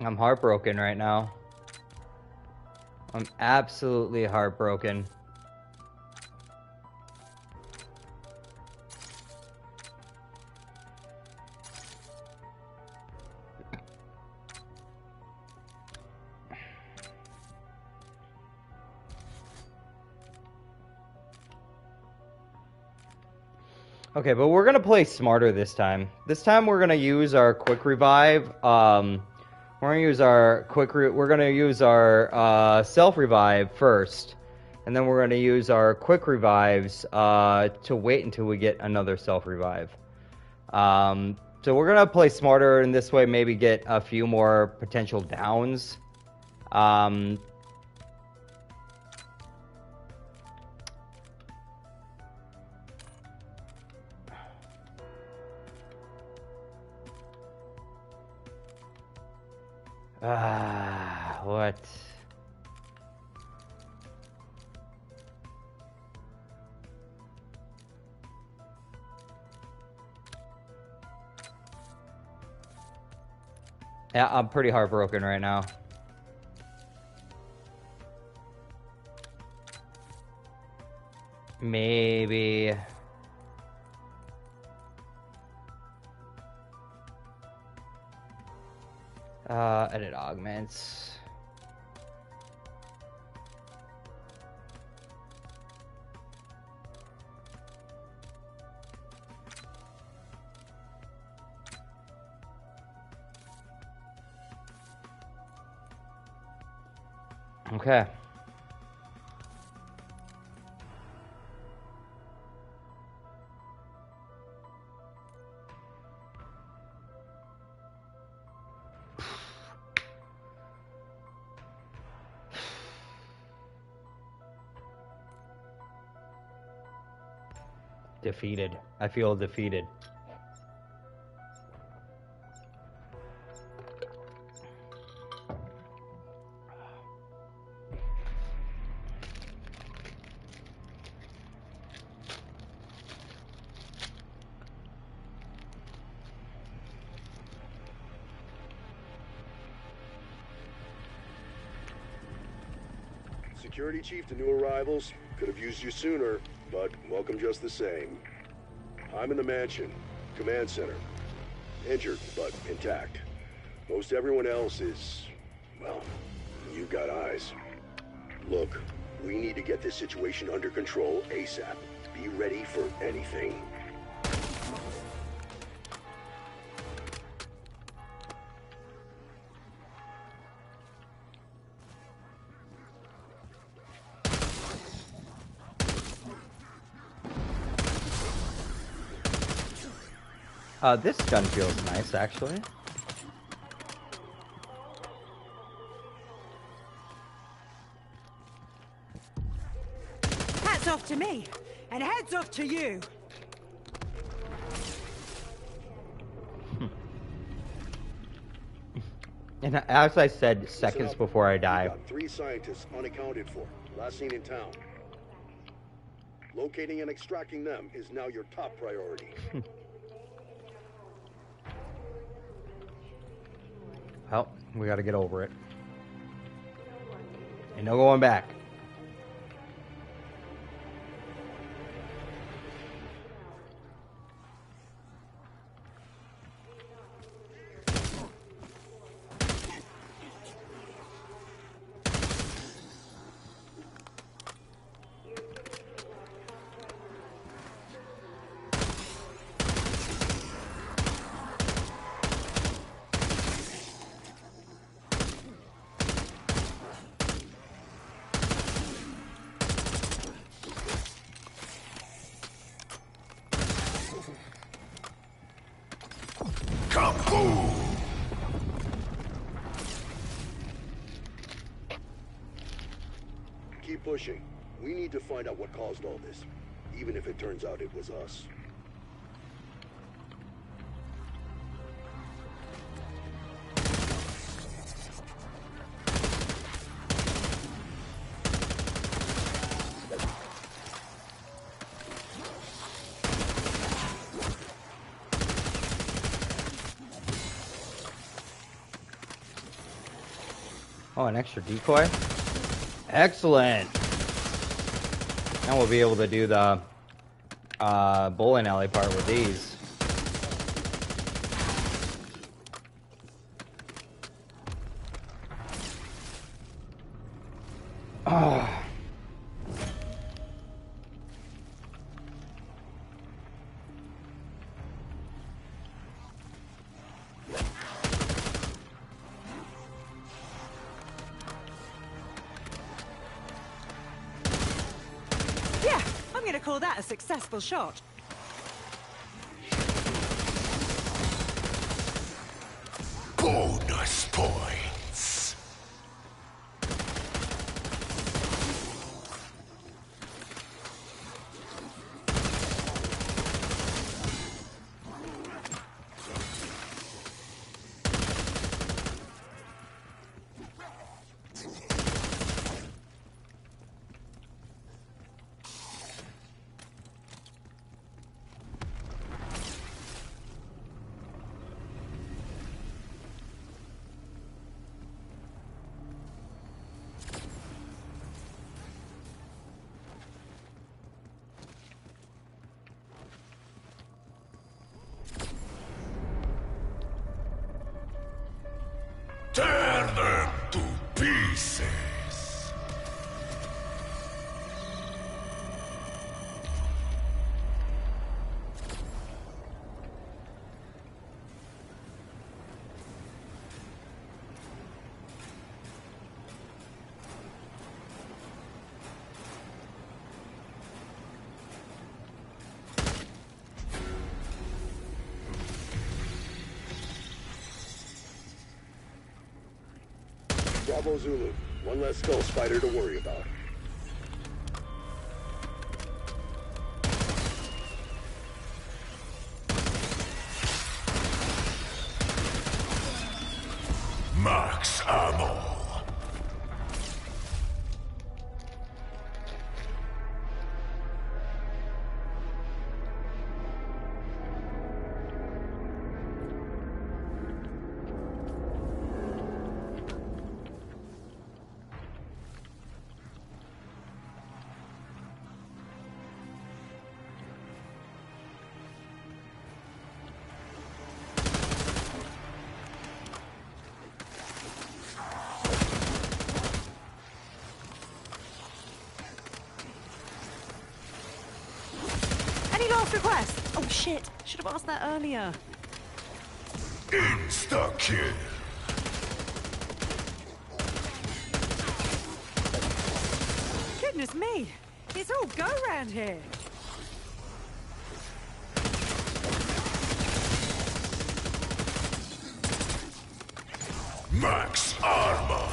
I'm heartbroken right now. I'm absolutely heartbroken. Okay, but we're gonna play smarter this time. This time we're gonna use our quick revive. We're gonna use our self revive first, and then we're gonna use our quick revives to wait until we get another self revive. So we're gonna play smarter in this way, maybe get a few more potential downs. What? Yeah, I'm pretty heartbroken right now. Maybe. Edit augments. Okay. Defeated. I feel defeated. Security chief to new arrivals. Could have used you sooner, but welcome just the same. I'm in the mansion, command center. Injured, but intact. Most everyone else is, well, you've got eyes. Look, we need to get this situation under control ASAP. Be ready for anything. This gun feels nice, actually. Hats off to me, and heads off to you. And as I said seconds before I die. Got 3 scientists unaccounted for, last seen in town. Locating and extracting them is now your top priority. Well, we gotta get over it. Ain't no going back. Keep pushing. We need to find out what caused all this, even if it turns out it was us. Oh, an extra decoy? Excellent! Now we'll be able to do the bowling alley part with these. Oh. Yeah, I'm gonna call that a successful shot. Bonus points. Turn them to pieces. Bravo Zulu. One less skull spider to worry about. Max ammo. Any last requests? Oh shit, should have asked that earlier. Insta-kill. Goodness me, it's all go round here. Max armor.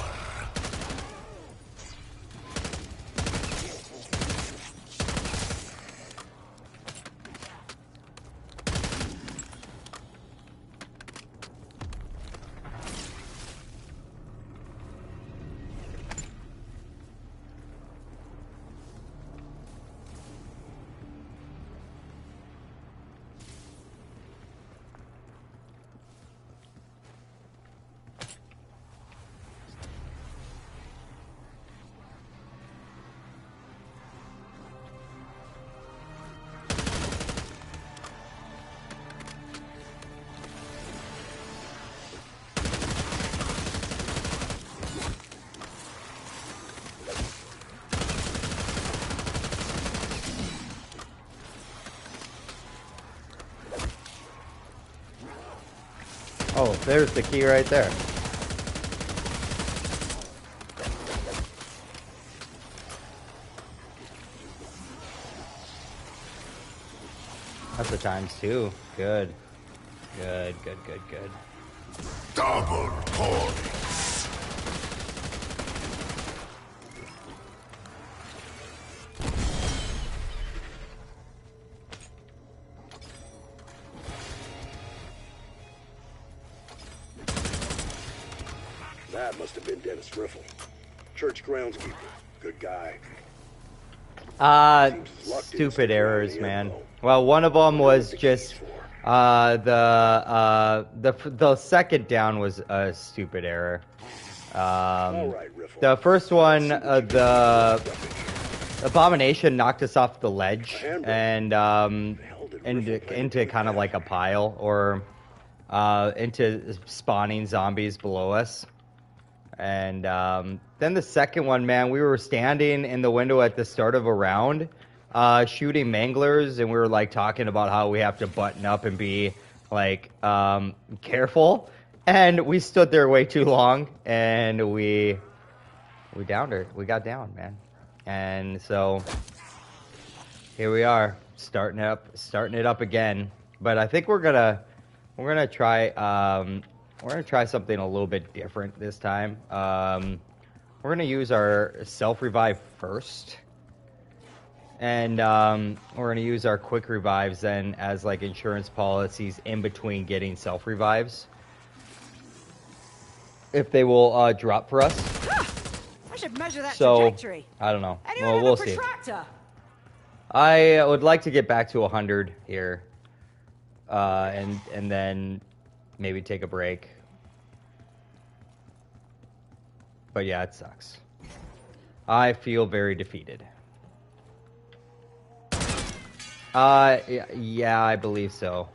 Oh, there's the key right there. That's the times two. Good. Good, good, good, good. Double points. That must have been Dennis Riffle. Church groundskeeper. Good guy. Stupid errors, man. Well, one of them was just the second down was a stupid error. right, Riffle. The first one, See what you can do the with weapons. Abomination knocked us off the ledge handbrake. and into kind of like a pile or into spawning zombies below us. And then the second one, man, we were standing in the window at the start of a round, shooting manglers, and we were like talking about how we have to button up and be like careful. And we stood there way too long, and we downed her. We got down, man. And so here we are, starting it up again. But I think we're gonna try something a little bit different this time. We're gonna use our self revive first, and we're gonna use our quick revives then as like insurance policies in between getting self revives, if they will drop for us. I should measure that So trajectory. I don't know. Anyone Well, have we'll a see. protractor? I would like to get back to 100 here, and then maybe take a break. But yeah, it sucks. I feel very defeated. Yeah, I believe so.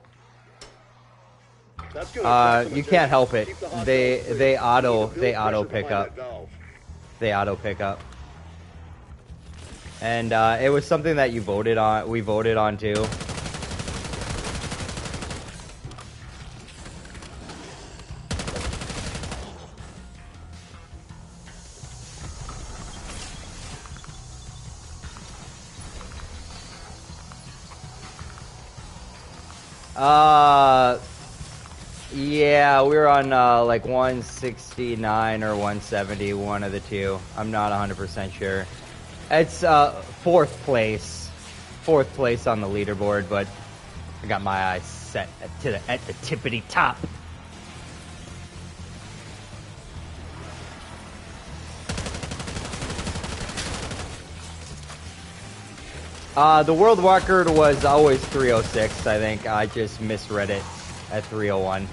That's good. You can't help it. Keep the hot They zone clear. they auto You need to they build auto pressure pick behind up. that valve. They auto pick up. And it was something that you voted on. We voted on too. Yeah, we were on like 169 or 170, one of the two. I'm not 100% sure. It's fourth place on the leaderboard, but I got my eyes set at the tippity top. The world record was always 306, I think. I just misread it at 301.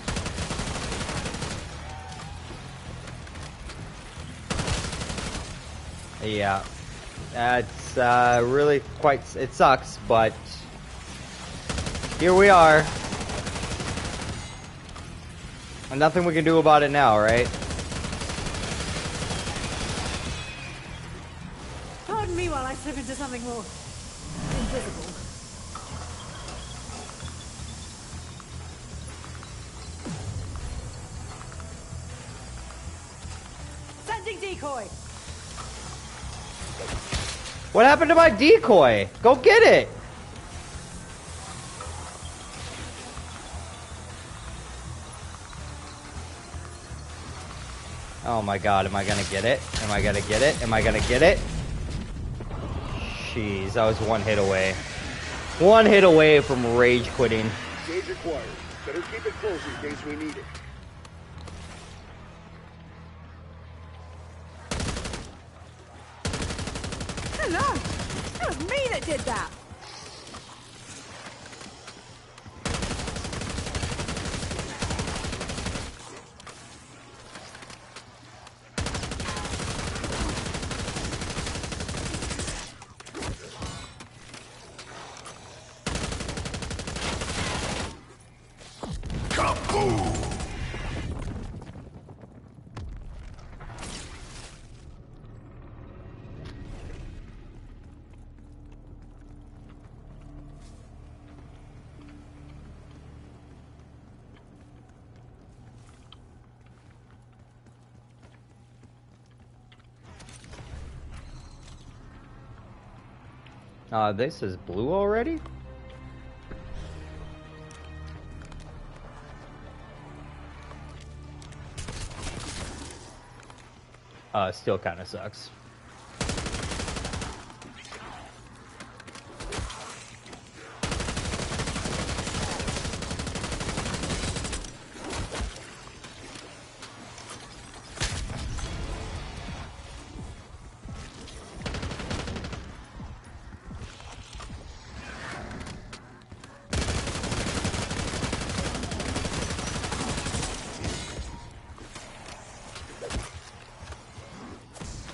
Yeah. That's really quite... It sucks, but... here we are. And nothing we can do about it now, right? Pardon me while I slip into something more invisible. Sending decoy. What happened to my decoy? Go get it! Oh my god, am I gonna get it? Am I gonna get it? Am I gonna get it? Jeez, I was one hit away. One hit away from rage quitting. Gauge acquired. Better keep it close in case we need it. Hello. It was me that did that. Kaboom! This is blue already? Still kind of sucks.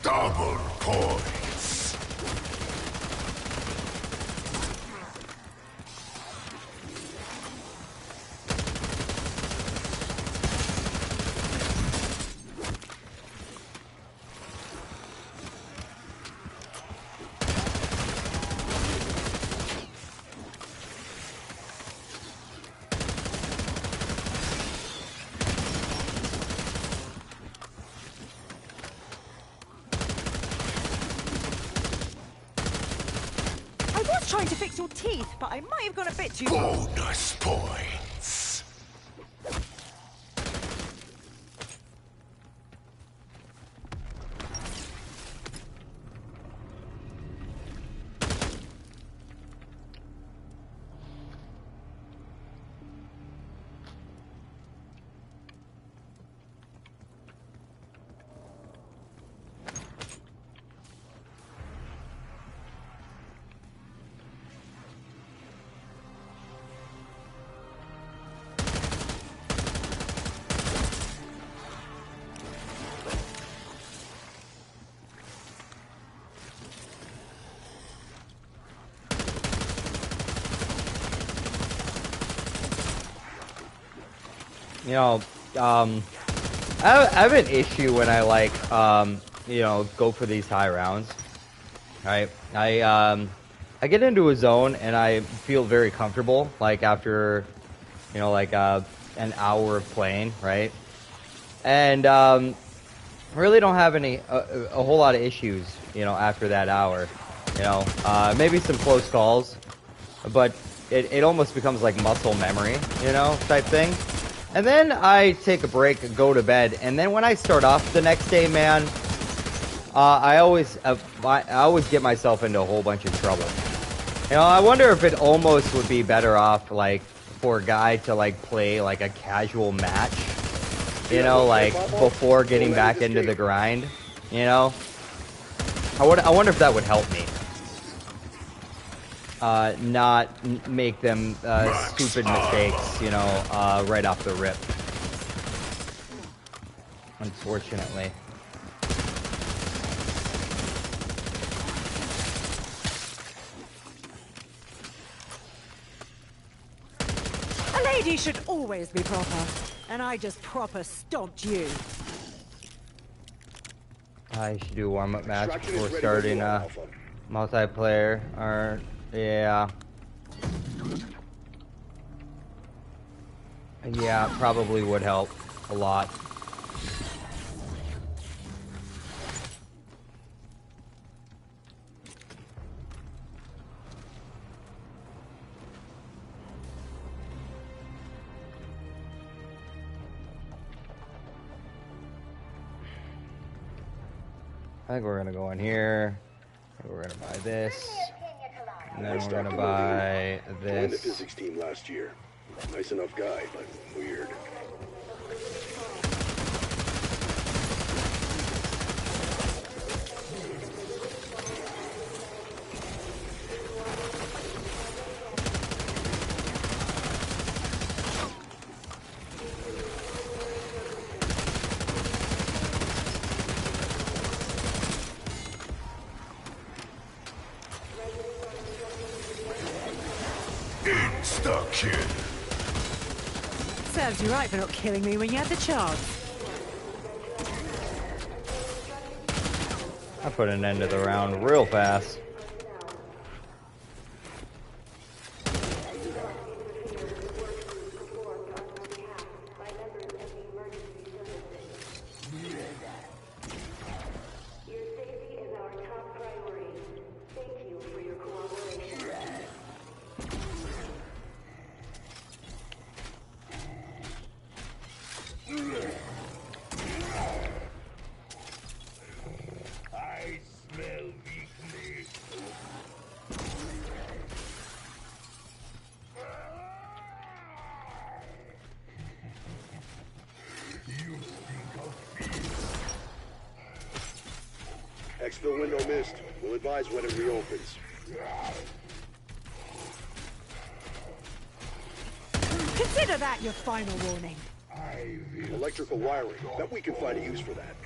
Double points. I was trying to fix your teeth, but I might have gone a bit too far. Bonus points. You know, I have an issue when I like, you know, go for these high rounds. Right? I get into a zone and I feel very comfortable. Like after, you know, like an hour of playing, right? And really don't have any a whole lot of issues, you know, after that hour. You know, maybe some close calls, but it almost becomes like muscle memory, you know, type thing. And then I take a break and go to bed. And then when I start off the next day, man, I always get myself into a whole bunch of trouble. You know, I wonder if it almost would be better off, like, for a guy to, like, play, like, a casual match. You know, like, before getting back into the grind. You know? I wonder if that would help me. Not make them stupid mistakes, you know, right off the rip. Unfortunately. A lady should always be proper, and I just proper stomped you. I should do a warm-up match before starting multiplayer, or... Yeah. Yeah, probably would help a lot. I think we're gonna go in here. I think we're gonna buy this. And then we're gonna buy Joined the this. physics team last year. Nice enough guy, but weird. Insta-kill. Serves you right for not killing me when you had the chance. I put an end to the round real fast. Exfil window missed. We'll advise when it reopens. Consider that your final warning. Electrical wiring. Bet we can find a use for that.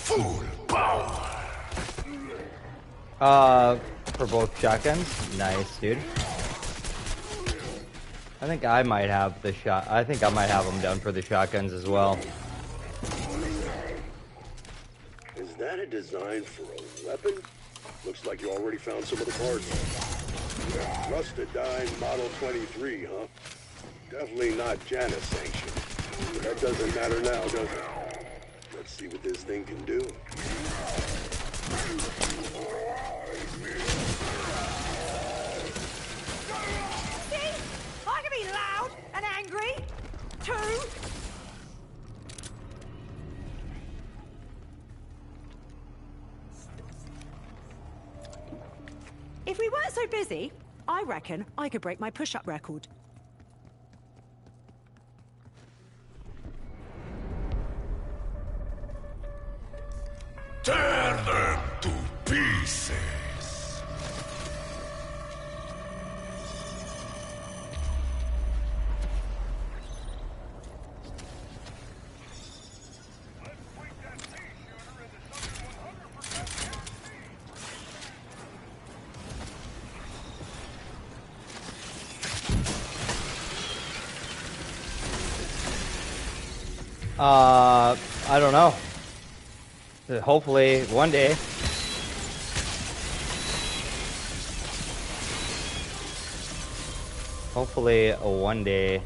Full power. For both shotguns? Nice, dude. I think I might have the shot. I think I might have them done for the shotguns as well. Is that a design for a weapon? Looks like you already found some of the parts. Rusted dye Model 23, huh? Definitely not Janus sanctioned. But that doesn't matter now, does it? Let's see what this thing can do. See? I can be loud and angry, too. If we weren't so busy, I reckon I could break my push-up record. Tear them to pieces. I don't know. Hopefully, one day. Hopefully, one day.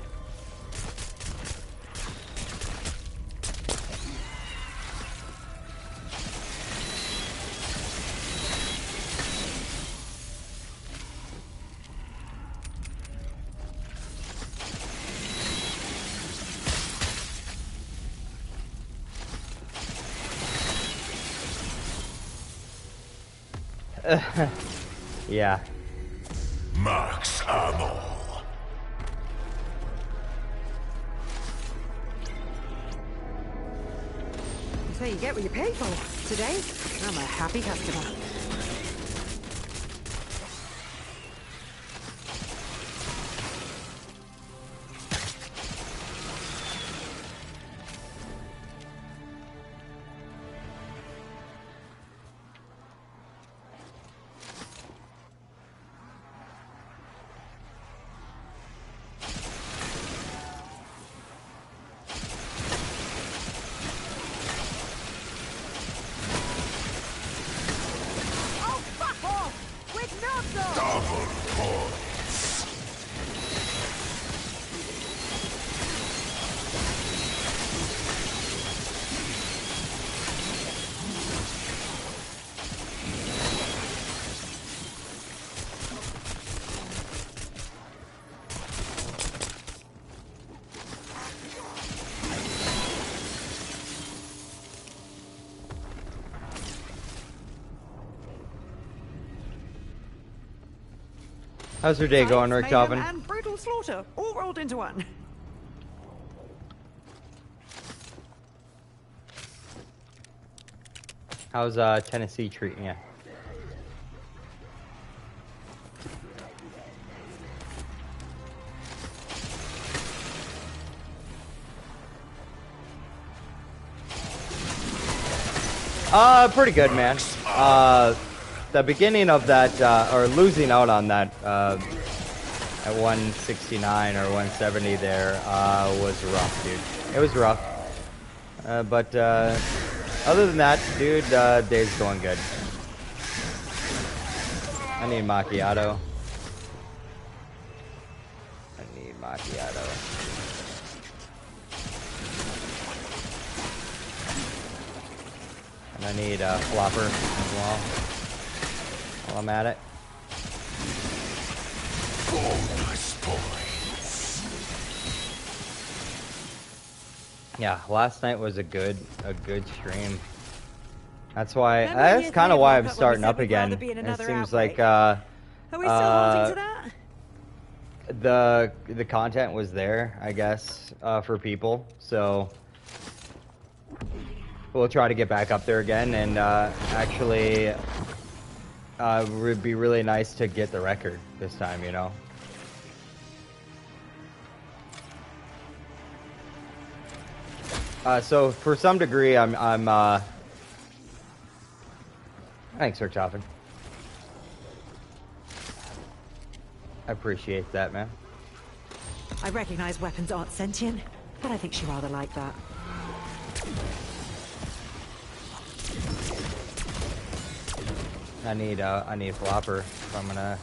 Yeah. Max ammo. So you get what you pay for. Today, I'm a happy customer. Double points. How's your day going, Rick Mayhem Calvin? and brutal slaughter, all rolled into one. How's Tennessee treating you? Pretty good, man. The beginning of that, or losing out on that at 169 or 170 there was rough, dude. It was rough. But other than that, dude, day's going good. I need macchiato. I need macchiato. And I need a flopper as well. While I'm at it. Bonus points. Yeah, last night was a good stream. That's why. Remember That's years kind of later why we I'm woke up starting when we up said we'd rather again. be in It another seems outbreak? like Are we still holding to that? the content was there, I guess, for people. So we'll try to get back up there again, and actually, it would be really nice to get the record this time, you know. So for some degree, I'm Thanks for chopping. I appreciate that, man. I recognize weapons aren't sentient, but I think she rather liked that. I need flopper if I'm gonna.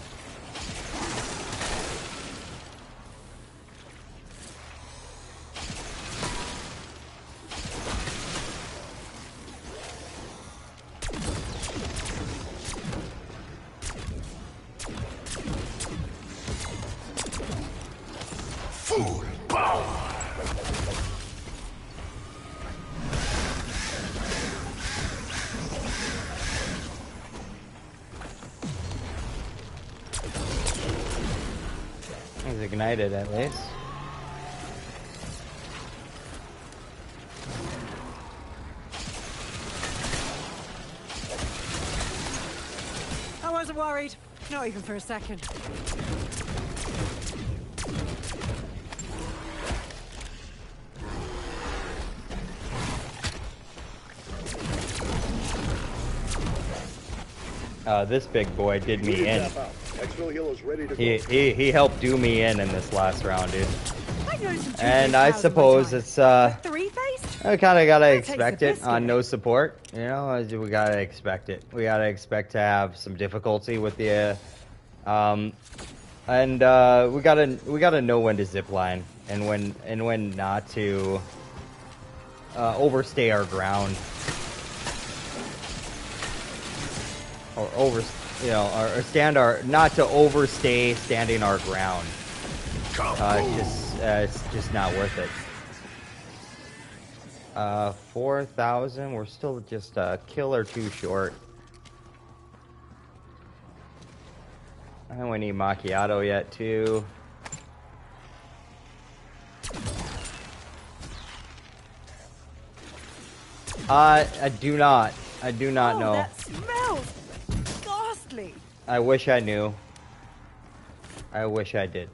Full power. He's ignited at least. I wasn't worried. Not even for a second. This big boy did me in. Exfil Heal is ready to go. He helped do me in this last round, dude. I know some And I suppose it's three-faced? I kind of gotta That takes expect the it on biscuit. no support. You know, we gotta expect it. We gotta expect to have some difficulty with the, we gotta know when to zipline and when not to overstay our ground or not to overstay standing our ground. It's just not worth it. 4,000. We're still just a kill or two short. And we need macchiato yet too. I do not know. That smells ghastly. I wish I knew. I wish I did.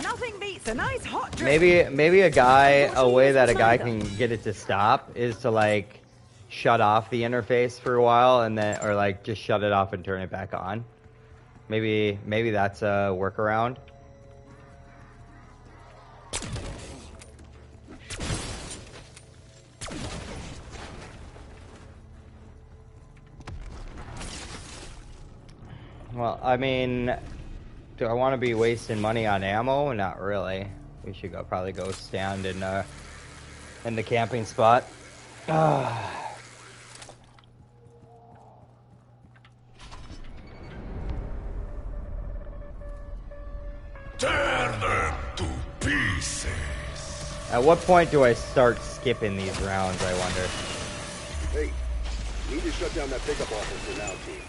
Nothing beats a nice hot drink. Maybe a way that a guy can get it to stop is to like shut off the interface for a while and then, or like just shut it off and turn it back on. Maybe that's a workaround. Well, I mean, do I want to be wasting money on ammo? Not really. We should probably go stand in the camping spot. Tear them to pieces. At what point do I start skipping these rounds, I wonder? Hey, need to shut down that pickup office for now, team.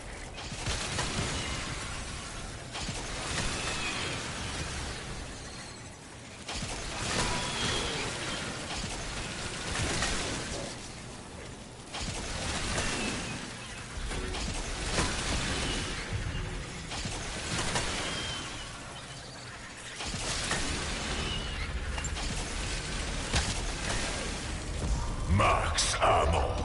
Max ammo.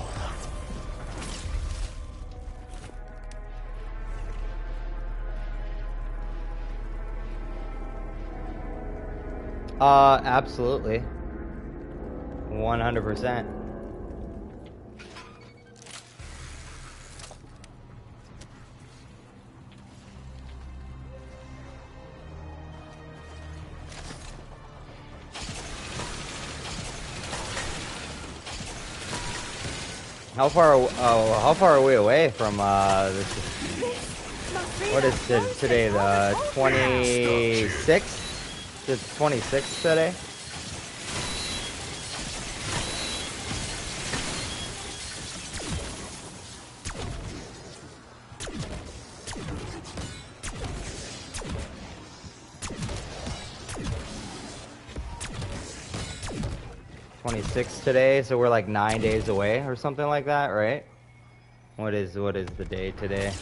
Absolutely. 100%. How far are we away from this? What is today? The 26th? It's 26th today. Today, so we're like 9 days away or something like that, right? What is the day today?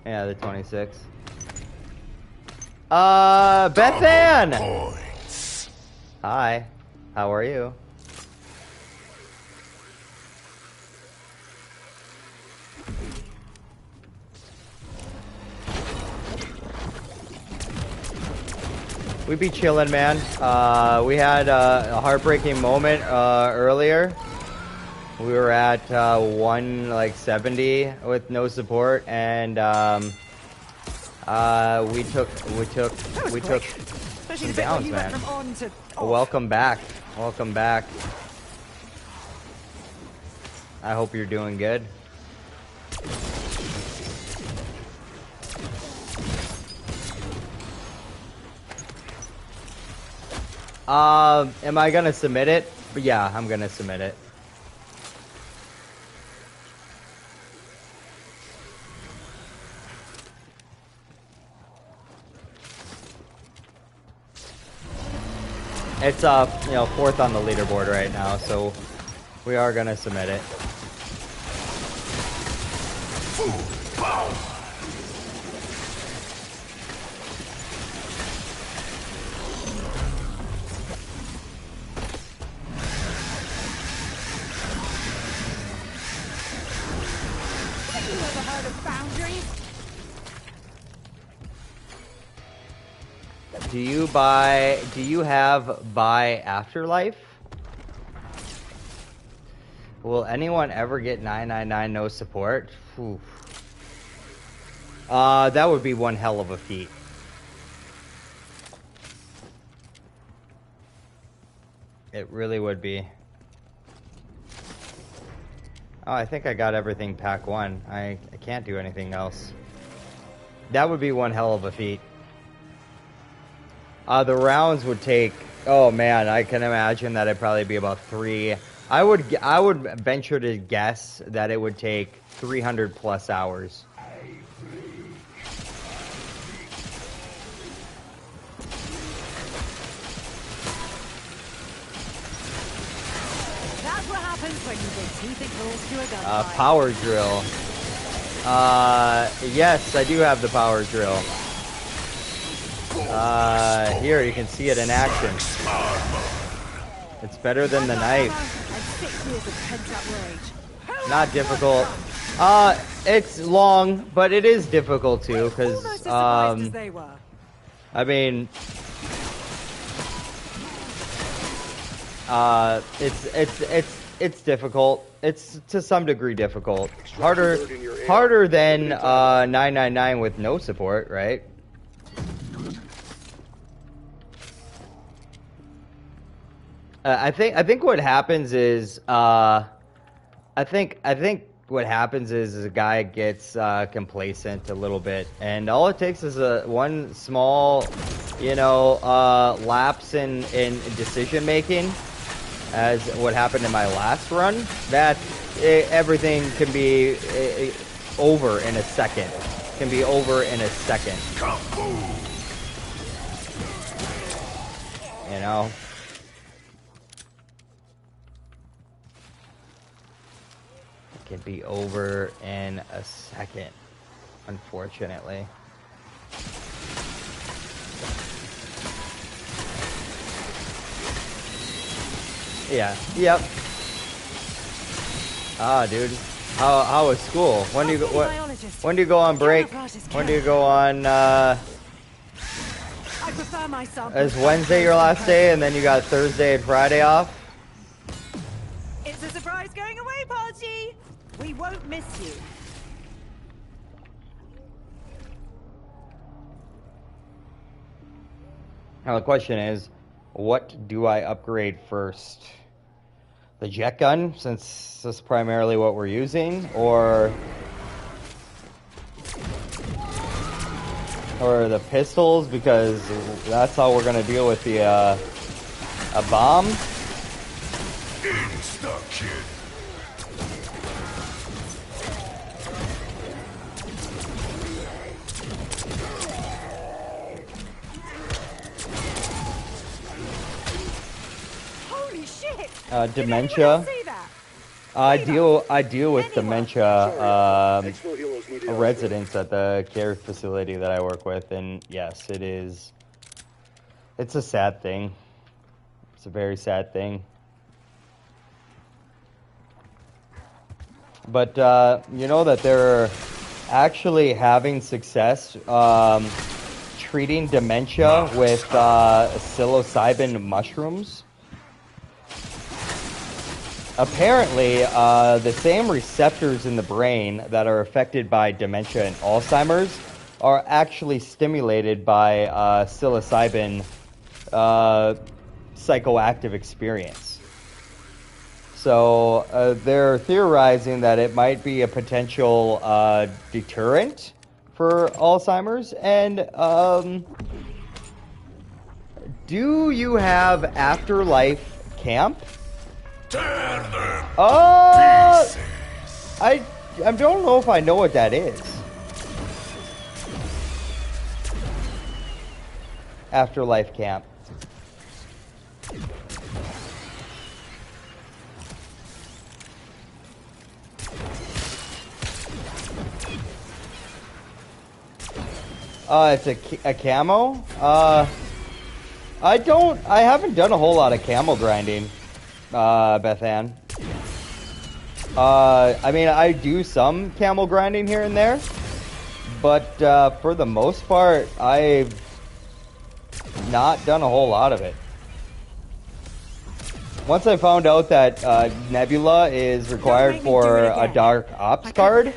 Yeah, the 26th. Beth Ann! Points. Hi. How are you? We be chilling, man. We had a heartbreaking moment earlier. We were at 170 with no support, and we took some downs, man. Welcome back. Welcome back. I hope you're doing good. Am I gonna submit it? Yeah, I'm gonna submit it. It's fourth on the leaderboard right now, so we are gonna submit it. Do you have buy afterlife? Will anyone ever get 999 no support? Oof. That would be one hell of a feat. It really would be. Oh, I think I got everything pack 1. I can't do anything else. That would be one hell of a feat. The rounds would take, oh man, I can imagine that it'd probably be about 3. I would venture to guess that it would take 300 plus hours. That's what happens when you bring two thick balls to a gunfight. Power drill. Yes, I do have the power drill. Here, you can see it in action. It's better than the knife. Not difficult. It's long, but it is difficult too, because, I mean, it's difficult. It's to some degree difficult. Harder than 999 with no support, right? I think what happens is I think what happens is a guy gets complacent a little bit, and all it takes is one small, lapse in decision making, as what happened in my last run. That everything can be over in a second. Can be over in a second. You know. Can be over in a second, unfortunately. Yeah. Yep. Ah, dude. How was school? When do you go? When do you go on break? When do you go on? Is Wednesday your last day, and then you got Thursday and Friday off? It's a surprise going away party. We won't miss you. Now the question is, what do I upgrade first? The jet gun, since this is primarily what we're using, or the pistols, because that's how we're gonna deal with the a bomb. Insta-kill. Holy shit! Dementia. I deal with dementia residents at the care facility that I work with, and yes, it's a sad thing. It's a very sad thing. But you know that they're actually having success treating dementia with psilocybin mushrooms. Apparently, the same receptors in the brain that are affected by dementia and Alzheimer's are actually stimulated by psilocybin psychoactive experience. So they're theorizing that it might be a potential deterrent for Alzheimer's. And do you have Afterlife Camp? Turn them I pieces. don't know if I know what that is. Afterlife Camp. It's a camo. I haven't done a whole lot of camo grinding, Bethann. I mean, I do some camel grinding here and there, but for the most part, I've not done a whole lot of it. Once I found out that Nebula is required for a Dark Ops card,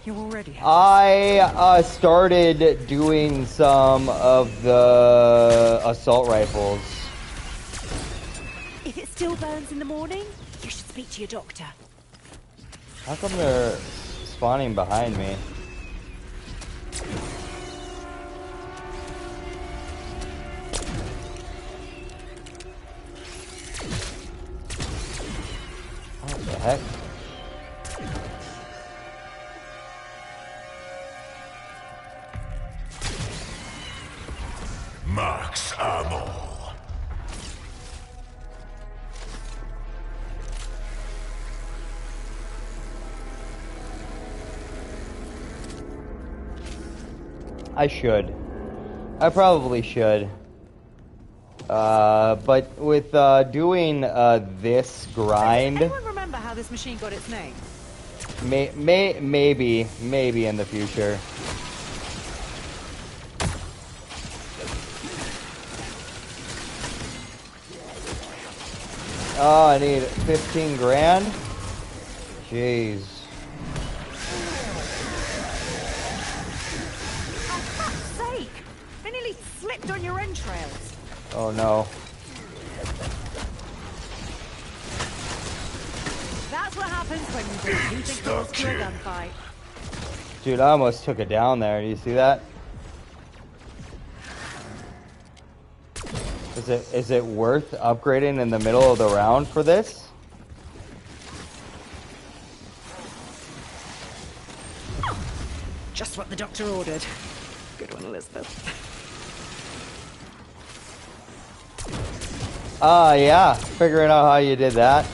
You already have. I started doing some of the assault rifles. If it still burns in the morning, you should speak to your doctor. How come they're spawning behind me? What the heck? Max ammo. I should. I probably should. But with doing this grind, Anyone remember how this machine got its name? maybe in the future. Oh, I need 15 grand. Jeez. For fuck's sake! I nearly slipped on your entrails. Oh no. That's what happens when you bring heating tools to a gunfight. Dude, I almost took it down there. Do you see that? Is it worth upgrading in the middle of the round for this? Just what the doctor ordered. Good one, Elizabeth. Yeah. Figuring out how you did that.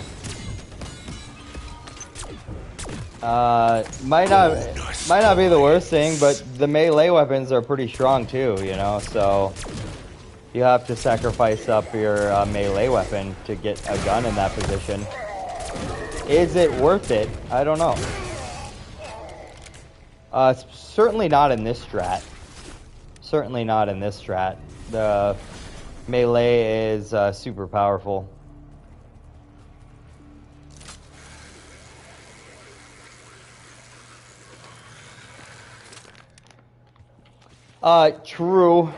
Might not be the worst thing, but the melee weapons are pretty strong too, you know, so you have to sacrifice up your melee weapon to get a gun in that position. Is it worth it? I don't know. It's certainly not in this strat. Certainly not in this strat. The melee is super powerful. True.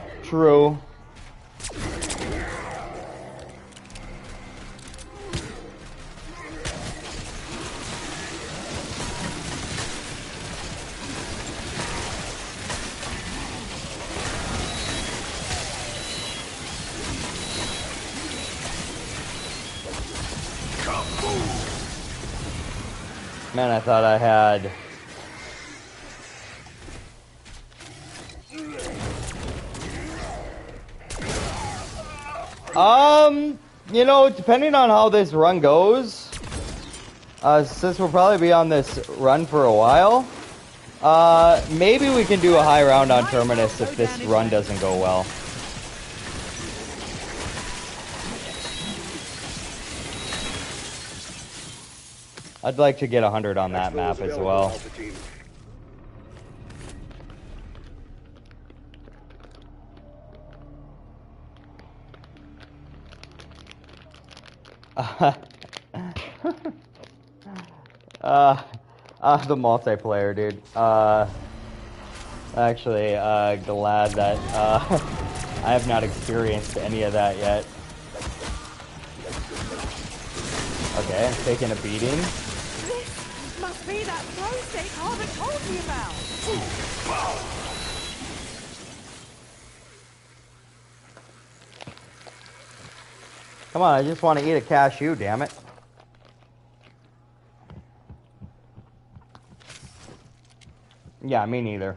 Man, I thought I had... You know, depending on how this run goes, since we'll probably be on this run for a while, maybe we can do a high round on Terminus if this run doesn't go well. I'd like to get 100 on that map as well. The multiplayer, dude. Actually, glad that I have not experienced any of that yet. Okay, I'm taking a beating. This must be that throw stick Harvard told me about. Come on, I just want to eat a cashew, damn it. Yeah, me neither.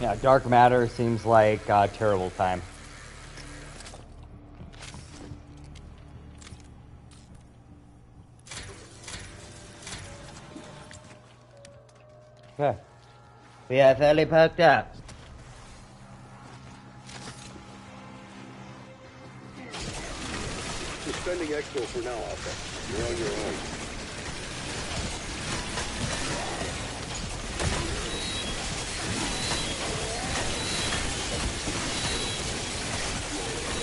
Yeah, dark matter seems like a terrible time. Okay. Yeah, fairly perked up. Suspending Expo for now, Alpha. You're on your own.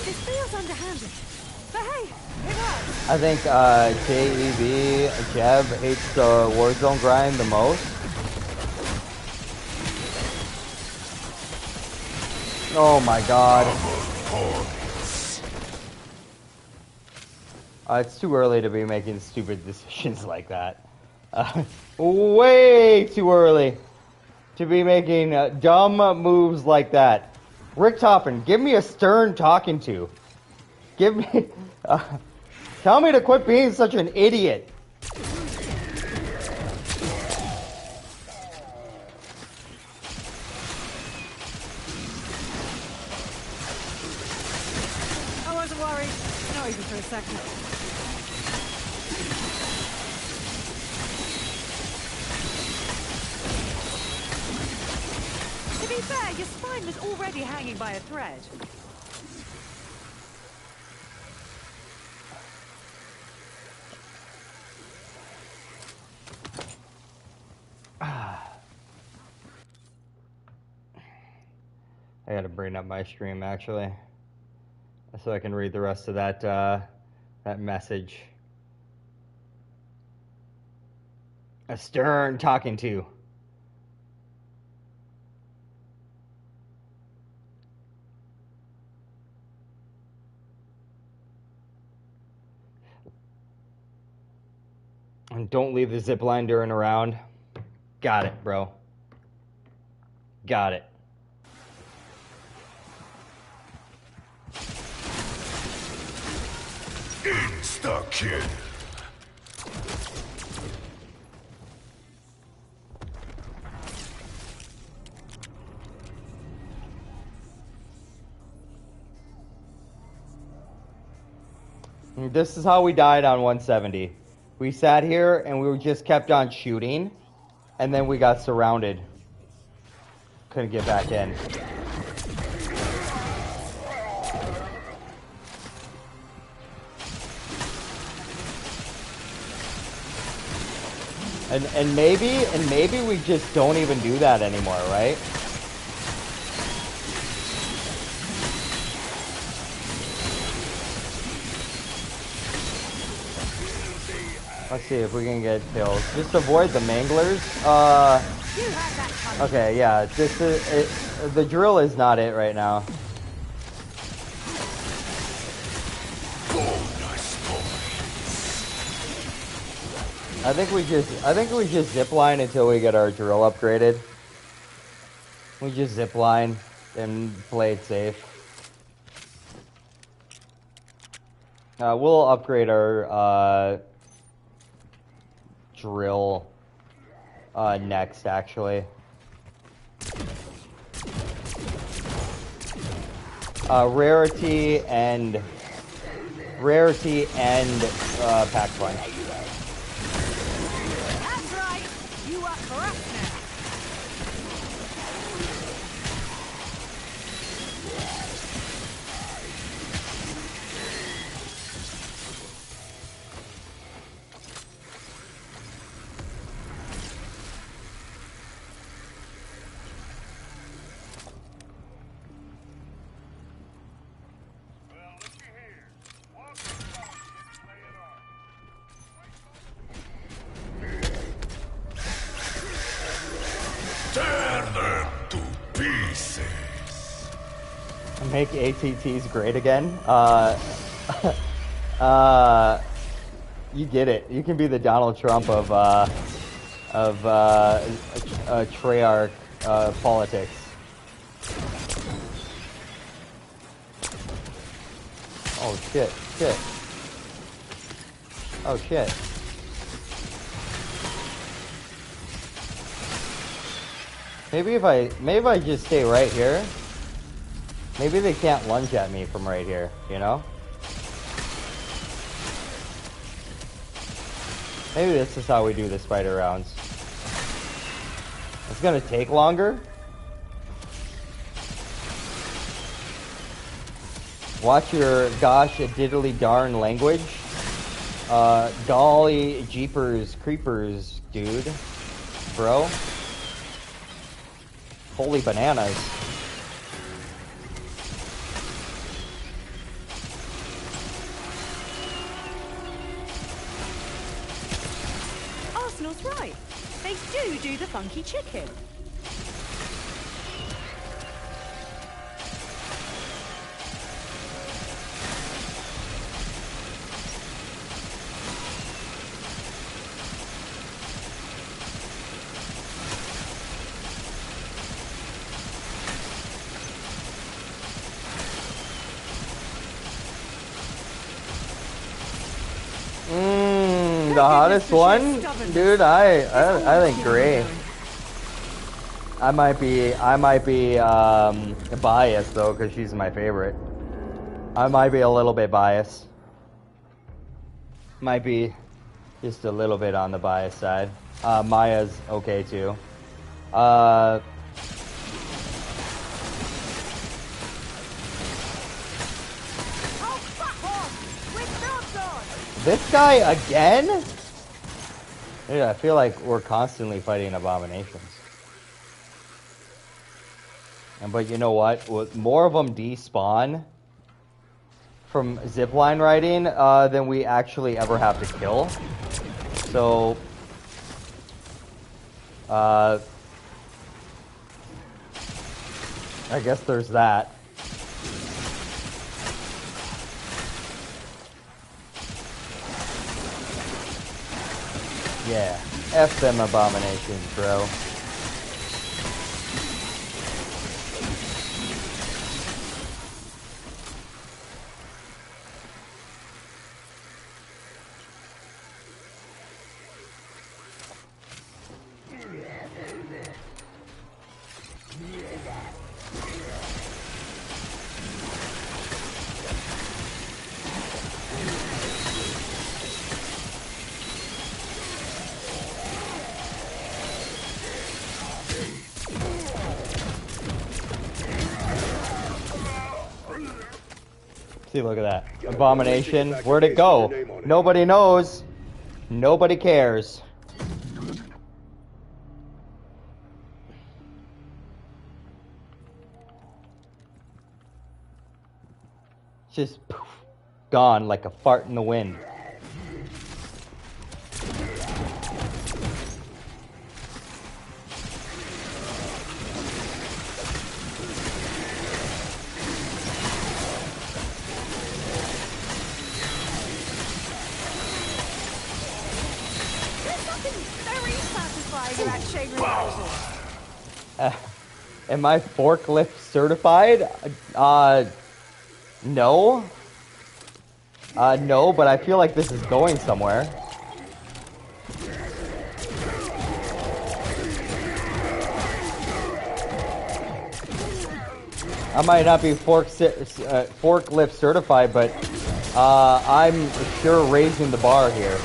This feels underhanded. But hey, it works. I think Jeb hates the Warzone grind the most. Oh my god. It's too early to be making stupid decisions like that. Way too early to be making dumb moves like that. Rick Toppin, give me a stern talking to. Give me... tell me to quit being such an idiot. I wasn't worried. Not even for a second. To be fair, your spine was already hanging by a thread. I gotta bring up my stream actually, so I can read the rest of that that message. A stern talking to. And don't leave the zipline during a round. Got it, bro. Got it. Insta-kill. This is how we died on 170. We sat here and we just kept on shooting, and then we got surrounded. Couldn't get back in. And maybe we just don't even do that anymore, right? Let's see if we can get kills. Just avoid the manglers. Okay, yeah. This is it, the drill is not it right now. I think we just zip line until we get our drill upgraded. We just zip line and play it safe. We'll upgrade our drill next, actually. Rarity and pack punch. That's right. You are correct now. Make ATTs great again. You get it. You can be the Donald Trump of Treyarch politics. Oh shit! Oh shit! Maybe if I just stay right here. Maybe they can't lunge at me from right here, you know? Maybe this is how we do the spider rounds. It's gonna take longer. Watch your gosh diddly darn language. Golly jeepers creepers, dude. Bro. Holy bananas. Right. They do the funky chicken. The hottest one, dude. I think Gray. I might be biased though, because she's my favorite. I might be a little bit biased. Might be just a little bit on the biased side. Maya's okay too. This guy again? Dude, I feel like we're constantly fighting abominations. But you know what? More of them despawn from zipline riding than we actually ever have to kill. So, I guess there's that. Yeah, F them abominations, bro. See, look at that. Abomination. Where'd it go? Nobody knows. Nobody cares. Just poof, gone like a fart in the wind. chain realizes. Am I forklift certified? No. No, but I feel like this is going somewhere. I might not be forklift certified, but I'm sure raising the bar here.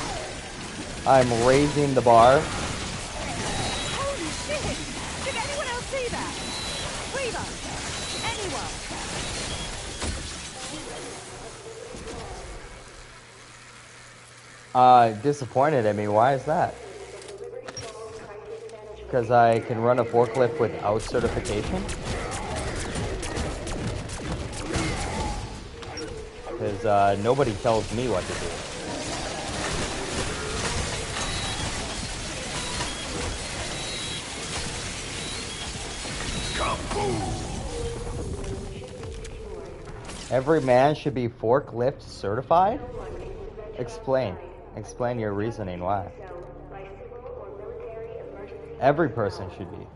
I'm raising the bar. Holy shit! Did anyone else see that? Cleaver! Anyone? Disappointed at me. Why is that? Because I can run a forklift without certification? Because nobody tells me what to do. Every man should be forklift certified? Explain. Explain your reasoning why. Every person should be.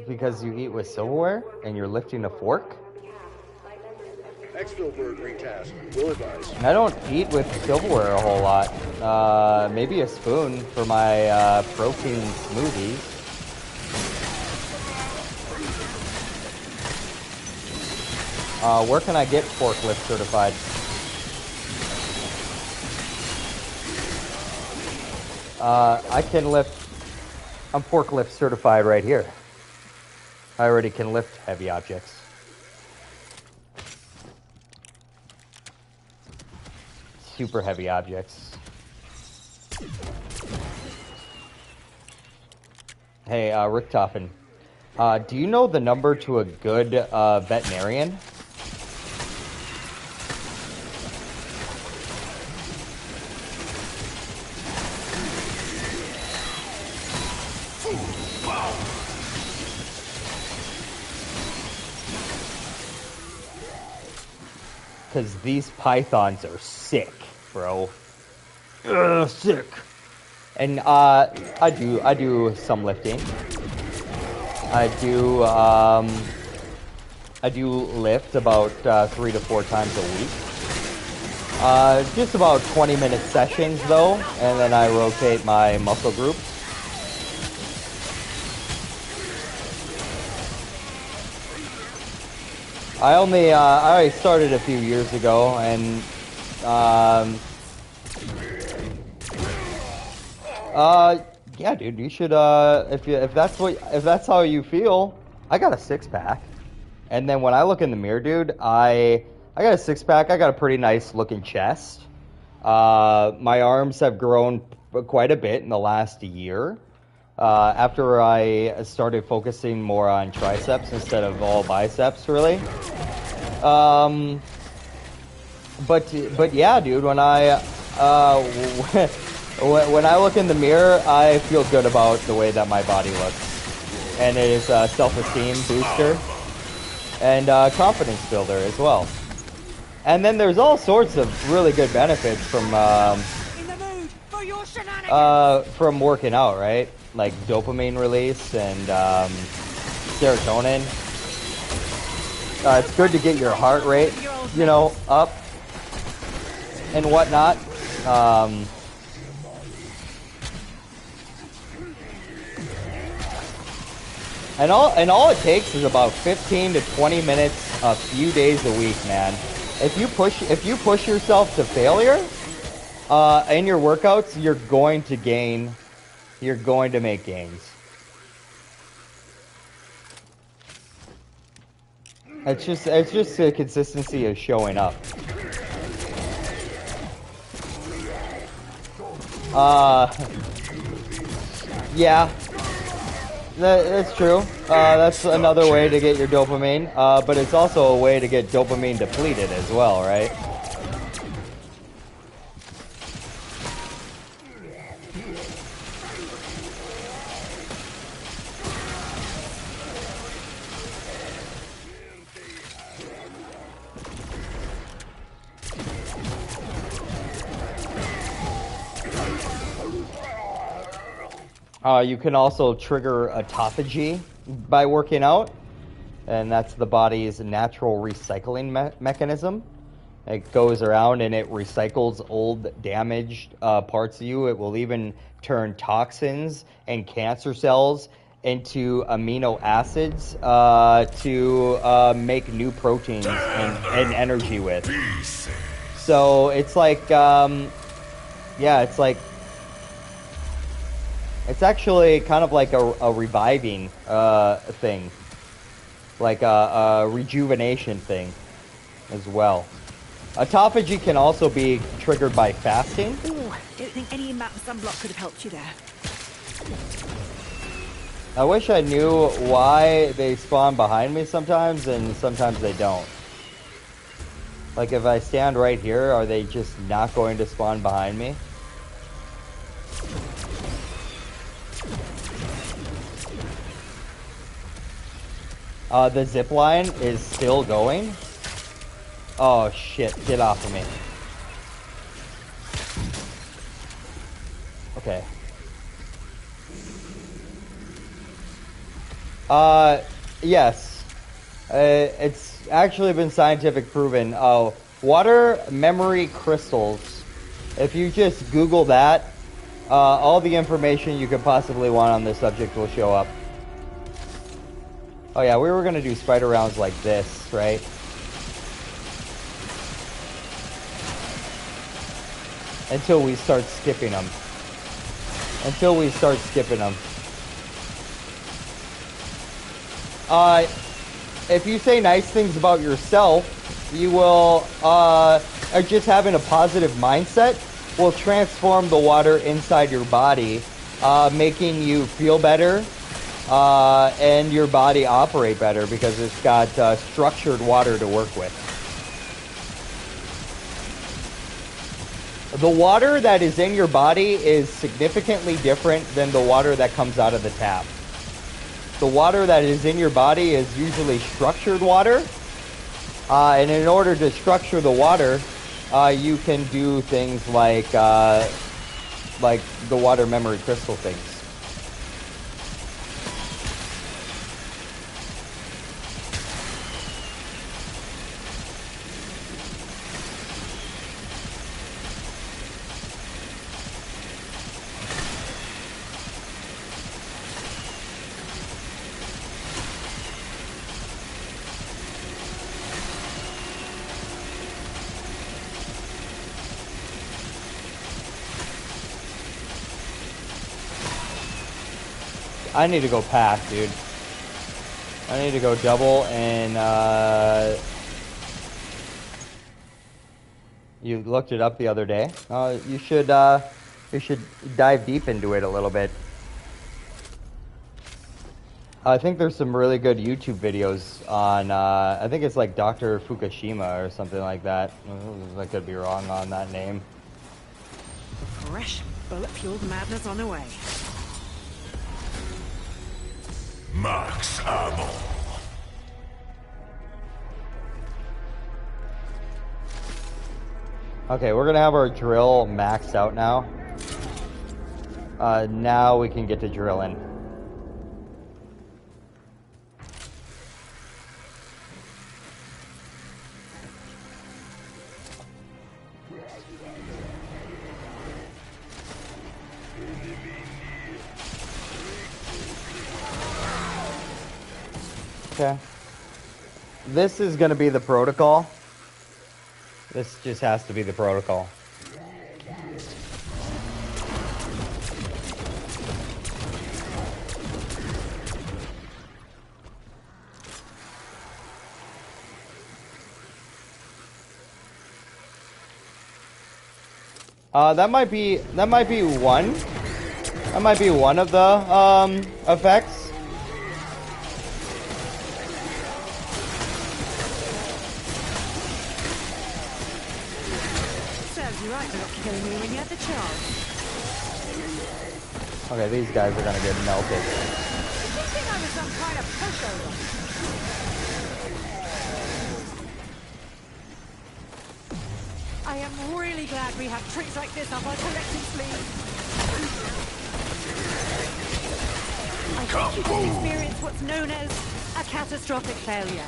Because you eat with silverware and you're lifting a fork? Exfilberg retask. Will advise. I don't eat with silverware a whole lot. Maybe a spoon for my protein smoothie. Where can I get forklift certified? I can lift. I'm forklift certified right here. I already can lift heavy objects. Super heavy objects. Hey, Richtofen, do you know the number to a good veterinarian? Because these pythons are sick, bro. Sick. And I do some lifting. I do lift about 3 to 4 times a week. Just about 20-minute sessions though, and then I rotate my muscle groups. I started a few years ago, and yeah, dude, you should if that's how you feel. I got a 6-pack, and then when I look in the mirror, dude, I got a 6-pack. I got a pretty nice looking chest. My arms have grown quite a bit in the last year. After I started focusing more on triceps instead of all biceps, really. But yeah, dude, when I when I look in the mirror, I feel good about the way that my body looks, and it is a self-esteem booster and confidence builder as well. And then there's all sorts of really good benefits from from working out, right? Like dopamine release and serotonin. It's good to get your heart rate, you know, up and whatnot. And all it takes is about 15 to 20 minutes a few days a week, man. If you push yourself to failure in your workouts, you're going to gain. You're going to make gains. It's just a consistency of showing up. Yeah, that's true. That's another way to get your dopamine, but it's also a way to get dopamine depleted as well, right? You can also trigger autophagy by working out, and that's the body's natural recycling mechanism. It goes around and it recycles old, damaged parts of you. It will even turn toxins and cancer cells into amino acids to make new proteins and energy with. So it's like, it's like, it's actually kind of like a reviving thing, like a rejuvenation thing as well. Autophagy can also be triggered by fasting. Ooh, don't think any amount of sunblock could have helped you there. I wish I knew why they spawn behind me sometimes, and sometimes they don't. Like if I stand right here, are they just not going to spawn behind me? The zip line is still going. Oh shit, get off of me. Okay. Yes. It's actually been scientific proven. Water memory crystals. If you just Google that, all the information you could possibly want on this subject will show up. Oh yeah, we were gonna do spider rounds like this, right? Until we start skipping them. If you say nice things about yourself, you will, just having a positive mindset will transform the water inside your body, making you feel better, and your body operate better because it's got structured water to work with. The water that is in your body is significantly different than the water that comes out of the tap. The water that is in your body is usually structured water. And in order to structure the water, you can do things like the water memory crystal things. I need to go pack, dude. I need to go double and, you looked it up the other day. You should dive deep into it a little bit. I think there's some really good YouTube videos on, I think it's like Dr. Fukushima or something like that. I could be wrong on that name. Fresh, bullet-fueled madness on the way. Max ammo. Okay, we're gonna have our drill maxed out now. Now we can get to drilling. Okay. This is going to be the protocol. This just has to be the protocol. That might be one. That might be one of the effects. Okay, these guys are gonna get melted. Did you think I was some kind of pushover? I am really glad we have tricks like this up our collecting sleeve. You can experience what's known as a catastrophic failure.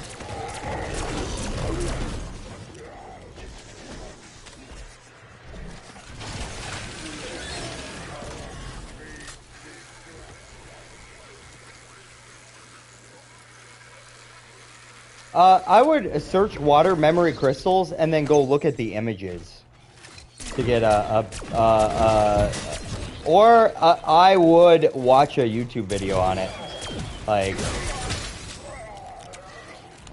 I would search water memory crystals and then go look at the images to get or I would watch a YouTube video on it. Like,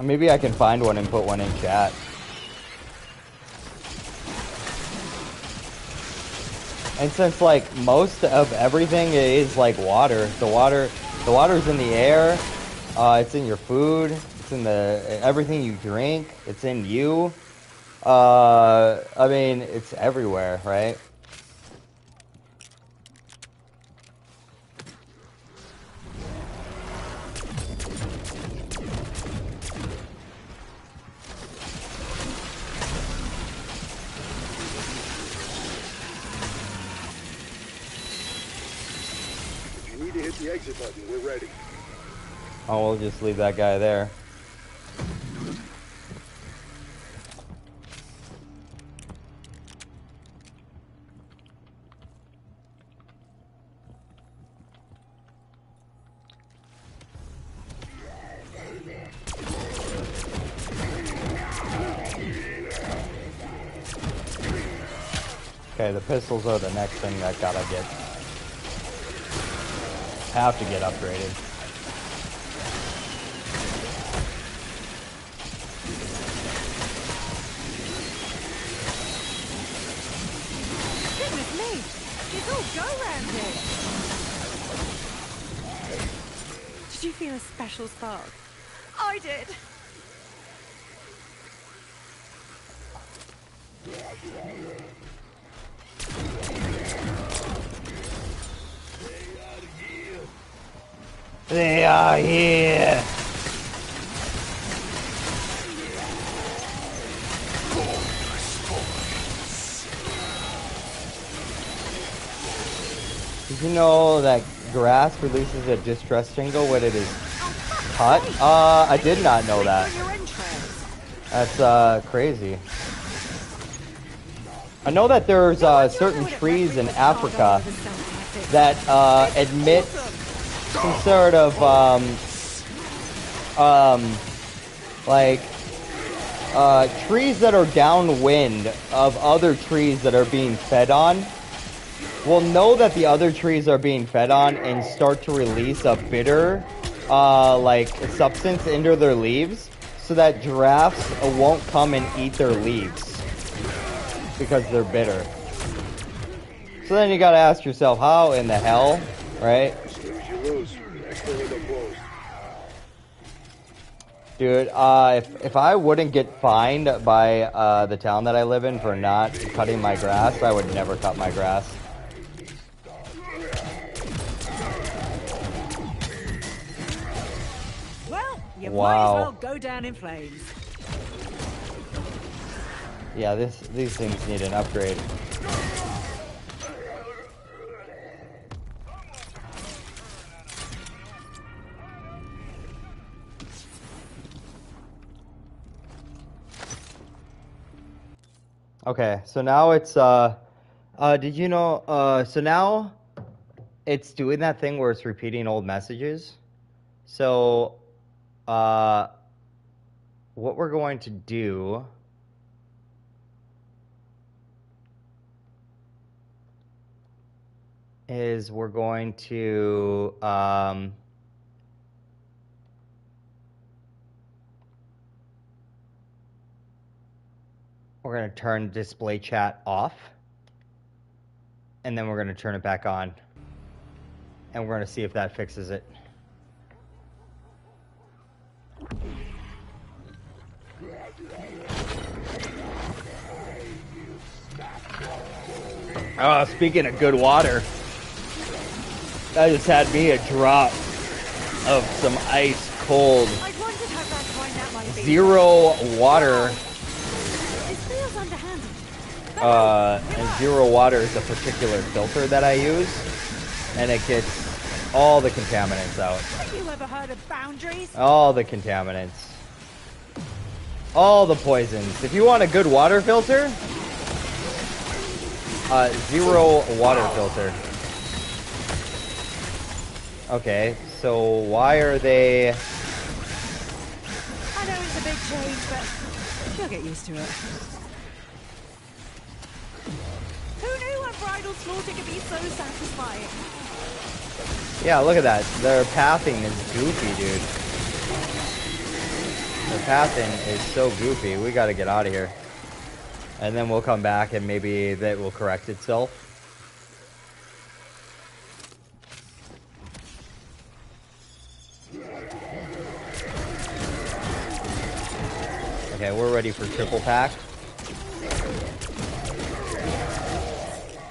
maybe I can find one and put one in chat. And since like most of everything is like water, the water's in the air, it's in your food, it's in everything you drink, it's in you. I mean, it's everywhere, right? If you need to hit the exit button, we're ready. Oh, we'll just leave that guy there. Okay, the pistols are the next thing that have to get upgraded. Goodness me! It's all go round here! Did you feel a special spark? I did! They are here! Did you know that grass releases a distress jingle when it is cut? I did not know that. That's crazy. I know that there's certain trees in Africa that emit some sort of trees that are downwind of other trees that are being fed on will know that the other trees are being fed on and start to release a bitter substance into their leaves so that giraffes won't come and eat their leaves because they're bitter. So then you gotta ask yourself, how in the hell, right? Dude, if I wouldn't get fined by the town that I live in for not cutting my grass, I would never cut my grass. Well, you Wow. might as well go down in flames. Yeah, these things need an upgrade. Okay, so now it's did you know so now it's doing that thing where it's repeating old messages. So what we're going to do is we're going to we're going to turn display chat off, and then we're going to turn it back on, and we're going to see if that fixes it. Oh, speaking of good water, I just had me a drop of some ice cold I wondered how bad point that might be. zero water. It feels underhanded. And zero water is a particular filter that I use, and it gets all the contaminants out. Have you ever heard of boundaries? All the contaminants. All the poisons. If you want a good water filter, zero water filter. Okay, so why are they... I know it's a big change, but you'll get used to it. Who knew unbridled slaughter could be so satisfying? Yeah, look at that. Their pathing is goofy, dude. Their pathing is so goofy. We gotta get out of here. And then we'll come back and maybe that will correct itself. Okay, we're ready for triple pack.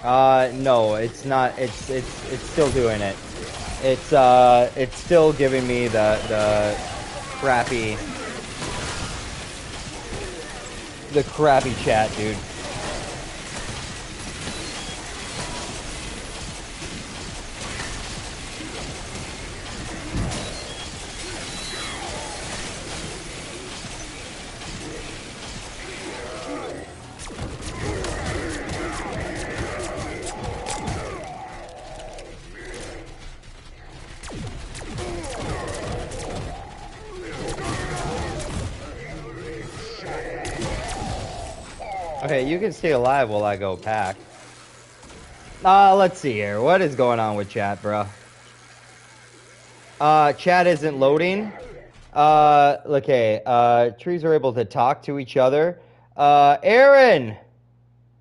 No, it's not. It's still doing it. It's still giving me the crappy chat, dude. Okay, you can stay alive while I go pack. Let's see here. What is going on with chat, bro? Chat isn't loading. Okay, trees are able to talk to each other. Aaron!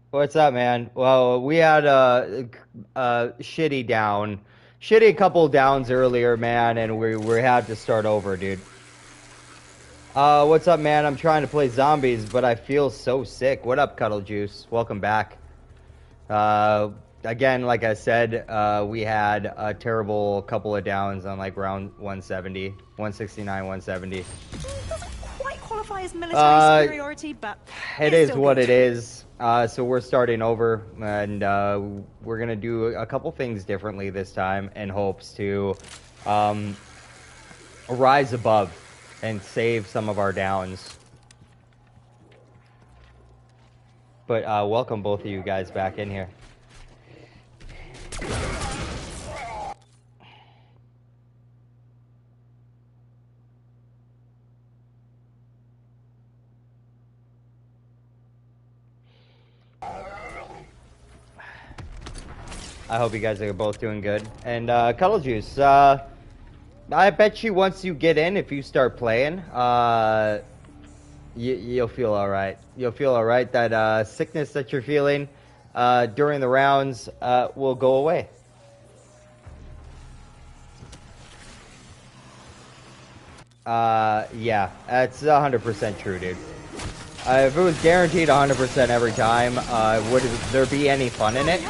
What's up, man? Well, we had a shitty couple downs earlier, man, and we had to start over, dude. What's up, man? I'm trying to play zombies, but I feel so sick. What up, Cuddle Juice? Welcome back. Again, like I said, we had a terrible couple of downs on like round 170, 169, 170. Doesn't quite qualify as military superiority, but it is what it is. So we're starting over, and we're gonna do a couple things differently this time in hopes to rise above and save some of our downs. But welcome both of you guys back in here. I hope you guys are both doing good. And Cuddle Juice, I bet you once you get in, if you start playing, you'll feel all right. You'll feel all right. That sickness that you're feeling during the rounds will go away. Yeah, that's 100% true, dude. If it was guaranteed 100% every time, would there be any fun in it?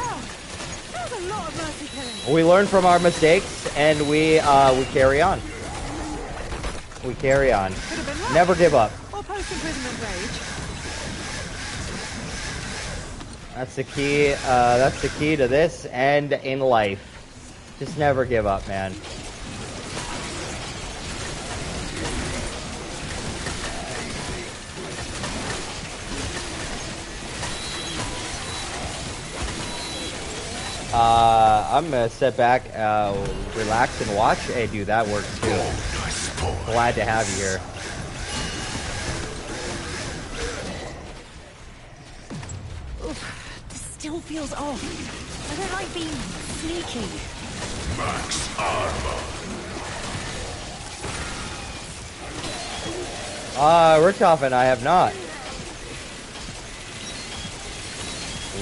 We learn from our mistakes, and we carry on. We carry on. Never give up. Or post-imprisonment rage. That's the key. That's the key to this and in life. Just never give up, man. I'm gonna sit back, relax and watch. Hey, dude, that works too. Glad to have you here. Oof, this still feels off. I don't like being sneaky. Max armor. Richtofen, I have not.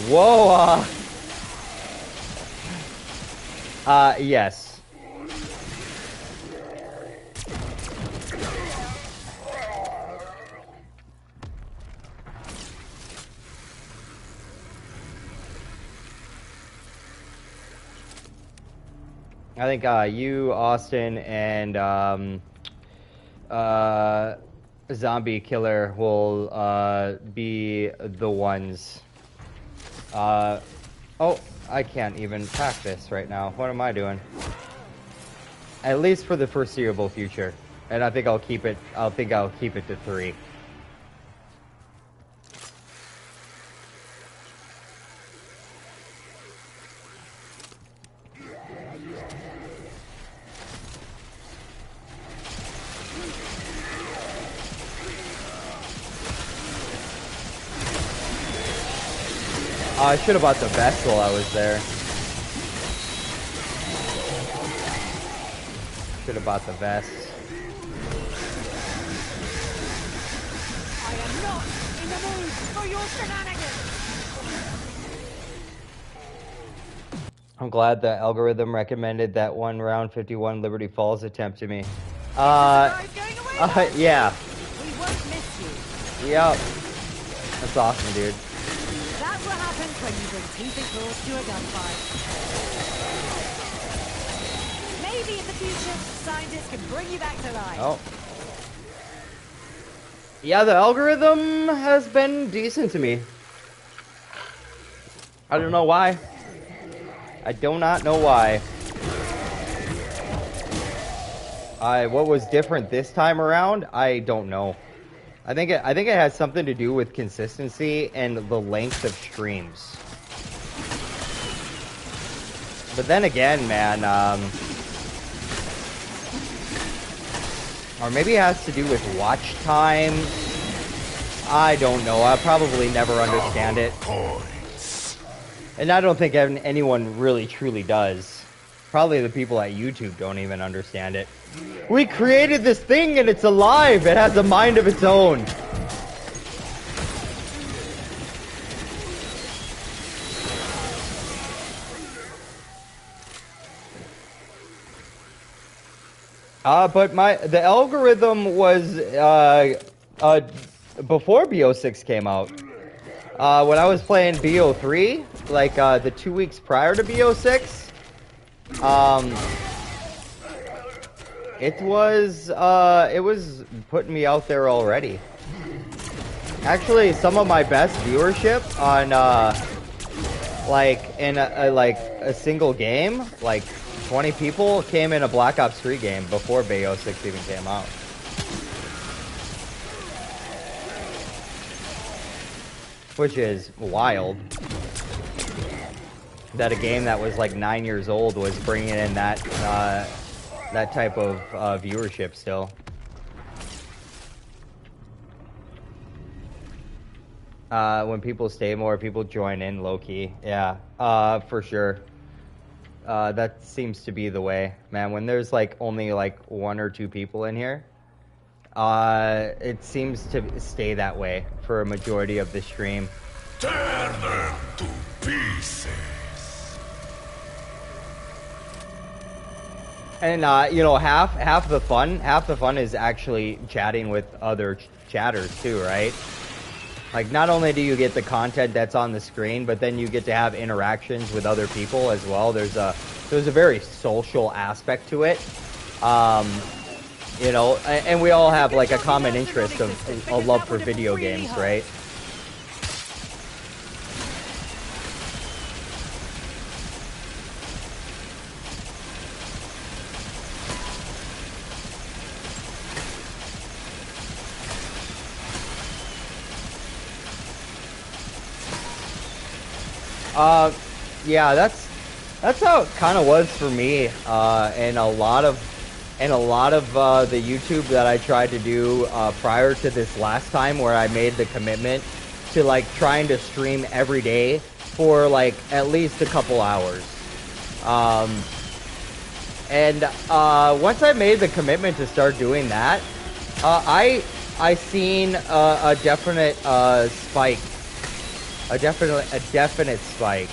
Whoa, yes. I think you, Austin, and Zombie Killer will be the ones. Oh, I can't even pack this right now. What am I doing? at least for the foreseeable future. And I think I'll keep it. I'll keep it to 3. I should have bought the vest while I was there. Should have bought the vest. I am not in the mood for your shenanigans. I'm glad the algorithm recommended that one round 51 Liberty Falls attempt to me. Yeah. We won't miss you. Yep. That's awesome, dude. That's what happens when you bring teeth and claws to a gunfight. Maybe in the future, scientists can bring you back to life. Oh. Yeah, the algorithm has been decent to me. I don't know why. I do not know why. What was different this time around? I don't know. I think it has something to do with consistency and the length of streams. But then again, man, or maybe it has to do with watch time. I don't know. I'll probably never understand it. And I don't think anyone really truly does. Probably the people at YouTube don't even understand it. We created this thing and it's alive. It has a mind of its own. But the algorithm was before BO6 came out. When I was playing BO3, like the 2 weeks prior to BO6, it was putting me out there already. Actually, some of my best viewership on like in a single game, like 20 people, came in a Black Ops 3 game before BO6 even came out. Which is wild. That a game that was like 9 years old was bringing in that type of viewership still. When people stay more, people join in low-key. Yeah, for sure. That seems to be the way, man. When there's like only like 1 or 2 people in here, it seems to stay that way for a majority of the stream. Turn them to pieces. And you know, half the fun is actually chatting with other chatters too, right? Like, not only do you get the content that's on the screen, but then you get to have interactions with other people as well. There's a very social aspect to it. You know, and we all have like a common interest of a love for video games, right? Yeah, that's how it kind of was for me, and a lot of the YouTube that I tried to do prior to this last time, where I made the commitment to like trying to stream every day for like at least a couple hours. And once I made the commitment to start doing that, I seen a definite spike. A definite spike.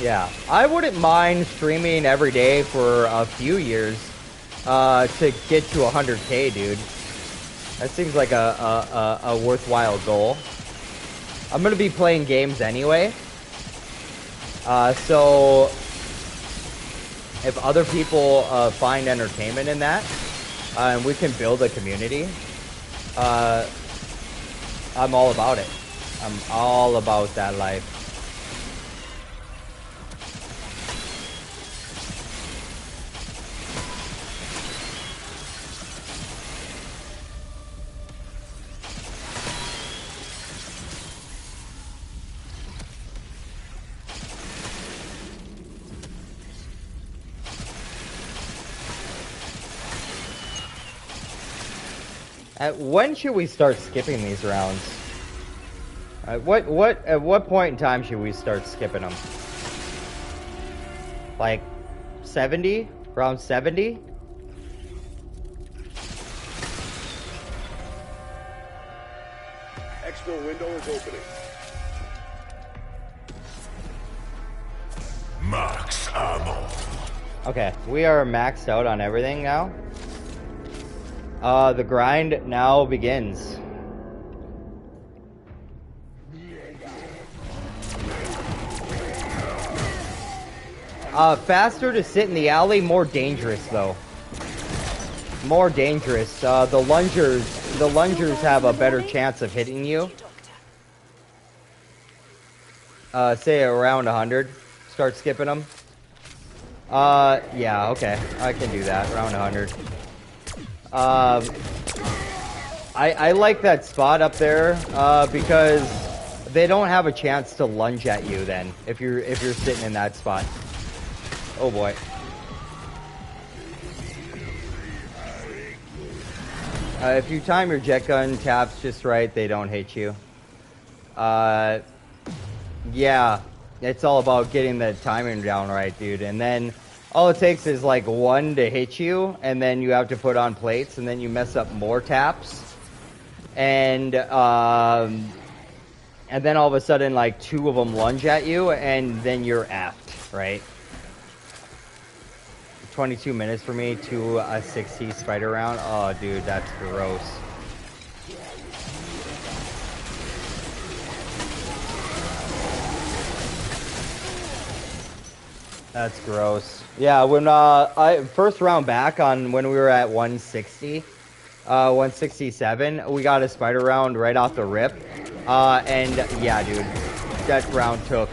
Yeah, I wouldn't mind streaming every day for a few years to get to 100K, dude. That seems like a worthwhile goal. I'm gonna be playing games anyway. So if other people find entertainment in that, and we can build a community, I'm all about it. I'm all about that life. When should we start skipping these rounds? At what point in time should we start skipping them? Like 70? Around 70? Exfil window is opening. Max ammo. Okay, we are maxed out on everything now. The grind now begins. Faster to sit in the alley, more dangerous though. More dangerous. The lungers have a better chance of hitting you. Say around 100. Start skipping them. Yeah, okay. I can do that. Around 100. I like that spot up there, because they don't have a chance to lunge at you then, if you're sitting in that spot. Oh boy. If you time your jet gun taps just right, they don't hit you. Yeah, it's all about getting the timing down right, dude. And then all it takes is like one to hit you, and then you have to put on plates, and then you mess up more taps. And then all of a sudden, like 2 of them lunge at you, and then you're effed, right? 22 minutes for me to a 60 spider round. Oh, dude, that's gross. That's gross. Yeah, when I first round back on when we were at 160, 167, we got a spider round right off the rip, and yeah, dude, that round took.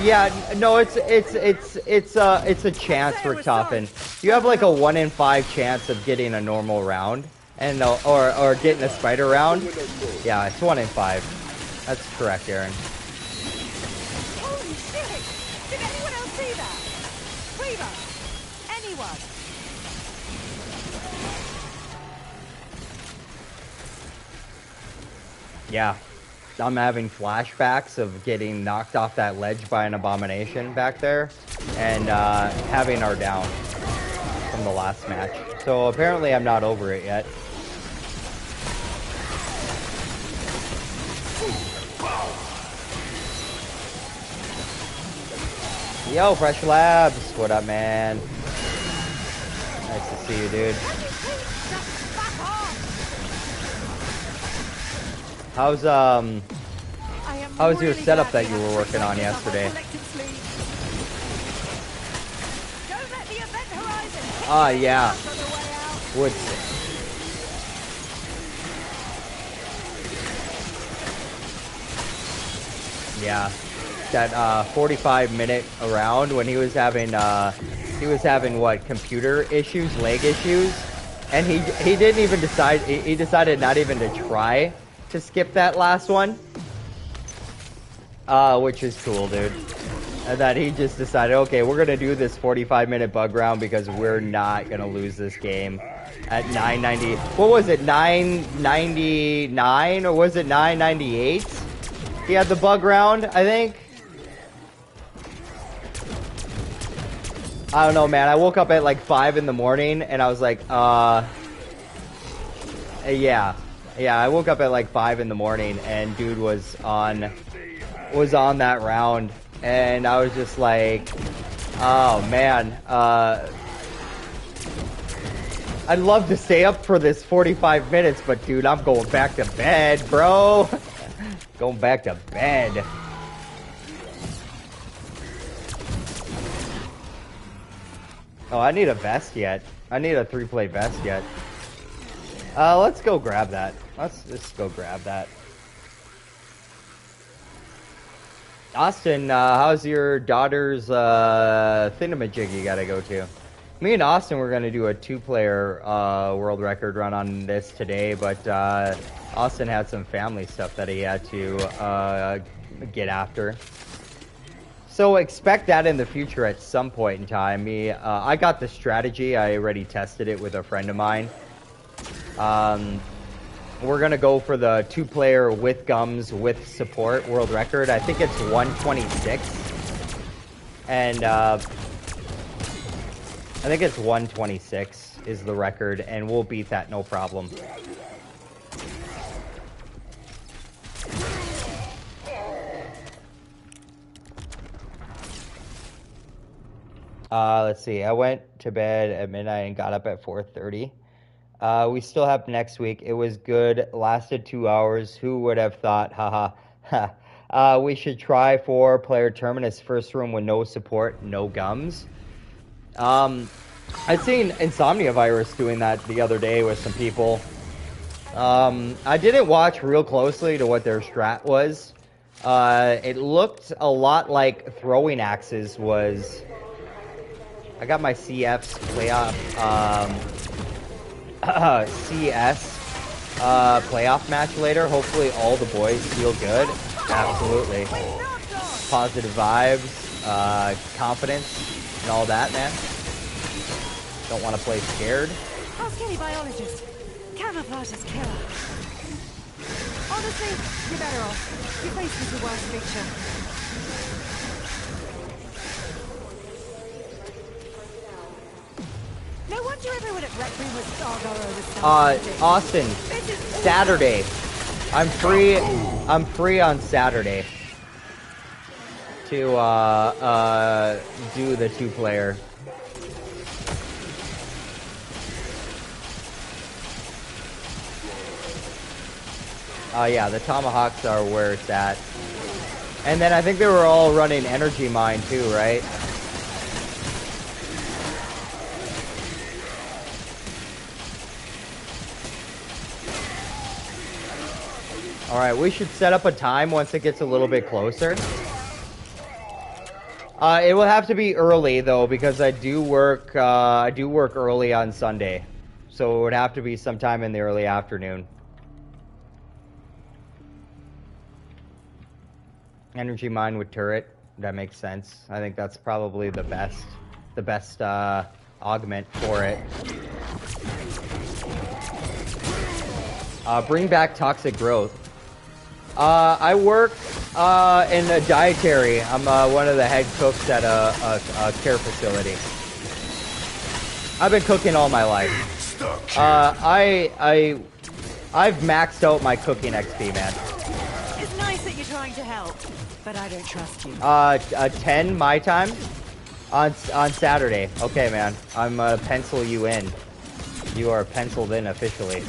Yeah, no, it's a chance for Toughen. You have like a 1 in 5 chance of getting a normal round, and or getting a spider round. Yeah, it's 1 in 5. That's correct, Aaron. Holy shit! Did anyone else see that? Reba! Anyone? Yeah. I'm having flashbacks of getting knocked off that ledge by an abomination back there, and having our down from the last match. So apparently I'm not over it yet. Yo, Fresh Labs, what up, man? Nice to see you, dude. How's your setup that you were working on yesterday? Yeah. Would. Yeah. That 45-minute round when he was having what, computer issues, leg issues, and he didn't even decide. He decided not even to try to skip that last one, which is cool, dude. And that he just decided, okay, we're gonna do this 45-minute bug round because we're not gonna lose this game at 990. What was it, 999 or was it 998? He had the bug round, I think. I don't know, man. I woke up at like 5 in the morning and I was like, yeah. Yeah, I woke up at like 5 in the morning and dude was on that round, and I was just like, oh man, I'd love to stay up for this 45 minutes, but dude, I'm going back to bed, bro. Going back to bed. Oh, I need a vest yet. I need a 3-plate vest yet. Let's go grab that. Let's just go grab that. Austin, how's your daughter's thingamajig you gotta go to? Me and Austin were gonna do a 2-player world record run on this today, but Austin had some family stuff that he had to get after. So expect that in the future at some point in time. I got the strategy. I already tested it with a friend of mine. We're going to go for the 2-player with gums with support world record. I think it's 126. And I think it's 126 is the record, and we'll beat that no problem. Let's see. I went to bed at midnight and got up at 4:30. We still have next week. It was good. Lasted 2 hours. Who would have thought? Haha. We should try 4-player Terminus first room with no support, no gums. I'd seen Insomnia Virus doing that the other day with some people. I didn't watch real closely to what their strat was. It looked a lot like throwing axes was... I got my CF's playoff, CS playoff match later. Hopefully all the boys feel good. Absolutely. Positive vibes, confidence, and all that, man. Don't want to play scared. How skinny biologist. Camouflage is killer. Honestly, you're better off. Your face is the worst feature. No wonder everyone at Rec Room was Stargo over Austin, Saturday. I'm free on Saturday to do the 2-player. Yeah, the Tomahawks are where it's at. And then I think they were all running Energy Mine too, right? Alright, we should set up a time once it gets a little bit closer. It will have to be early though, because I do work early on Sunday. So it would have to be sometime in the early afternoon. Energy mine with turret, that makes sense. I think that's probably the best augment for it. Bring back toxic growth. I work in a dietary. I'm one of the head cooks at a care facility. I've been cooking all my life. I've maxed out my cooking XP, man. It's nice that you're trying to help, but I don't trust you. 10 my time on Saturday. Okay, man. I'm pencil you in. You are penciled in officially.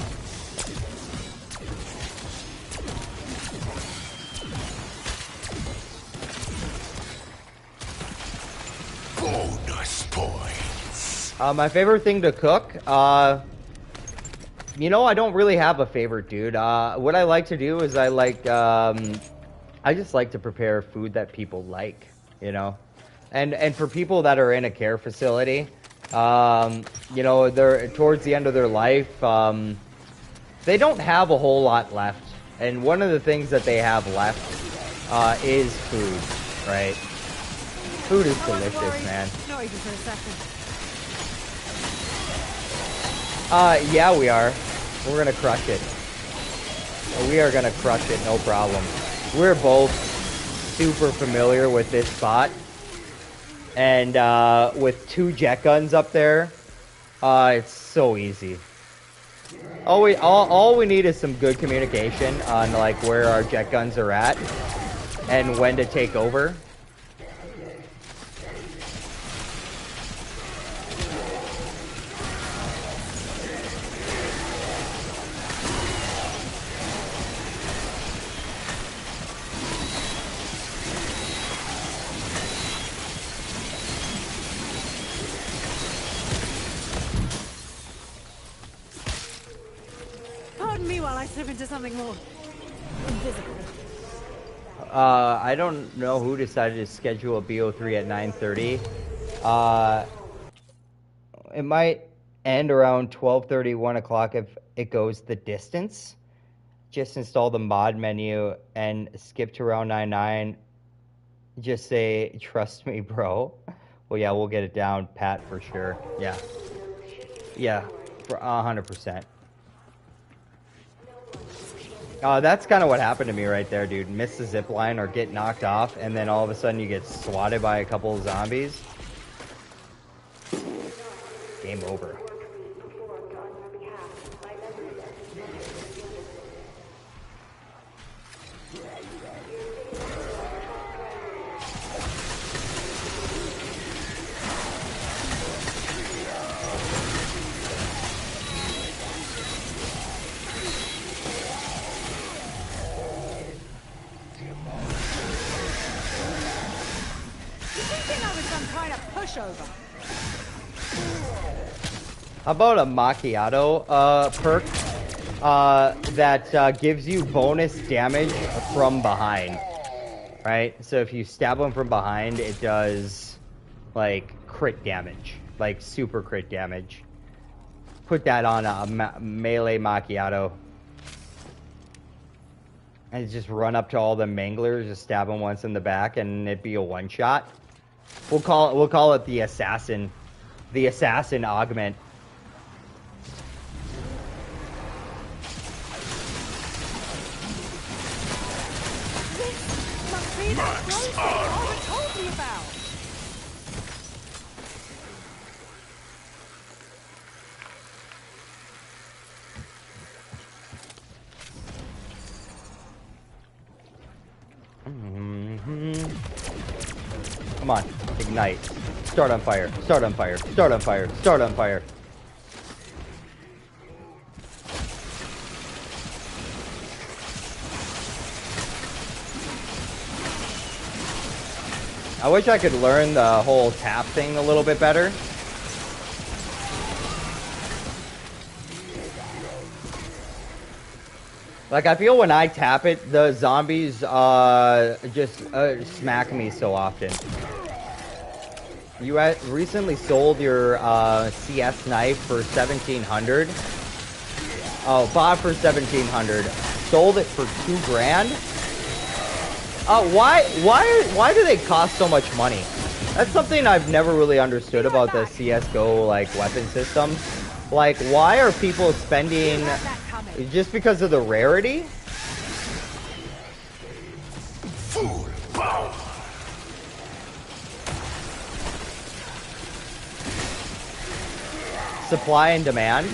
Bonus points. My favorite thing to cook, you know, I don't really have a favorite, dude. What I like to do is I just like to prepare food that people like, you know, and for people that are in a care facility, you know, they're towards the end of their life, they don't have a whole lot left, and one of the things that they have left is food, right? Food is delicious, man. Not even for a second. Yeah, we are. We're gonna crush it. We are gonna crush it, no problem. We're both super familiar with this spot. And with 2 jet guns up there, it's so easy. All we need is some good communication on like where our jet guns are at and when to take over. me while I slip into something more invisible. I don't know who decided to schedule a BO3 at 9:30. It might end around 12:30, 1 o'clock if it goes the distance. Just install the mod menu and skip to round 9:09. Just say, trust me, bro. Well, yeah, we'll get it down, Pat, for sure. Yeah. Yeah, for 100%. That's kind of what happened to me right there, dude. Miss the zip line or get knocked off, and then all of a sudden you get swatted by a couple of zombies. Game over. Pushover. How about a macchiato perk that gives you bonus damage from behind, right? So if you stab them from behind, it does like crit damage, like super crit damage. Put that on a melee macchiato. And just run up to all the manglers, just stab them once in the back, and it'd be a one-shot. We'll call it the assassin augment. This must be that growth I told me about. Come on, ignite. Start on fire, start on fire, start on fire, start on fire. I wish I could learn the whole tap thing a little bit better. Like, I feel when I tap it, the zombies just smack me so often. You recently sold your CS knife for 1,700. Oh, bought for 1,700. Sold it for $2,000. Why do they cost so much money? That's something I've never really understood about the CS:GO like weapon system. Like, why are people spending just because of the rarity? Full power. Supply and demand.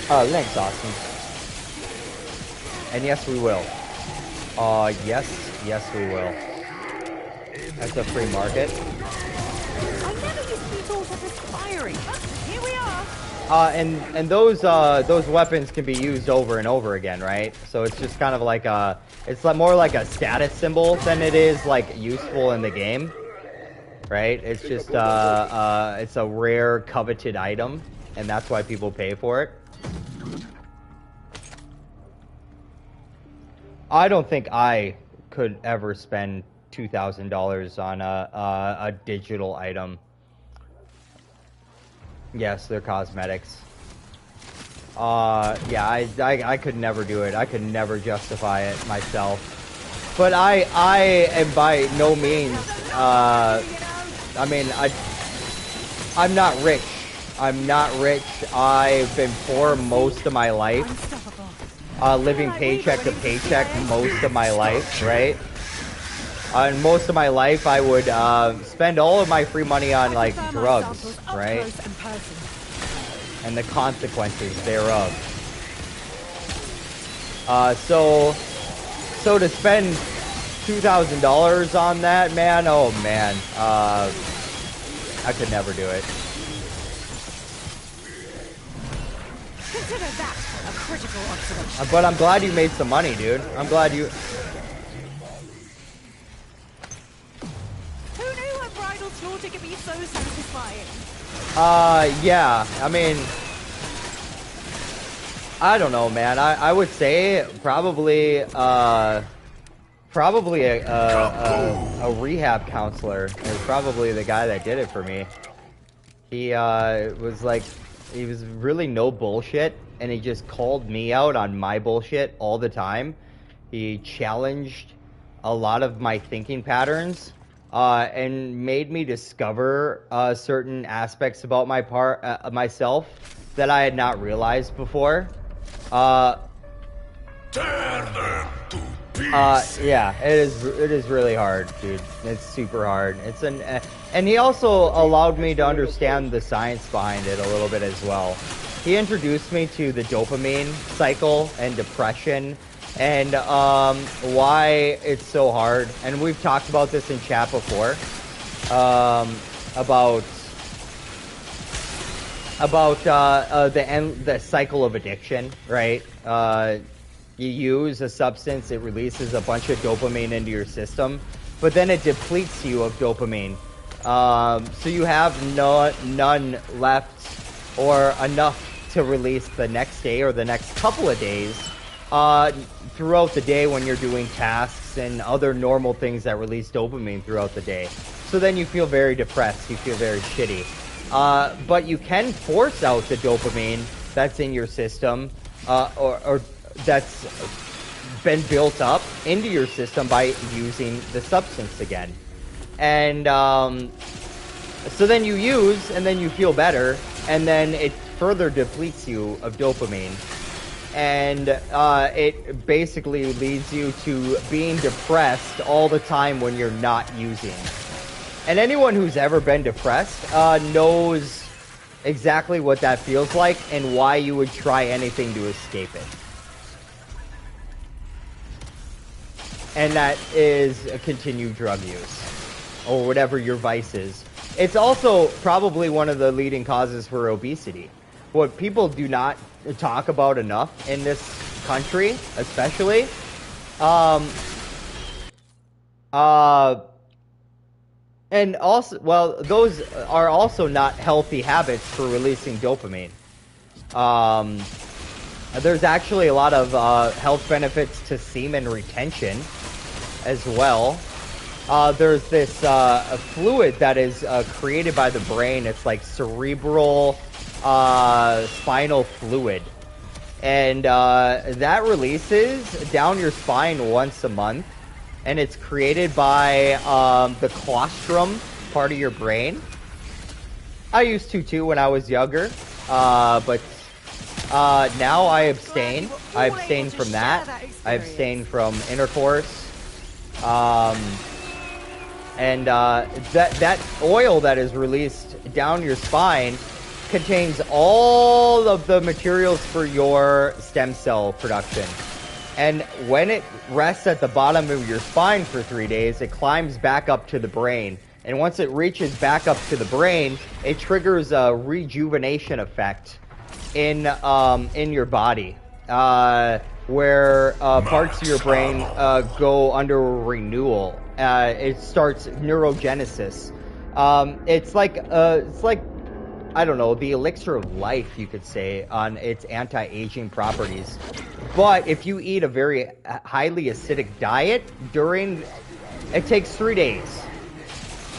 Thanks, Austin. And yes, we will. Yes, we will. That's a free market. I never used to be thought of as firing, but here we are. And those weapons can be used over and over again, right? So it's just kind of like it's more like a status symbol than it is like useful in the game, right? It's just it's a rare, coveted item, and that's why people pay for it. I don't think I could ever spend $2,000 on a digital item. Yes, they're cosmetics. Yeah, I could never do it. I could never justify it myself. But I am by no means, I mean, I'm not rich. I'm not rich. I've been poor most of my life. Living paycheck to paycheck most of my life, right? And most of my life, I would spend all of my free money on like drugs, right? And the consequences thereof. So to spend $2,000 on that, man, oh man, I could never do it. Consider that a critical observation. But I'm glad you made some money, dude. I'm glad you. Who knew a bridal slaughter could be so satisfying? Yeah, I mean, I don't know, man. I would say probably probably a rehab counselor is probably the guy that did it for me. He was like, he was really no bullshit, and he just called me out on my bullshit all the time. He challenged a lot of my thinking patterns, and made me discover certain aspects about myself that I had not realized before. Tear them to pieces. Yeah, it is really hard, dude. It's super hard. And he also allowed me to understand the science behind it a little bit as well. He introduced me to the dopamine cycle and depression, and why it's so hard. And we've talked about this in chat before, about the cycle of addiction, right? You use a substance, it releases a bunch of dopamine into your system, but then it depletes you of dopamine. So you have none left or enough to release the next day or the next couple of days throughout the day when you're doing tasks and other normal things that release dopamine throughout the day. So then you feel very depressed, you feel very shitty. But you can force out the dopamine that's in your system, or that's been built up into your system by using the substance again. And so then you use, and then you feel better, and then it further depletes you of dopamine. And it basically leads you to being depressed all the time when you're not using. And anyone who's ever been depressed knows exactly what that feels like and why you would try anything to escape it. And that is a continued drug use, or whatever your vice is. It's also probably one of the leading causes for obesity. What people do not talk about enough in this country, especially, and also, well, those are also not healthy habits for releasing dopamine. There's actually a lot of health benefits to semen retention as well. There's this fluid that is created by the brain. It's like cerebral spinal fluid. And that releases down your spine once a month. And it's created by the colostrum part of your brain. I used to too when I was younger, but now I abstain. I abstain from that. I abstain from intercourse. And that oil that is released down your spine contains all of the materials for your stem cell production. And when it rests at the bottom of your spine for 3 days, it climbs back up to the brain. And once it reaches back up to the brain, it triggers a rejuvenation effect in your body, where parts of your brain go under renewal. It starts neurogenesis. It's like I don't know, the elixir of life, you could say, on its anti-aging properties. But if you eat a very highly acidic diet it takes 3 days.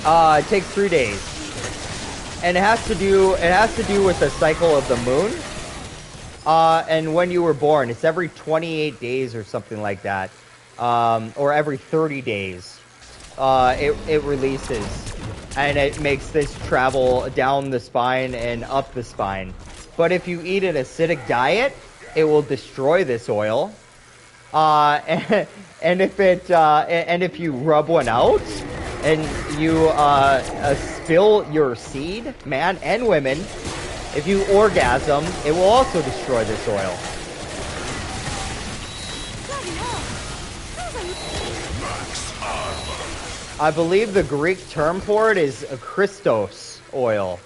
It takes 3 days, and it has to do with the cycle of the moon. And when you were born, it's every 28 days or something like that, or every 30 days. It releases, and it makes this travel down the spine and up the spine. But if you eat an acidic diet, it will destroy this oil. And if you rub one out and you spill your seed, man and women, if you orgasm, it will also destroy this oil. I believe the Greek term for it is Christos oil.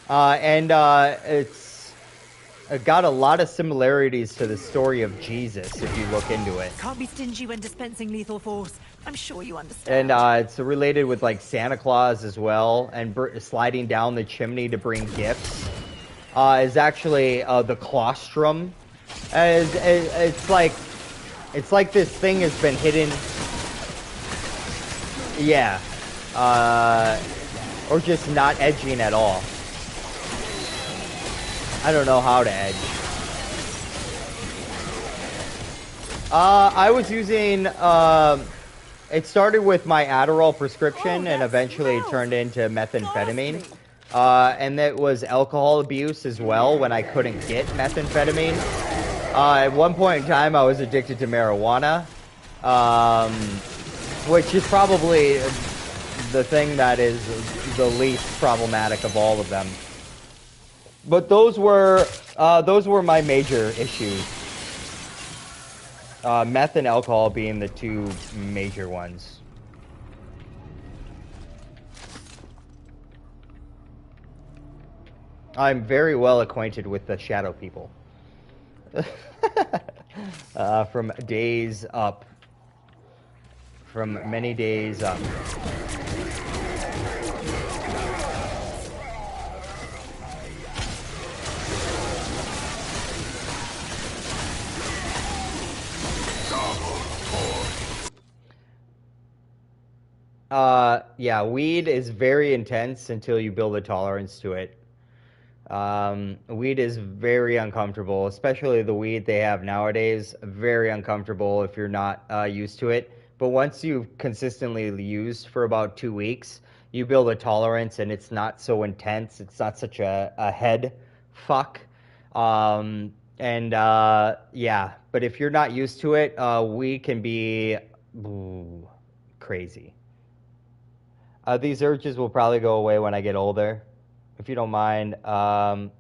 And it's got a lot of similarities to the story of Jesus if you look into it. Can't be stingy when dispensing lethal force. I'm sure you understand. And it's related with like Santa Claus as well, and sliding down the chimney to bring gifts is actually the claustrum. It's like this thing has been hidden. Yeah. Or just not edging at all. I don't know how to edge. I was using, it started with my Adderall prescription and eventually it turned into methamphetamine. And that was alcohol abuse as well when I couldn't get methamphetamine. At one point in time I was addicted to marijuana, which is probably the thing that is the least problematic of all of them. But those were my major issues. Meth and alcohol being the two major ones. I'm very well acquainted with the shadow people. From days up. From many days up. Yeah, weed is very intense until you build a tolerance to it. Weed is very uncomfortable, especially the weed they have nowadays. Very uncomfortable if you're not used to it. But once you've consistently used for about 2 weeks, you build a tolerance and it's not so intense. It's not such a head fuck. Yeah, but if you're not used to it, weed can be crazy. These urges will probably go away when I get older, if you don't mind. All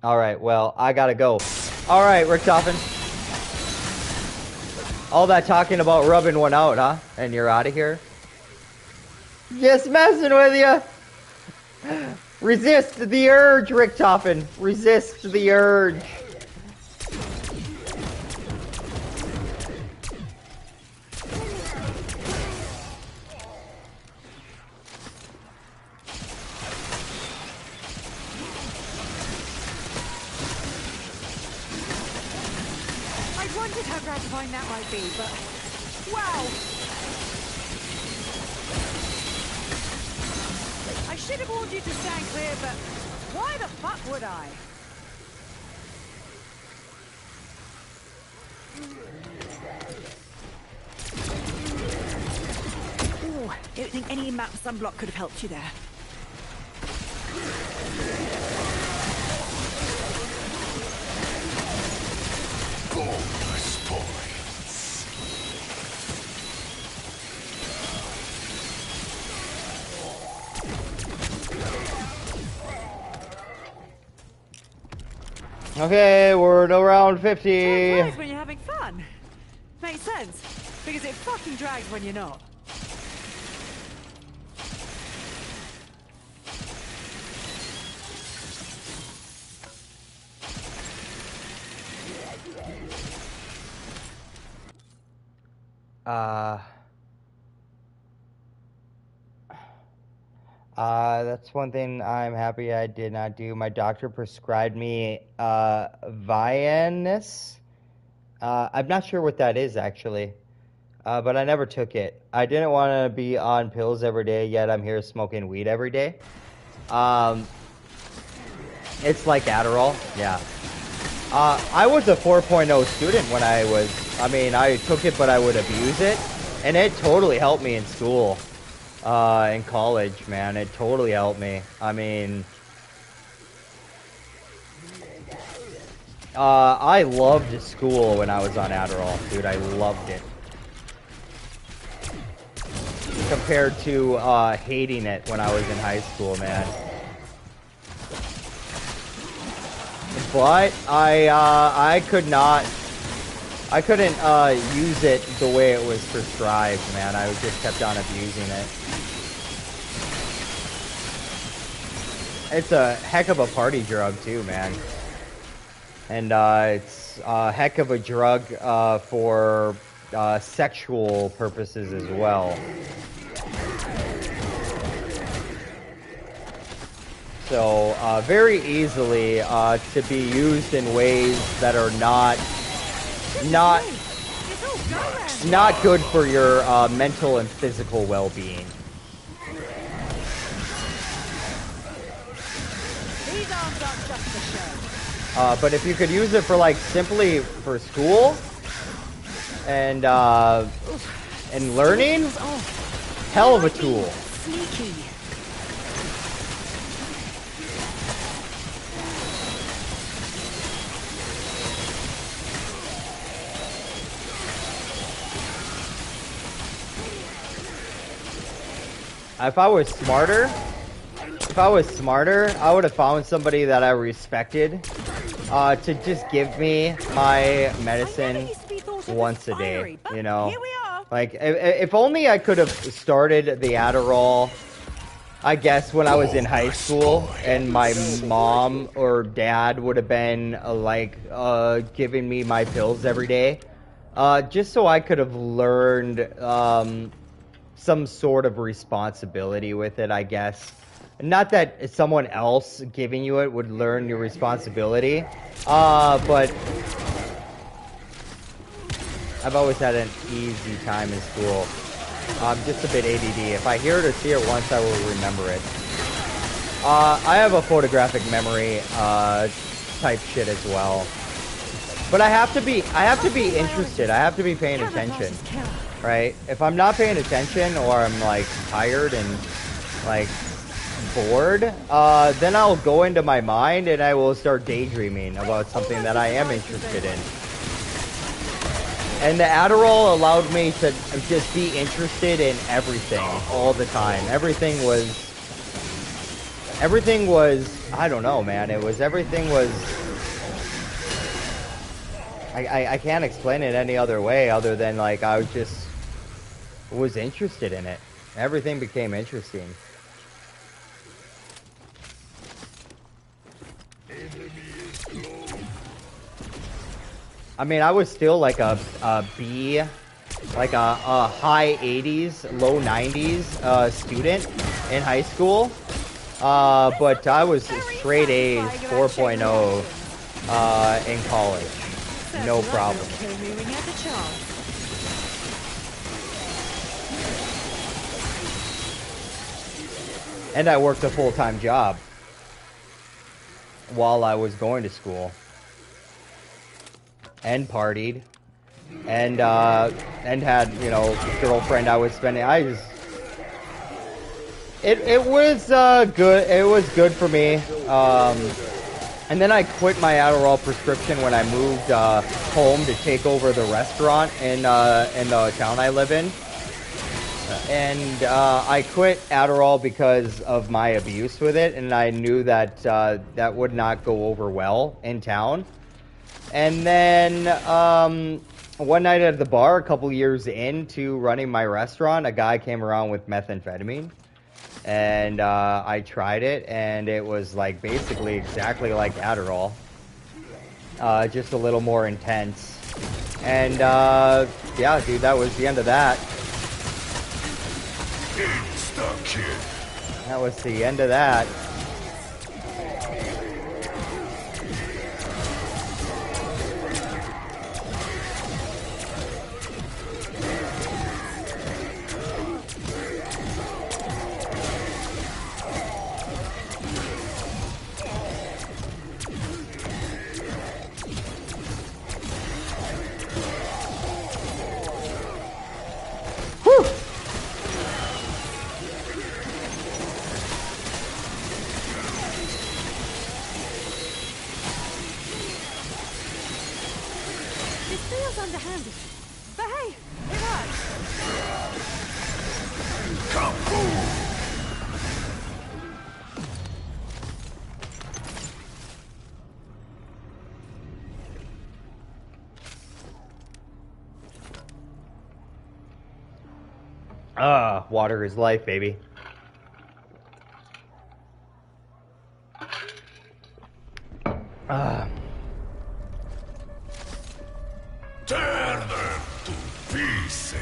right, well, I gotta go. All right, Richtofen. All that talking about rubbing one out, huh? And you're out of here? Just messing with you. Resist the urge, Richtofen. Resist the urge. That might be, but wow! I should have warned you to stand clear, but why the fuck would I? Ooh, don't think any amount of sunblock could have helped you there. Okay, we're at around 50. It drags when you're having fun. Makes sense, because it fucking drags when you're not. That's one thing I'm happy I did not do. My doctor prescribed me, Vianis. I'm not sure what that is, actually. But I never took it. I didn't want to be on pills every day, yet I'm here smoking weed every day. It's like Adderall, yeah. I was a 4.0 student when I took it, but I would abuse it. And it totally helped me in school. In college, man, it totally helped me. I mean, I loved school when I was on Adderall, dude. I loved it. Compared to hating it when I was in high school, man. But I couldn't use it the way it was prescribed, man. I just kept on abusing it. it's a heck of a party drug too, man. And it's a heck of a drug for sexual purposes as well. So very easily to be used in ways that are not good for your mental and physical well-being. These arms aren't just for show. But if you could use it for like simply for school and learning, hell of a tool. Sneaky. If I was smarter, I would have found somebody that I respected to just give me my medicine once a day, you know? Like, if only I could have started the Adderall, I guess, when I was in high school, and my mom or dad would have been, giving me my pills every day, just so I could have learned, some sort of responsibility with it, I guess. Not that someone else giving you it would learn your responsibility, but I've always had an easy time in school. I'm just a bit ADD. If I hear it or see it once, I will remember it. I have a photographic memory type shit as well. But I have to be interested. I have to be paying attention. Right? If I'm not paying attention, or I'm like tired and like bored, then I'll go into my mind and I will start daydreaming about something that I am interested in. And the Adderall allowed me to just be interested in everything all the time. Everything was, I don't know, man. Everything was, I can't explain it any other way other than like I was interested in it. Everything became interesting. I mean, I was still like a B, like a high 80s, low 90s student in high school. But I was straight A's, 4.0 in college. No problem. And I worked a full-time job while I was going to school, and partied, and had, you know, a girlfriend I was spending. It was good. It was good for me. And then I quit my Adderall prescription when I moved home to take over the restaurant in the town I live in. And I quit Adderall because of my abuse with it, and I knew that that would not go over well in town. And then one night at the bar, a couple years into running my restaurant, a guy came around with methamphetamine, and I tried it, and it was like basically exactly like Adderall, just a little more intense. And yeah, dude, that was the end of that. That was the end of that. Water is life, baby. Tear them to pieces.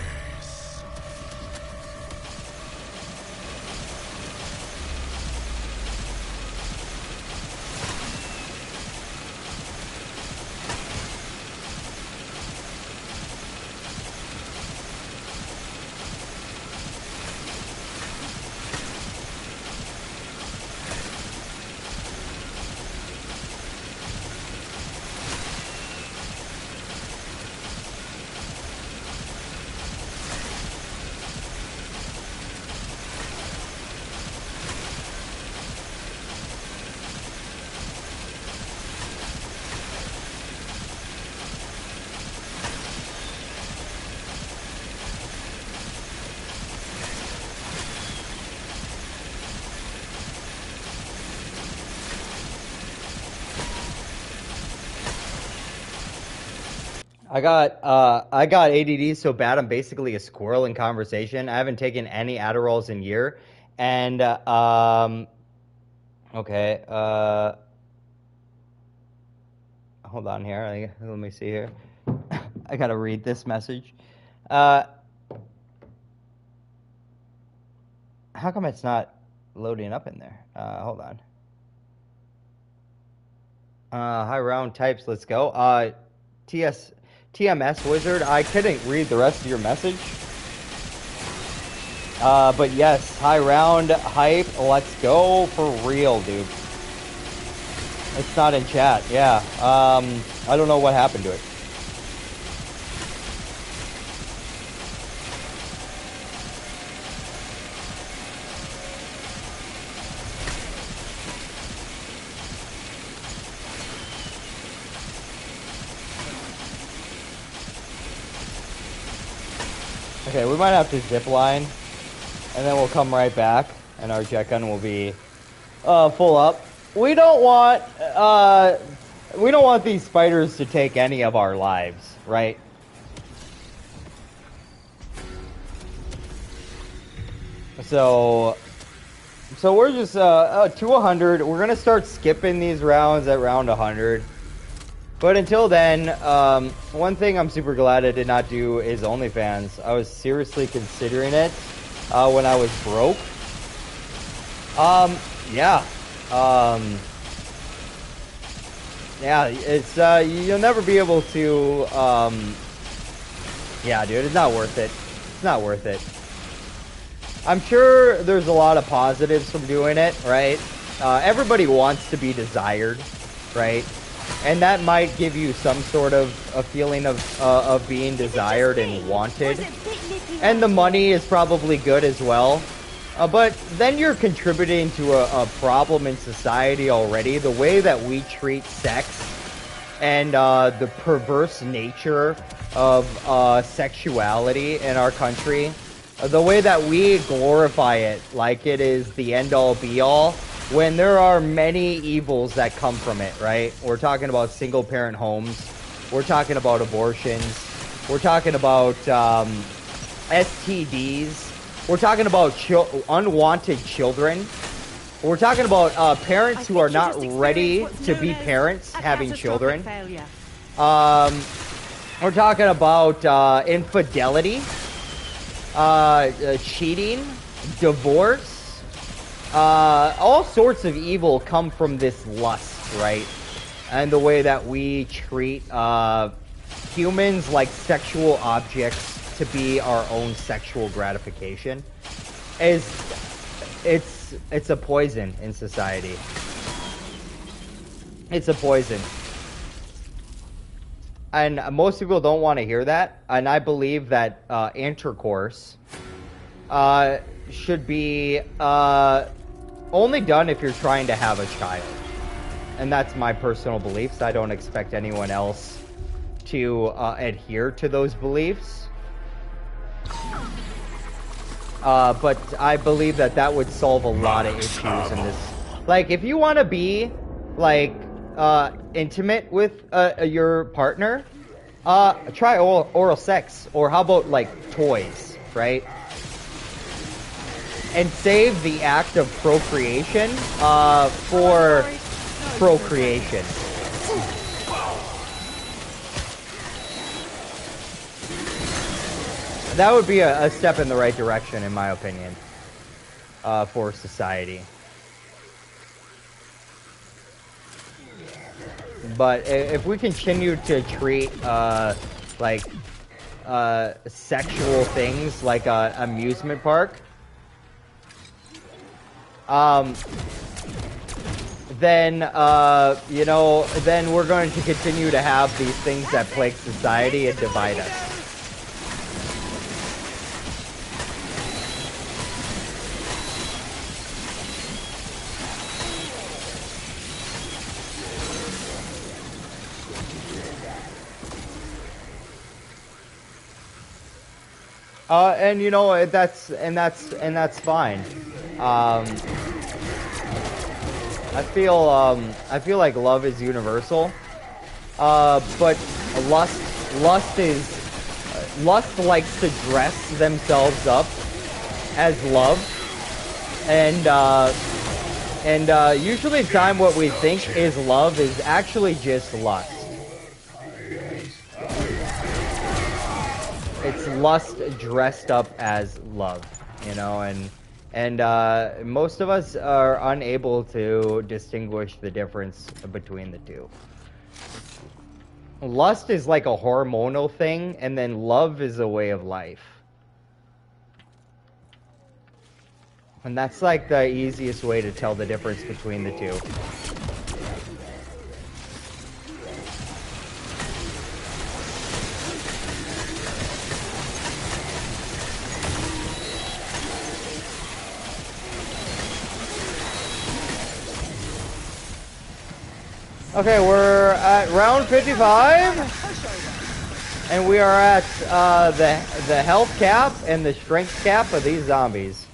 I got ADD so bad I'm basically a squirrel in conversation. I haven't taken any Adderalls in a year, and okay, hold on here. Let me see here. I gotta read this message. How come it's not loading up in there? Hold on. High round types. Let's go. TMS Wizard, I couldn't read the rest of your message. But yes, high round hype, let's go for real, dude. It's not in chat, yeah. I don't know what happened to it. Okay, we might have to zip line, and then we'll come right back, and our jet gun will be full up. We don't want these spiders to take any of our lives, right? So we're just to 100. We're gonna start skipping these rounds at round 100. But until then, one thing I'm super glad I did not do is OnlyFans. I was seriously considering it when I was broke. Yeah. Yeah, it's, you'll never be able to, yeah, dude, it's not worth it. It's not worth it. I'm sure there's a lot of positives from doing it, right? Everybody wants to be desired, right? And that might give you some sort of a feeling of being desired and wanted. And the money is probably good as well. But then you're contributing to a problem in society already. The way that we treat sex and the perverse nature of sexuality in our country. The way that we glorify it like it is the end-all be-all. When there are many evils that come from it, right? We're talking about single-parent homes. We're talking about abortions. We're talking about STDs. We're talking about unwanted children. We're talking about parents who are not ready to be parents having children. We're talking about infidelity, cheating, divorce. All sorts of evil come from this lust, right? And the way that we treat humans like sexual objects to be our own sexual gratification is it's a poison in society. It's a poison. And most people don't want to hear that. And I believe that intercourse should be only done if you're trying to have a child. And that's my personal beliefs. I don't expect anyone else to adhere to those beliefs. But I believe that that would solve a lot of issues in this. Like, if you want to be, like, intimate with your partner, try oral sex. Or how about, like, toys, right? And save the act of procreation for procreation. That would be a step in the right direction, in my opinion, for society. But if we continue to treat sexual things like an amusement park, then then we're going to continue to have these things that plague society and divide us. And you know that's fine. I feel like love is universal, but lust likes to dress themselves up as love, and usually the time what we think is love is actually just lust. It's lust dressed up as love, you know, and most of us are unable to distinguish the difference between the two. Lust is like a hormonal thing, and then love is a way of life. And that's like the easiest way to tell the difference between the two. Okay, we're at round 55, and we are at the health cap and the strength cap of these zombies.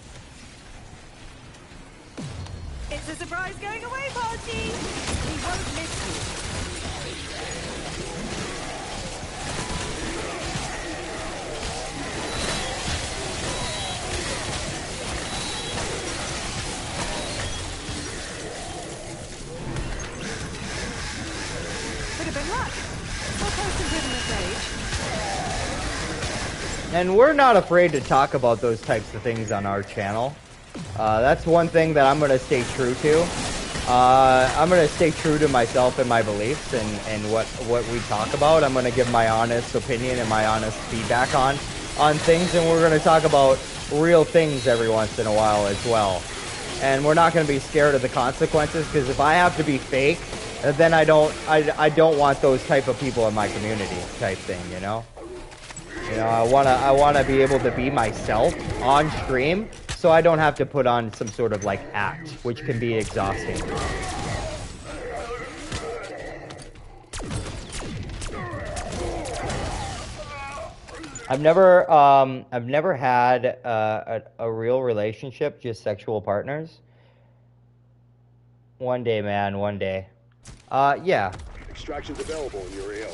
It's a surprise going away party! He won't miss you. Bit of luck. What person's in the stage? And we're not afraid to talk about those types of things on our channel. That's one thing that I'm going to stay true to. I'm going to stay true to myself and my beliefs and what we talk about. I'm going to give my honest opinion and my honest feedback on things, and we're going to talk about real things every once in a while as well. And we're not going to be scared of the consequences, because if I have to be fake, then I don't want those type of people in my community type thing, you know? You know, I wanna be able to be myself on stream, so I don't have to put on some sort of like act, which can be exhausting. I've never had a real relationship, just sexual partners. One day, man, one day. Yeah. Extractions available in your AO.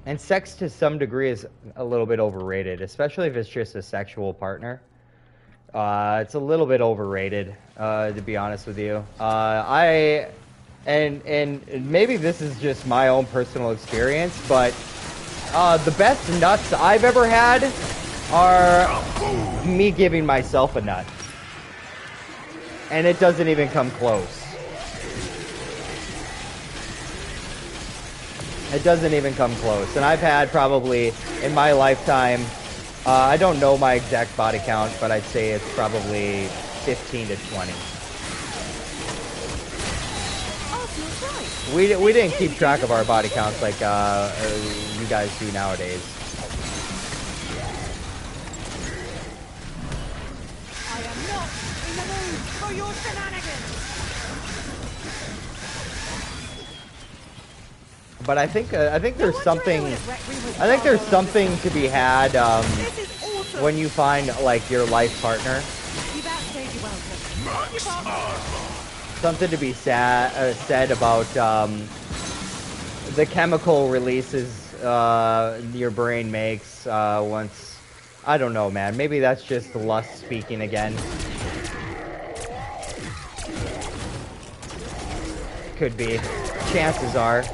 And sex to some degree is a little bit overrated, especially if it's just a sexual partner. It's a little bit overrated, to be honest with you. And maybe this is just my own personal experience, but the best nuts I've ever had are me giving myself a nut. And it doesn't even come close. It doesn't even come close. And I've had probably, in my lifetime, I don't know my exact body count, but I'd say it's probably 15 to 20. We didn't keep track of our body counts like you guys do nowadays. I am not in the mood for your shenanigans! But I think there's something to be had when you find like your life partner. Something to be said about the chemical releases your brain makes once I don't know, man. Maybe that's just lust speaking again. Could be. Chances are.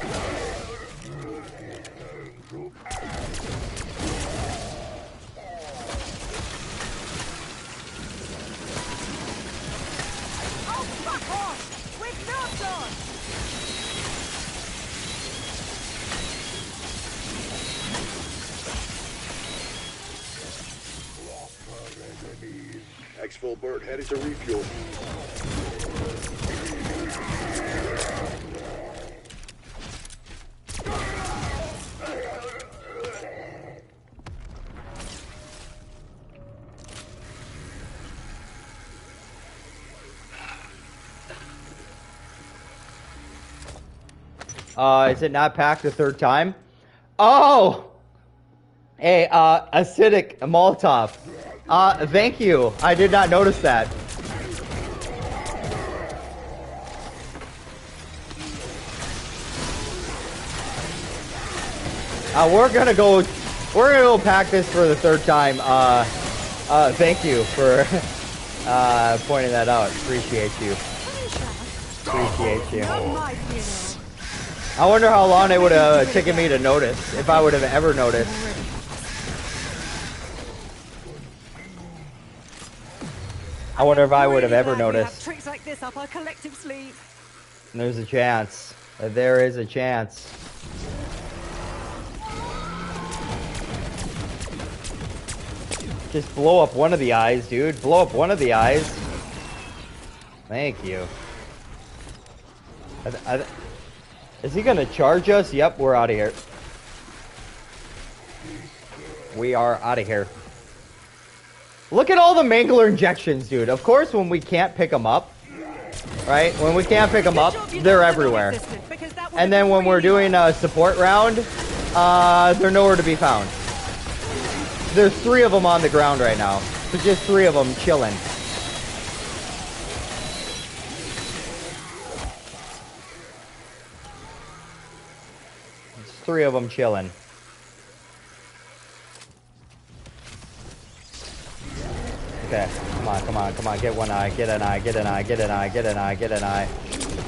Oh, fuck off! We've not on! Exfil Burt headed to refuel. Is it not packed the third time? Oh! Hey, acidic Molotov. Thank you. I did not notice that. We're gonna go pack this for the third time. Thank you for pointing that out. Appreciate you. Appreciate you. I wonder how long it would have taken me to notice, if I would have ever noticed. I wonder if I would have ever noticed. Tricks like this up our collective sleeve. There's a chance. There is a chance. Just blow up one of the eyes, dude. Blow up one of the eyes. Thank you. Is he gonna charge us? Yep, we're out of here. We are out of here. Look at all the Mangler injections, dude. Of course, when we can't pick them up, right? When we can't pick them up, they're everywhere. And then when we're doing a support round, they're nowhere to be found. There's 3 of them on the ground right now. There's just 3 of them chilling. There's 3 of them chilling. Okay, come on, come on, come on, get one eye, get an eye, get an eye, get an eye, get an eye, get an eye.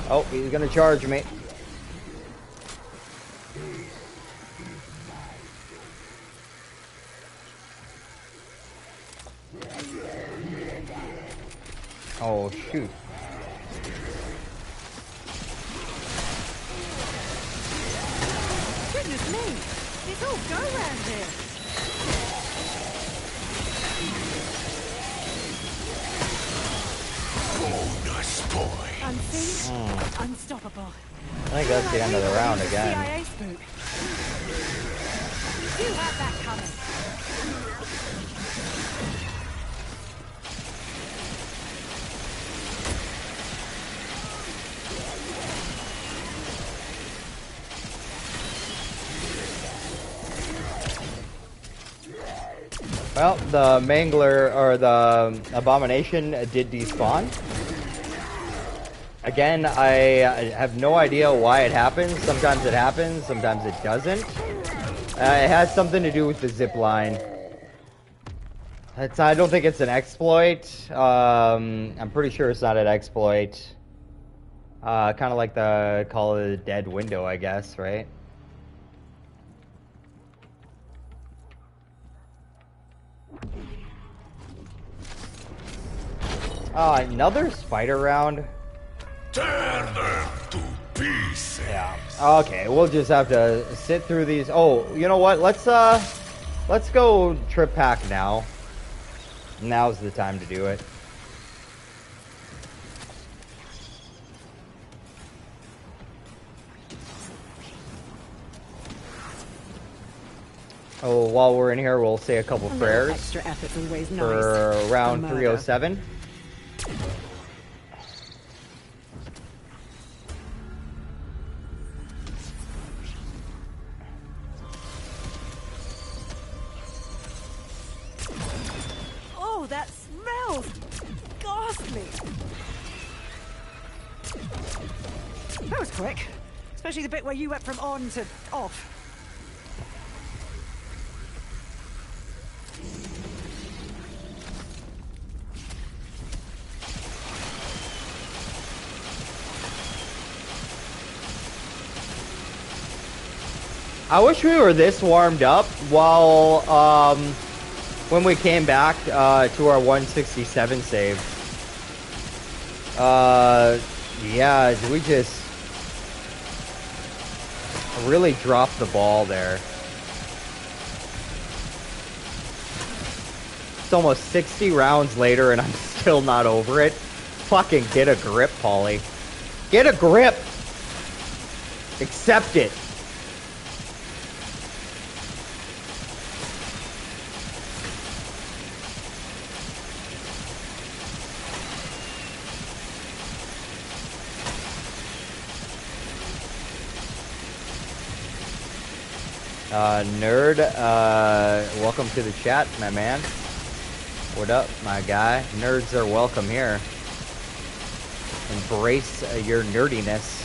Oh, he's gonna charge me. Oh, shoot. Goodness me! It's all go round here. Bonus point. Unseen, unstoppable. I think that's the end of the round again. CIA spook. You have that coming. Well, the Mangler, or the Abomination, did despawn. Again, I have no idea why it happens. Sometimes it happens, sometimes it doesn't. It has something to do with the zip line. I don't think it's an exploit. I'm pretty sure it's not an exploit. Kind of like the Call of the Dead window, I guess, right? Another spider round? Tear them to pieces. Yeah. Okay, we'll just have to sit through these. Oh, you know what? Let's go trip pack now. Now's the time to do it. Oh, while we're in here, we'll say a couple prayers Extra effort's always nice. for round Murder. 307. Oh, that smells ghastly. That was quick, especially the bit where you went from on to off. I wish we were this warmed up while, when we came back, to our 167 save. Yeah, we just really dropped the ball there. It's almost 60 rounds later and I'm still not over it. Fucking get a grip, Paulie. Get a grip! Accept it. Nerd, welcome to the chat, my man. What up, my guy? Nerds are welcome here. Embrace your nerdiness.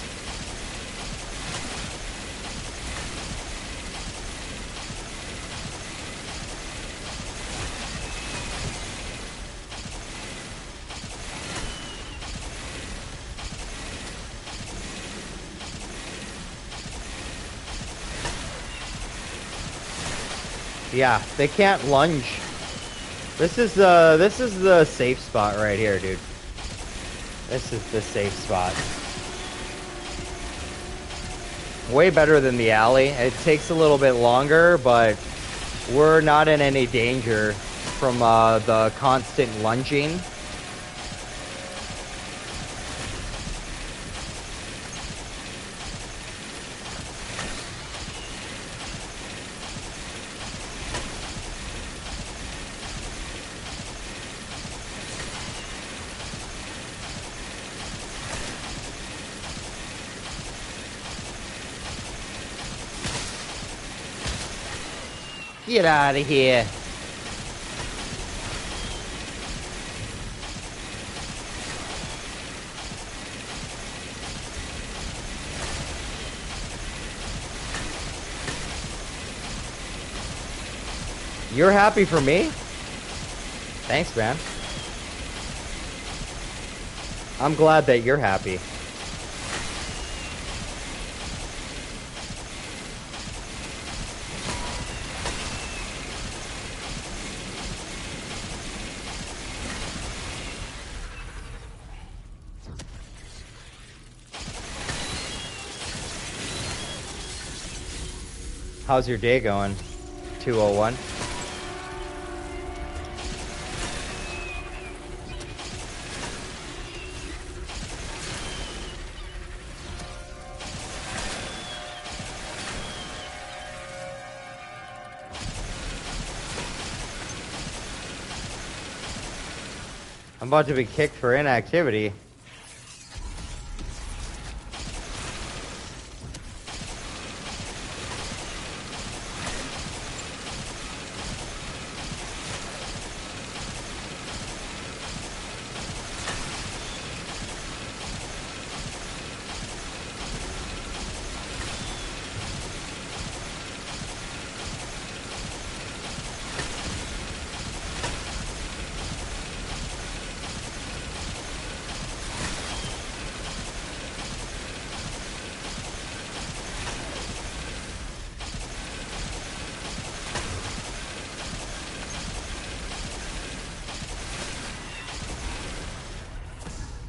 Yeah, they can't lunge. This is the safe spot right here, dude. This is the safe spot. Way better than the alley. It takes a little bit longer, but we're not in any danger from the constant lunging. Get out of here. You're happy for me? Thanks, man. I'm glad that you're happy. How's your day going? 201. I'm about to be kicked for inactivity.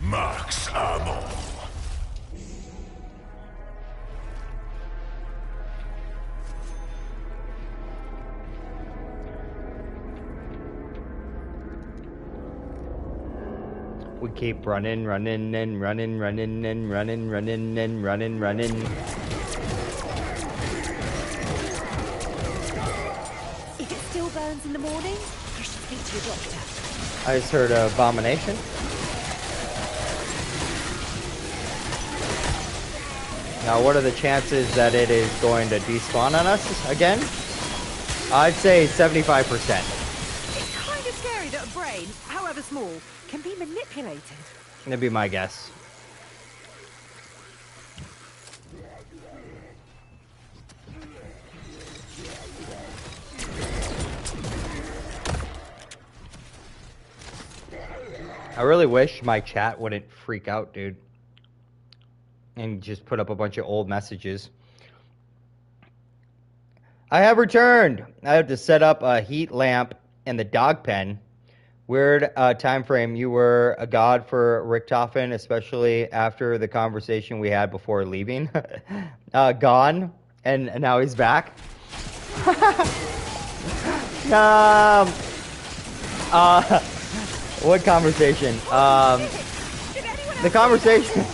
Max ammo. We keep running and running and running. If it still burns in the morning, you should speak to your doctor. I just heard abomination. Now, what are the chances that it is going to despawn on us again? I'd say 75%. It's kind of scary that a brain, however small, can be manipulated. That'd be my guess. I really wish my chat wouldn't freak out, dude. And just put up a bunch of old messages. I have returned. I have to set up a heat lamp in the dog pen. Weird time frame. You were a god for Richtofen, especially after the conversation we had before leaving. Gone, and now he's back. What conversation? The conversation.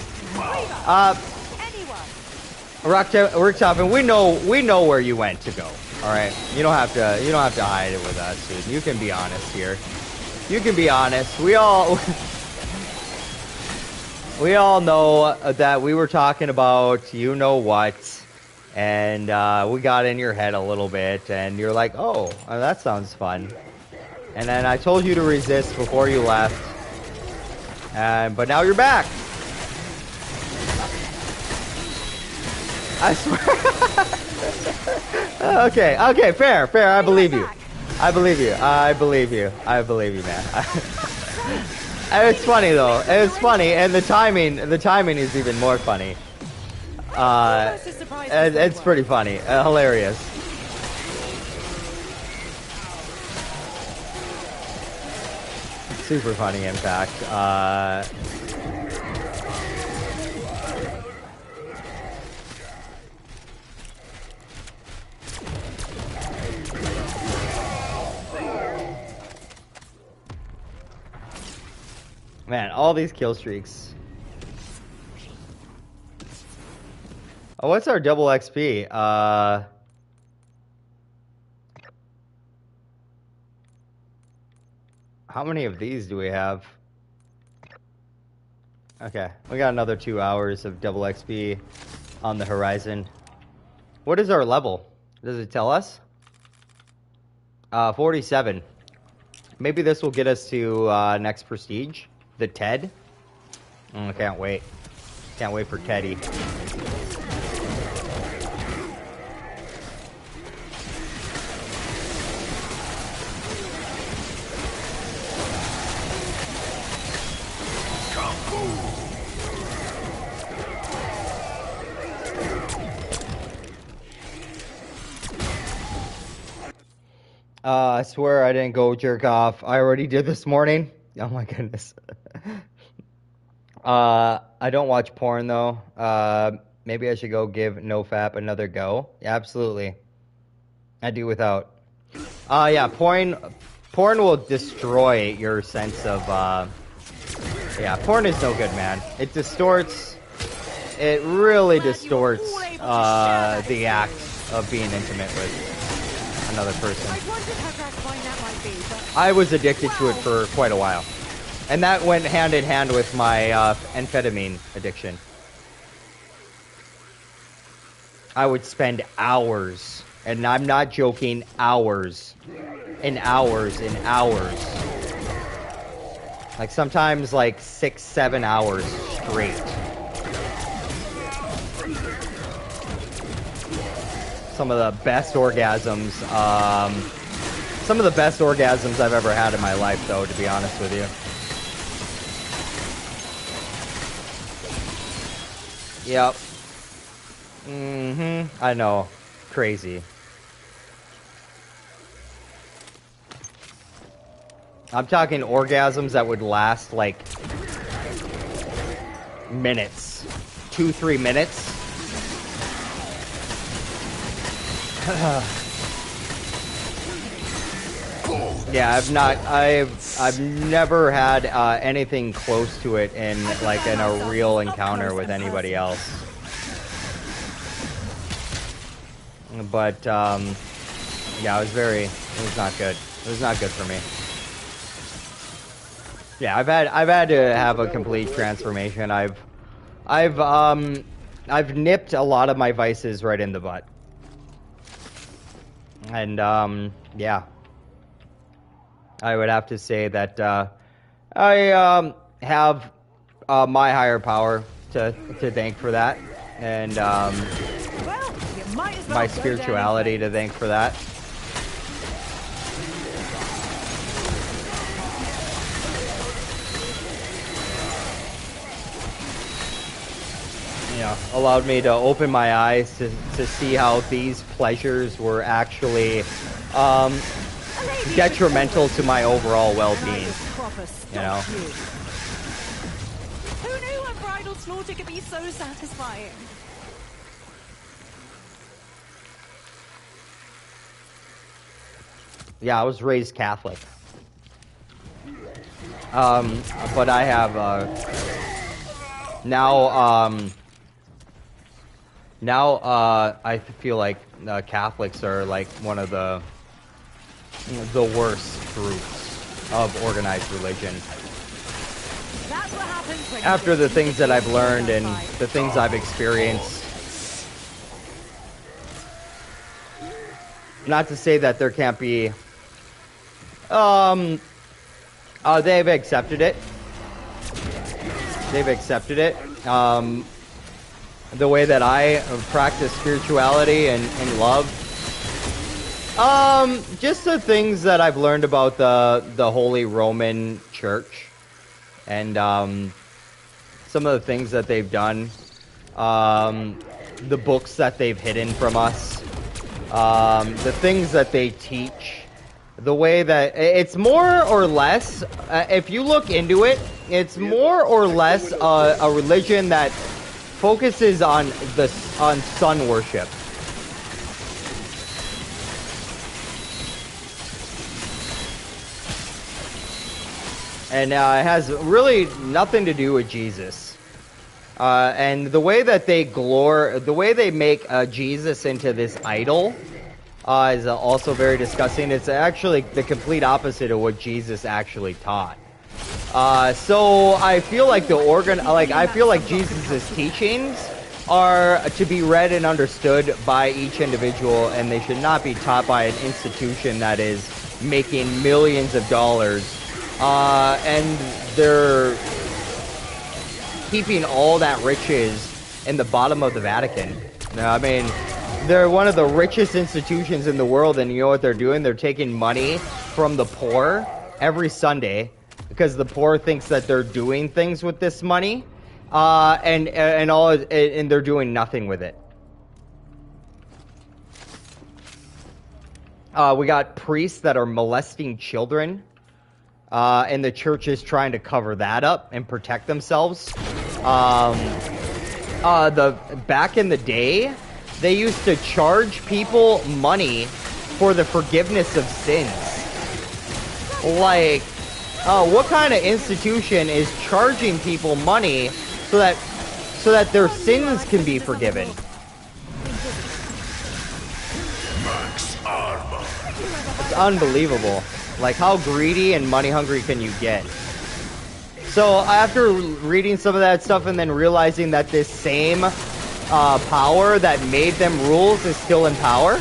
Richtofen, we know where you went to go. All right, you don't have to hide it with us, dude. You can be honest here. You can be honest. We all know that we were talking about you know what, and we got in your head a little bit, and you're like, oh, that sounds fun. And then I told you to resist before you left, but now you're back. I swear. Okay, fair. I believe you. I believe you, man. It's funny though. It's funny, and the timing is even more funny. It's pretty funny, hilarious. Super funny, in fact. Man, all these kill streaks. Oh, what's our double XP? How many of these do we have? Okay, we got another 2 hours of double XP on the horizon. What is our level? Does it tell us? 47. Maybe this will get us to next prestige. The Ted? I can't wait. Can't wait for Teddy. I swear I didn't go jerk off. I already did this morning. Oh my goodness. I don't watch porn though. Maybe I should go give NoFap another go. Yeah, absolutely. I do without. Yeah, porn will destroy your sense of yeah, porn is no good, man. It distorts, it really distorts the act of being intimate with another person. I was addicted to it for quite a while. And that went hand in hand with my amphetamine addiction. I would spend hours, and I'm not joking, hours and hours and hours. Like sometimes like 6-7 hours straight. Some of the best orgasms, I've ever had in my life, though, to be honest with you. Yep. I know. Crazy. I'm talking orgasms that would last like minutes. 2-3 minutes. Yeah, I've never had anything close to it in a real encounter with anybody else. But yeah, it was not good. It was not good for me. Yeah, I've had to have a complete transformation. I've nipped a lot of my vices right in the butt. And yeah. I would have to say that I have my higher power to thank for that, and my spirituality to thank for that. allowed me to open my eyes to see how these pleasures were actually detrimental to my overall well-being. You know. Who knew a bridal slaughter could be so satisfying? Yeah, I was raised Catholic. But I have now I feel like Catholics are like one of the worst groups of organized religion. That's what happens when After the things that I've learned and the things I've experienced. Not to say that there can't be they've accepted it. They've accepted it. The way that I practice spirituality and love. Just the things that I've learned about the Holy Roman Church. And some of the things that they've done. The books that they've hidden from us. The things that they teach. The way that it's more or less, if you look into it, it's more or less a religion that focuses on sun worship. And it has really nothing to do with Jesus. And the way that the way they make Jesus into this idol. Is also very disgusting. It's actually the complete opposite of what Jesus actually taught. So I feel like I feel like Jesus' teachings are to be read and understood by each individual, and they should not be taught by an institution that is making millions of dollars, and they're keeping all that riches in the bottom of the Vatican. Now, I mean, they're one of the richest institutions in the world, and you know what they're doing? They're taking money from the poor every Sunday because the poor thinks that they're doing things with this money, and they're doing nothing with it. We got priests that are molesting children, and the church is trying to cover that up and protect themselves. Back in the day, they used to charge people money for the forgiveness of sins. Like, what kind of institution is charging people money so that their sins can be forgiven? It's unbelievable. Like, how greedy and money hungry can you get? So after reading some of that stuff and then realizing that this same power that made them rules is still in power,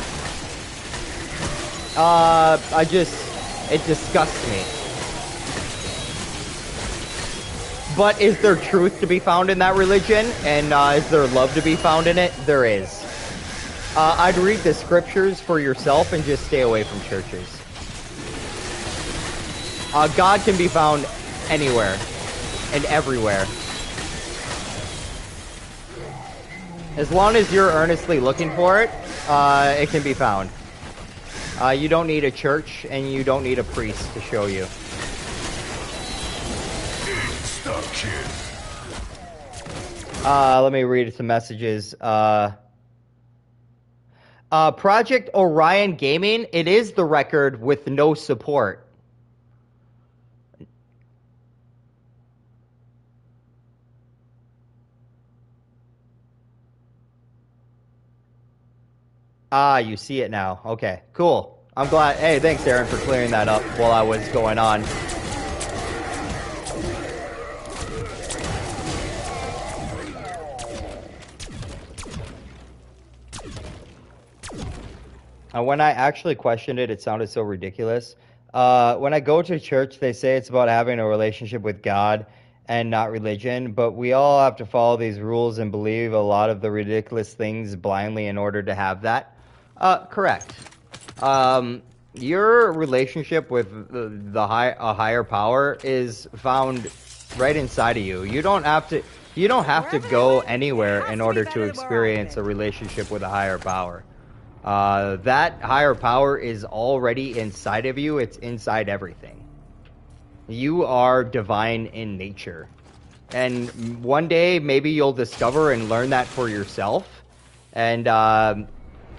it disgusts me. But is there truth to be found in that religion? And is there love to be found in it? There is. I'd read the scriptures for yourself and just stay away from churches. God can be found anywhere and everywhere. As long as you're earnestly looking for it, it can be found. You don't need a church, and you don't need a priest to show you. Let me read some messages. Project Orion Gaming, it is the record with no support. You see it now. Okay, cool. I'm glad. Hey, thanks, Aaron, for clearing that up while I was going on. When I actually questioned it, it sounded so ridiculous. When I go to church, they say it's about having a relationship with God and not religion, but we all have to follow these rules and believe a lot of the ridiculous things blindly in order to have that. Correct. Your relationship with a higher power is found right inside of you. You don't have to You don't have to go anywhere in order to experience a relationship with a higher power. That higher power is already inside of you. It's inside everything. You are divine in nature. And one day, maybe you'll discover and learn that for yourself. And,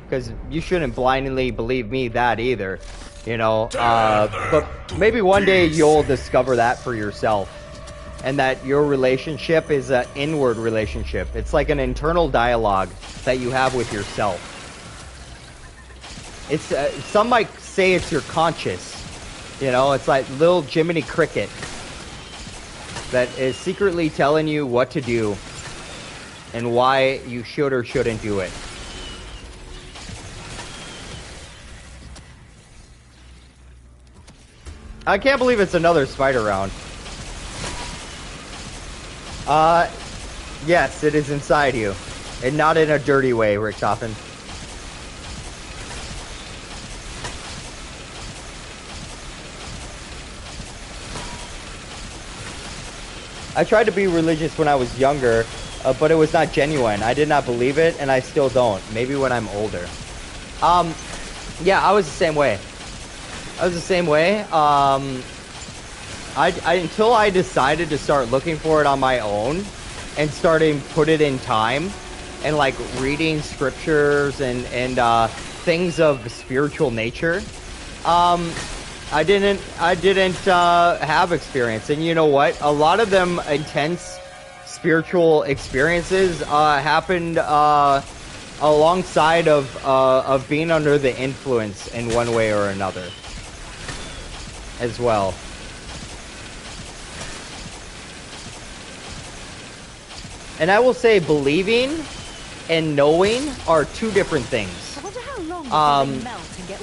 because you shouldn't blindly believe me that either, you know. But maybe one day you'll discover that for yourself. And that your relationship is an inward relationship. It's like an internal dialogue that you have with yourself. It's some might say it's your conscious. You know, it's like little Jiminy Cricket that is secretly telling you what to do and why you should or shouldn't do it. I can't believe it's another spider round. Yes, it is inside you. And not in a dirty way, Richtofen. I tried to be religious when I was younger, but it was not genuine. I did not believe it, and I still don't. Maybe when I'm older. Yeah, I was the same way. Until I decided to start looking for it on my own and starting put it in time and like reading scriptures and things of spiritual nature, I didn't have experience. And you know what? A lot of them intense spiritual experiences happened alongside of being under the influence in one way or another as well. And I will say believing and knowing are two different things. I wonder how long they melt and get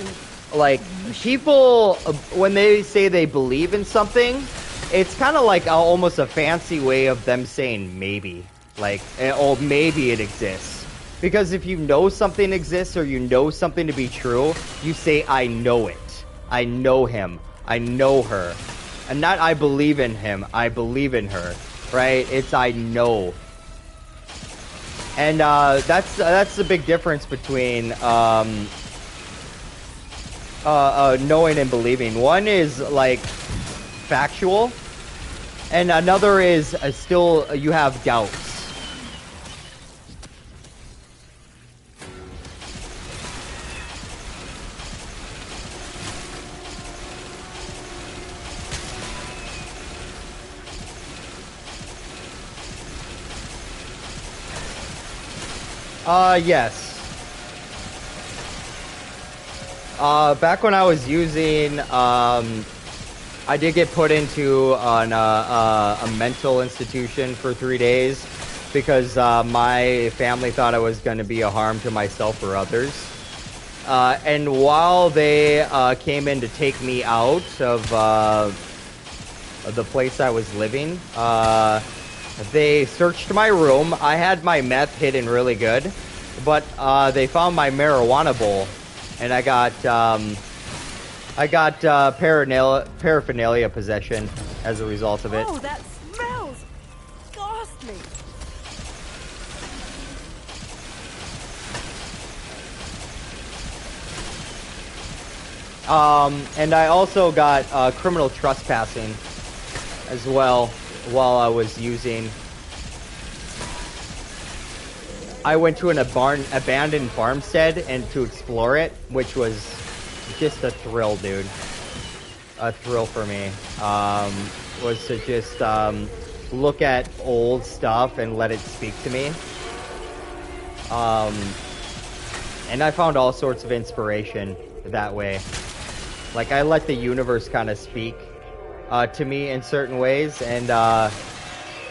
like people when they say they believe in something, it's kind of like almost a fancy way of them saying maybe, like, oh, maybe it exists. Because if you know something exists or you know something to be true, you say I know it, I know him, I know her, and not I believe in him, I believe in her, right? It's I know. And that's the big difference between knowing and believing. One is like factual, and another is still you have doubts. Yes. Back when I was using, I did get put into a mental institution for 3 days because my family thought I was going to be a harm to myself or others. And while they came in to take me out of the place I was living, they searched my room. I had my meth hidden really good, but they found my marijuana bowl, and I got paraphernalia possession as a result of it. Oh, that smells ghastly. And I also got criminal trespassing as well while I was using. I went to an abandoned farmstead and to explore it, which was just a thrill, dude. A thrill for me. Was to just look at old stuff and let it speak to me. And I found all sorts of inspiration that way. Like, I let the universe kind of speak to me in certain ways, and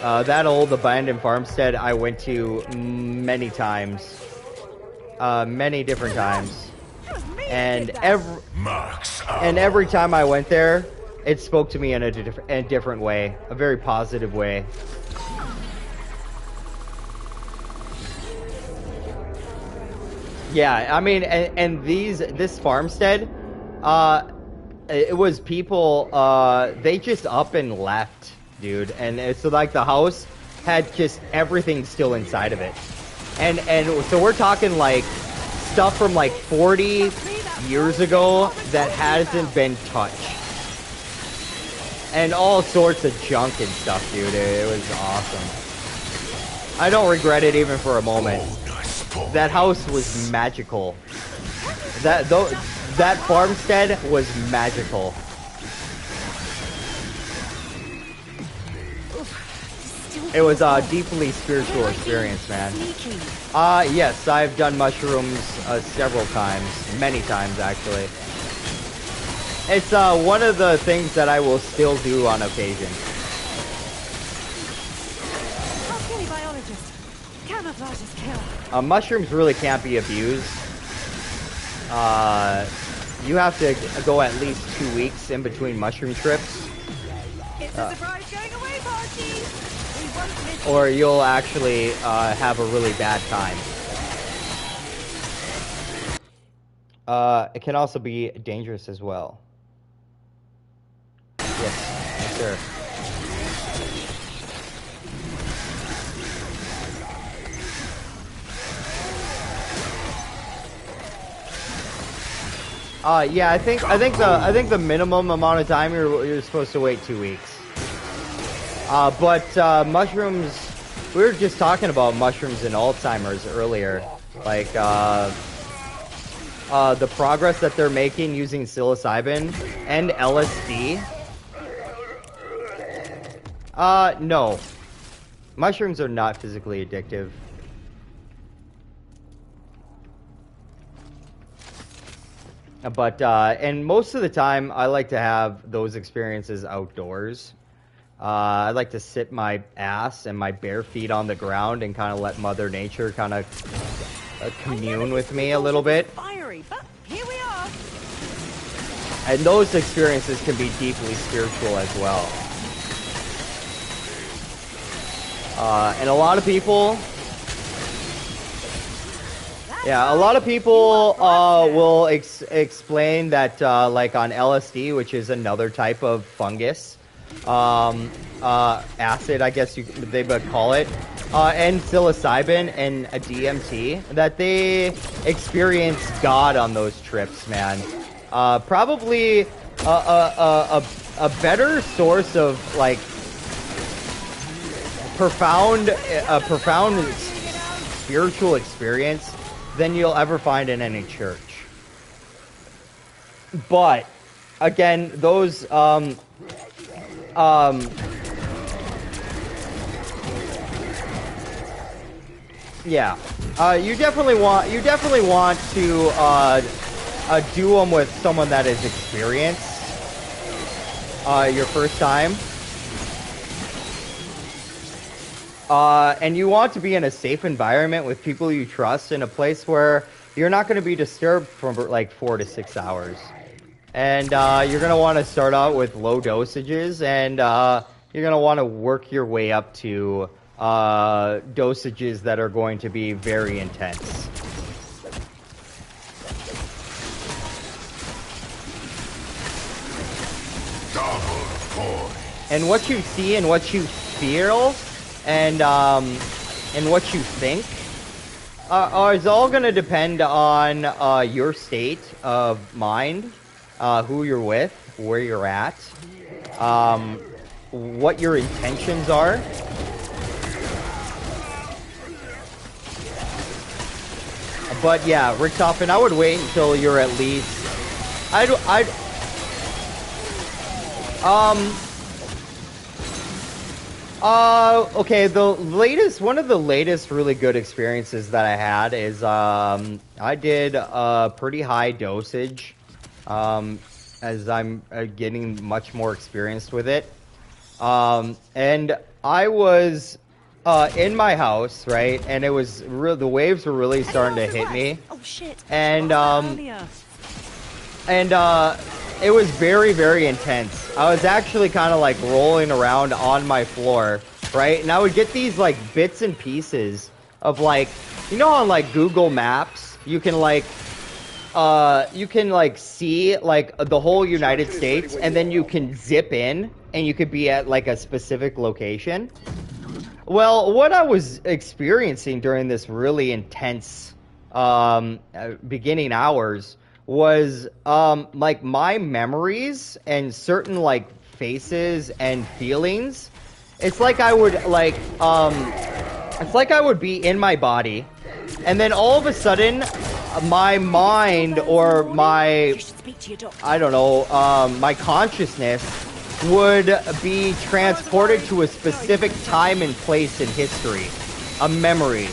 that old abandoned farmstead I went to many times, many different times, and every time I went there, it spoke to me in a different way, a very positive way. Yeah, I mean, and this farmstead, it was people, they just up and left, dude. And it's like the house had just everything still inside of it. And so we're talking like stuff from like 40 years ago that hasn't been touched. And all sorts of junk and stuff, dude. It was awesome. I don't regret it even for a moment. That house was magical. That farmstead was magical. It was a deeply spiritual experience, man. Yes, I've done mushrooms several times. Many times, actually. It's one of the things that I will still do on occasion. Mushrooms really can't be abused. You have to go at least 2 weeks in between mushroom trips. It's a surprise going away party! Or you'll actually have a really bad time. It can also be dangerous as well. Yes, sir. Yeah, I think the minimum amount of time you're supposed to wait 2 weeks. But mushrooms, we were just talking about mushrooms and Alzheimer's earlier. Like the progress that they're making using psilocybin and LSD. No. Mushrooms are not physically addictive. But, and most of the time, I like to have those experiences outdoors. I like to sit my ass and my bare feet on the ground and kind of let Mother Nature kind of commune with me a little bit. Fiery, but here we are. And those experiences can be deeply spiritual as well. And a lot of people... Yeah, a lot of people will explain that, like on LSD, which is another type of fungus, acid, I guess they would call it, and psilocybin and a DMT, that they experience God on those trips, man. Probably a better source of like profound spiritual experience than you'll ever find in any church. But again, those yeah, you definitely want to do them with someone that is experienced your first time. And you want to be in a safe environment with people you trust, in a place where you're not going to be disturbed for like 4 to 6 hours. And you're going to want to start out with low dosages, and you're going to want to work your way up to dosages that are going to be very intense. And what you see and what you feel and what you think is all going to depend on your state of mind, who you're with, where you're at, what your intentions are. But yeah, Richtofen, I would wait until you're at least... okay, one of the latest really good experiences that I had is, I did a pretty high dosage, as I'm getting much more experienced with it. And I was, in my house, right, and it was the waves were really starting to hit me. Oh shit. And, it was very, very intense. I was actually kind of like rolling around on my floor, right? And I would get these like bits and pieces of like, you know, on like Google Maps, you can like see like the whole United States, and then you can zip in and you could be at like a specific location. Well, what I was experiencing during this really intense beginning hours was like my memories and certain like faces and feelings. It's like I would like it's like I would be in my body, and then all of a sudden my mind or my I don't know my consciousness would be transported to a specific time and place in history, a memory.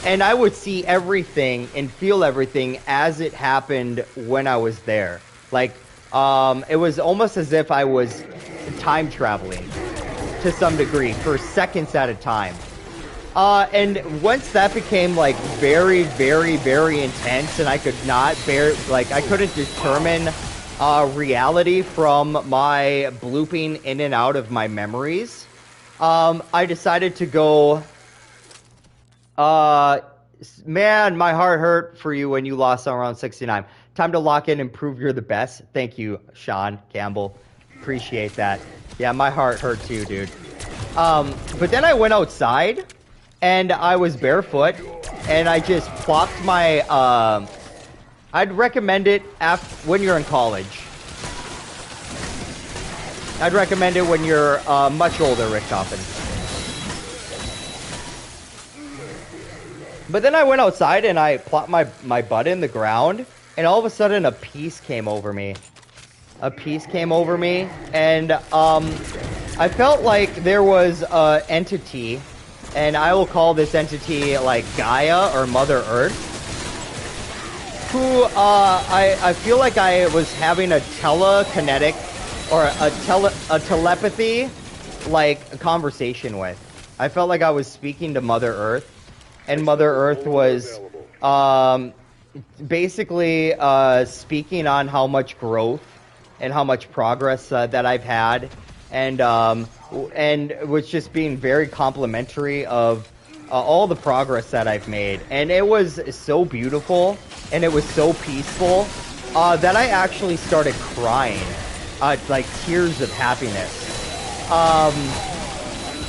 And I would see everything and feel everything as it happened when I was there. Like, it was almost as if I was time traveling to some degree for seconds at a time. And once that became like very, very, very intense and I could not bear, like I couldn't determine reality from my blooping in and out of my memories, I decided to go, man, my heart hurt for you when you lost on round 69. Time to lock in and prove you're the best. Thank you, Sean Campbell. Appreciate that. Yeah, my heart hurt too, dude. But then I went outside and I was barefoot and I just plopped my, I'd recommend it when you're in college. I'd recommend it when you're much older, Rick Toppin. But then I went outside and I plopped my butt in the ground, and all of a sudden a peace came over me. A peace came over me, and I felt like there was an entity, and I will call this entity like Gaia or Mother Earth, who I feel like I was having a telekinetic or a telepathy like a conversation with. I felt like I was speaking to Mother Earth, and Mother Earth was basically speaking on how much growth and how much progress that I've had, and was just being very complimentary of all the progress that I've made. And it was so beautiful and it was so peaceful that I actually started crying, like tears of happiness.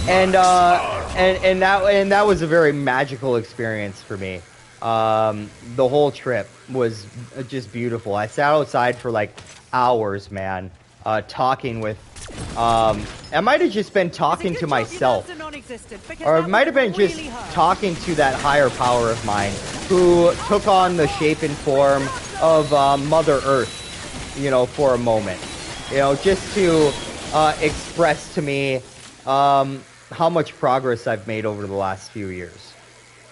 And that was a very magical experience for me. The whole trip was just beautiful. I sat outside for like hours, man, talking with. I might have just been talking to myself, or it might have been just talking to that higher power of mine who took on the shape and form of Mother Earth, you know, for a moment, you know, just to express to me how much progress I've made over the last few years,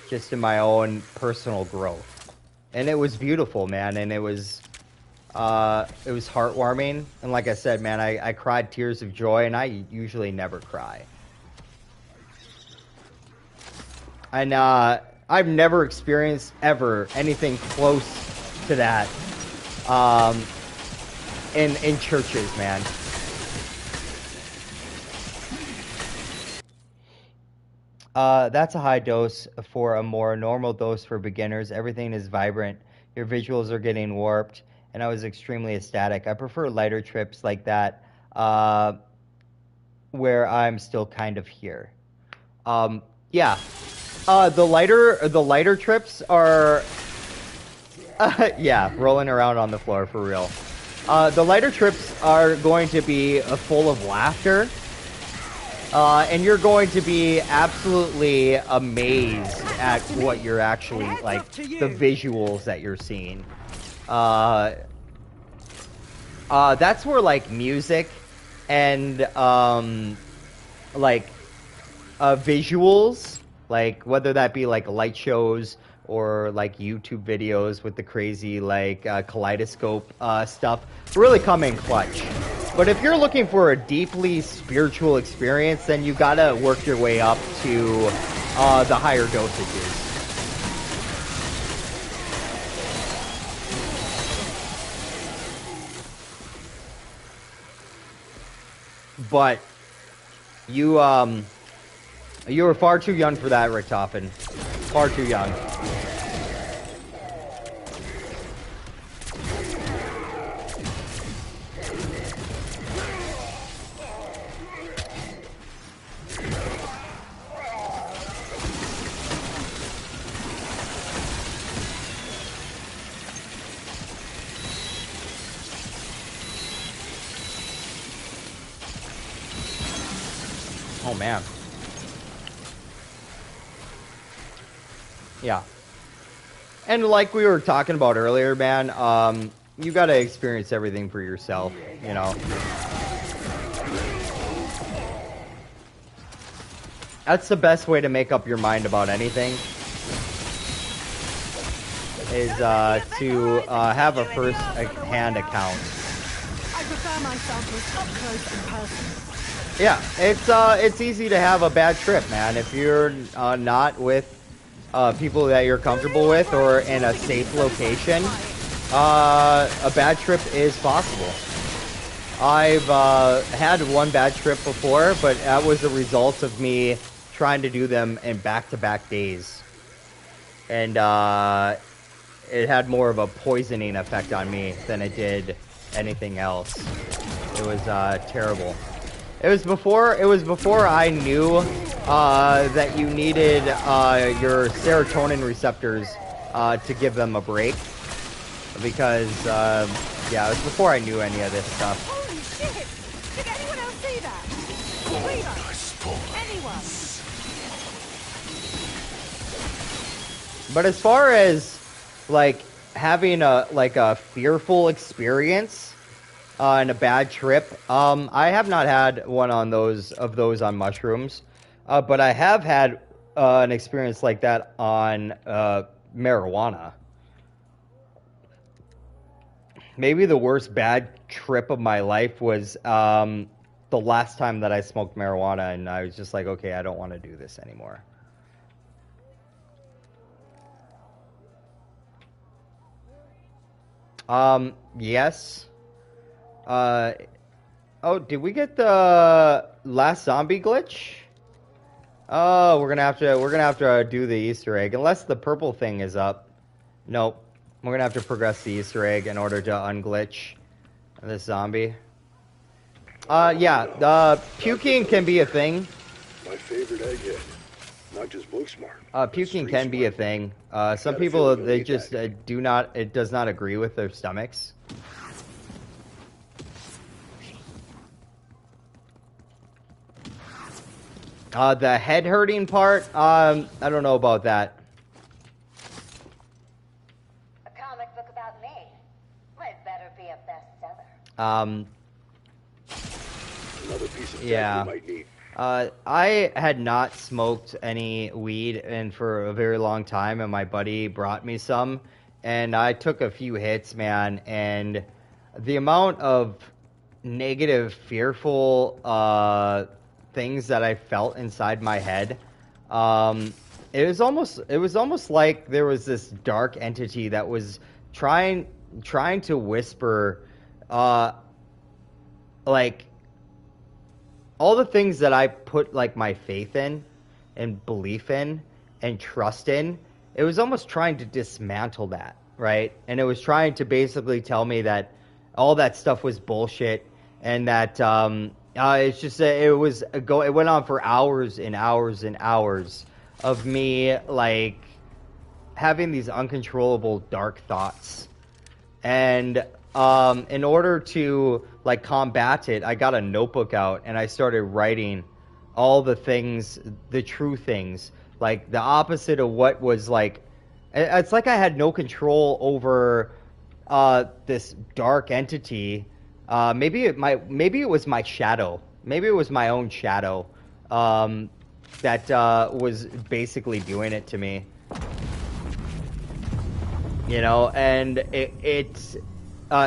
just in my own personal growth. And it was beautiful, man, and it was heartwarming. And like I said, man, I cried tears of joy, and I usually never cry. And I've never experienced ever anything close to that in churches, man. That's a high dose for a more normal dose for beginners. Everything is vibrant. Your visuals are getting warped, and I was extremely ecstatic. I prefer lighter trips like that, where I'm still kind of here. Yeah. The lighter trips are, yeah, rolling around on the floor for real. The lighter trips are going to be full of laughter. And you're going to be absolutely amazed at what you're actually, like, the visuals that you're seeing. That's where, like, music and, like, visuals, like, whether that be, like, light shows or, like, YouTube videos with the crazy, like, kaleidoscope stuff, really come in clutch. But if you're looking for a deeply spiritual experience, then you gotta work your way up to the higher dosages. But you were far too young for that, Rick Toppin. Far too young. Oh, man. Yeah. And like we were talking about earlier, man, you gotta experience everything for yourself, you know. That's the best way to make up your mind about anything. Is to have a first-hand account. I prefer my samples up close and personal. Yeah, it's easy to have a bad trip, man, if you're not with people that you're comfortable with or in a safe location. A bad trip is possible. I've had one bad trip before, but that was a result of me trying to do them in back-to-back days, and it had more of a poisoning effect on me than it did anything else. It was terrible. It was before I knew that you needed your serotonin receptors to give them a break, because yeah, it was before I knew any of this stuff. Holy shit! Did anyone else see that? Anyone? But as far as like having a fearful experience and a bad trip, I have not had one on those on mushrooms, but I have had an experience like that on marijuana. Maybe the worst bad trip of my life was the last time that I smoked marijuana, and I was just like, okay, I don't want to do this anymore. Yes. Oh, did we get the last zombie glitch? Oh, we're gonna have to do the Easter egg, unless the purple thing is up. Nope. We're gonna have to progress the Easter egg in order to unglitch this zombie. Yeah, puking can be a thing. My favorite egghead. Not just book smart. Puking can be a thing. Some people, they just do not, it does not agree with their stomachs. The head hurting part, I don't know about that. A comic book about me might better be a bestseller. Another piece of tech yeah. you might need. I had not smoked any weed for a very long time, and my buddy brought me some, and I took a few hits, man, and the amount of negative, fearful things that I felt inside my head, it was almost like there was this dark entity that was trying to whisper, like, all the things that I put like my faith in and belief in and trust in, it was almost trying to dismantle that, right? And it was trying to basically tell me that all that stuff was bullshit, and that it's just it went on for hours and hours and hours of me like having these uncontrollable dark thoughts. And in order to like combat it, I got a notebook out and I started writing all the things, the true things, like the opposite of what was like. It's like I had no control over this dark entity. Maybe it was my shadow. Maybe it was my own shadow that was basically doing it to me. You know, and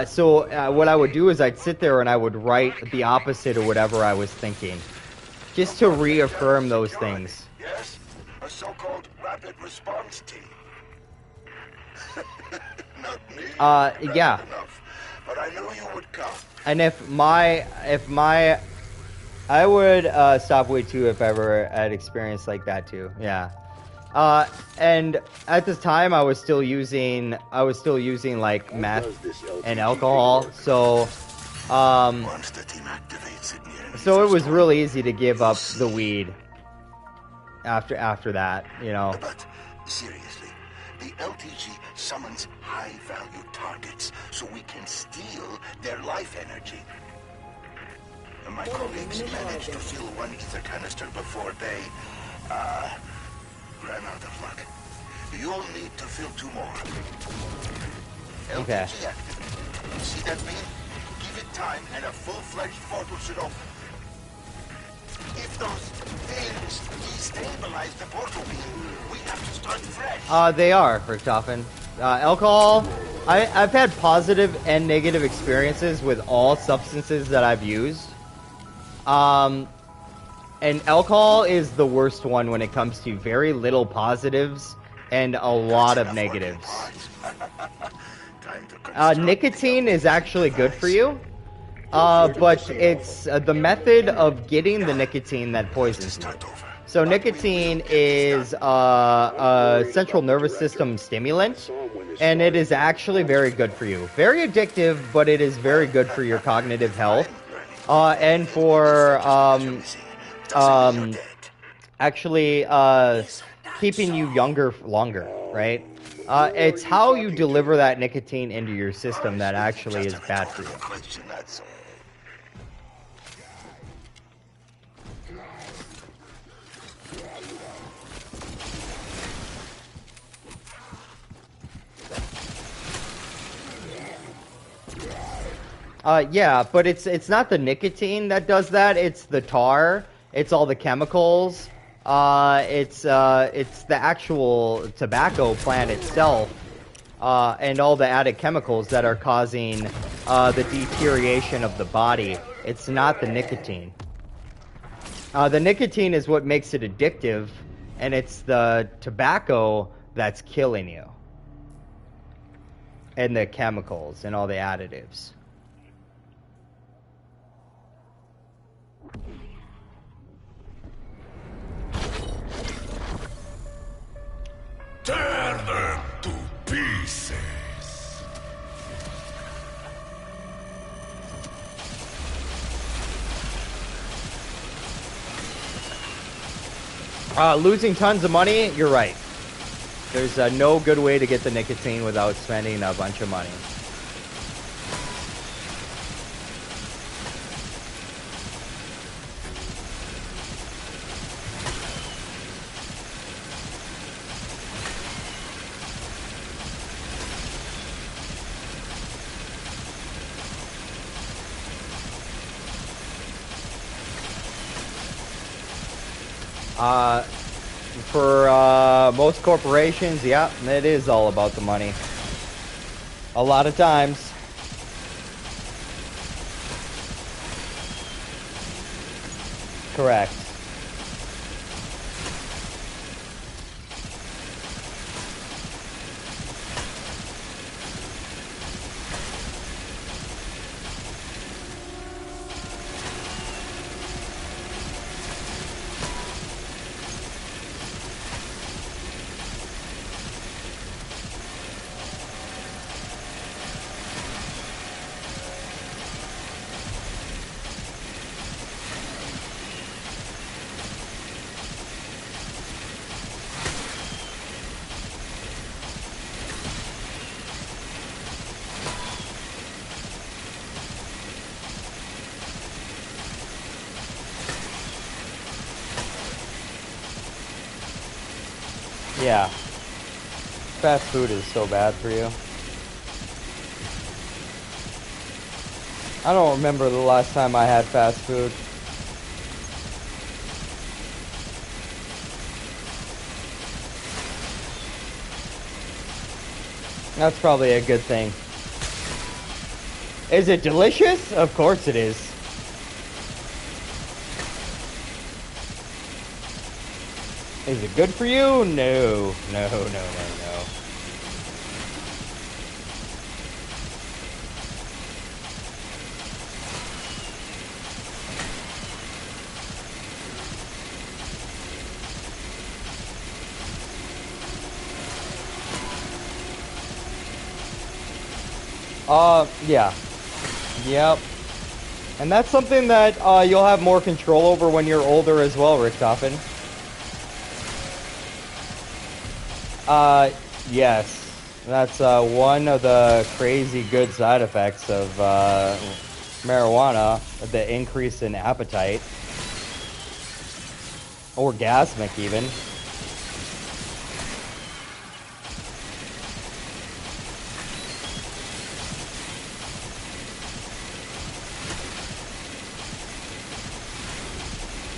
so what I would do is I'd sit there and I would write the opposite of whatever I was thinking, just to reaffirm those things. Yes, a so-called rapid response team. Not me. Yeah. Enough, but I knew you would come. And I would stop way too if I ever had experience like that too. Yeah. And at this time I was still using like meth and alcohol, so Once the team activates it, so it was really easy to give up the weed after that, you know. But seriously, the LTG summons high-value targets so we can steal their life energy. My colleagues managed to fill one ether canister before they, ran out of luck. You'll need to fill 2 more. Okay. LTG active. See that beam? Give it time and a full-fledged portal should open. If those things destabilize the portal beam, we have to start fresh. They are, Richtofen. Alcohol, I've had positive and negative experiences with all substances that I've used. And alcohol is the worst one when it comes to very little positives and a lot of negatives. Nicotine is actually good for you, but it's the method of getting the nicotine that poisons you. So nicotine is a central nervous system stimulant, and it is actually very good for you. Very addictive, but it is very good for your cognitive health, and for actually keeping you younger longer, right? It's how you deliver that nicotine into your system that actually is bad for you. Yeah, but it's not the nicotine that does that. It's the tar. It's all the chemicals. It's the actual tobacco plant itself, and all the added chemicals that are causing the deterioration of the body. It's not the nicotine. The nicotine is what makes it addictive, and it's the tobacco that's killing you. And the chemicals and all the additives. Tear them to pieces. Losing tons of money, you're right. There's no good way to get the nicotine without spending a bunch of money. For most corporations, yeah, it is all about the money. A lot of times. Correct. Yeah. Fast food is so bad for you. I don't remember the last time I had fast food. That's probably a good thing. Is it delicious? Of course it is. Is it good for you? No. No. Yeah. Yep. And that's something that you'll have more control over when you're older as well, Richtofen. Yes. That's one of the crazy good side effects of marijuana, the increase in appetite, orgasmic even.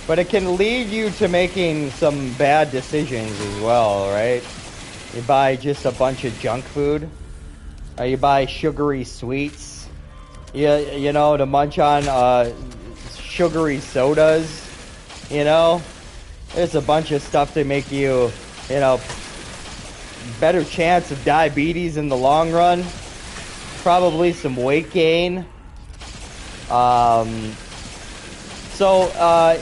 But it can lead you to making some bad decisions as well, right? You buy just a bunch of junk food. You buy sugary sweets. You know, to munch on sugary sodas. You know? There's a bunch of stuff to make you, you know, better chance of diabetes in the long run. Probably some weight gain. So,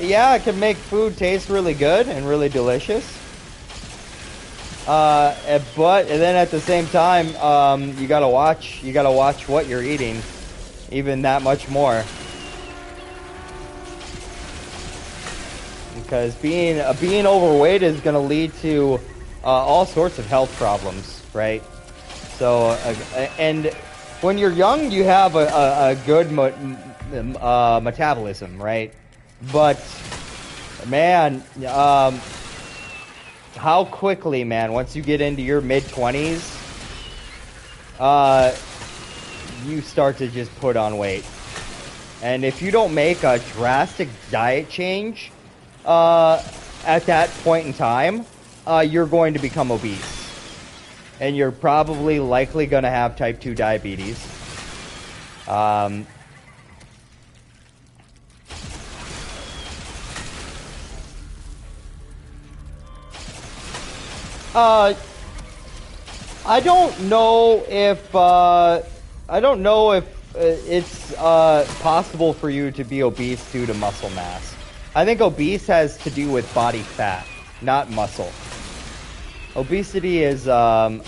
yeah, it can make food taste really good and really delicious. But then at the same time, you gotta watch what you're eating, even that much more. Because being overweight is gonna lead to all sorts of health problems, right? So, and when you're young, you have a good metabolism, right? But man, how quickly, man, once you get into your mid-20s, you start to just put on weight. And if you don't make a drastic diet change at that point in time, you're going to become obese. And you're probably likely going to have type 2 diabetes. I don't know if it's possible for you to be obese due to muscle mass. I think obese has to do with body fat, not muscle. Obesity is, I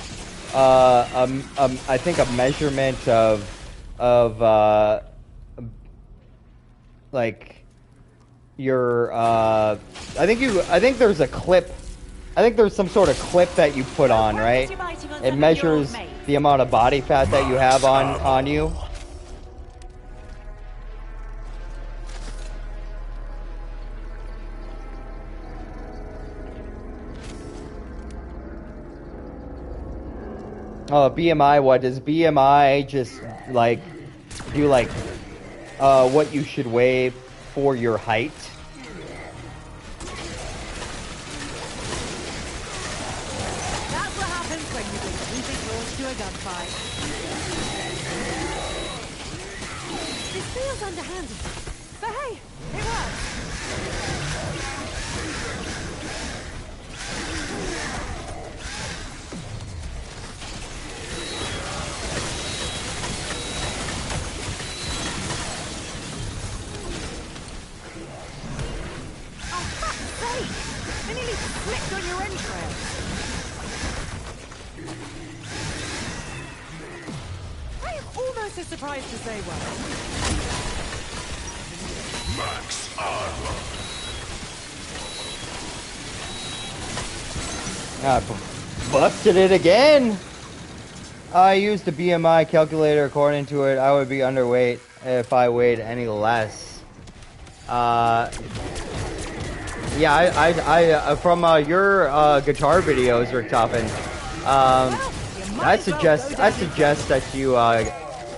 think, a measurement of like your. I think there's a clip. I think there's some sort of clip that you put on, right? It measures the amount of body fat that you have on you. Oh, BMI, what does BMI just like do, like what you should weigh for your height? Gunfight. This feels underhanded, but hey, it works. Oh, fuck's sake! I nearly slipped on your entrails. Almost as surprised as they were. Max armor. Busted it again. I used a BMI calculator. According to it, I would be underweight if I weighed any less. Yeah, I from your guitar videos, Rick Toppin. I suggest that you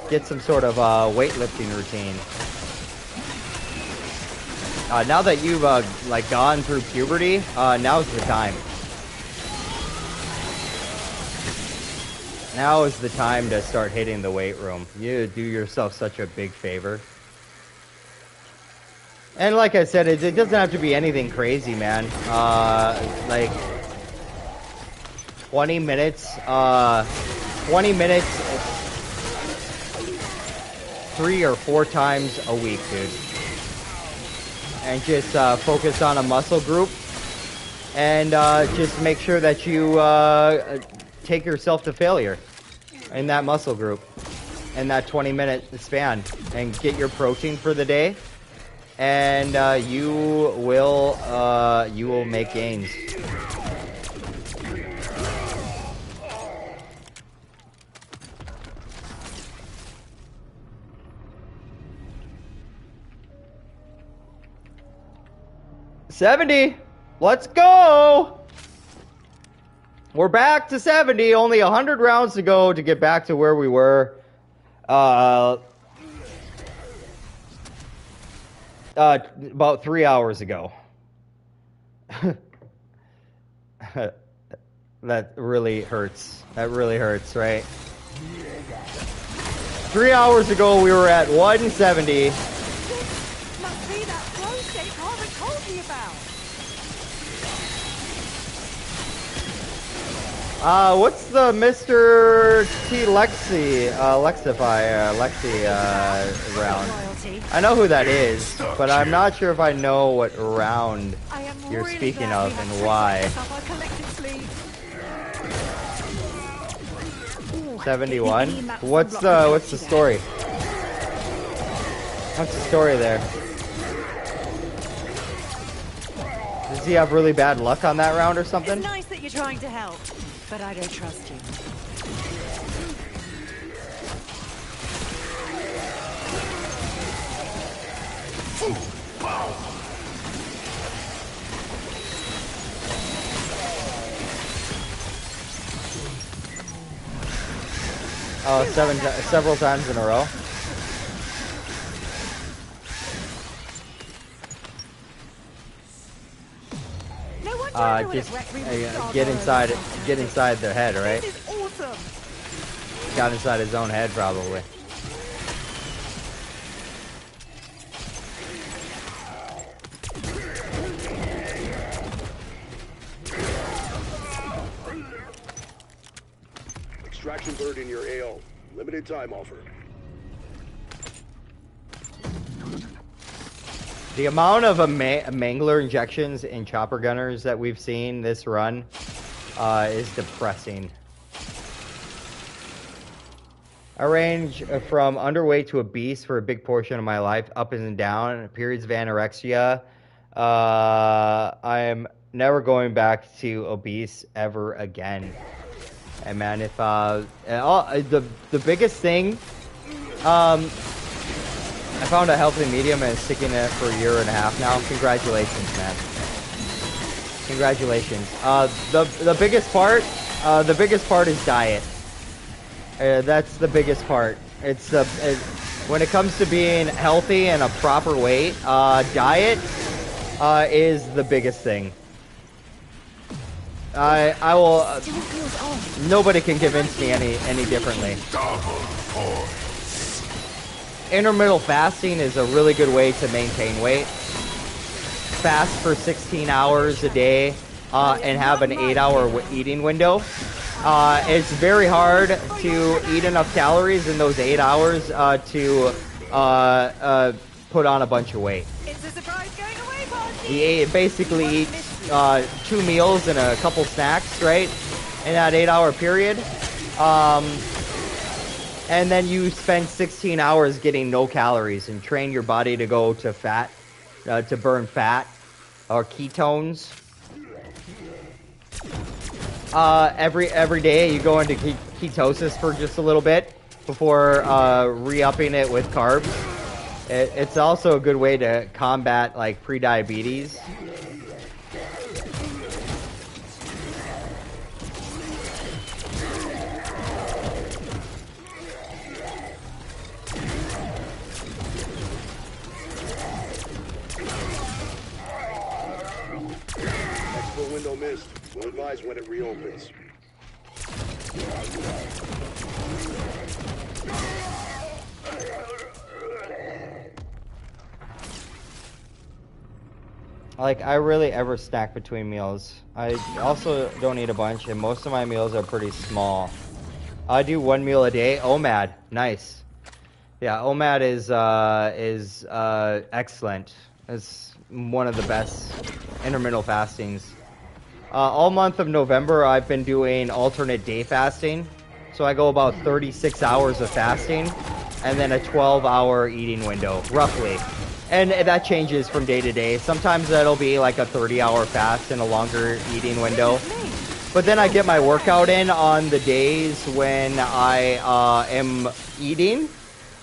get some sort of weightlifting routine. Now that you've like gone through puberty, now's the time. Now is the time to start hitting the weight room. You do yourself such a big favor. And like I said, it doesn't have to be anything crazy, man. Like 20 minutes, 3 or 4 times a week, dude. And just focus on a muscle group. And just make sure that you take yourself to failure in that muscle group. In that 20-minute span. And get your protein for the day. And you will make gains. 70. Let's go. We're back to 70. Only 100 rounds to go to get back to where we were. About 3 hours ago. That really hurts. That really hurts, right? 3 hours ago, we were at 170. Must be that flow state Carver told me about. What's the Mr. T. Lexi round? Royalty. I know who that is, but I'm not sure if I know what round I am you're really speaking glad of we have and why. tricked up our collective sleeve. Ooh, 71. he maps What's the the block story? What's the story there? Does he have really bad luck on that round or something? It's nice that you're trying to help, but I don't trust you. Oh, several times in a row. No wonder I would Just have wrecked me with get inside Starboard. get inside their head, right? This is awesome. Got inside his own head, probably. Extraction bird in your AO. Limited time offer. The amount of mangler injections and chopper gunners that we've seen this run is depressing. I range from underweight to obese for a big portion of my life, up and down, periods of anorexia. I am never going back to obese ever again. And man, if the biggest thing, I found a healthy medium and sticking in it for a year and a half now. Congratulations, man. Congratulations. The biggest part is diet. That's the biggest part. When it comes to being healthy and a proper weight, diet is the biggest thing. I will. Nobody can convince me any differently. Intermittent fasting is a really good way to maintain weight. Fast for 16 hours a day and have an 8-hour eating window. It's very hard to eat enough calories in those 8 hours to put on a bunch of weight. It's a surprise going away party. He basically eats 2 meals and a couple snacks, right, in that 8-hour period. And then you spend 16 hours getting no calories and train your body to go to fat, to burn fat or ketones. Every day you go into ketosis for just a little bit before re-upping it with carbs. It's also a good way to combat like pre-diabetes. Expo window missed. We'll advise when it reopens. Like, I rarely ever snack between meals. I also don't eat a bunch, and most of my meals are pretty small. I do 1 meal a day. OMAD, nice. Yeah, OMAD is excellent. It's one of the best intermittent fastings. All month of November, I've been doing alternate day fasting. So I go about 36 hours of fasting, and then a 12-hour eating window, roughly. And that changes from day to day. Sometimes that'll be like a 30-hour fast and a longer eating window. But then I get my workout in on the days when I am eating.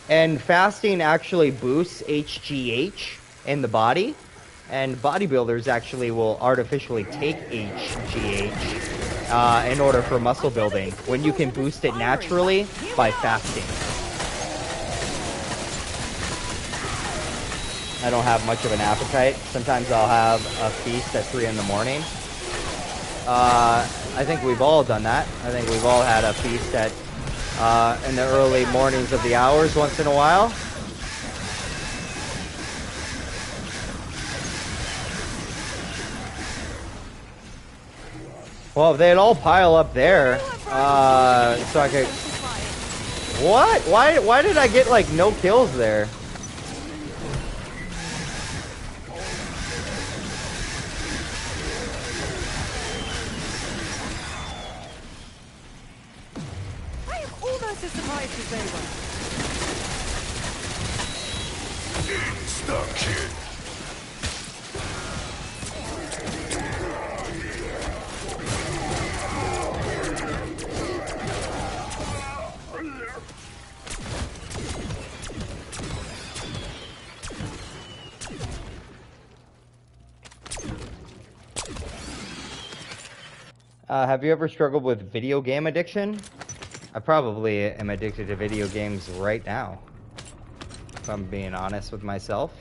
And fasting actually boosts HGH in the body. And bodybuilders actually will artificially take HGH in order for muscle building, when you can boost it naturally by fasting. I don't have much of an appetite. Sometimes I'll have a feast at 3 in the morning. I think we've all done that. I think we've all had a feast at in the early mornings of the hours once in a while. Well, if they'd all pile up there, so I could... What? Why did I get, like, no kills there? I am almost as surprised as they were. Insta-kill. Have you ever struggled with video game addiction? I probably am addicted to video games right now, if I'm being honest with myself.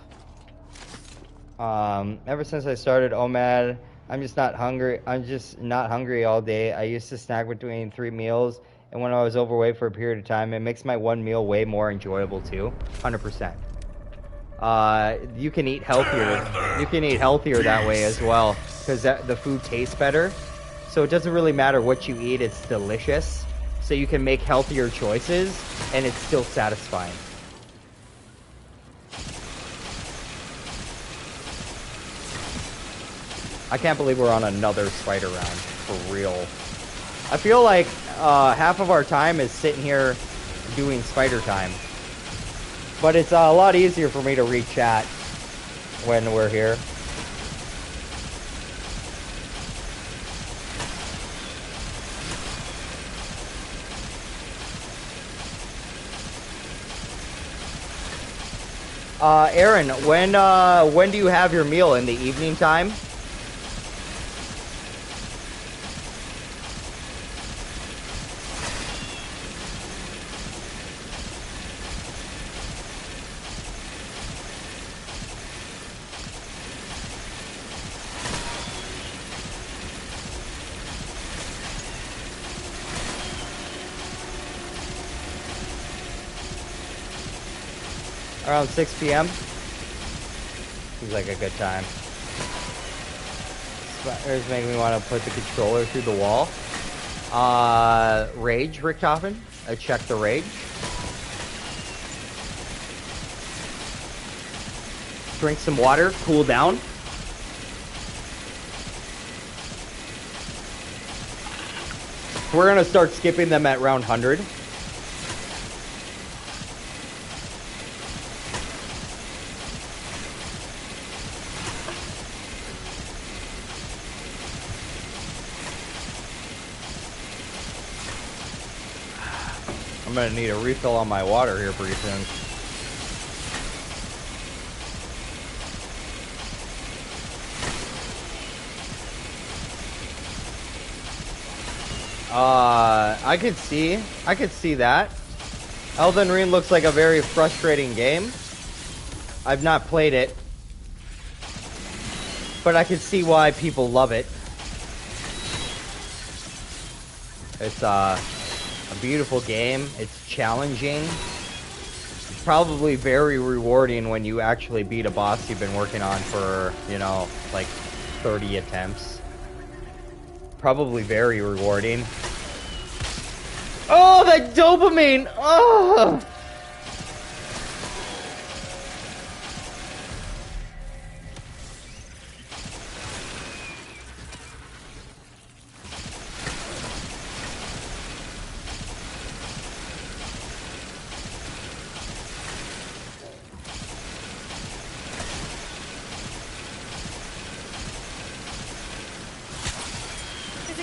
Ever since I started OMAD, I'm just not hungry all day. I used to snack between 3 meals, and when I was overweight for a period of time, it makes my one meal way more enjoyable too. 100%. You can eat healthier. You can eat healthier that way as well, because the food tastes better. So it doesn't really matter what you eat, it's delicious. So you can make healthier choices, and it's still satisfying. I can't believe we're on another spider round, for real. I feel like half of our time is sitting here doing spider time. But it's a lot easier for me to read chat when we're here. Aaron, when do you have your meal? In the evening time? Around 6 p.m. Seems like a good time. Spiders make me want to put the controller through the wall. Rage, Richthofen. I checked the rage. Drink some water, cool down. We're gonna start skipping them at round 100. I'm gonna need a refill on my water here pretty soon. I could see that. Elden Ring looks like a very frustrating game. I've not played it, but I could see why people love it. It's a beautiful game. It's challenging. It's probably very rewarding when you actually beat a boss you've been working on for, you know, like 30 attempts. Probably very rewarding. Oh, that dopamine! Oh!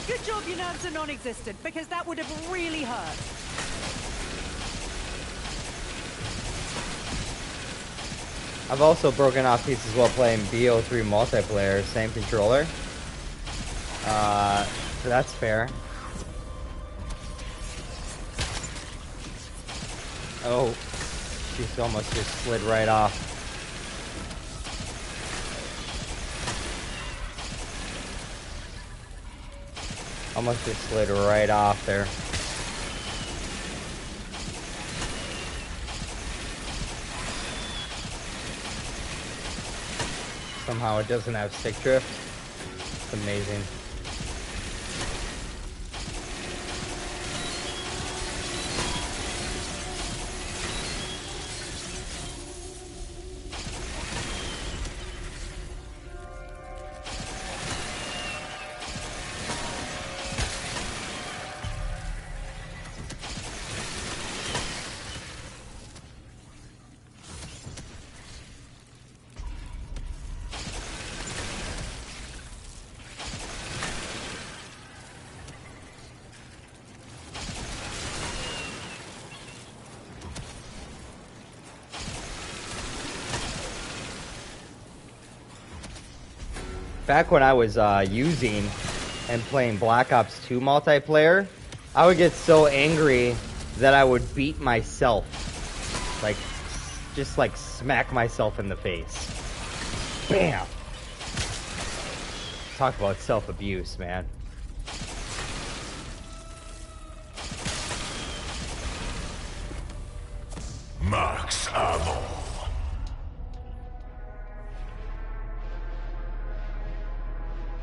Good job your nerves are non-existent, because that would have really hurt. I've also broken off pieces while playing BO3 multiplayer, same controller. So that's fair. Oh, she's almost just slid right off. Almost just slid right off there. Somehow it doesn't have stick drift. It's amazing. Back when I was using and playing Black Ops 2 multiplayer, I would get so angry that I would beat myself. Like, just like smack myself in the face. Bam! Talk about self-abuse, man. Max ammo.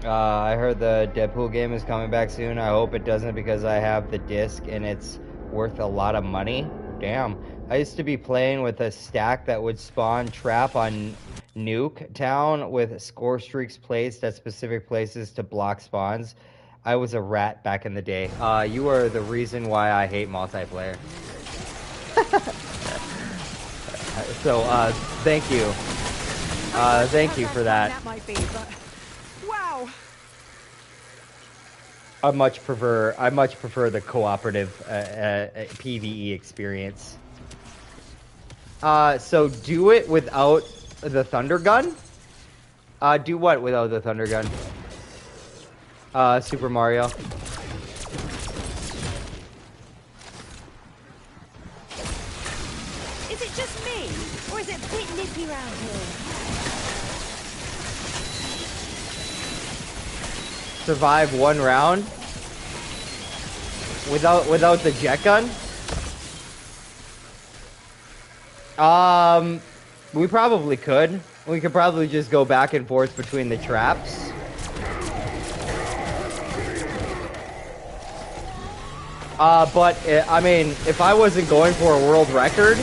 I heard the Deadpool game is coming back soon. I hope it doesn't because I have the disc and it's worth a lot of money. Damn. I used to be playing with a stack that would spawn trap on Nuke Town with score streaks placed at specific places to block spawns. I was a rat back in the day. You are the reason why I hate multiplayer. So, thank you. Thank you for that. That might be, but wow. I much prefer the cooperative PvE experience. So do it without the thunder gun? Do what without the thunder gun? Super Mario. Is it just me, or is it a bit nippy round here? Survive one round without the jet gun? We probably could. We could probably just go back and forth between the traps. But I mean, if I wasn't going for a world record,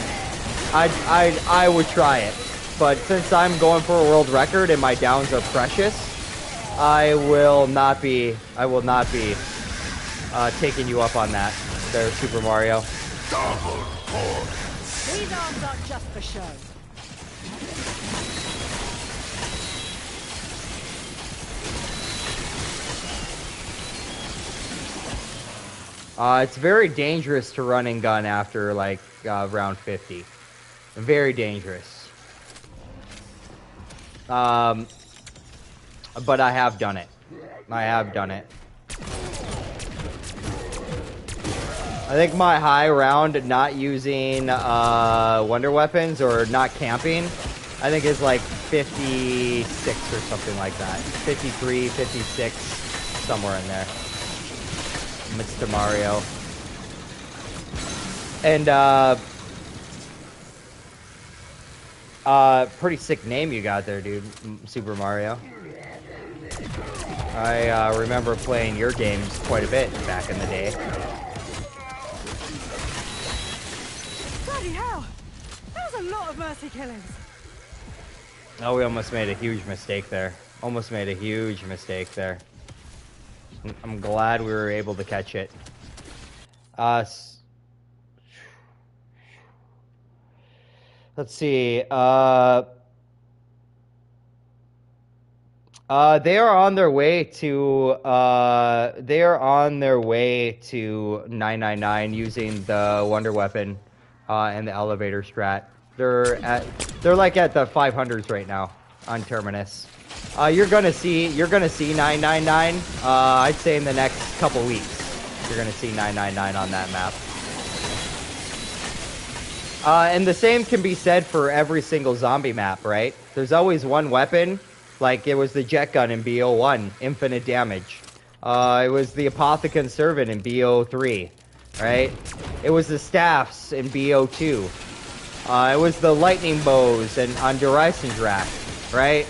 I would try it. But since I'm going for a world record and my downs are precious, I will not be taking you up on that there, Super Mario. Double point. These arms aren't just for show. It's very dangerous to run and gun after like round 50. Very dangerous. But I have done it. I have done it. I think my high round not using wonder weapons or not camping, I think is like 56 or something like that. 53, 56, somewhere in there. Mr. Mario. And pretty sick name you got there, dude. Super Mario. I remember playing your games quite a bit back in the day. Bloody hell! That was a lot of mercy killings. Oh, we almost made a huge mistake there. Almost made a huge mistake there. I'm glad we were able to catch it. Let's see. They are on their way to 999 using the wonder weapon and the elevator strat. They're like at the 500s right now on Terminus. You're gonna see 999. I'd say in the next couple weeks, you're gonna see 999 on that map. And the same can be said for every single zombie map, right? There's always one weapon, like it was the jet gun in BO1, infinite damage. It was the Apothecon Servant in BO3, right? It was the staffs in BO2. It was the lightning bows and on Dreisendracht, right?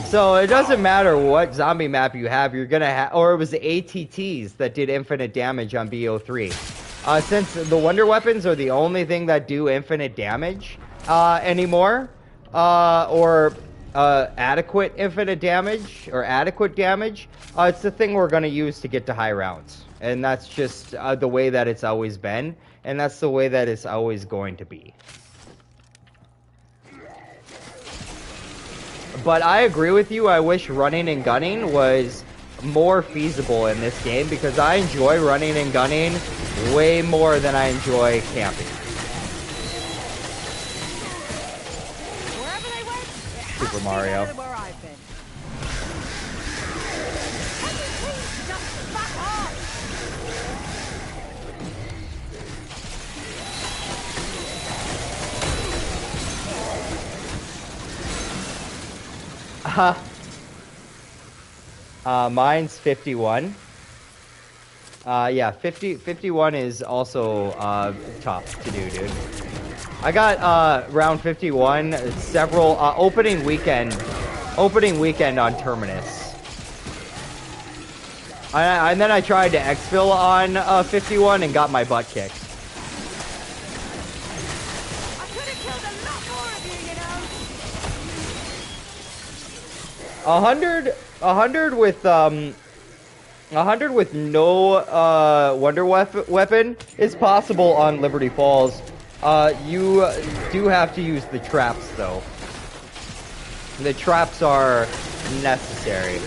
So it doesn't matter what zombie map you have, you're gonna have, or it was the ATTs that did infinite damage on BO3. Since the wonder weapons are the only thing that do infinite damage anymore, or adequate infinite damage or adequate damage, it's the thing we're gonna use to get to high rounds, and that's just the way that it's always been, and that's the way that it's always going to be. But I agree with you. I wish running and gunning was more feasible in this game because I enjoy running and gunning way more than I enjoy camping. Wherever they went, Super Mario. where I've been. Can you please just back off? Mine's 51. Yeah, 51 is also tough to do, dude. I got round 51 several opening weekend on Terminus. And then I tried to exfil on 51 and got my butt kicked. I could have killed a lot more of you, you know. 100 with no wonder weapon is possible on Liberty Falls. You do have to use the traps though. The traps are necessary.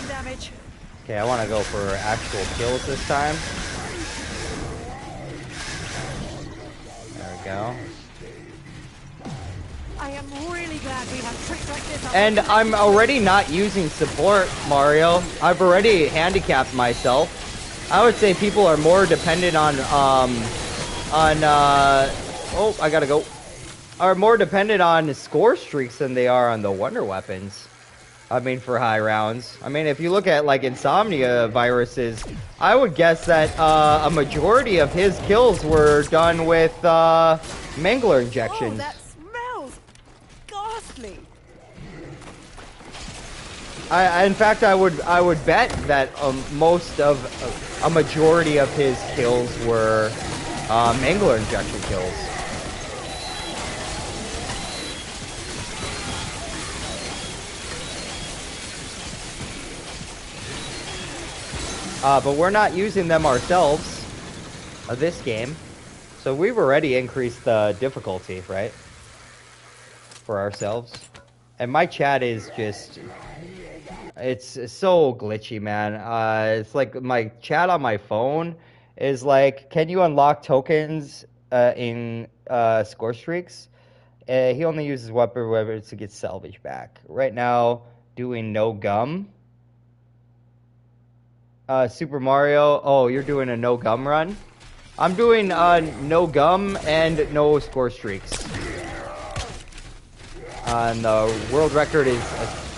Damage. Okay, I want to go for actual kills this time. There we go. I am really glad we have tricks like this. And I'm already not using support, Mario. I've already handicapped myself. I would say people are more dependent on oh, I gotta go. Are more dependent on score streaks than they are on the wonder weapons. I mean, for high rounds. I mean, if you look at, like, Insomnia viruses, I would guess that a majority of his kills were done with mangler injections. Oh, that smells ghastly. In fact, I would bet that most of a majority of his kills were mangler injection kills. But we're not using them ourselves this game. So we've already increased the difficulty, right? For ourselves. And my chat is just... It's so glitchy, man. It's like my chat on my phone is like, can you unlock tokens in score streaks? He only uses weapons to get salvage back. Right now, doing no gum. Super Mario, oh, you're doing a no gum run? I'm doing no gum and no score streaks. And the world record is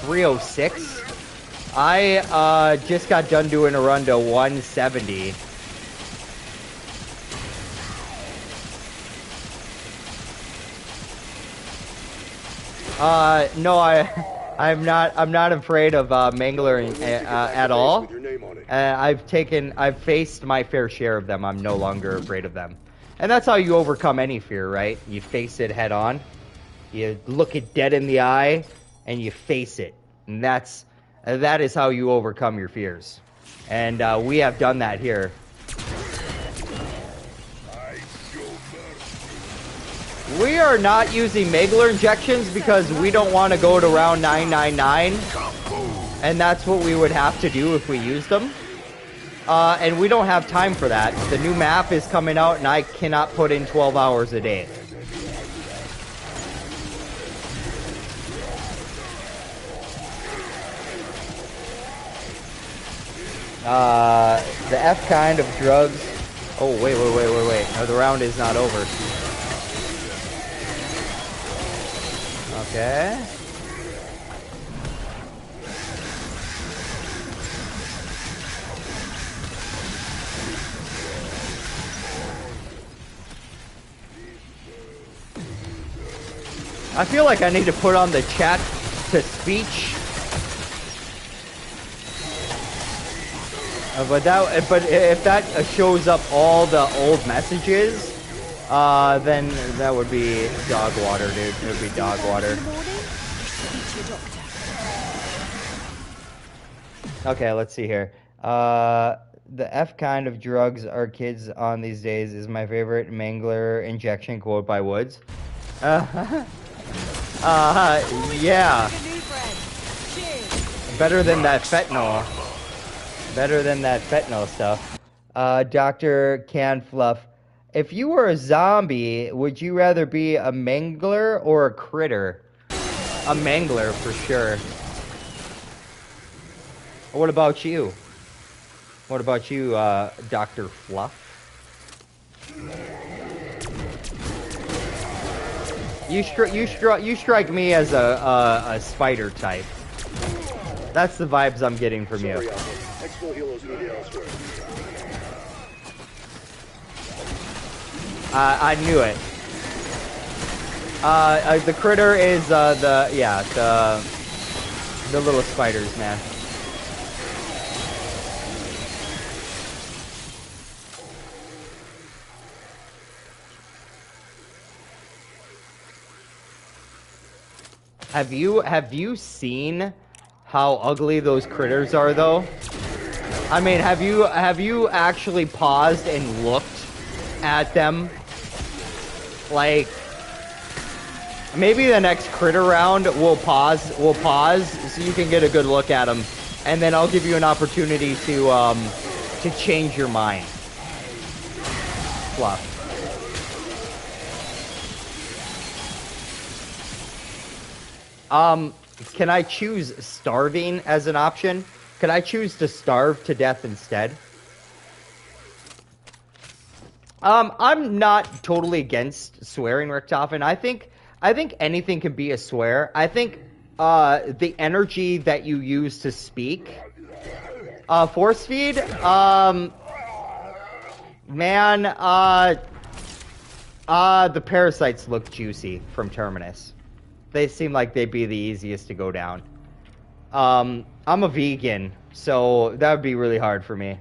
306. I just got done doing a run to 170. No, I'm not afraid of mangler at all. I've faced my fair share of them. I'm no longer afraid of them. And that's how you overcome any fear, right? You face it head on. You look it dead in the eye and you face it. And that is how you overcome your fears. And we have done that here. We are not using Megler injections because we don't want to go to round 999. And that's what we would have to do if we used them. And we don't have time for that. The new map is coming out and I cannot put in 12 hours a day. The F kind of drugs. Oh, wait. No, the round is not over. Okay. I feel like I need to put on the chat to speech. But if that shows up all the old messages, then that would be dog water, dude. It would be dog water. Okay, let's see here. The F kind of drugs our kids on these days is my favorite Mangler injection, quote by Woods. Yeah. Better than that fentanyl. Better than that fentanyl stuff. Dr. Canfluff. If you were a zombie, would you rather be a mangler or a critter? A mangler, for sure. What about you? What about you, Dr. Fluff? You strike me as a spider type. That's the vibes I'm getting from you. Expo heroes needed elsewhere. I knew it. The critter is the little spiders, man. Have you seen how ugly those critters are, though? I mean, have you actually paused and looked at them? Like, maybe the next critter round we'll pause so you can get a good look at them, and then I'll give you an opportunity to change your mind. Fluff. Can I choose starving as an option? Could I choose to starve to death instead? I'm not totally against swearing, Richtofen. I think anything can be a swear. I think the energy that you use to speak, force feed, man, the parasites look juicy from Terminus. They seem like they'd be the easiest to go down. I'm a vegan, so that would be really hard for me.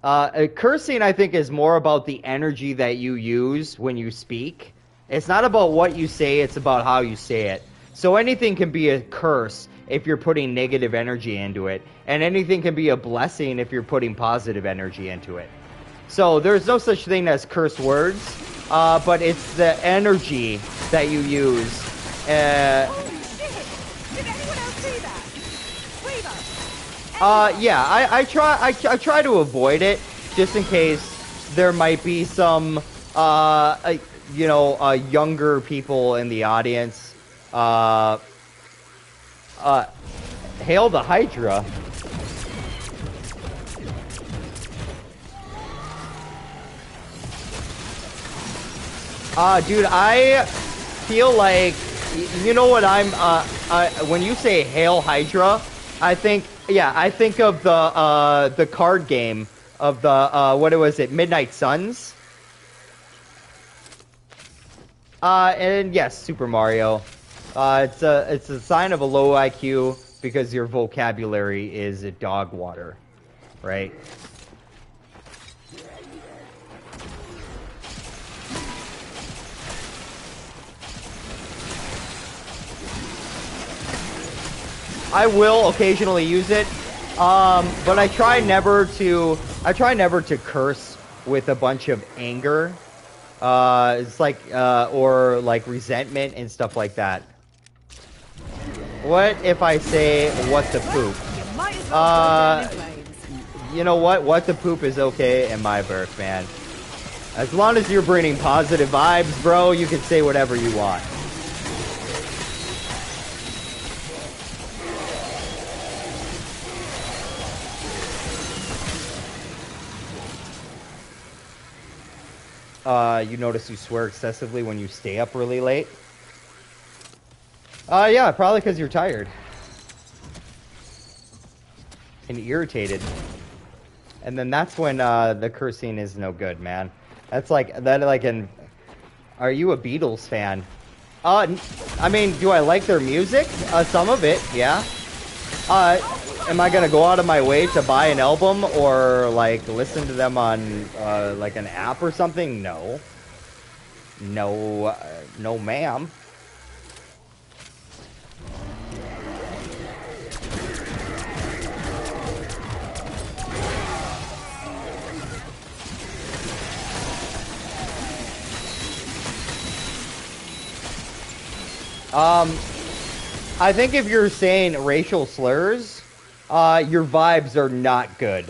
Cursing, I think, is more about the energy that you use when you speak. It's not about what you say, it's about how you say it. So anything can be a curse if you're putting negative energy into it, and anything can be a blessing if you're putting positive energy into it. So there's no such thing as curse words, but it's the energy that you use. Holy shit! Did anyone else see that? Yeah, I try to avoid it just in case there might be some younger people in the audience. Hail the Hydra. Dude, I feel like, you know what when you say Hail Hydra, I think of the card game of the, what was it, Midnight Suns? And yes, Super Mario. It's a sign of a low IQ because your vocabulary is dog water, right? I will occasionally use it But I try never to curse with a bunch of anger. It's like, or like resentment and stuff like that. What if I say, what the poop? You might as well go down in flames. You know what? What the poop is okay in my book, man. As long as you're bringing positive vibes, bro, you can say whatever you want. You notice you swear excessively when you stay up really late? Yeah, probably because you're tired. And irritated. And then that's when, the cursing is no good, man. That's like, are you a Beatles fan? I mean, do I like their music? Some of it, yeah. Am I gonna go out of my way to buy an album or, like, listen to them on, like, an app or something? No. No, no ma'am. I think if you're saying racial slurs, your vibes are not good.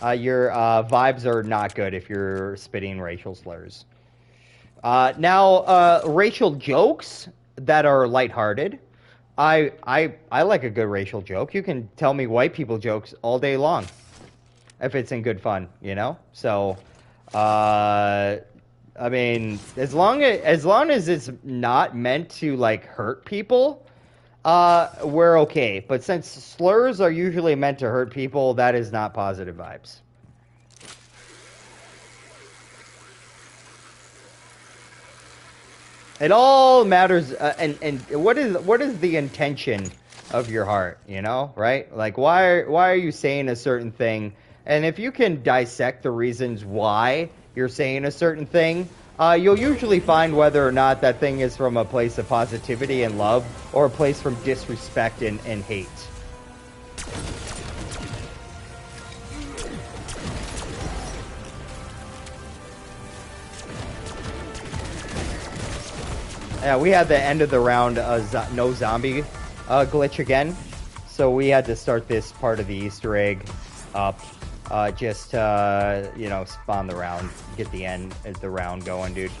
Your vibes are not good if you're spitting racial slurs. Now, racial jokes that are lighthearted. I like a good racial joke. You can tell me white people jokes all day long if it's in good fun, you know? So, I mean, as long as it's not meant to, like, hurt people, we're okay. But since slurs are usually meant to hurt people, that is not positive vibes. It all matters, and what is the intention of your heart, you know, right? Like, why are you saying a certain thing? And if you can dissect the reasons why you're saying a certain thing, you'll usually find whether or not that thing is from a place of positivity and love or a place from disrespect and hate. Yeah, we had the end of the round no zombie glitch again, so we had to start this part of the Easter egg up. Just you know, spawn the round, get the end as the round going, dude.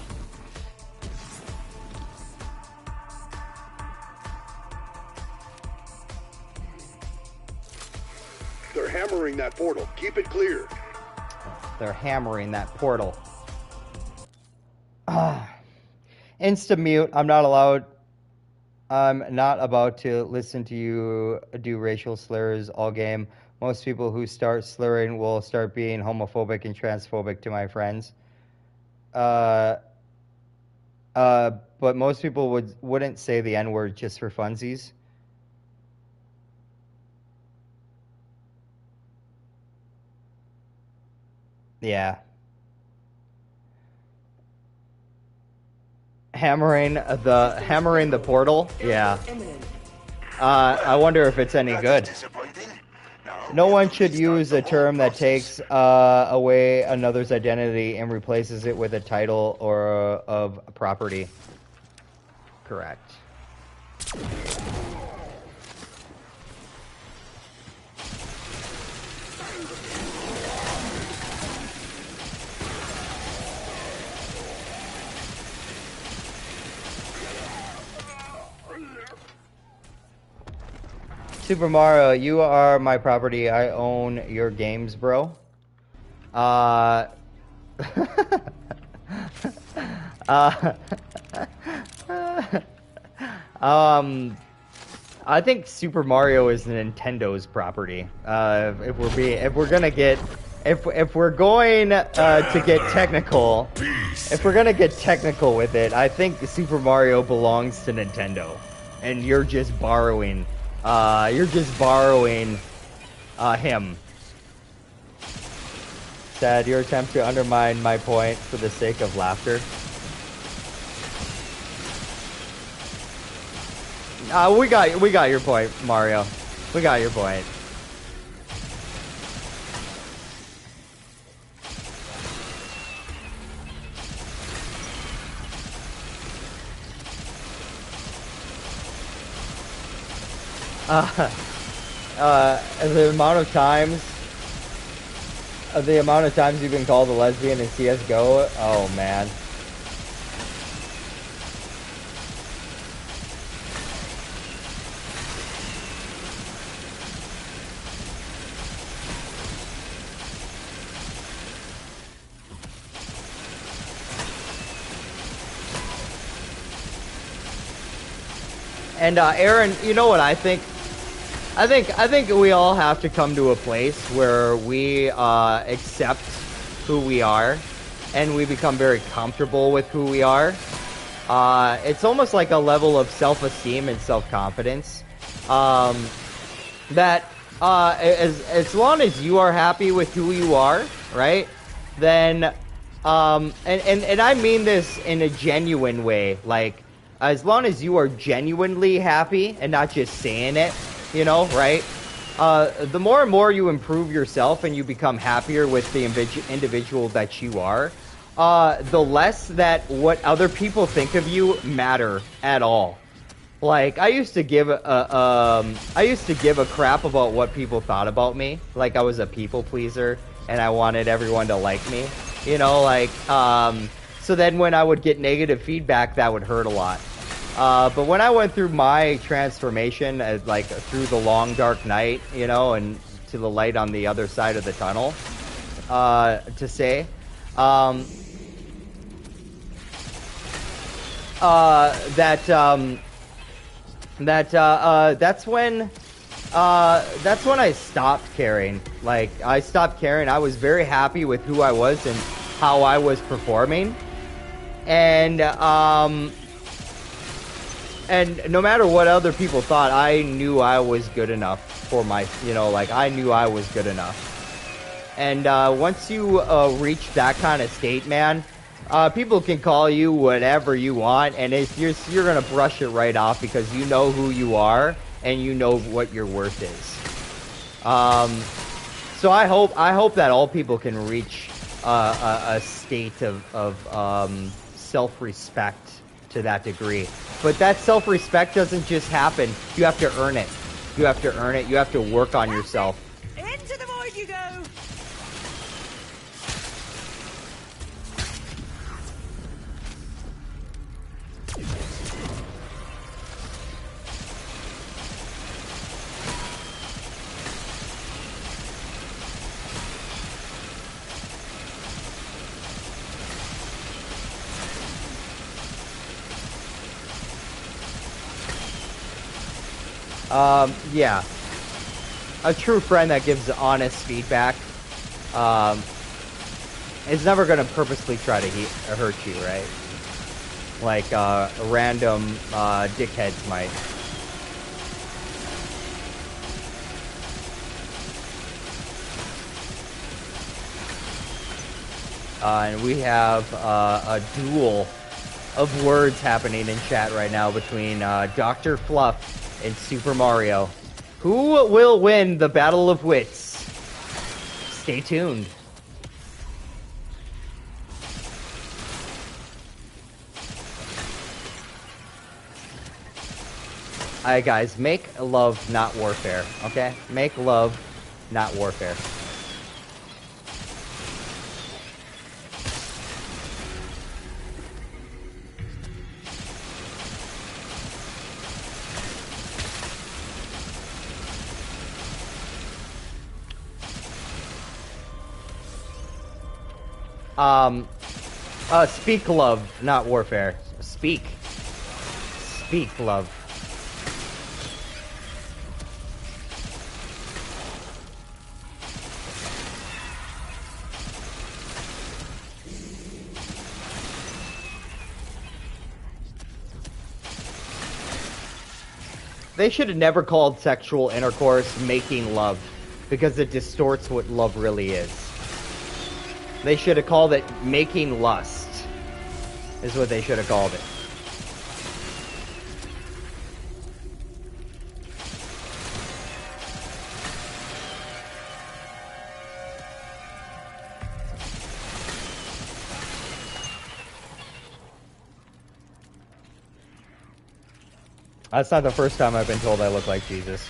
They're hammering that portal. Keep it clear. They're hammering that portal. Insta-mute. I'm not allowed. I'm not about to listen to you do racial slurs all game. Most people who start slurring will start being homophobic and transphobic to my friends. But most people wouldn't say the N-word just for funsies. Yeah. Hammering the portal? Yeah. I wonder if it's any good. No one should use a term that takes away another's identity and replaces it with a title or of property. Correct. Super Mario, you are my property. I own your games, bro. I think Super Mario is Nintendo's property. If we're going to get technical with it, I think Super Mario belongs to Nintendo, and you're just borrowing. Him. Sad, your attempt to undermine my point for the sake of laughter. We got your point, Mario. We got your point. The amount of times you've been called a lesbian in CS:GO. Oh man. And Aaron, you know what I think? I think we all have to come to a place where we accept who we are, and we become very comfortable with who we are. It's almost like a level of self-esteem and self-confidence that as long as you are happy with who you are, right? Then and I mean this in a genuine way, like as long as you are genuinely happy and not just saying it, you know, right? The more and more you improve yourself and you become happier with the individual that you are, the less that what other people think of you matter at all. Like I used to give a crap about what people thought about me. Like I was a people pleaser and I wanted everyone to like me, you know, like so then when I would get negative feedback, that would hurt a lot. But when I went through my transformation, like through the long dark night, you know, and to the light on the other side of the tunnel, to say, that's when I stopped caring. Like I stopped caring. I was very happy with who I was and how I was performing, and no matter what other people thought, I knew I was good enough for my, you know, like I knew I was good enough. And once you reach that kind of state, man, people can call you whatever you want, and you're gonna brush it right off because you know who you are and you know what your worth is. So I hope that all people can reach a state of self-respect to that degree. But that self-respect doesn't just happen. You have to earn it. You have to earn it. You have to work on yourself. Into the void you go! Yeah. A true friend that gives honest feedback is never going to purposely try to hurt you, right? Like random dickheads might. And we have a duel of words happening in chat right now between Dr. Fluff and Super Mario. Who will win the Battle of Wits? Stay tuned. Alright guys, make love, not warfare, okay? Make love, not warfare. Speak love, not warfare. Speak love. They should have never called sexual intercourse making love, because it distorts what love really is. They should have called it making lust, is what they should have called it. That's not the first time I've been told I look like Jesus.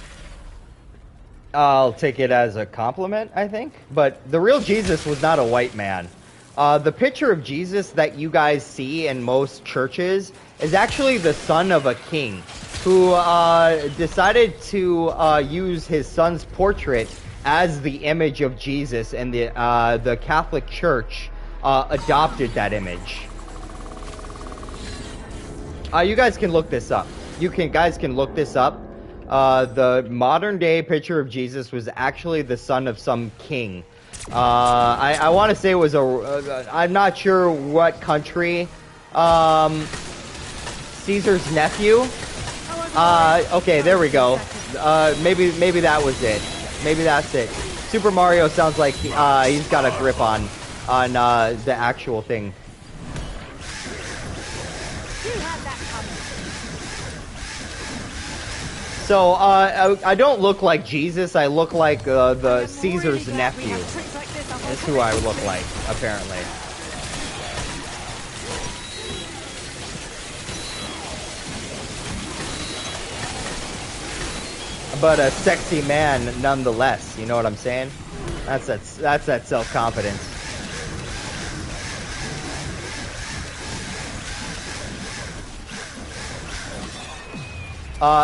I'll take it as a compliment, I think. But the real Jesus was not a white man. The picture of Jesus that you guys see in most churches is actually the son of a king who decided to use his son's portrait as the image of Jesus, and the Catholic Church adopted that image. You guys can look this up. Guys can look this up. The modern day picture of Jesus was actually the son of some king. I want to say it was I'm not sure what country. Caesar's nephew. Okay, there we go. Maybe that was it. Maybe that's it. Super Mario sounds like he's got a grip on the actual thing. So, I don't look like Jesus, I look like the Caesar's nephew. That's who I look like, apparently. But a sexy man nonetheless, you know what I'm saying? That's that self-confidence.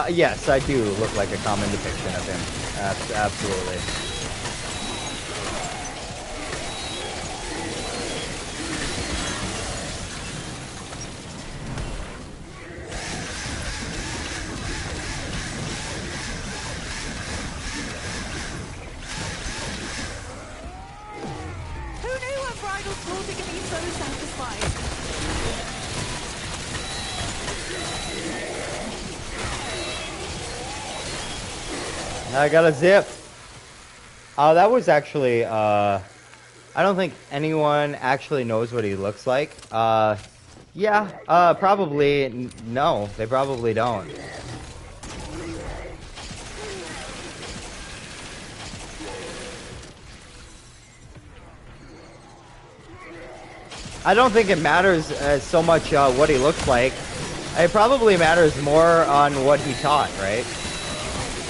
Yes, I do look like a common depiction of him. Absolutely. Who knew a bridal slaughter could be so satisfying? I got a zip. That was actually, I don't think anyone actually knows what he looks like. Yeah, probably, no, they probably don't. I don't think it matters so much what he looks like. It probably matters more on what he taught, right?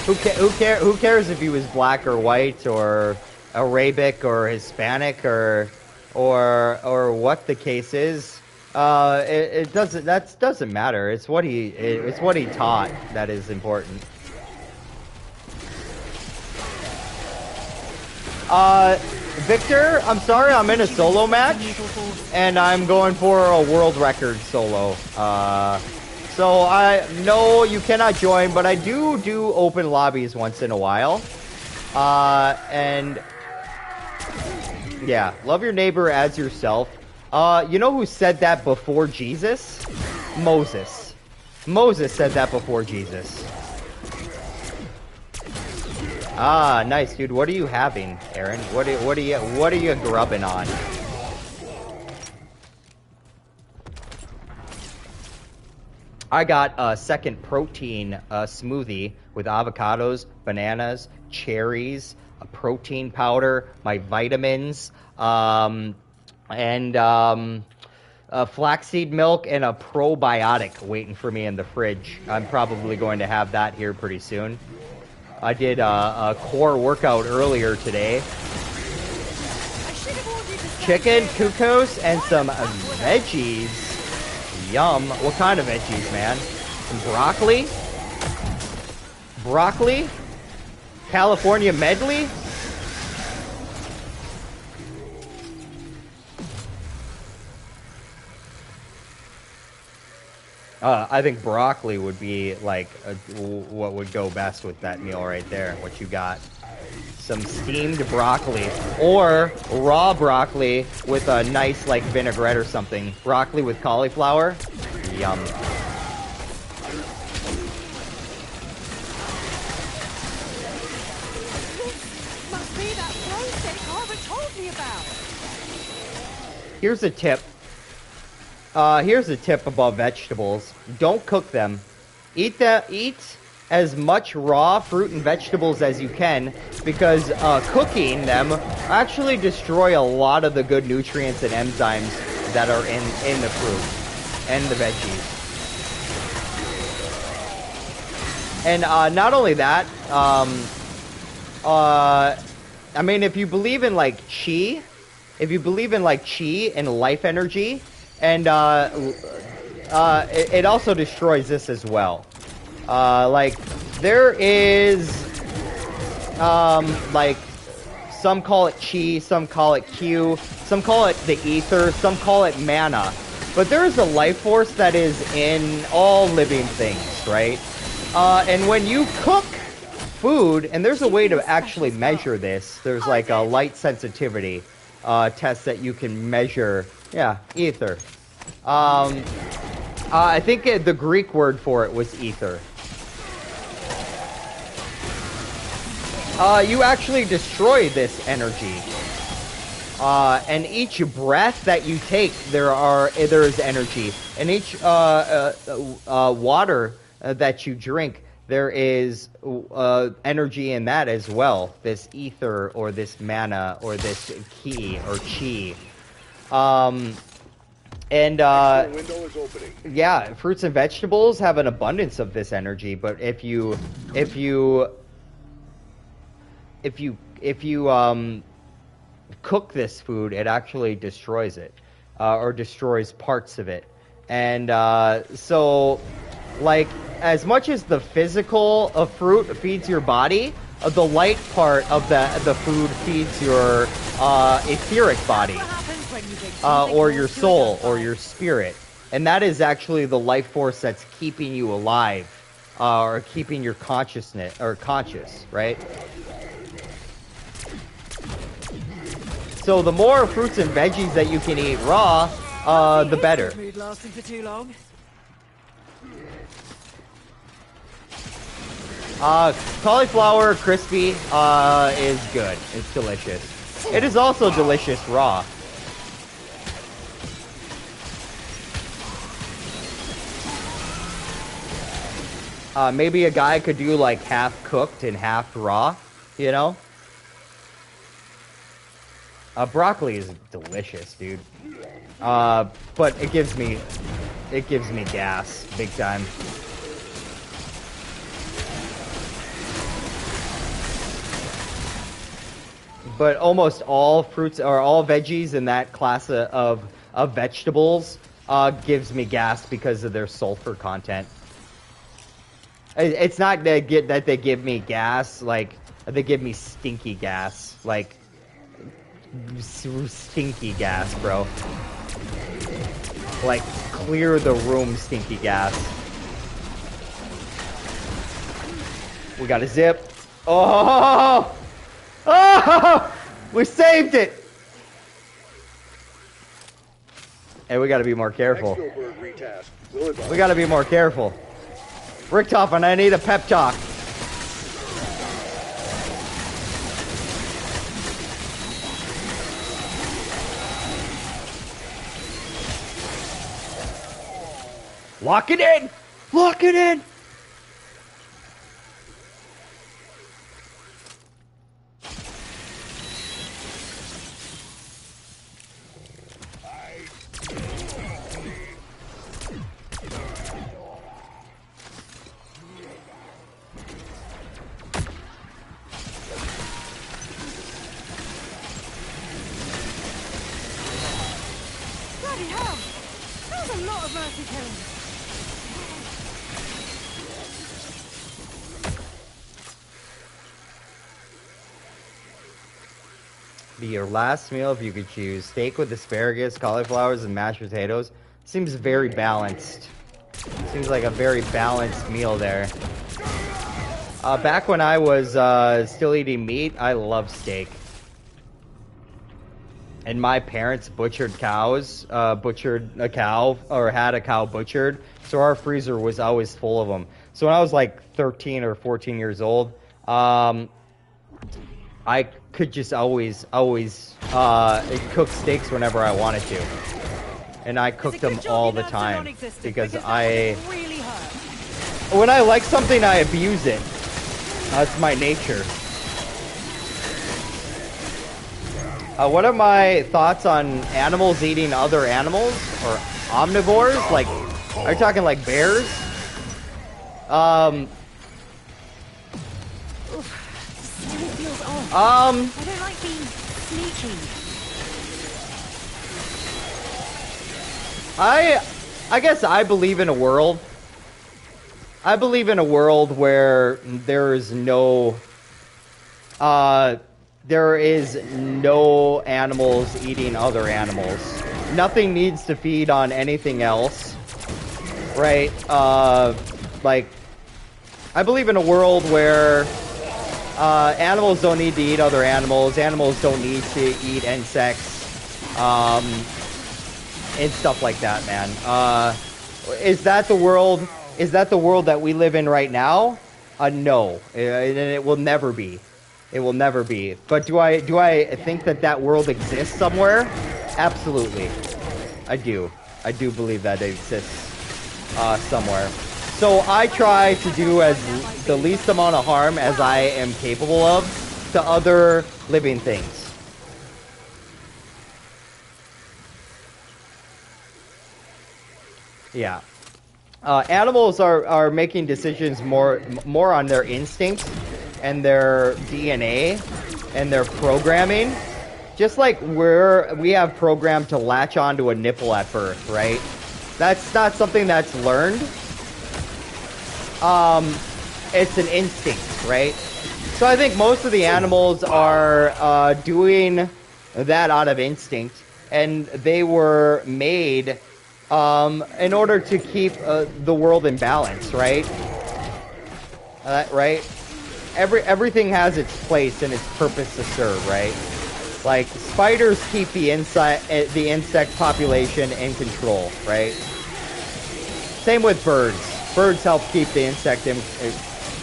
Who cares if he was black or white or Arabic or Hispanic or what the case is? It doesn't matter. It's what he taught that is important. Victor, I'm sorry, I'm in a solo match, and I'm going for a world record solo. So no, you cannot join, but I do open lobbies once in a while. And yeah, love your neighbor as yourself. You know who said that before Jesus? Moses. Moses said that before Jesus. Ah, nice, dude. What are you having, Aaron? What are you grubbing on? I got a second protein smoothie with avocados, bananas, cherries, a protein powder, my vitamins, and flaxseed milk, and a probiotic waiting for me in the fridge. I'm probably going to have that here pretty soon. I did a core workout earlier today. Chicken, cuckoos, and some veggies. Yum. What kind of veggies, man? Some broccoli? Broccoli? California medley? I think broccoli would be like what would go best with that meal right there. What you got? Some steamed broccoli or raw broccoli with a nice like vinaigrette or something. Broccoli with cauliflower. Yum. Must be that steak Harvard told me about. Here's a tip. Here's a tip about vegetables. Don't cook them. Eat as much raw fruit and vegetables as you can, because cooking them actually destroy a lot of the good nutrients and enzymes that are in the fruit and the veggies. And not only that, I mean, if you believe in like chi, and life energy, and it also destroys this as well. Like there is, like some call it chi, some call it Q, some call it the ether, some call it mana. But there is a life force that is in all living things, right? And when you cook food, and there's a way to actually measure this. There's like a light sensitivity test that you can measure. Yeah, ether. I think the Greek word for it was ether. You actually destroy this energy. And each breath that you take, there is energy. And each water that you drink, there is energy in that as well. This ether, or this mana, or this ki, or chi. Yeah, fruits and vegetables have an abundance of this energy, but if you cook this food, it actually destroys it, or destroys parts of it. And so, like, as much as the physical of fruit feeds your body, the light part of the food feeds your etheric body, or your soul, or your spirit. And that is actually the life force that's keeping you alive, or keeping your consciousness, or conscious, right? So the more fruits and veggies that you can eat raw, the better. Lasting for too long. Cauliflower crispy is good. It's delicious. It is also delicious raw. Maybe a guy could do like half cooked and half raw, you know? Broccoli is delicious, dude. But it gives me gas, big time. But almost all fruits, or all veggies in that class of vegetables, gives me gas because of their sulfur content. It's not that they give me gas, like, they give me stinky gas, like, stinky gas, bro. Like, clear the room stinky gas. We got a zip. Oh! Oh! We saved it! Hey, we gotta be more careful. We gotta be more careful. Richtofen, I need a pep talk. Lock it in! Lock it in! Bloody hell! That was a lot of mercy killing. Be your last meal if you could choose. Steak with asparagus, cauliflowers, and mashed potatoes. Seems very balanced. Seems like a very balanced meal there. Back when I was still eating meat, I loved steak. And my parents butchered cows, butchered a cow, or had a cow butchered. So our freezer was always full of them. So when I was like 13 or 14 years old, I could just always cook steaks whenever I wanted to. And I cooked them all the time. Because when I like something, I abuse it. That's my nature. What are my thoughts on animals eating other animals? Or omnivores? Like, are you talking like bears? I don't like being sneaky. I guess I believe in a world. I believe in a world where there is no animals eating other animals. Nothing needs to feed on anything else, right? Like, I believe in a world where animals don't need to eat other animals. Animals don't need to eat insects, and stuff like that, man. Is that the world? Is that the world that we live in right now? No, and it will never be. It will never be. But do I think that that world exists somewhere? Absolutely, I do. I do believe that it exists somewhere. So I try to do as the least amount of harm as I am capable of to other living things. Yeah. Animals are making decisions more on their instincts and their DNA and their programming. Just like we have programmed to latch onto a nipple at birth, right? That's not something that's learned. It's an instinct, right? So I think most of the animals are doing that out of instinct, and they were made in order to keep the world in balance, right? Right? Everything has its place and its purpose to serve, right? Like, spiders keep the insect population in control, right? Same with birds. Birds help keep the insect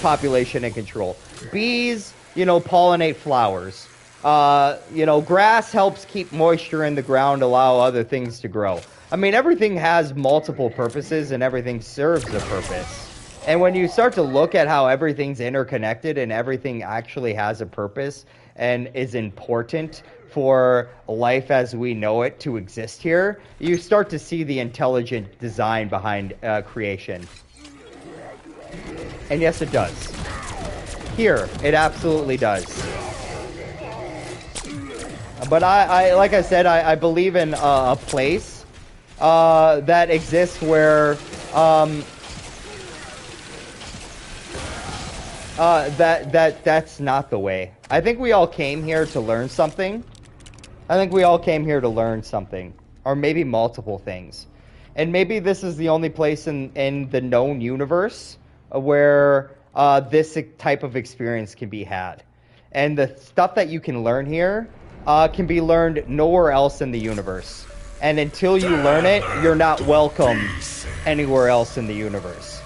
population in control. Bees, pollinate flowers. Grass helps keep moisture in the ground, allow other things to grow. I mean, everything has multiple purposes and everything serves a purpose. And when you start to look at how everything's interconnected and everything actually has a purpose and is important for life as we know it to exist here, you start to see the intelligent design behind creation. And yes, it does. Here, it absolutely does. But I like I said, I believe in a place that exists where that's not the way. I think we all came here to learn something. Or maybe multiple things. And maybe this is the only place in the known universe where this type of experience can be had. And the stuff that you can learn here can be learned nowhere else in the universe. And until you learn it, you're not welcome anywhere else in the universe.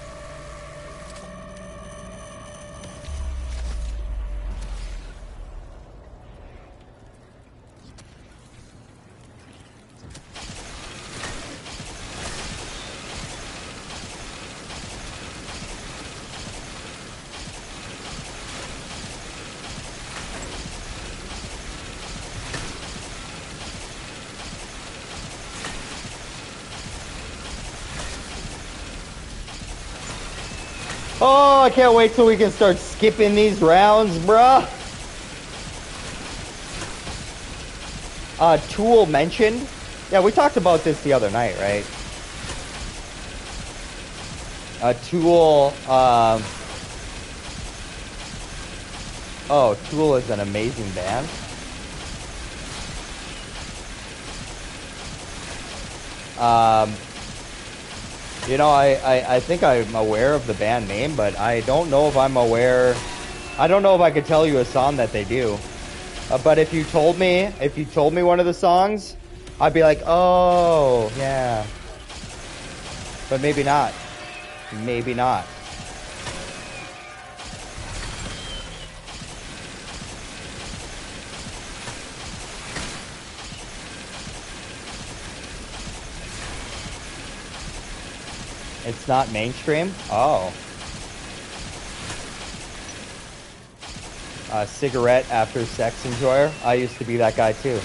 Oh, I can't wait till we can start skipping these rounds, bruh. Tool mentioned. Yeah, we talked about this the other night, right? Tool, Tool is an amazing band. I think I'm aware of the band name, but I don't know if I'm aware. I don't know if I could tell you a song that they do. But if you told me one of the songs, I'd be like, oh, yeah. But maybe not. Maybe not. It's not mainstream? Oh. Cigarette after sex enjoyer. I used to be that guy too.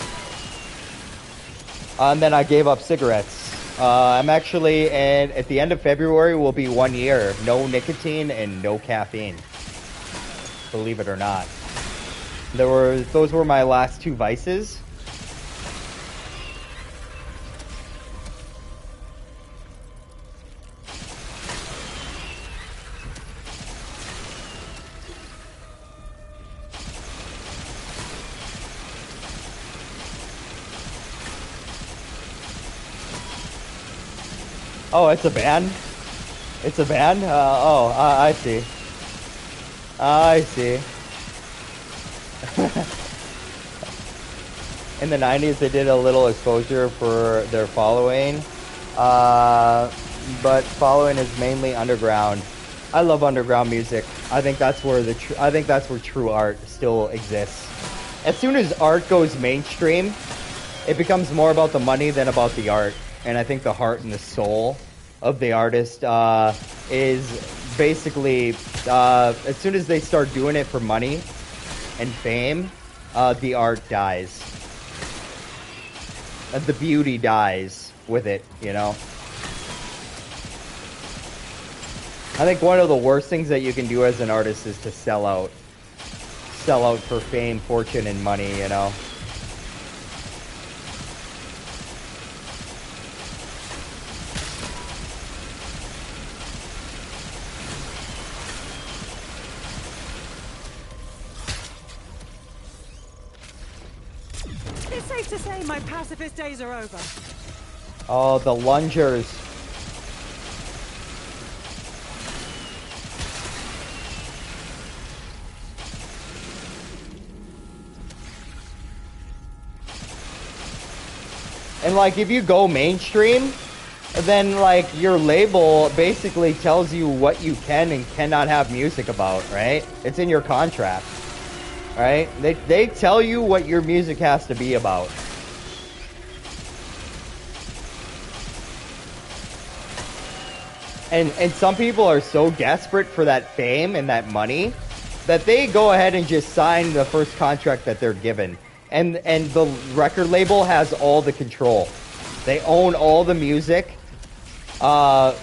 And then I gave up cigarettes. I'm actually, and at the end of February will be 1 year. No nicotine and no caffeine. Believe it or not. Those were my last two vices. Oh, it's a ban? It's a ban? I see. I see. In the 90s, they did a little exposure for their following. But following is mainly underground. I love underground music. I think that's where true art still exists. As soon as art goes mainstream, it becomes more about the money than about the art. And I think the heart and the soul of the artist is basically, as soon as they start doing it for money and fame, the art dies. The beauty dies with it, you know? I think one of the worst things that you can do as an artist is to sell out. Sell out for fame, fortune, and money, you know? It's safe to say my pacifist days are over. Oh, the lungers. And like, if you go mainstream, then like your label basically tells you what you can and cannot have music about, right? It's in your contract, right? They tell you what your music has to be about. And some people are so desperate for that fame and that money that they go ahead and just sign the first contract that they're given. And the record label has all the control. They own all the music. Yeah.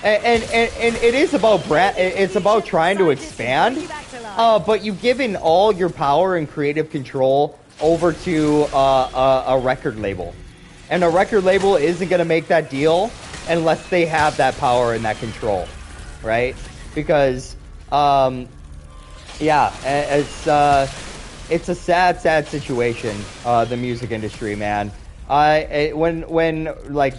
And it is about it's about trying to expand. But you've given all your power and creative control over to a record label. And a record label isn't going to make that deal unless they have that power and that control, right? Because, yeah, it's a sad situation, the music industry, man. When like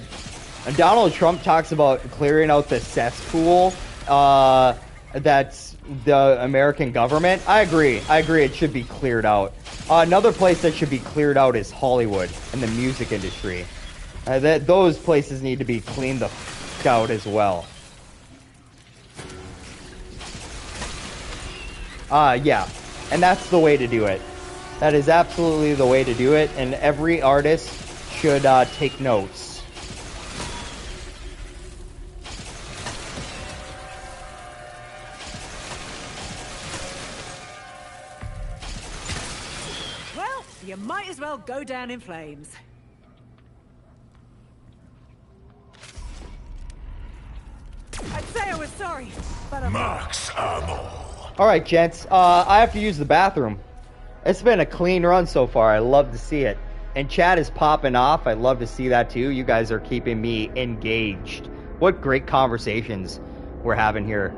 Donald Trump talks about clearing out the cesspool, that's the American government, I agree it should be cleared out. Another place that should be cleared out is Hollywood and the music industry. Those places need to be cleaned the f*** out as well. Yeah, and that's the way to do it. That is absolutely the way to do it, and every artist should take notes. Well, you might as well go down in flames. I'd say I was sorry, but I'm not. Max ammo. Alright, gents, I have to use the bathroom. It's been a clean run so far. I love to see it. And chat is popping off. I love to see that too. You guys are keeping me engaged. What great conversations we're having here.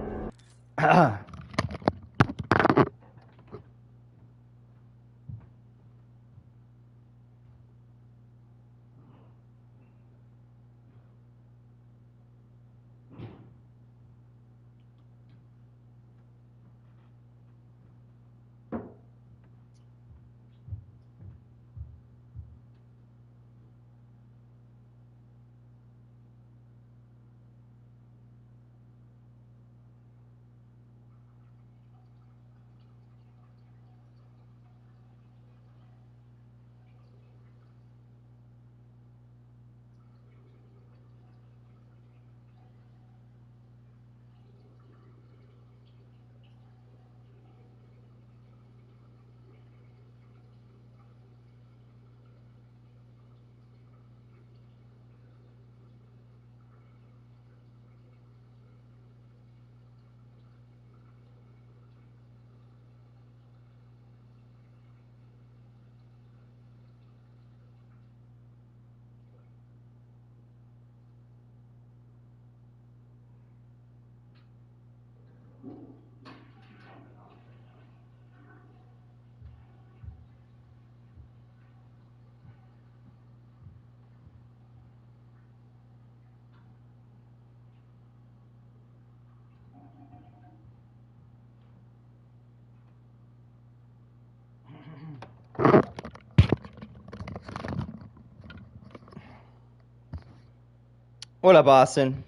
What up, Austin?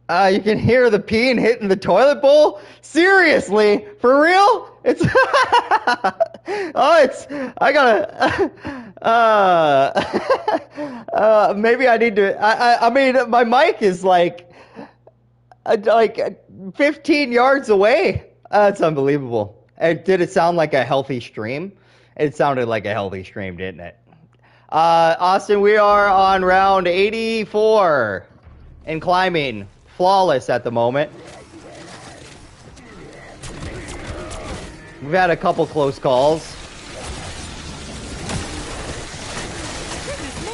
You can hear the peeing hitting the toilet bowl? Seriously? For real? It's... I gotta... maybe I need to... I mean, my mic is like 15 yards away. That's unbelievable. Did it sound like a healthy stream? It sounded like a healthy stream, didn't it? Austin, we are on round 84 in climbing. Flawless at the moment. We've had a couple close calls.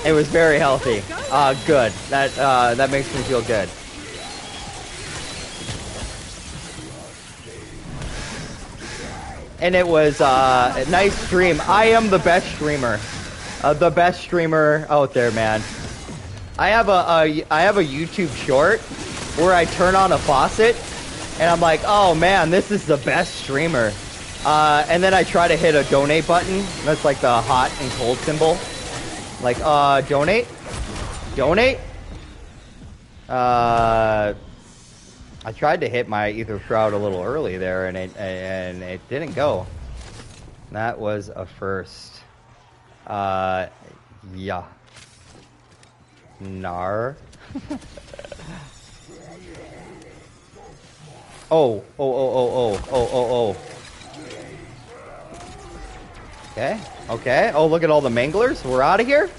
It was very healthy. Good. That makes me feel good. And it was a nice stream. I am the best streamer. The best streamer out there, man. I have a YouTube short where I turn on a faucet and I'm like, oh man, this is the best streamer. And then I try to hit a donate button. That's like the hot and cold symbol. Like, donate? Donate? I tried to hit my ether shroud a little early there and it didn't go. That was a first. Yeah. Nar. Oh. Okay. Oh, look at all the manglers. We're out of here.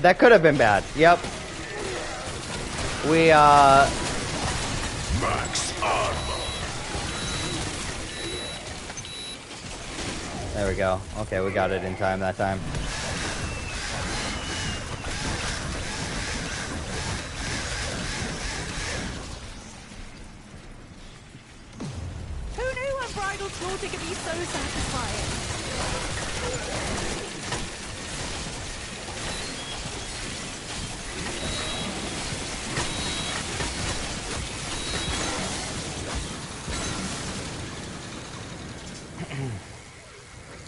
That could have been bad. Yep. We, Max armor. There we go. Okay, we got it in time that time. Who knew unbridled slaughter could be so satisfying?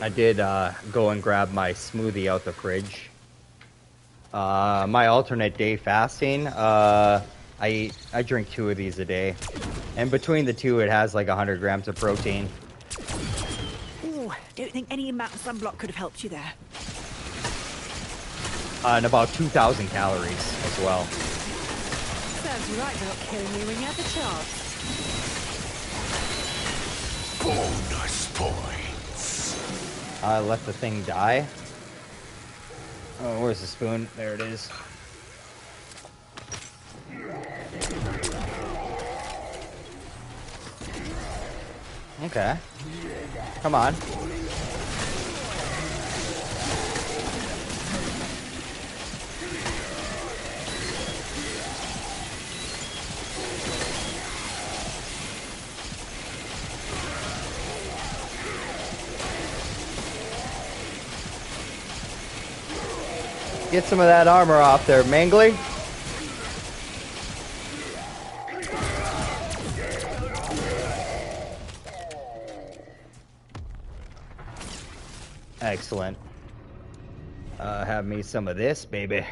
I did go and grab my smoothie out the fridge. My alternate day fasting, I drink 2 of these a day. And between the 2, it has like 100 grams of protein. Ooh, don't think any amount of sunblock could have helped you there. And about 2,000 calories as well. Serves you right for not killing me when you had the chance. Bonus points. Let the thing die. Oh, where's the spoon? There it is. Okay. Come on. Get some of that armor off there, Mangly. Excellent. Have me some of this, baby.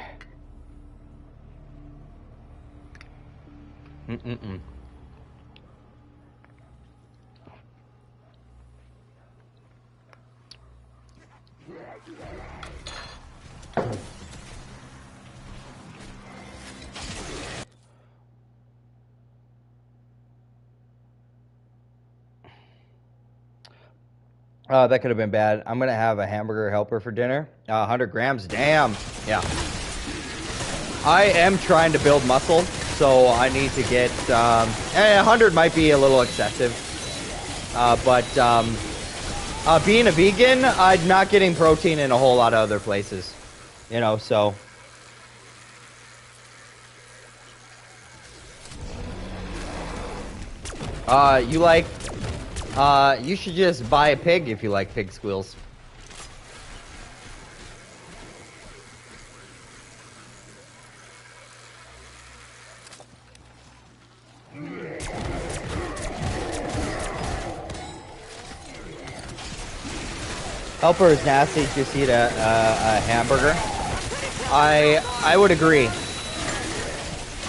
That could have been bad. I'm going to have a hamburger helper for dinner. 100 grams. Damn. Yeah. I am trying to build muscle, so I need to get... 100 might be a little excessive. But being a vegan, I'm not getting protein in a whole lot of other places. You know, so... you like... you should just buy a pig if you like pig squeals. Helper is nasty. Just eat a hamburger. I would agree.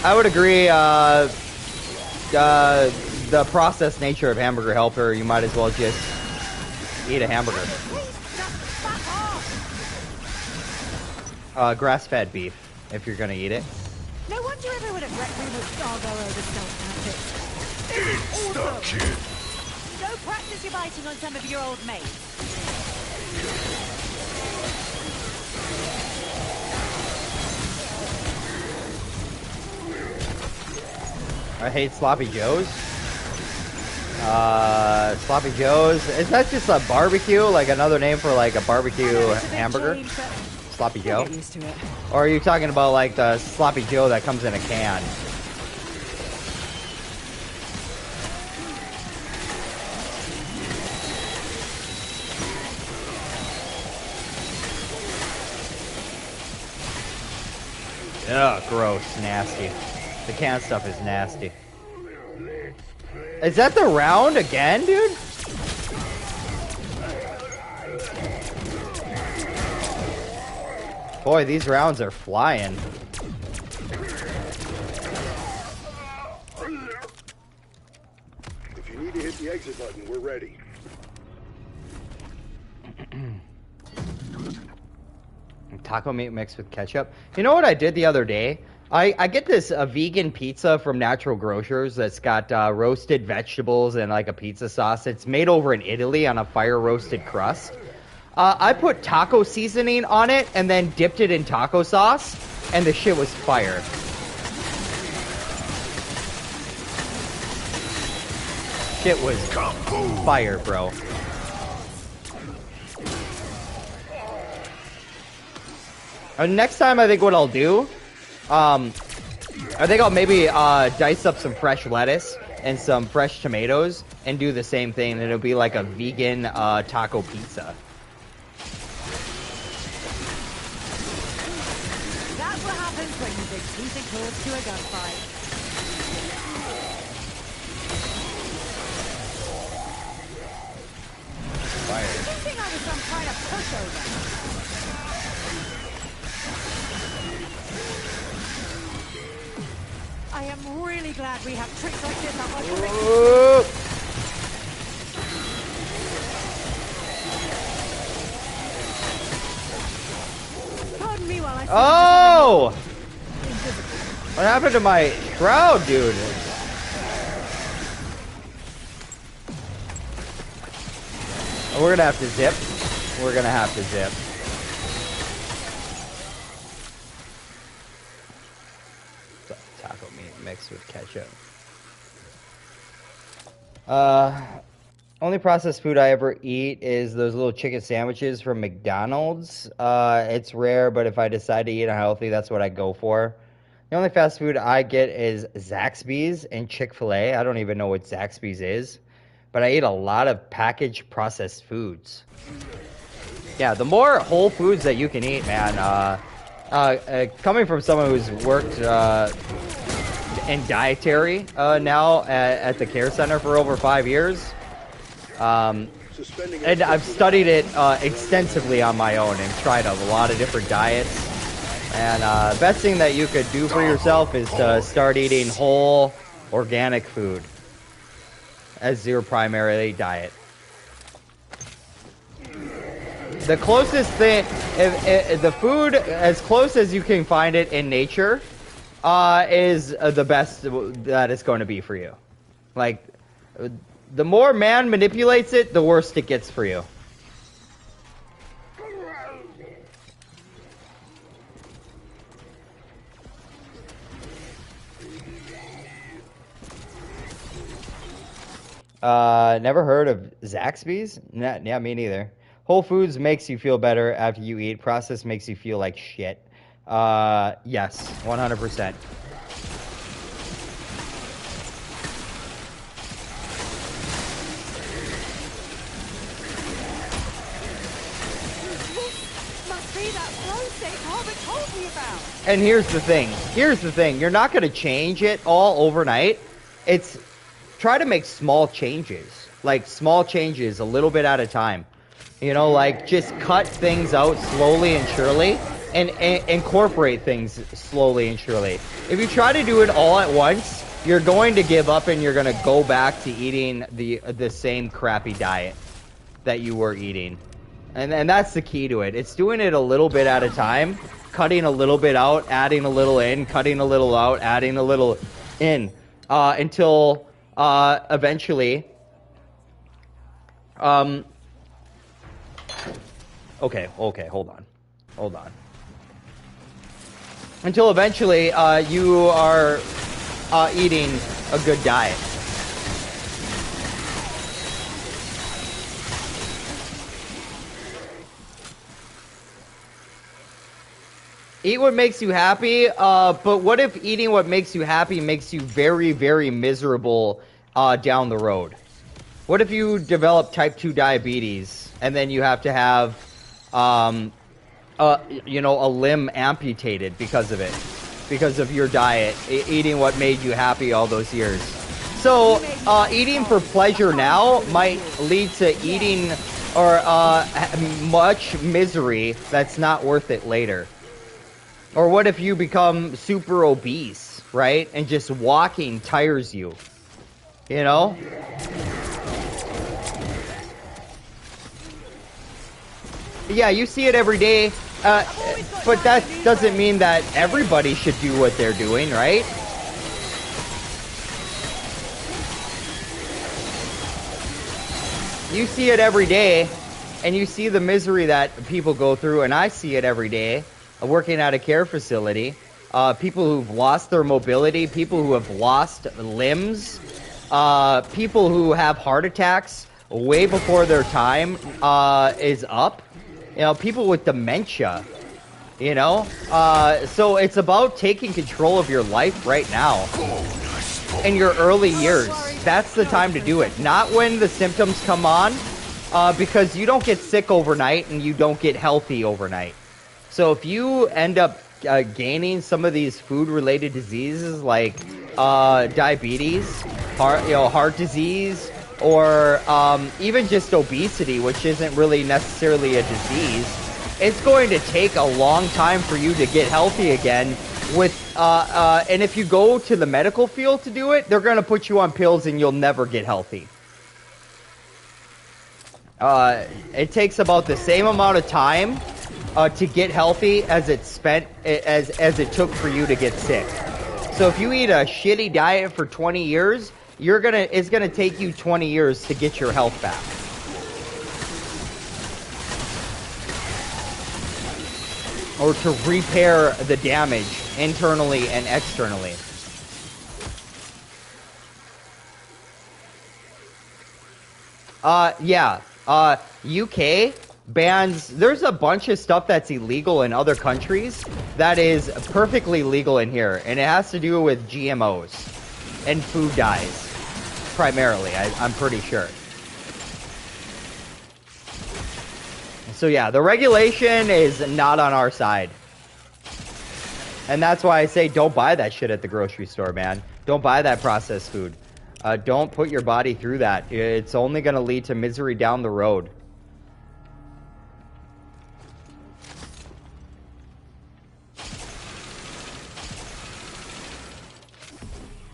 I would agree. The processed nature of hamburger helper, you might as well just eat a hamburger. Grass-fed beef, if you're gonna eat it. No wonder everyone at Rec Room would gargle over stealth tactics. Stuck, kid. Go practice your biting on some of your old mates. I hate Sloppy Joes. Sloppy Joes. Is that just a barbecue? Like another name for like a barbecue hamburger? Sloppy Joe? Get used to it. Or are you talking about like the Sloppy Joe that comes in a can? Ugh, gross, nasty. The can stuff is nasty. Is that the round again, dude? Boy, these rounds are flying. If you need to hit the exit button, we're ready. Taco meat mixed with ketchup. You know what I did the other day? I get this vegan pizza from Natural Grocers that's got roasted vegetables and like a pizza sauce. It's made over in Italy on a fire roasted crust. I put taco seasoning on it and then dipped it in taco sauce, and the shit was fire. Shit was fire, bro. Next time, I think what I'll do, I think I'll maybe dice up some fresh lettuce and some fresh tomatoes and do the same thing, and it'll be like a vegan taco pizza. That's what happens when you bring teeth and claws to a gunfight. Fire. Good thing I was some kind of pushover. I am really glad we have tricks like this up on the Pardon me while I... Oh! What happened to my shroud, dude? We're gonna have to zip. We're gonna have to zip. Taco meat mixed with ketchup. Only processed food I ever eat is those little chicken sandwiches from McDonald's. It's rare, but if I decide to eat unhealthy, that's what I go for. The only fast food I get is Zaxby's and Chick-fil-A. I don't even know what Zaxby's is, but I eat a lot of packaged processed foods. Yeah, the more whole foods that you can eat, man. Coming from someone who's worked in Dietary now at the care center for over 5 years, and I've studied it extensively on my own and tried a lot of different diets. And best thing that you could do for yourself is to start eating whole, organic food as your primary diet. The closest thing, if the food as close as you can find it in nature, is the best that it's going to be for you. Like, the more man manipulates it, the worse it gets for you. Never heard of Zaxby's? Yeah, me neither. Whole Foods makes you feel better after you eat. Processed makes you feel like shit. Yes, 100%. Must be that flow state Harvard told me about. And here's the thing. Here's the thing. You're not going to change it all overnight. Try to make small changes. Like, small changes a little bit at a time. You know, like, just cut things out slowly and surely, and incorporate things slowly and surely. If you try to do it all at once, you're going to give up and you're going to go back to eating the same crappy diet that you were eating. And that's the key to it. It's doing it a little bit at a time, cutting a little bit out, adding a little in, cutting a little out, adding a little in, until eventually... Okay, hold on. Until eventually, you are eating a good diet. Eat what makes you happy, but what if eating what makes you happy makes you very, very miserable down the road? What if you develop type 2 diabetes and then you have to have, you know, a limb amputated because of it, because of your diet, eating what made you happy all those years? So, eating for pleasure now might lead to eating or much misery that's not worth it later. Or what if you become super obese, right? And just walking tires you, you know? Yeah, you see it every day, but that doesn't mean that everybody should do what they're doing, right? You see it every day, and you see the misery that people go through, and I see it every day, working at a care facility. People who've lost their mobility, people who have lost limbs, people who have heart attacks way before their time is up. You know, people with dementia, you know? So it's about taking control of your life right now. In your early years. That's the time to do it. Not when the symptoms come on, because you don't get sick overnight and you don't get healthy overnight. So if you end up gaining some of these food-related diseases like diabetes, heart disease, or even just obesity, which isn't really necessarily a disease, it's going to take a long time for you to get healthy again. And if you go to the medical field to do it, they're going to put you on pills and you'll never get healthy. It takes about the same amount of time to get healthy as it took for you to get sick. So if you eat a shitty diet for 20 years, it's gonna take you 20 years to get your health back. Or to repair the damage internally and externally. UK bans, there's a bunch of stuff that's illegal in other countries that is perfectly legal in here, and it has to do with GMOs and food dyes, primarily, I'm pretty sure. So yeah, the regulation is not on our side. And that's why I say don't buy that shit at the grocery store, man. Don't buy that processed food. Don't put your body through that. It's only going to lead to misery down the road.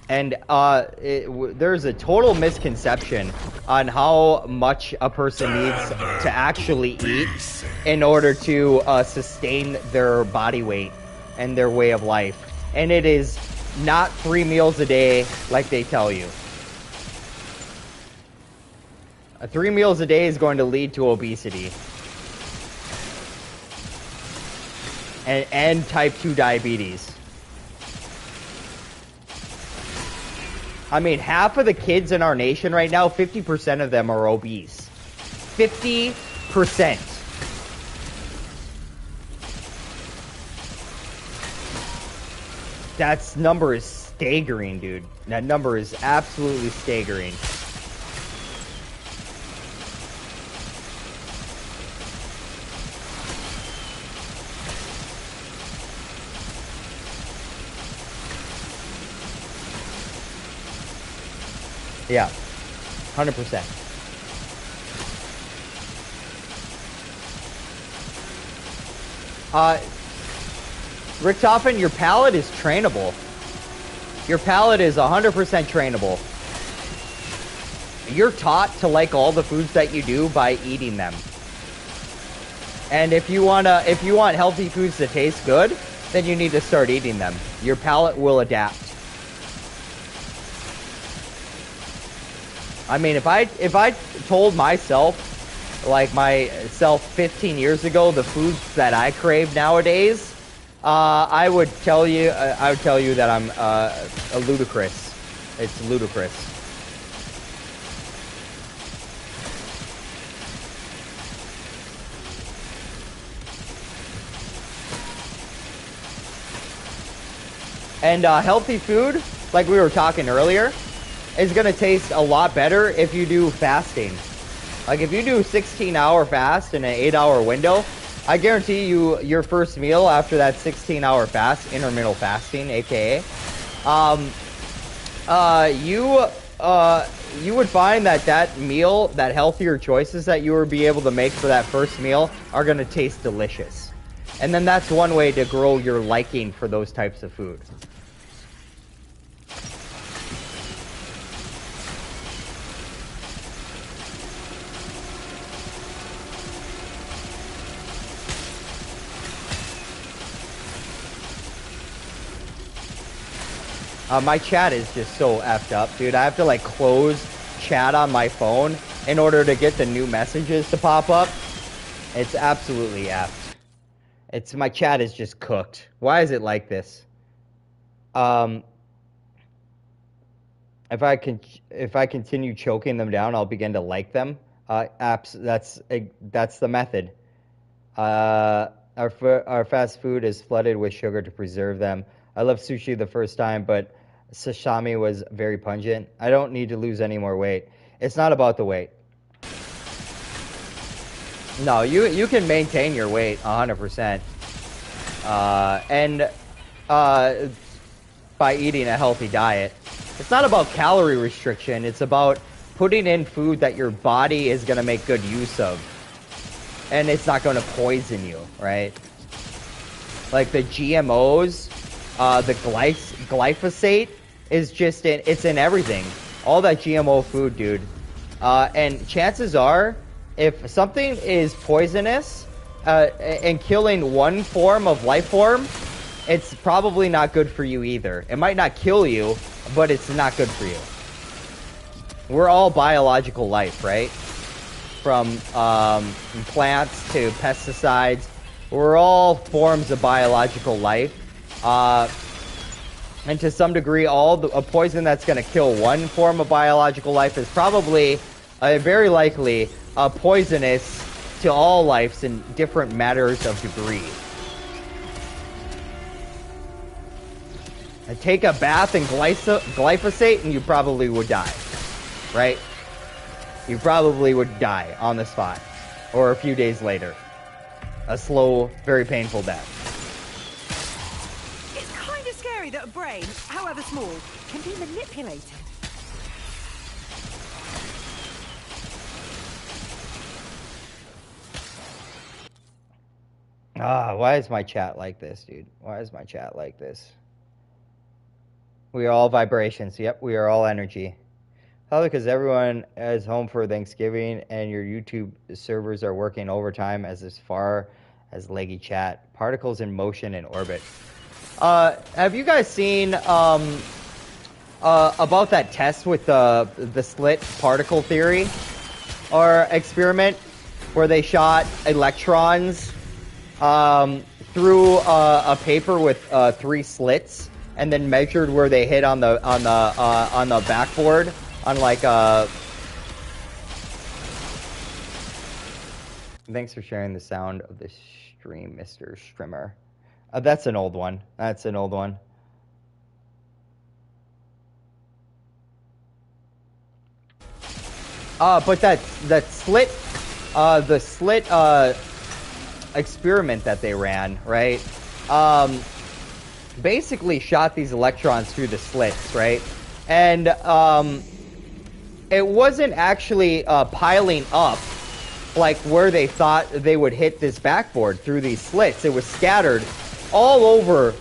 And there's a total misconception on how much a person needs to actually eat in order to sustain their body weight and their way of life. And it is not 3 meals a day like they tell you. 3 meals a day is going to lead to obesity. And type 2 diabetes. I mean, half of the kids in our nation right now, 50% of them are obese. 50%. That number is staggering, dude. That number is absolutely staggering. Yeah, 100%. Richtofen, your palate is trainable. Your palate is 100% trainable. You're taught to like all the foods that you do by eating them. And if you want healthy foods to taste good, then you need to start eating them. Your palate will adapt. I mean, if I told myself 15 years ago the foods that I crave nowadays, I would tell you that I'm ludicrous. It's ludicrous. And healthy food, like we were talking earlier, is going to taste a lot better if you do fasting. Like if you do a 16-hour fast in an 8-hour window, I guarantee you your first meal after that 16-hour fast, intermittent fasting, aka, you would find that meal, that healthier choices that you would be able to make for that first meal are going to taste delicious. And then that's one way to grow your liking for those types of food. My chat is just so effed up, dude. I have to like close chat on my phone in order to get the new messages to pop up. It's absolutely effed. My chat is just cooked. Why is it like this? If I continue choking them down, I'll begin to like them. That's the method. Our fast food is flooded with sugar to preserve them. I loved sushi the first time, but sashimi was very pungent. I don't need to lose any more weight. It's not about the weight. No, you can maintain your weight 100%. By eating a healthy diet. It's not about calorie restriction. It's about putting in food that your body is going to make good use of. And it's not going to poison you, right? Like the GMOs, the glyphosate is just it's in everything. All that GMO food, dude. And chances are, if something is poisonous and killing one form of life form, it's probably not good for you either. It might not kill you, but it's not good for you. We're all biological life, right? From plants to pesticides. We're all forms of biological life. And to some degree, a poison that's going to kill one form of biological life is probably, very likely, poisonous to all lives in different matters of degree. And take a bath in glyphosate and you probably would die, right? You probably would die on the spot, or a few days later. A slow, very painful death. It's kind of scary that a brain, however small, can be manipulated. Why is my chat like this, dude? Why is my chat like this? We are all vibrations. Yep, we are all energy. Probably because everyone is home for Thanksgiving and your YouTube servers are working overtime as far as leggy chat. Particles in motion in orbit. Have you guys seen about that test with the slit particle theory or experiment where they shot electrons through a paper with 3 slits and then measured where they hit on the backboard on like Thanks for sharing the sound of the stream, Mr. Strimmer. That's an old one. That's an old one. But that slit, the slit experiment that they ran, right? Basically shot these electrons through the slits, right? And it wasn't actually piling up like where they thought they would hit this backboard through these slits. It was scattered all over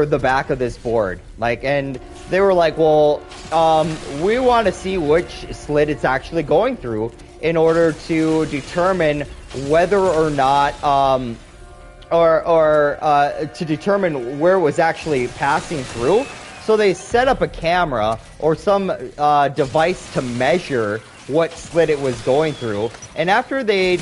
the back of this board. Like, and they were like, well, we want to see which slit it's actually going through in order to determine whether or not, to determine where it was actually passing through. So they set up a camera or some device to measure what slit it was going through. And after they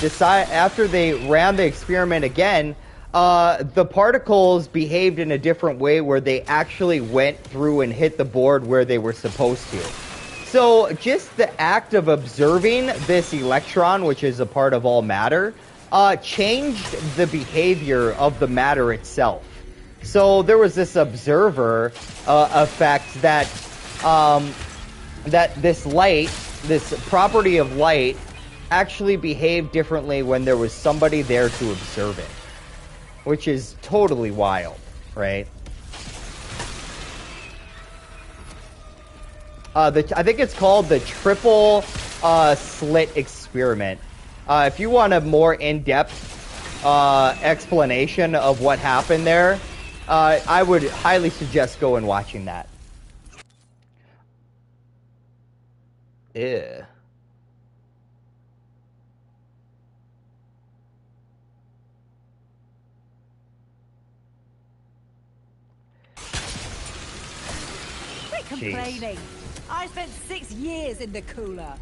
ran the experiment again, the particles behaved in a different way where they actually went through and hit the board where they were supposed to. So just the act of observing this electron, which is a part of all matter, changed the behavior of the matter itself. So there was this observer effect that that this light, this property of light, actually behaved differently when there was somebody there to observe it, which is totally wild, right? I think it's called the triple slit experiment. If you want a more in-depth explanation of what happened there, I would highly suggest going and watching that. Ew. Quit complaining. I spent 6 years in the cooler.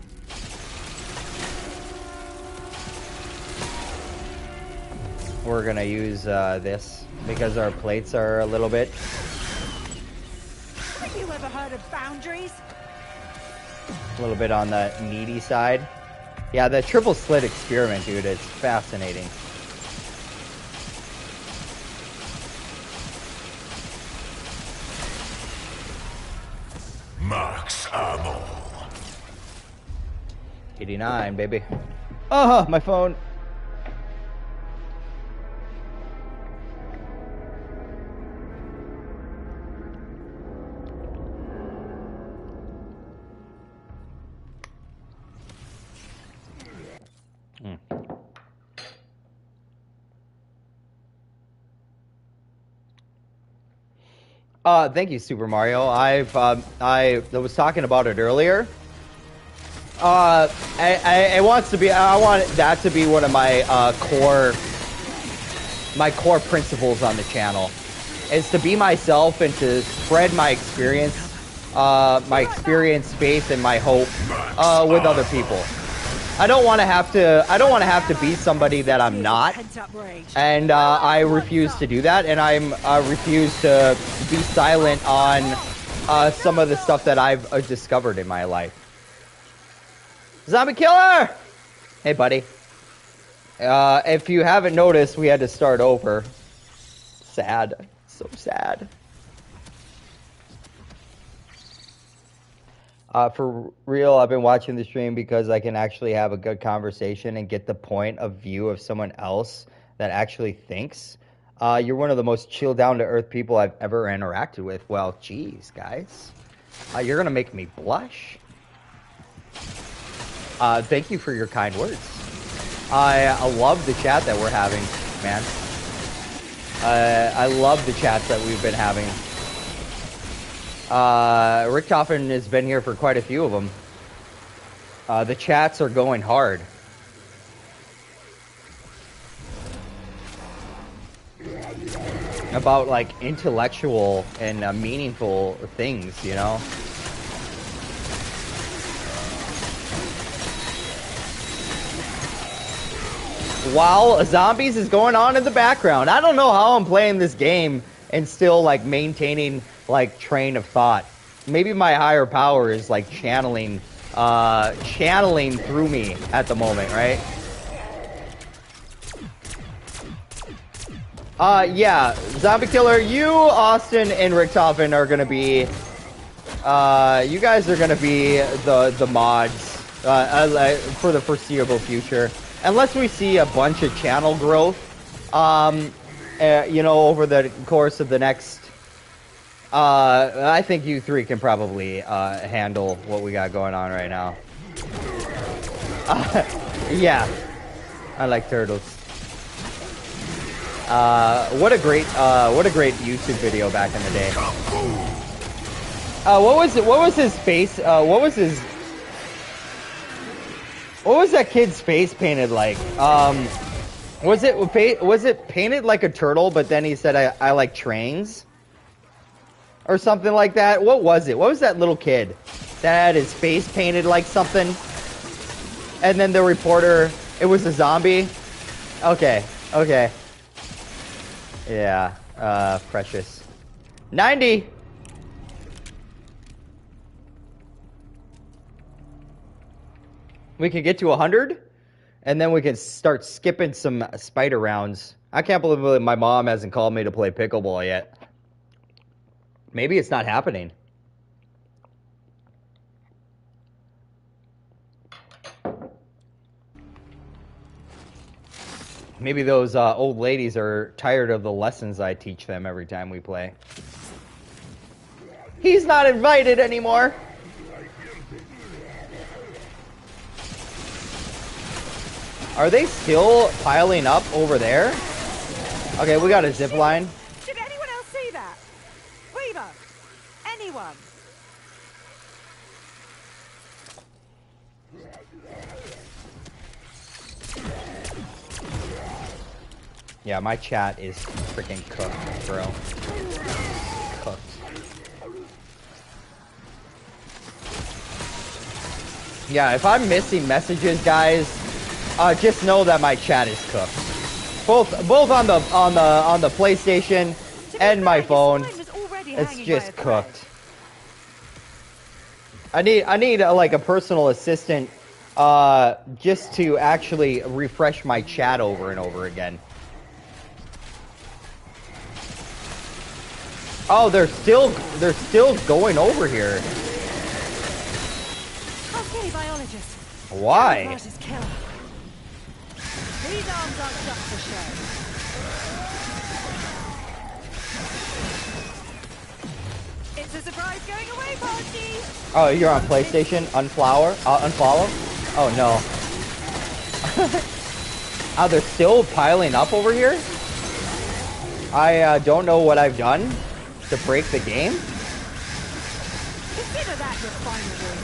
We're gonna use this because our plates are a little bit. Have you ever heard of boundaries? A little bit on the needy side. Yeah, the triple slit experiment, dude, it's fascinating. Max ammo. 89, baby. Oh, my phone. Thank you, Super Mario. I was talking about it earlier. I want that to be one of my core principles on the channel, is to be myself and to spread my experience, faith, and my hope with other people. I don't want to have to be somebody that I'm not, and I refuse to do that, and I refuse to be silent on some of the stuff that I've discovered in my life. Zombie killer! Hey, buddy. If you haven't noticed, we had to start over. Sad. So sad. For real, I've been watching the stream because I can actually have a good conversation and get the point of view of someone else that actually thinks. You're one of the most chill, down-to-earth people I've ever interacted with. Well, geez, guys. You're going to make me blush. Thank you for your kind words. I love the chat that we're having, man. I love the chats that we've been having. Richtofen has been here for quite a few of them. The chats are going hard. About, like, intellectual and meaningful things, you know? While zombies is going on in the background. I don't know how I'm playing this game and still, like, maintaining, like, train of thought. Maybe my higher power is, like, channeling through me at the moment, right? Yeah, Zombie Killer, you, Austin, and Richtofen are gonna be, you guys are gonna be the mods, for the foreseeable future. Unless we see a bunch of channel growth, you know, over the course of the next, I think you three can probably handle what we got going on right now. Yeah, I like turtles. What a great YouTube video back in the day. What was it? What was his face? What was that kid's face painted like? Was it painted like a turtle, but then he said I like trains? Or something like that? What was it? What was that little kid that had his face painted like something? And then the reporter, it was a zombie? Okay, okay. Yeah, precious. 90! We can get to 100, and then we can start skipping some spider rounds. I can't believe my mom hasn't called me to play pickleball yet. Maybe it's not happening. Maybe those old ladies are tired of the lessons I teach them every time we play. He's not invited anymore. Are they still piling up over there? Okay, we got a zip line. Did anyone else see that? Weaver! Anyone? Yeah, my chat is freaking cooked, bro. Cooked. Yeah, if I'm missing messages, guys, just know that my chat is cooked. Both on the PlayStation and my phone. It's just cooked. I need like a personal assistant just to actually refresh my chat over and over again. Oh, they're still going over here. Okay, biologist. Why? These arms aren't just for show. It's a surprise going away party. Oh, you're on PlayStation? Unfollow? Oh no. Oh, they're still piling up over here? I don't know what I've done to break the game. Consider that your final win.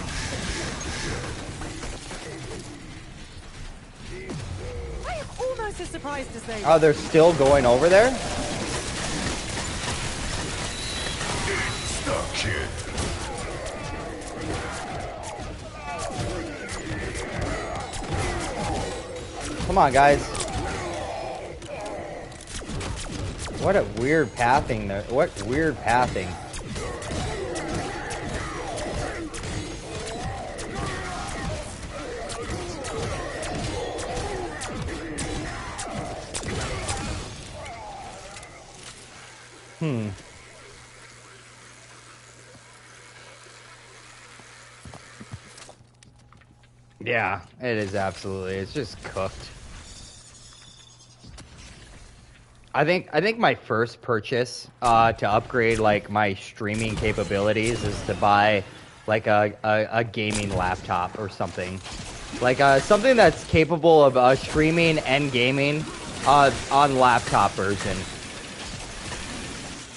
I am almost as surprised as they were. Oh, they're still going over there? Stuck here. Come on, guys. What a weird pathing there. What weird pathing. Yeah, it is absolutely. It's just cooked. I think my first purchase to upgrade like my streaming capabilities is to buy like a gaming laptop or something, like something that's capable of streaming and gaming on laptop version.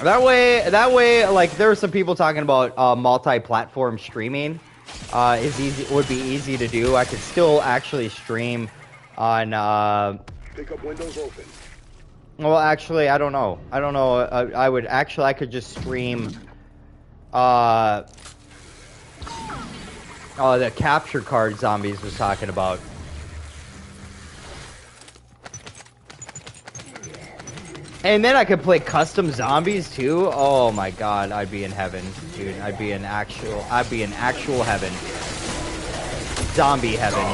That way, like there were some people talking about multi-platform streaming. Would be easy to do. I could still actually stream on. Pick up windows open. Well, actually, I don't know. I could just stream. The capture card zombies was talking about. And then I could play custom zombies too. Oh my god, I'd be in heaven, dude. I'd be in actual heaven. Zombie heaven.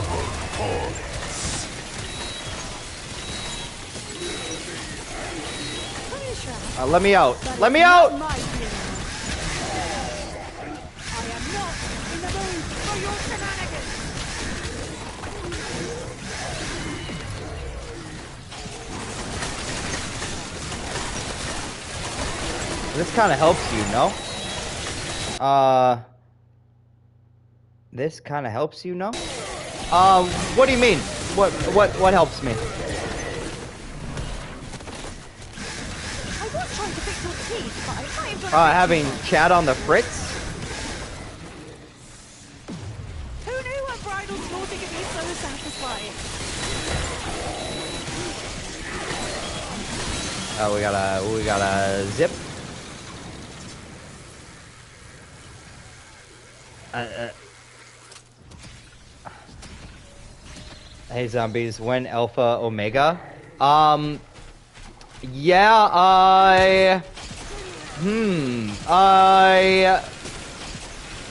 Let me out. Let me out! I am not in the mood for your shenanigans. This kind of helps you, no? This kind of helps you, no? What do you mean? What helps me? I was trying to fix your teeth, but I can't even... Having chat on the fritz? Who knew a bridal slaughter could be so satisfying? We gotta zip. Hey zombies, when Alpha Omega? Yeah,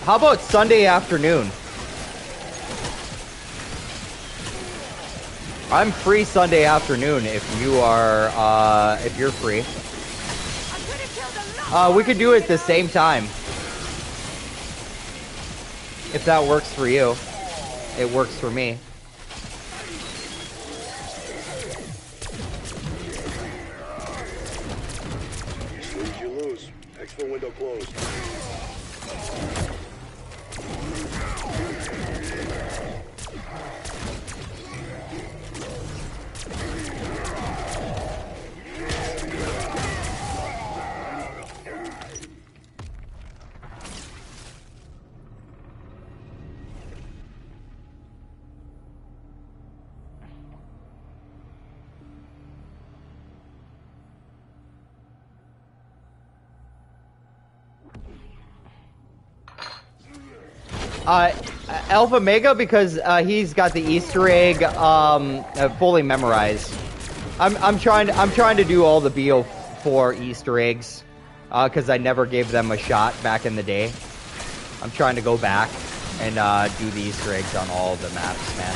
how about Sunday afternoon? I'm free Sunday afternoon if you are, if you're free. We could do it at the same time. If that works for you. It works for me. Snooze, you lose. Exfil window closed. Alpha Mega because he's got the Easter egg fully memorized. I'm trying to do all the BO4 Easter eggs because I never gave them a shot back in the day. I'm trying to go back and do the Easter eggs on all of the maps, man.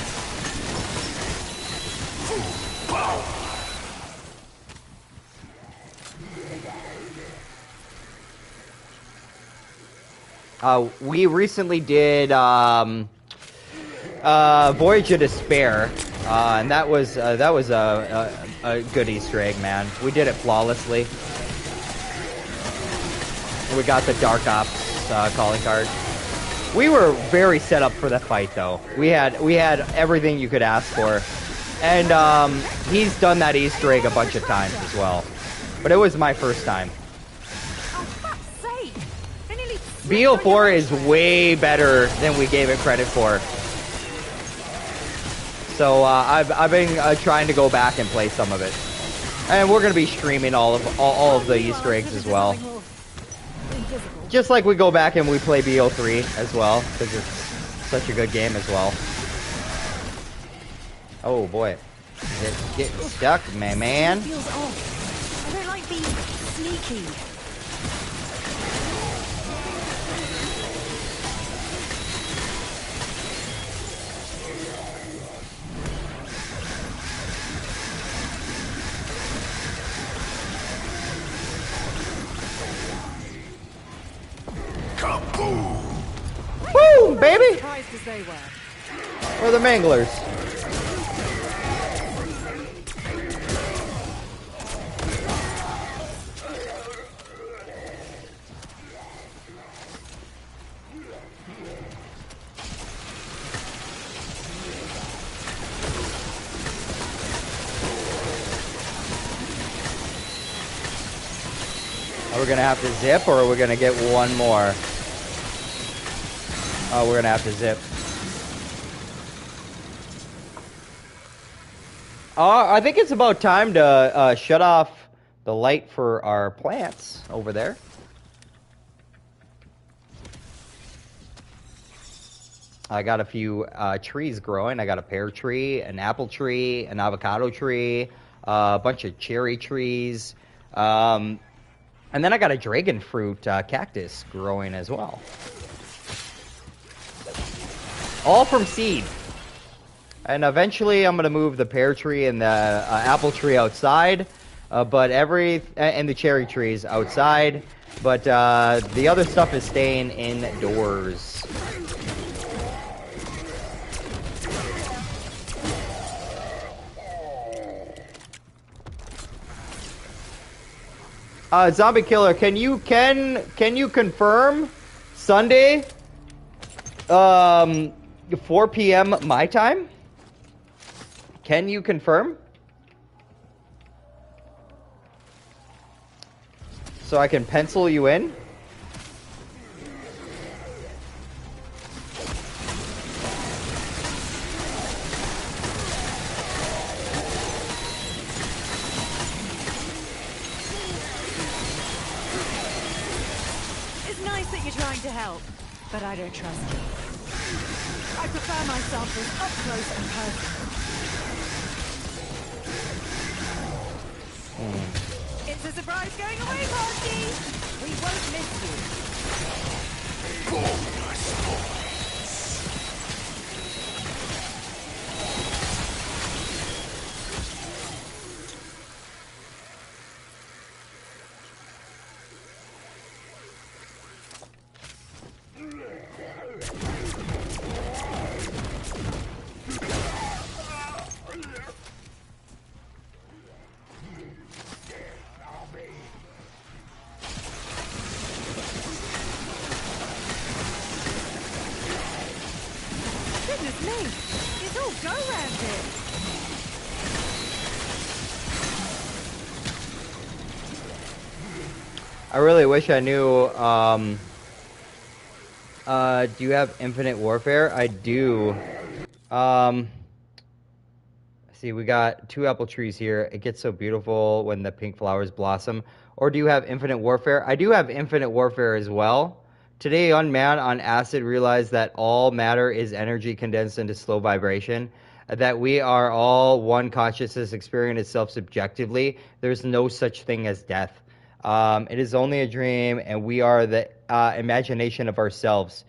We recently did Voyage of Despair, and that was a good Easter egg, man. We did it flawlessly. We got the Dark Ops calling card. We were very set up for the fight, though. We had everything you could ask for, and he's done that Easter egg a bunch of times as well. But it was my first time. BO4 is way better than we gave it credit for. So I've been trying to go back and play some of it, and we're gonna be streaming all of the Easter eggs as well. Just like we go back and we play BO3 as well, because it's such a good game as well. Oh boy, it's getting stuck, my man. Feels off. I don't like being sneaky. Woo, baby! Surprised as they were. We're the Manglers. Are we gonna have to zip, or are we gonna get one more? Oh, we're gonna have to zip. I think it's about time to shut off the light for our plants over there. I got a few trees growing. I got a pear tree, an apple tree, an avocado tree, a bunch of cherry trees, and then I got a dragon fruit cactus growing as well. All from seed. And eventually I'm going to move the pear tree and the apple tree outside, and the cherry trees outside, but the other stuff is staying indoors. Zombie Killer, can you confirm Sunday 4 p.m. my time? Can you confirm? So I can pencil you in? It's nice that you're trying to help, but I don't trust you. I prefer my samples up close and personal. It's a surprise going away party! We won't miss you. Bonus points. Goodness me! It's all go round here! I really wish I knew, do you have infinite warfare? I do. See, we got 2 apple trees here. It gets so beautiful when the pink flowers blossom. Or do you have infinite warfare? I do have infinite warfare as well. Today, a man on acid realized that all matter is energy condensed into slow vibration, that we are all one consciousness experiencing itself subjectively. There's no such thing as death. It is only a dream, and we are the imagination of ourselves.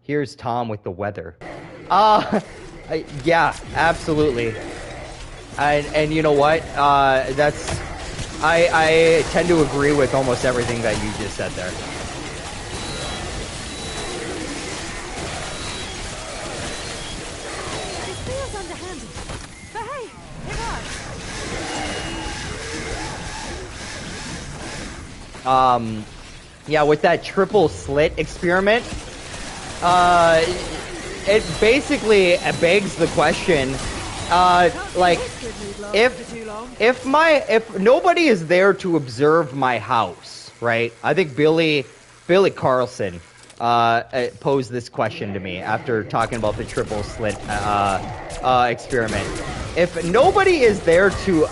Here's Tom with the weather. Yeah, absolutely. And you know what? I tend to agree with almost everything that you just said there. It feels underhanded. But hey, it works. Yeah, with that triple slit experiment, it basically begs the question, like, if nobody is there to observe my house, right? I think Billy Carlson posed this question to me after talking about the triple slit experiment. If nobody is there to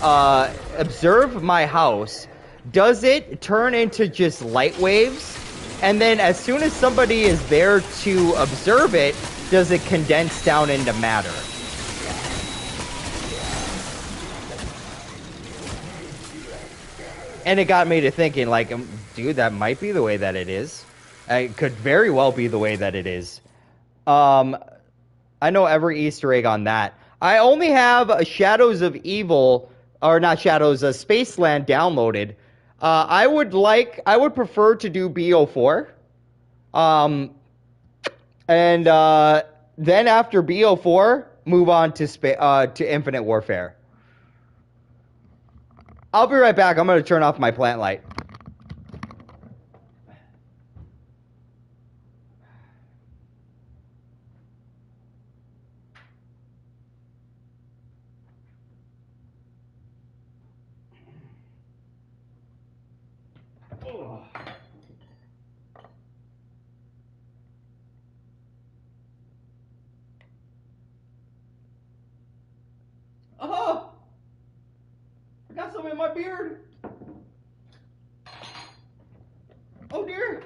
observe my house, does it turn into just light waves? And then as soon as somebody is there to observe it, does it condense down into matter? And it got me to thinking, like, dude, that might be the way that it is. It could very well be the way that it is. I know every Easter egg on that. I only have Shadows of Evil, or not Shadows, Spaceland downloaded. I would prefer to do BO4. And then after BO4, move on to Infinite Warfare. I'll be right back. I'm going to turn off my plant light. Oh! I got some in my beard. Oh dear.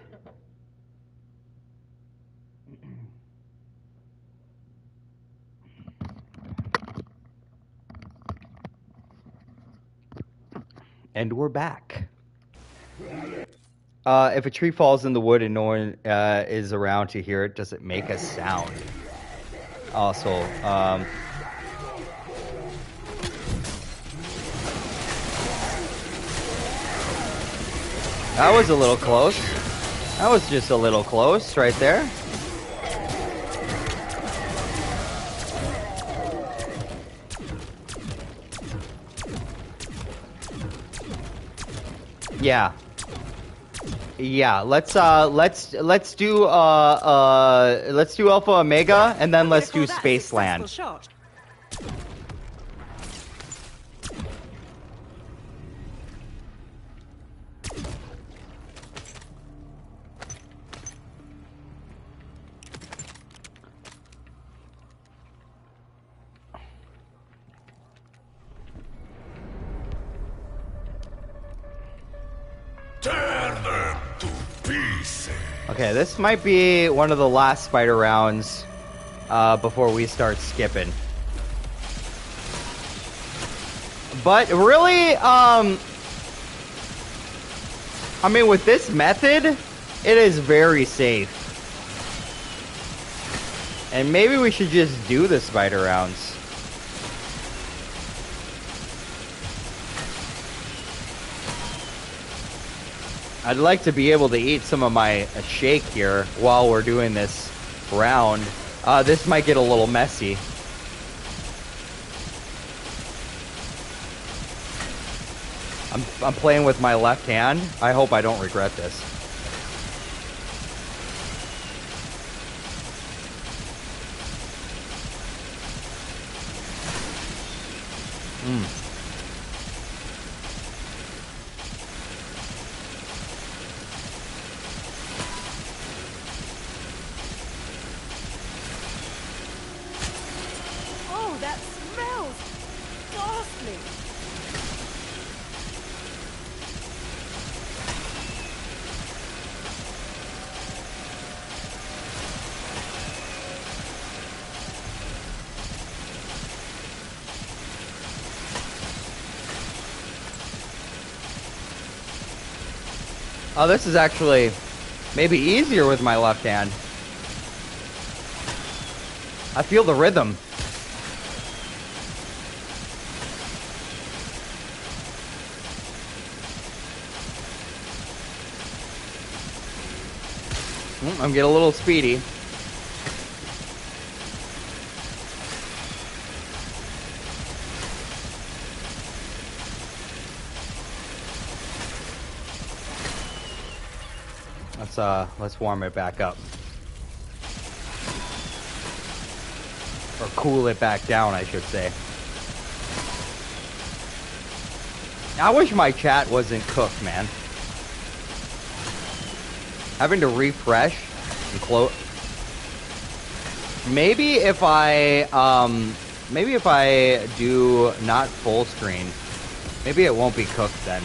And we're back. If a tree falls in the wood and no one is around to hear it, does it make a sound? Also, that was a little close. That was just a little close right there. Yeah. Yeah, let's do Alpha Omega and then let's do Spaceland. Tear them to pieces. Okay, this might be one of the last spider rounds before we start skipping. But really, I mean, with this method, it is very safe. And maybe we should just do the spider rounds. I'd like to be able to eat some of my shake here while we're doing this round. This might get a little messy. I'm playing with my left hand. I hope I don't regret this. Oh, that smells ghastly. Oh, this is actually maybe easier with my left hand. I feel the rhythm. I'm getting a little speedy. Let's warm it back up. Or cool it back down, I should say. I wish my chat wasn't cooked, man. Having to refresh and close. Maybe if I do not full screen, maybe it won't be cooked then.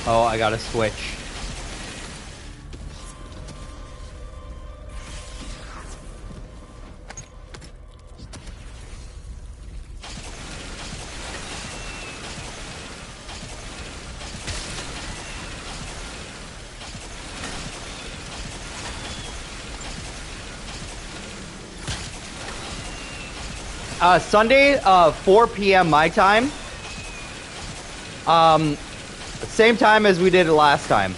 Oh, I gotta switch. Sunday, 4 p.m. my time. Same time as we did it last time.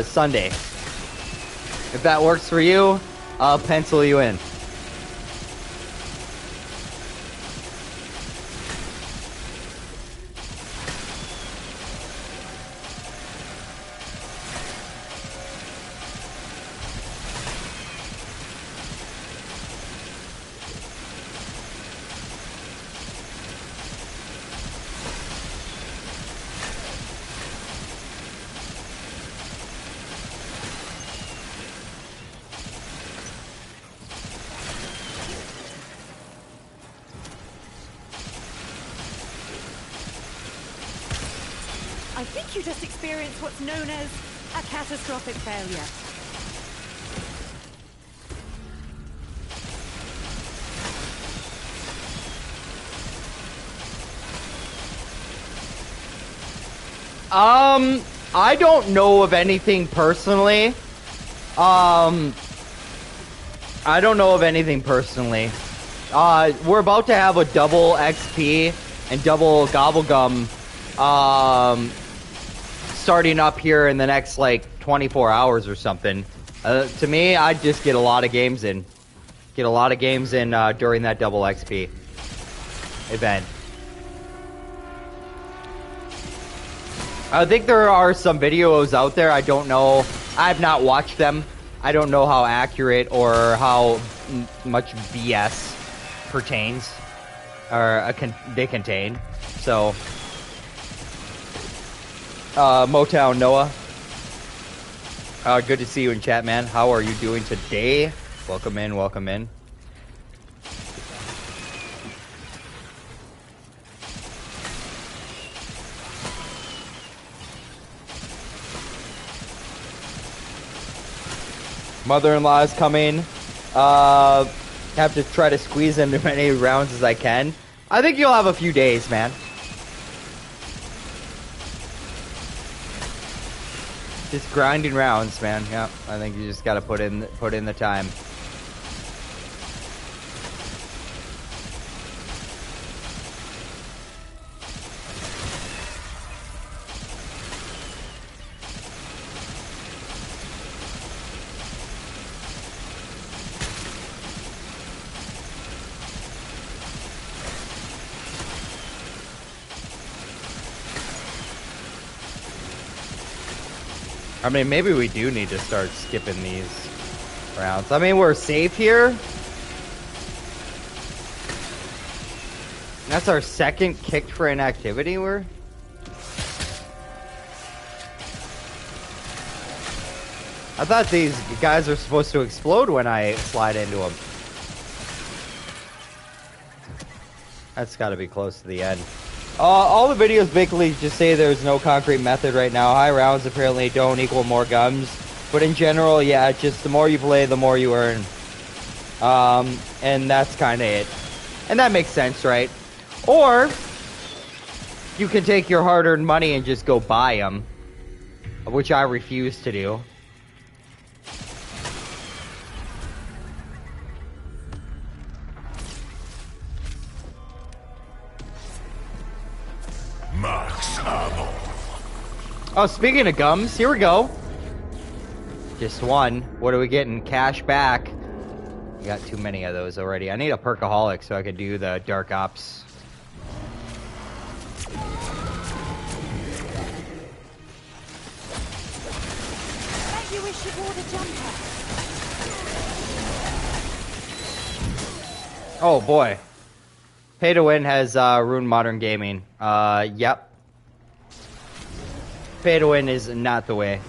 Sunday. If that works for you, I'll pencil you in. I think you just experienced what's known as a catastrophic failure. I don't know of anything personally. I don't know of anything personally. We're about to have a double XP and double gobblegum starting up here in the next like 24 hours or something. To me, I'd just get a lot of games in. Get a lot of games in during that double XP event. I think there are some videos out there. I don't know. I've not watched them. I don't know how accurate or how much BS pertains or they contain. So, Motown Noah, good to see you in chat, man. How are you doing today? Welcome in, welcome in. Mother-in-law is coming. Have to try to squeeze in as many rounds as I can. I think you'll have a few days, man. Just grinding rounds, man. Yeah, I think you just gotta put in the time. I mean, maybe we do need to start skipping these rounds. I mean, we're safe here. That's our second kicked for inactivity. I thought these guys are supposed to explode when I slide into them. That's got to be close to the end. All the videos basically just say there's no concrete method right now. High rounds apparently don't equal more gums. But in general, yeah, just the more you play, the more you earn. And that's kind of it. And that makes sense, right? Or you can take your hard-earned money and just go buy them. Which I refuse to do. Max ammo. Oh, speaking of gums, here we go. Just one. What are we getting? Cash back. We got too many of those already. I need a perkaholic so I can do the dark ops. Bet you wish you wore the jumper. Oh boy. Pay to win has ruined modern gaming. Yep. Pay to win is not the way.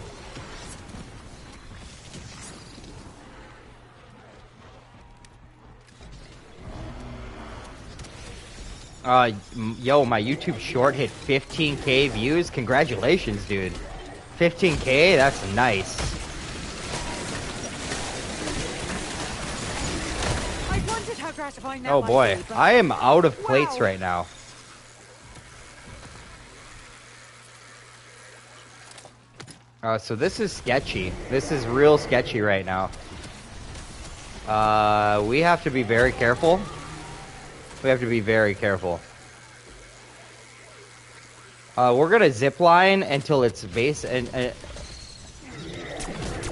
Yo, my YouTube short hit 15k views. Congratulations, dude. 15k? That's nice. I wondered how gratifying that Oh might boy, be, but- I am out of plates Wow. right now. So this is sketchy. This is real sketchy right now. We have to be very careful. We have to be very careful. We're gonna zip line until it's base and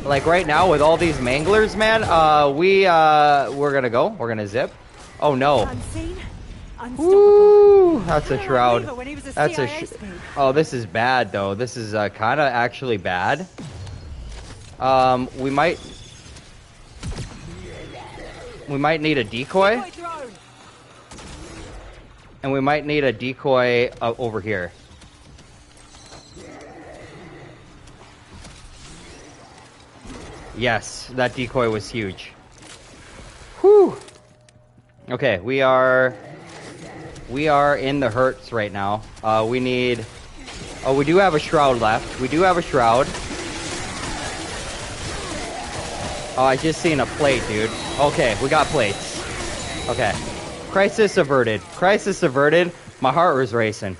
like right now with all these manglers, man. We're gonna go. We're gonna zip. Oh no. Unseen, unstoppable. Woo! That's a I shroud. remember when he was a That's a. CIA spook. Oh, this is bad though. This is kind of actually bad. We might need a decoy, Decoy thrown. and we might need a decoy over here. Yes, that decoy was huge. Whew. Okay, we are in the hurts right now. We need. Oh, we do have a shroud left. We do have a shroud. Oh, I just seen a plate, dude. Okay, we got plates. Okay. Crisis averted. Crisis averted. My heart was racing.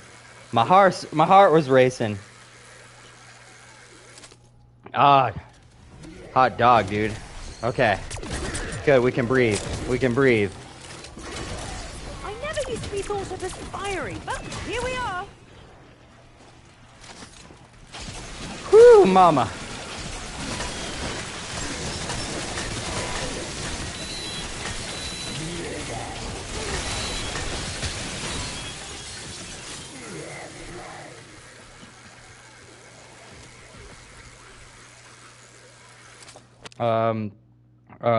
My heart was racing. Ah. Hot dog, dude. Okay. Good, we can breathe. We can breathe. I never used to be thought of as fiery, but here we are. Whew, mama.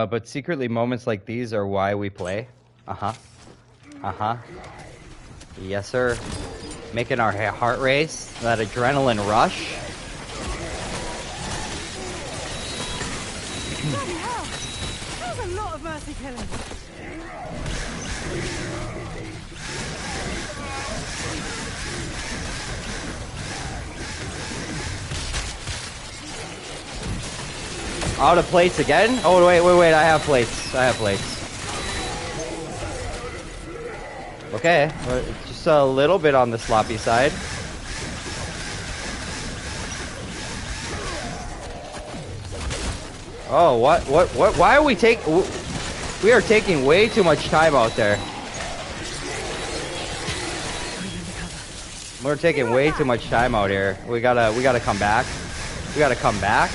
But secretly moments like these are why we play. Uh-huh. Uh-huh. Yes, sir. Making our heart race, that adrenaline rush. Bloody hell! That was a lot of mercy killing. Out of plates again? Oh, wait, I have plates. Okay, just a little bit on the sloppy side. Oh, what, why are we we are taking way too much time out there. We're taking way too much time out here. We gotta come back. We gotta come back.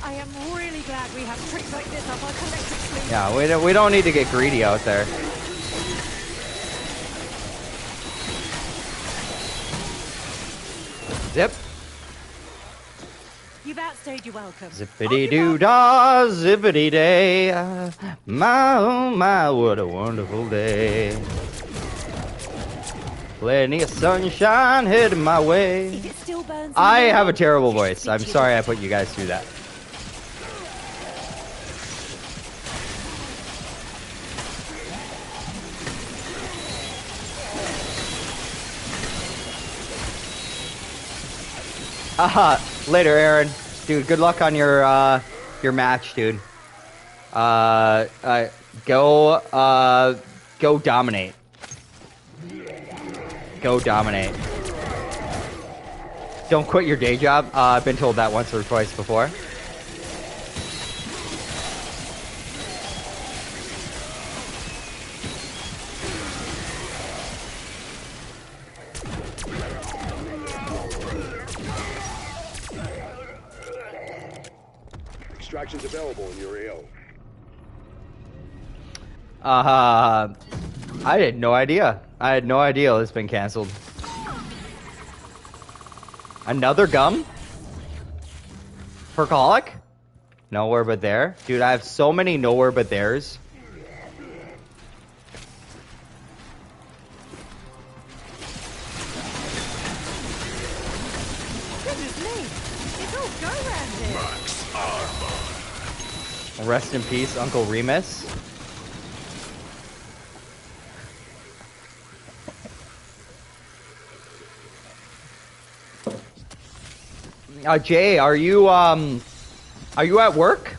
I am really glad we have tricks like this up our collective sleeve. Yeah, we don't need to get greedy out there. Zip. You've outstayed your welcome. Zippity doo dah, zippity day. My oh my, what a wonderful day. Plenty of sunshine heading my way. If it still burns, I have a terrible voice. I'm sorry I put you guys through that. Later, Aaron. Dude, good luck on your match, dude. Go dominate. Go dominate. Don't quit your day job. I've been told that once or twice before. Extractions available in your AO. I had no idea. I had no idea it's been canceled. Another gum? Percolic? Nowhere but there. Dude, I have so many nowhere but there's. Goodness me! It's all go round here. Max armor. Rest in peace, Uncle Remus. Jay, are you at work?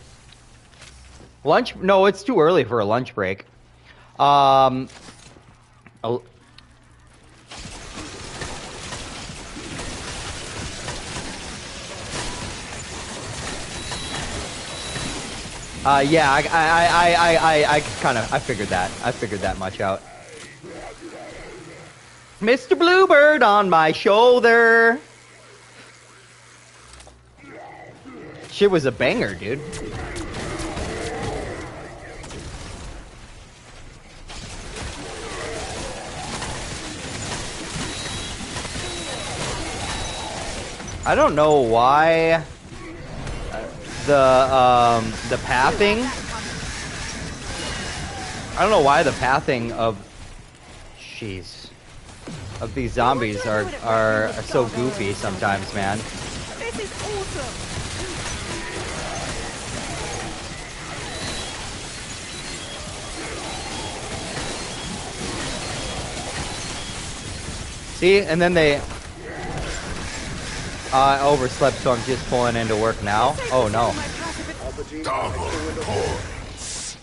Lunch? No, it's too early for a lunch break. Oh, yeah, I figured that. I figured that much out. Mr. Bluebird on my shoulder. Shit was a banger, dude. I don't know why the pathing. I don't know why the pathing of these zombies are so goofy sometimes, man. This is awesome. See, and then they overslept, so I'm just pulling into work now. Oh no. Double points.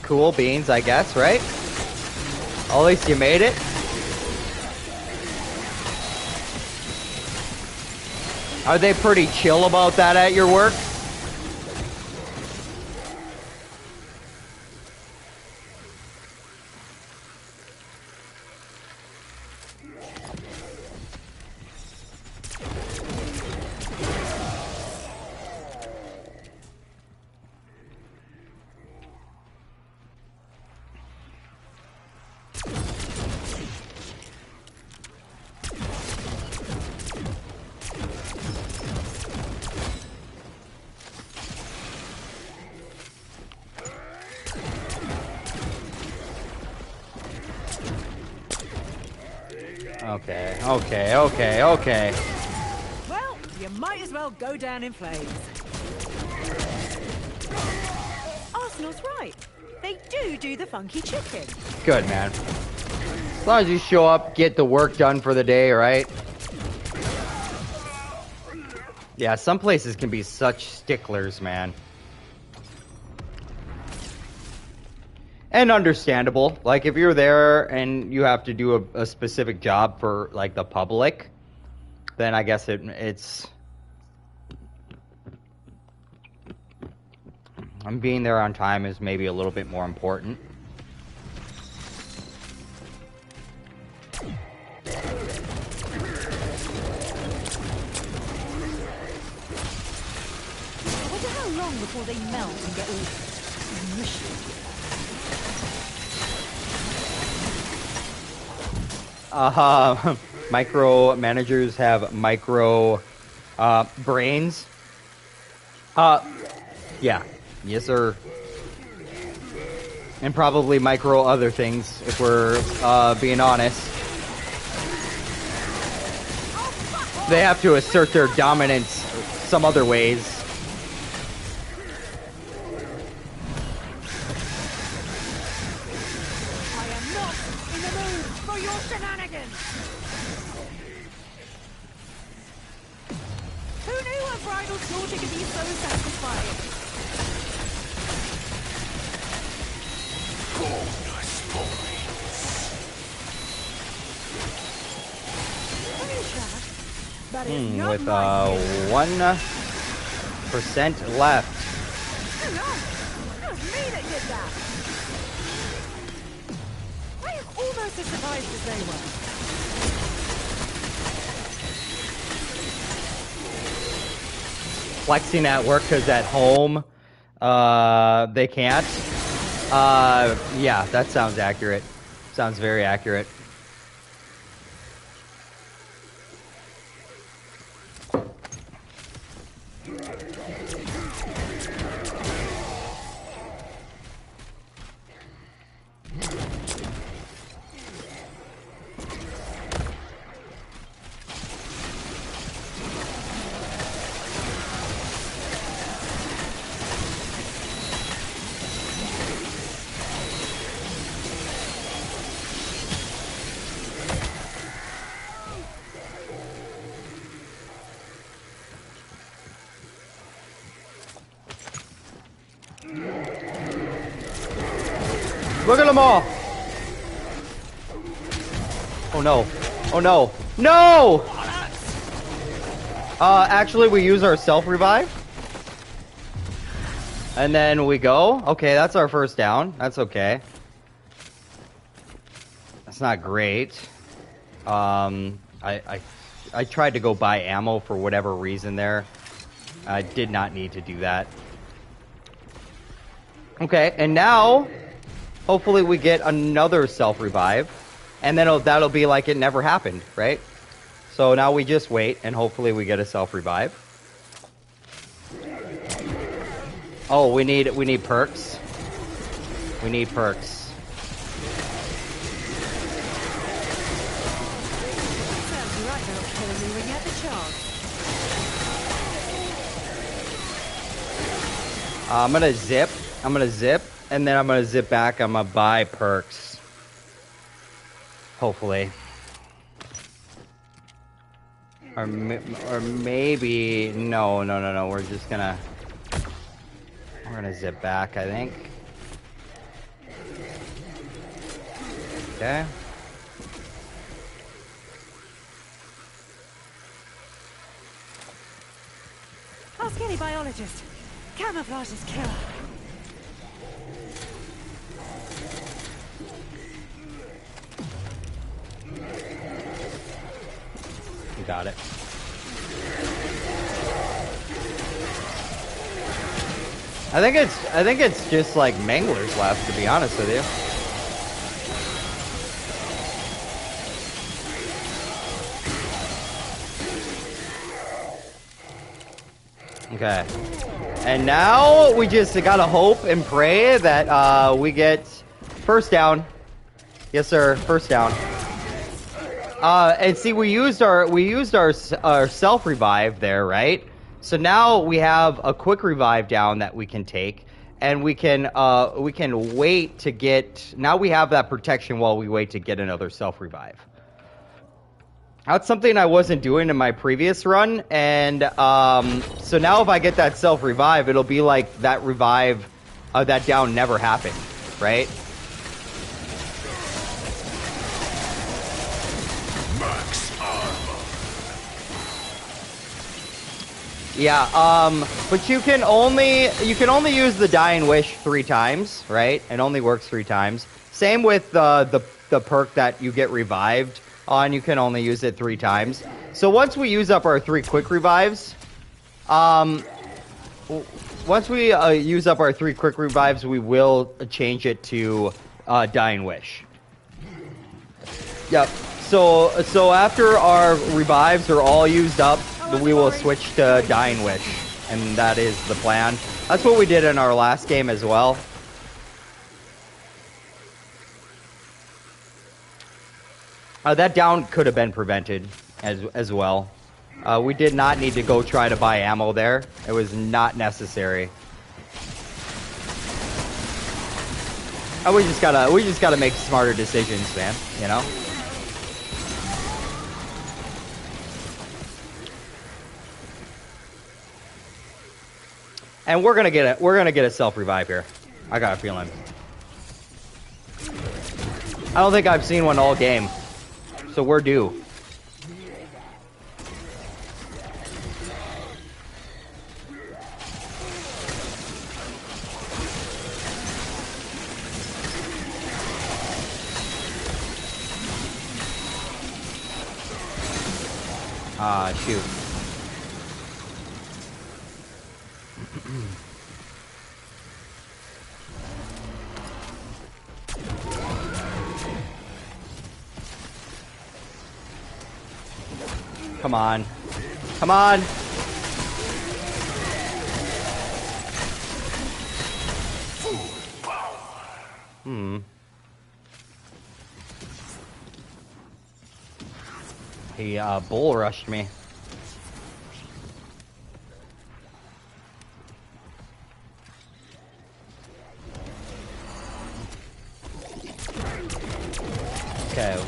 Cool beans, I guess, right? At least you made it. Are they pretty chill about that at your work? Okay, okay, okay, okay. Well, you might as well go down in flames. Arsenal's right. They do the funky chicken. Good, man. As long as you show up, get the work done for the day, right? Yeah, some places can be such sticklers, man. And understandable. Like, if you're there and you have to do a specific job for, like, the public, then I guess it's... being there on time is maybe a little bit more important. I wonder how long before they melt and get all mushy. Micro managers have micro brains. Yeah. Yes, sir. And probably micro other things, if we're being honest. They have to assert their dominance some other ways. I am not in the mood for your shenanigans! Who knew a bridal slaughter could be so satisfying? Bonus points. But it's not With my 1% left. Hang on! That was me that did that! I am almost as surprised as they were. Flexing at work because at home they can't. Yeah, that sounds accurate. Sounds very accurate. Look at them all! Oh no. Oh no. No! Actually we use our self-revive. And then we go. Okay, that's our first down. That's okay. That's not great. I tried to go buy ammo for whatever reason there. I did not need to do that. Okay, and now hopefully we get another self-revive, and then that'll be like it never happened, right? So now we just wait, and hopefully we get a self-revive. Oh, we need perks. We need perks. Sounds right about killing me when you get the chance. I'm gonna zip, and then I'm gonna zip back. I'm gonna buy perks. Hopefully. Or maybe... No. We're just gonna... We're gonna zip back, I think. Okay. Ask any biologist. Camouflage is killer. You got it. I think it's just like manglers left, to be honest with you. Okay. And now we just gotta hope and pray that we get first down. Yes, sir. First down. And see, we used our self revive there, right? So now we have a quick revive down that we can take, and we can wait to get. Now we have that protection while we wait to get another self revive. That's something I wasn't doing in my previous run, and so now if I get that self revive, it'll be like that revive, that down never happened, right? Yeah, but you can only use the Dying Wish 3 times, right? It only works 3 times. Same with the perk that you get revived on. You can only use it 3 times. So once we use up our 3 quick revives, we will change it to Dying Wish. Yep. So after our revives are all used up, we will switch to Dying Wish, and that is the plan. That's what we did in our last game as well. That down could have been prevented as well. We did not need to go try to buy ammo there. It was not necessary. We just gotta make smarter decisions, man. You know. And we're gonna get a self revive here. I got a feeling. I don't think I've seen one all game, so we're due. Ah, shoot. Come on. Come on! He bull rushed me. Okay,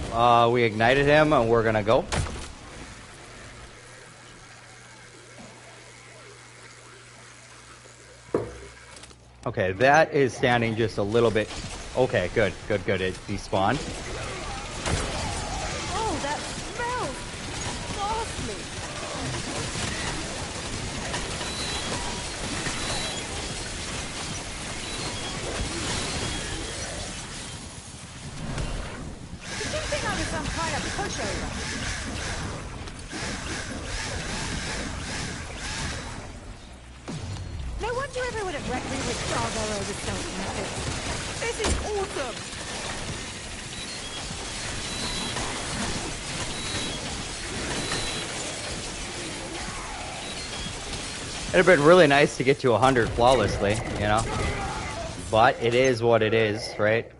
we ignited him and we're gonna go. Okay, that is standing just a little bit. Okay, good. It despawned. Oh, that smells ghastly. Did you think I was some kind of pushover? No wonder everyone at Rectory would starve their over stealth methods. This is awesome! It'd have been really nice to get to 100 flawlessly, you know? But it is what it is, right?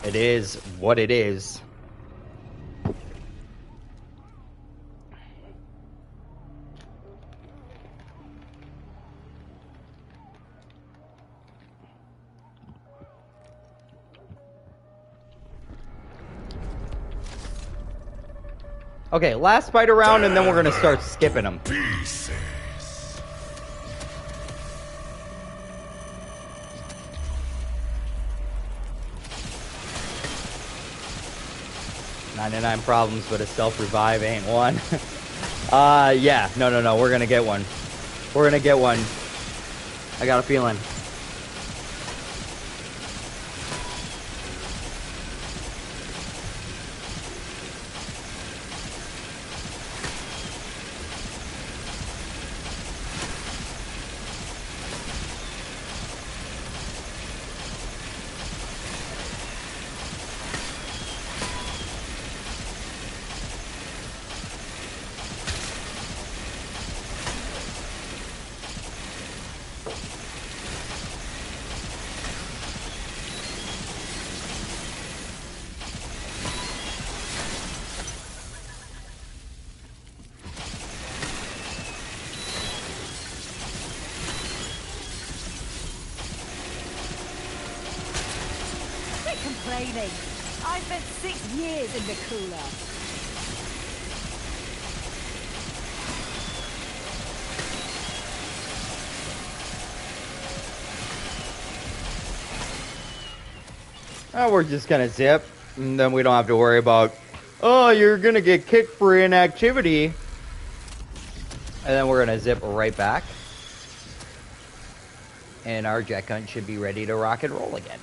It is what it is. Okay, last fight around, and then we're gonna start skipping them. Pieces. 99 problems, but a self-revive ain't one. Yeah, no, we're gonna get one. We're gonna get one. I got a feeling. complaining. I spent 6 years in the cooler. Oh, we're just gonna zip, and then we don't have to worry about, oh, you're gonna get kicked for inactivity. And then we're gonna zip right back. And our jet gun should be ready to rock and roll again.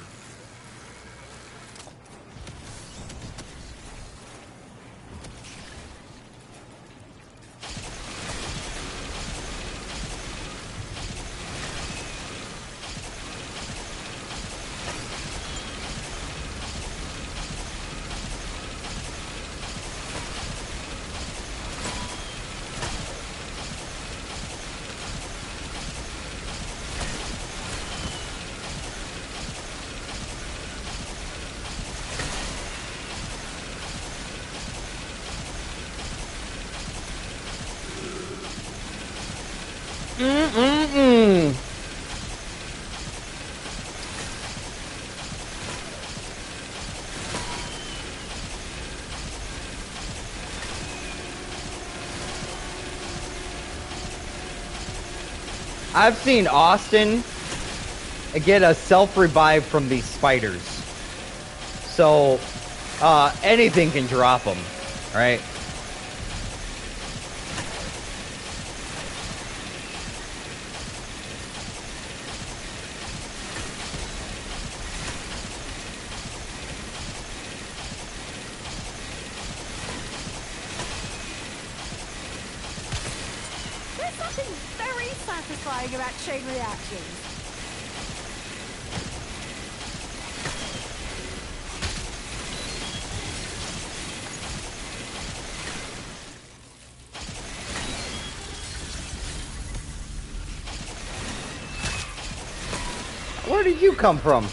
I've seen Austin get a self-revive from these spiders. So, anything can drop them, right? There's something very satisfying about chain reactions. Where did you come from?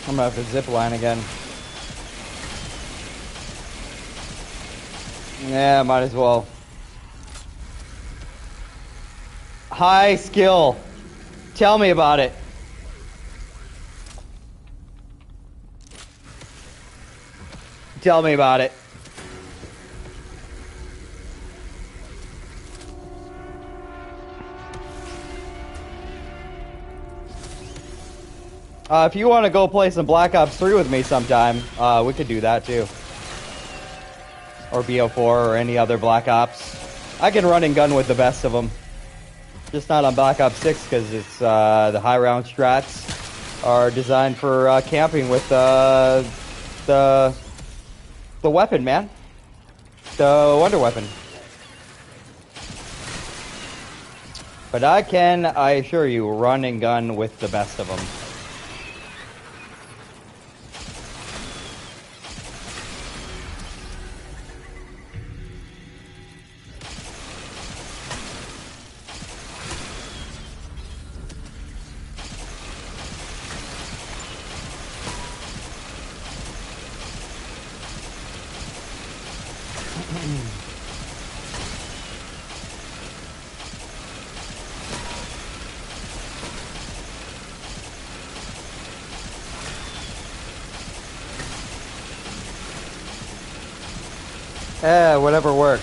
I'm gonna have to zip line again. Yeah, might as well. High skill. Tell me about it. Tell me about it. If you want to go play some Black Ops 3 with me sometime, we could do that too. Or BO4 or any other Black Ops. I can run and gun with the best of them. Just not on Black Ops 6 because it's the high round strats are designed for camping with the weapon, man. The wonder weapon. But I can, I assure you, run and gun with the best of them. Whatever works.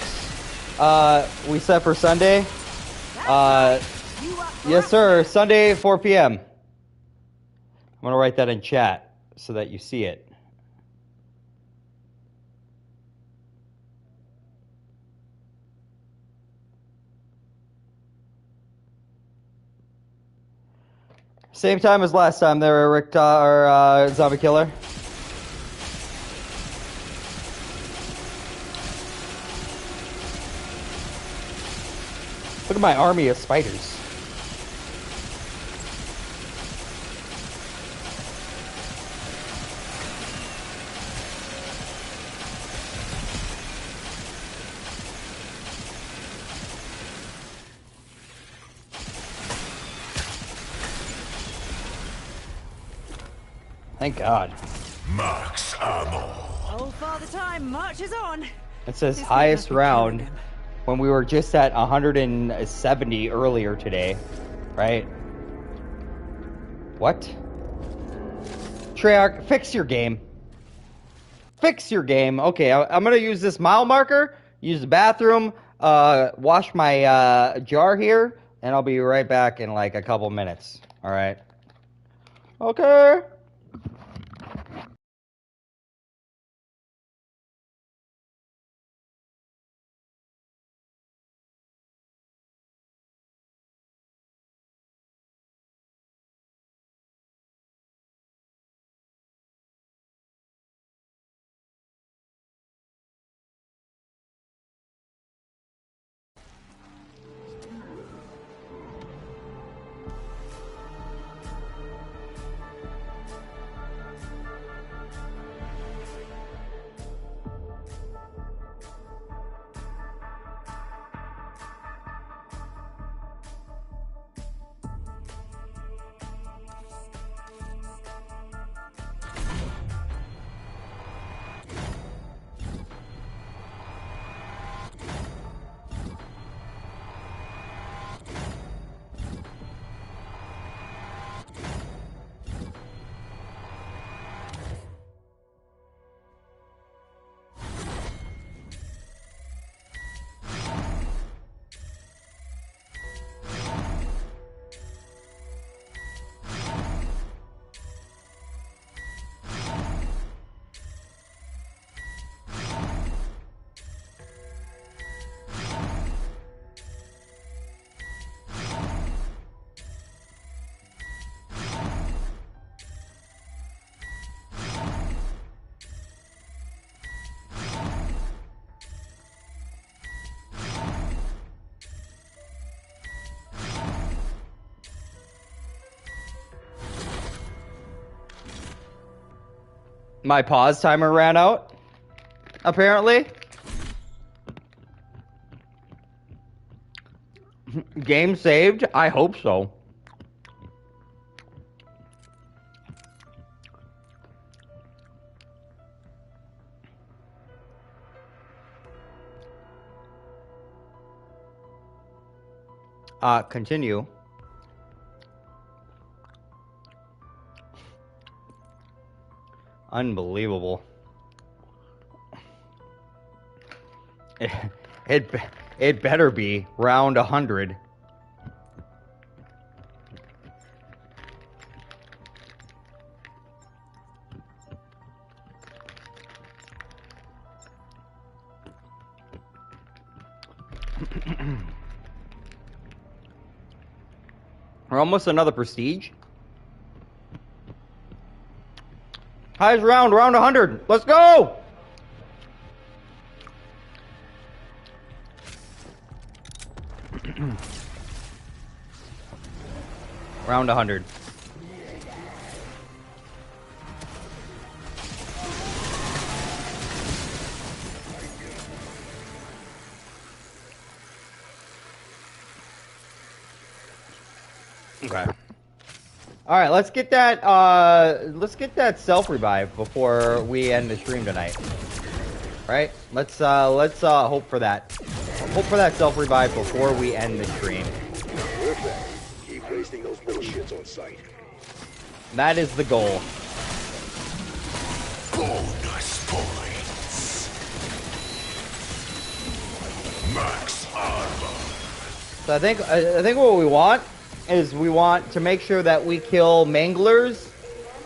We set for Sunday? Yes, sir. Sunday, 4 p.m. I'm going to write that in chat so that you see it. Same time as last time there, Rick, or Zombie Killer. Look at my army of spiders. Thank God. Max ammo. Old Father Time marches on. It says highest round when we were just at 170 earlier today, right? What? Treyarch, fix your game. Fix your game. Okay, I'm gonna use this mile marker, use the bathroom, wash my jar here, and I'll be right back in like a couple minutes. All right. Okay. My pause timer ran out, apparently. Game saved? I hope so. Continue. Unbelievable. It better be round 100. We're almost another prestige. Highest round 100. Let's go! Round 100. Okay. All right, let's get that self revive before we end the stream tonight. Right? Let's hope for that. Hope for that self-revive before we end the stream. Perfect. Keep wasting those little shits on sight. That is the goal. Bonus points. Max armor. So I think what we want is we want to make sure that we kill manglers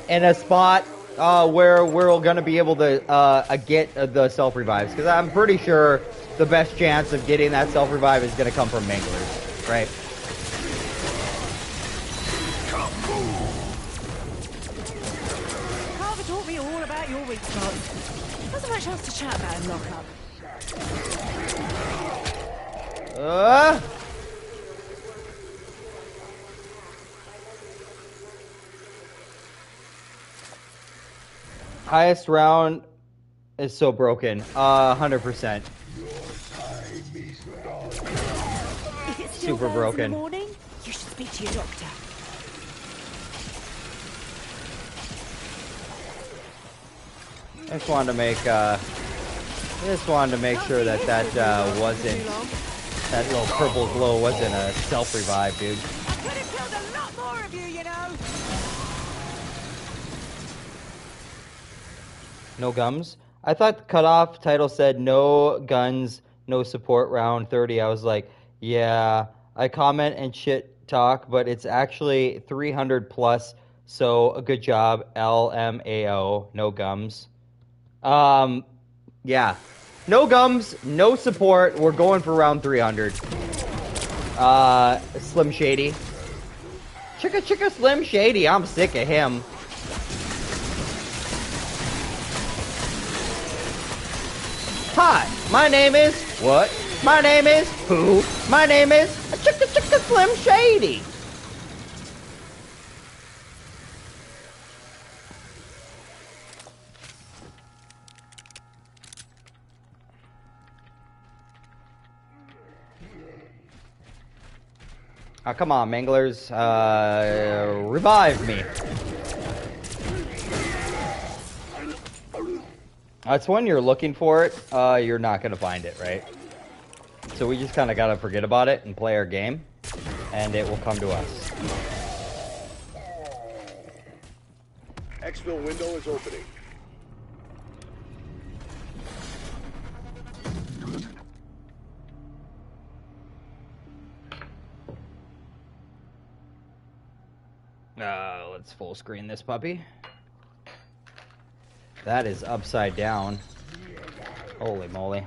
in a spot where we're going to be able to get the self-revives. Because I'm pretty sure the best chance of getting that self-revive is going to come from manglers, right? Carver taught me all about your weak spots. Wasn't much else to chat about in lockup. Highest round is so broken. 100%. If it still Super burns broken. in the morning, you should speak to your doctor. I just wanted to make sure that wasn't, that little purple glow wasn't a self-revive, dude. I could have killed a lot more of you, you know. No gums? I thought the cutoff title said no guns, no support round 30. I was like, yeah, I comment and shit talk, but it's actually 300 plus, so a good job, LMAO, no gums. Yeah. No gums, no support, we're going for round 300. Slim Shady. Chicka Slim Shady, I'm sick of him. Hi, my name is what? My name is who? My name is Chicka Slim Shady. Oh, come on, Manglers. Revive me. That's when you're looking for it, you're not going to find it, right? So we just kind of got to forget about it and play our game, and it will come to us. Exfil window is opening. Let's full screen this puppy. That is upside down. Holy moly.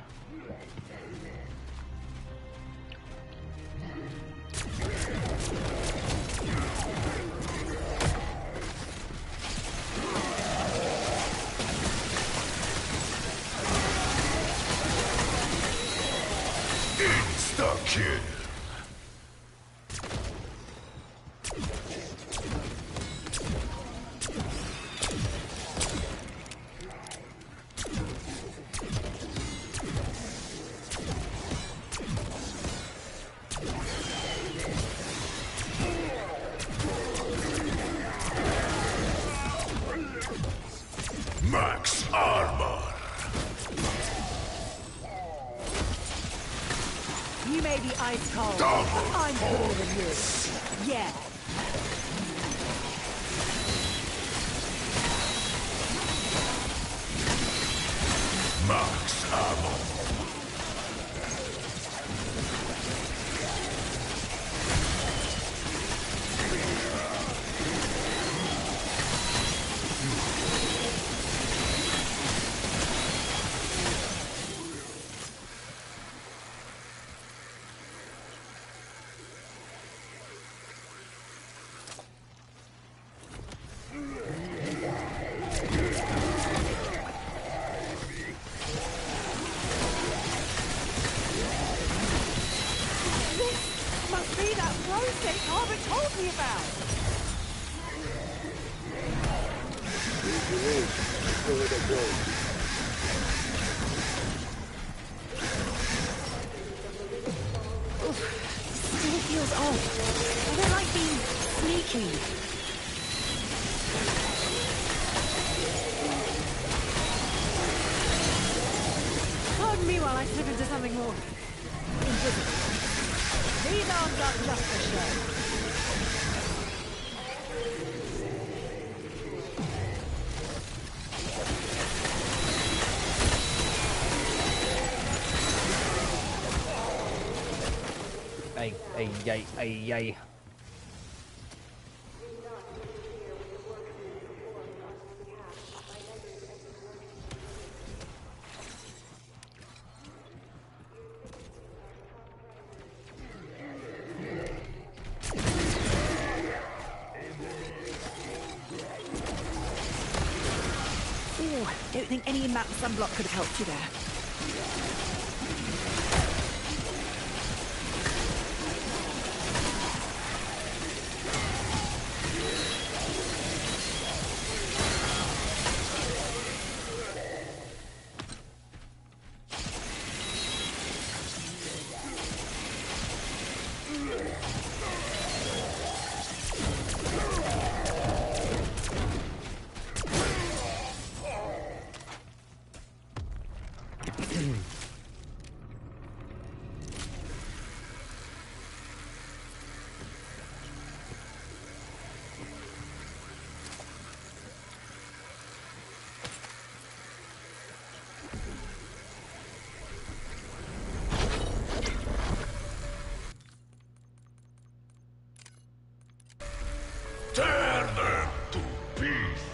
Insta-kill. Max armor. You may be ice cold, Double but I'm cooler than you. Yeah. Max ammo. Must be that process Carver told me about. Here's your room. Still where they go. Still feels off. I don't like being sneaky. Meanwhile, I slip into something more invisible. These arms are just for show. Ay. Ooh, don't think any amount of sunblock could have helped you there. Tear them to pieces.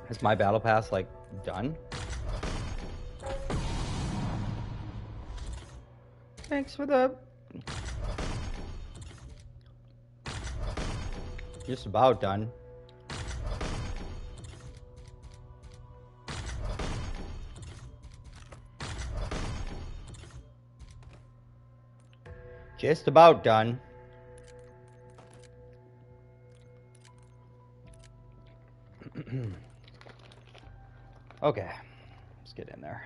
Is my battle pass like done? Thanks for the... Just about done. Just about done. Okay, let's get in there.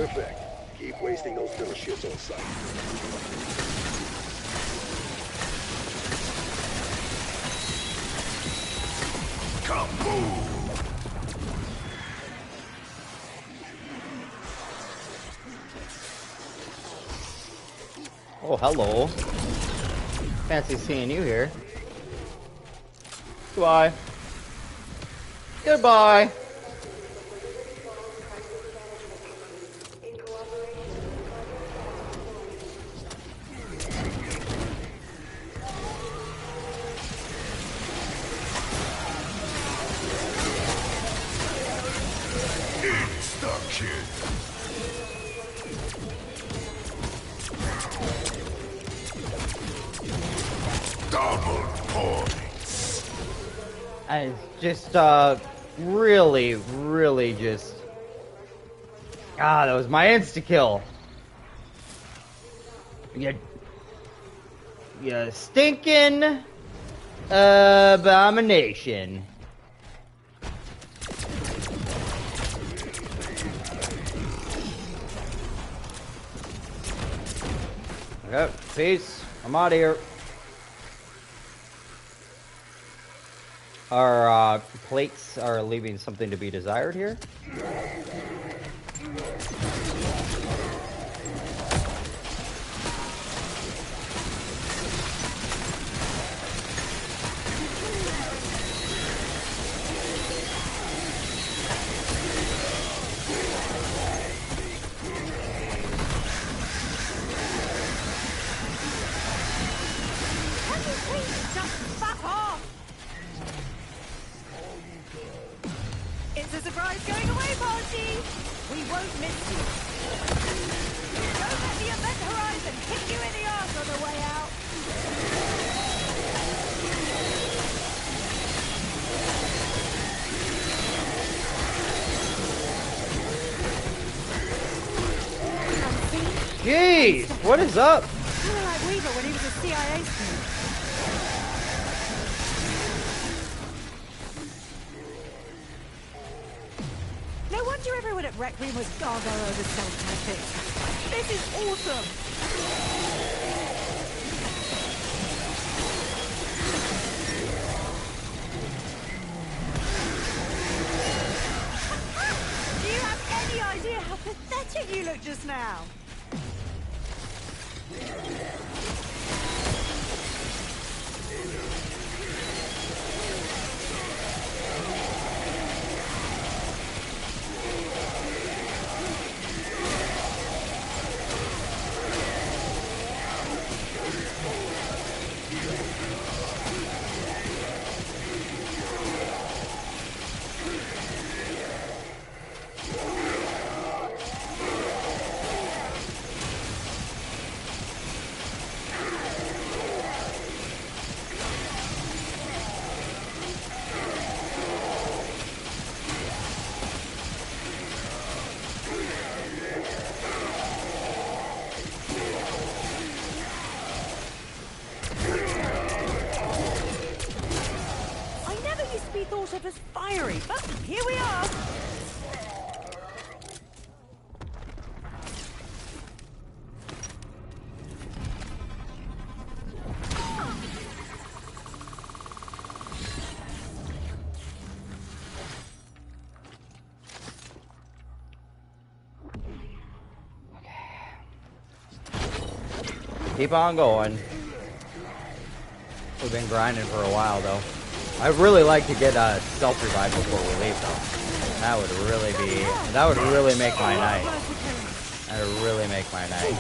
Perfect. Keep wasting those little shits on sight. Kaboom! Oh, hello. Fancy seeing you here. Goodbye. Goodbye. Insta-kill. Double points. I just, really just... Ah, that was my insta-kill. You stinking abomination. Okay, peace. I'm out of here. Our plates are leaving something to be desired here. It's a surprise going away party! We won't miss you. Don't let the event horizon kick you in the arse on the way out. Jeez, what is up? Kind of like Weaver when he was a CIA student. No wonder everyone at Requiem was gaga over self-tactics. This is awesome! Do you have any idea how pathetic you look just now? Thought of as fiery, but here we are. Keep on going. We've been grinding for a while though. I'd really like to get a self-revive before we leave, though. That would really make my night. That would really make my night.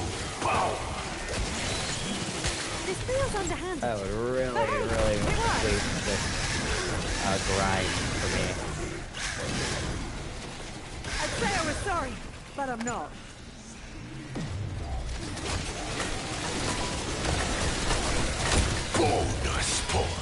This feels underhanded. That would really make this grind for me. I'd say I was sorry, but I'm not. Bonus points.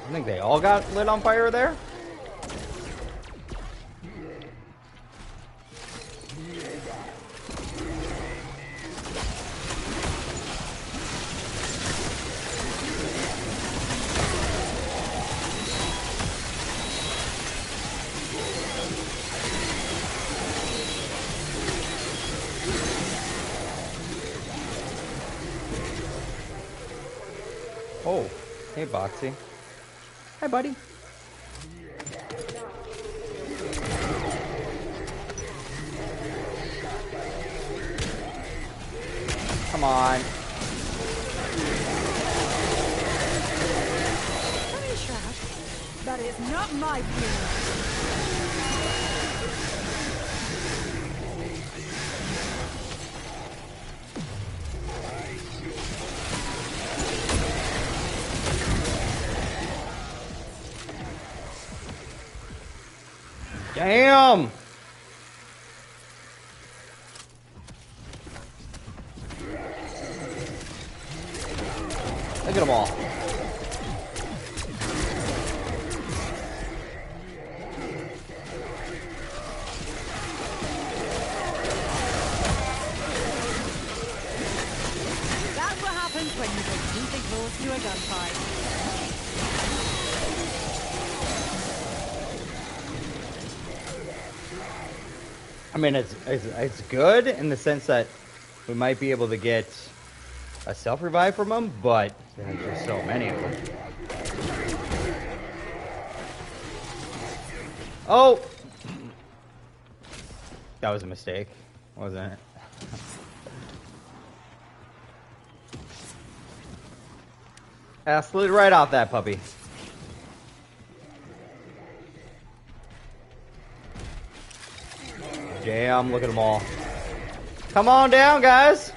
I think they all got lit on fire there. Oh, hey Boxy. Hi, buddy. Come on. Sorry, Shroud. That is not my funeral. Damn! Look at them all. That's what happens happens when you put two big horse to a gunfight. I mean, it's good in the sense that we might be able to get a self-revive from them, but there's just so many of them. Oh! That was a mistake, wasn't it? I slid right off that puppy. Damn, look at them all. Come on down, guys!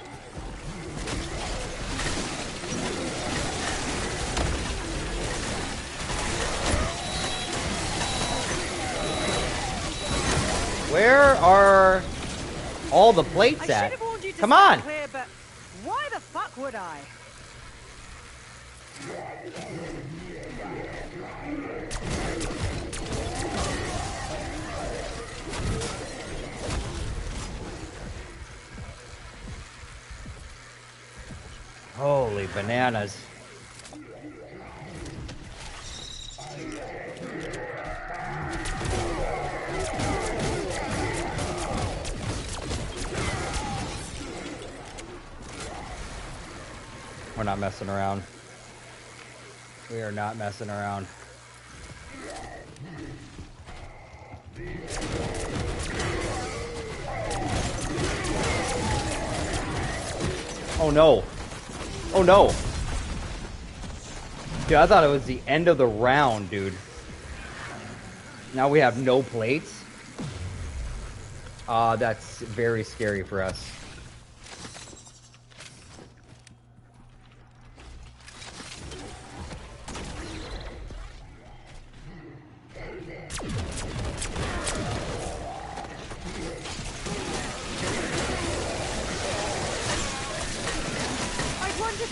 Where are all the plates at? Come on! Clear, but why the fuck would I? Holy bananas. We're not messing around. We are not messing around. Oh no. Oh no. Dude, I thought it was the end of the round, dude. Now we have no plates. That's very scary for us.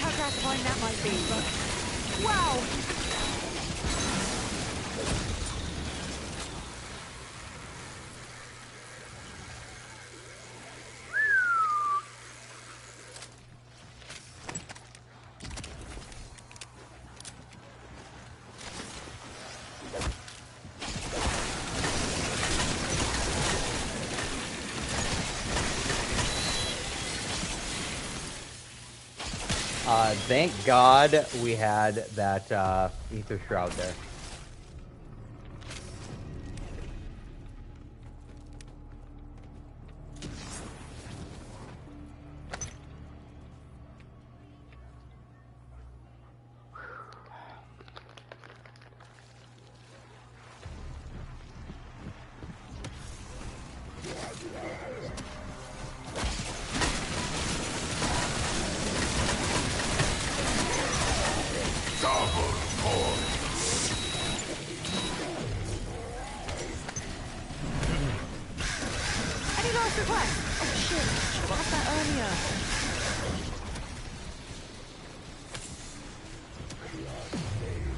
How gratifying that might be, but wow! Thank God we had that ether shroud there.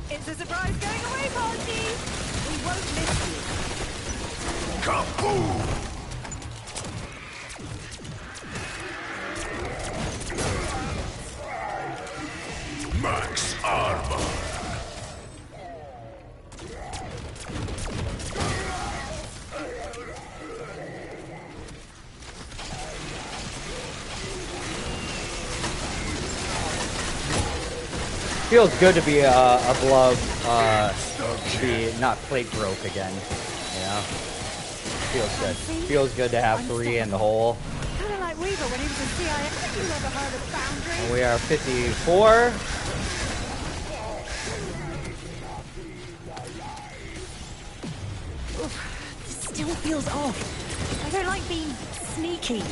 It's a surprise going away party! We won't miss you. Kaboom! Max armor. Feels good to be above, to be not plate broke again, you know? Feels good. Feels good to have 3 in the hole. Kind of like Weaver when he was in CIA. You ever heard of Boundary? And we are 54. Oof, this still feels off. I don't like being sneaky.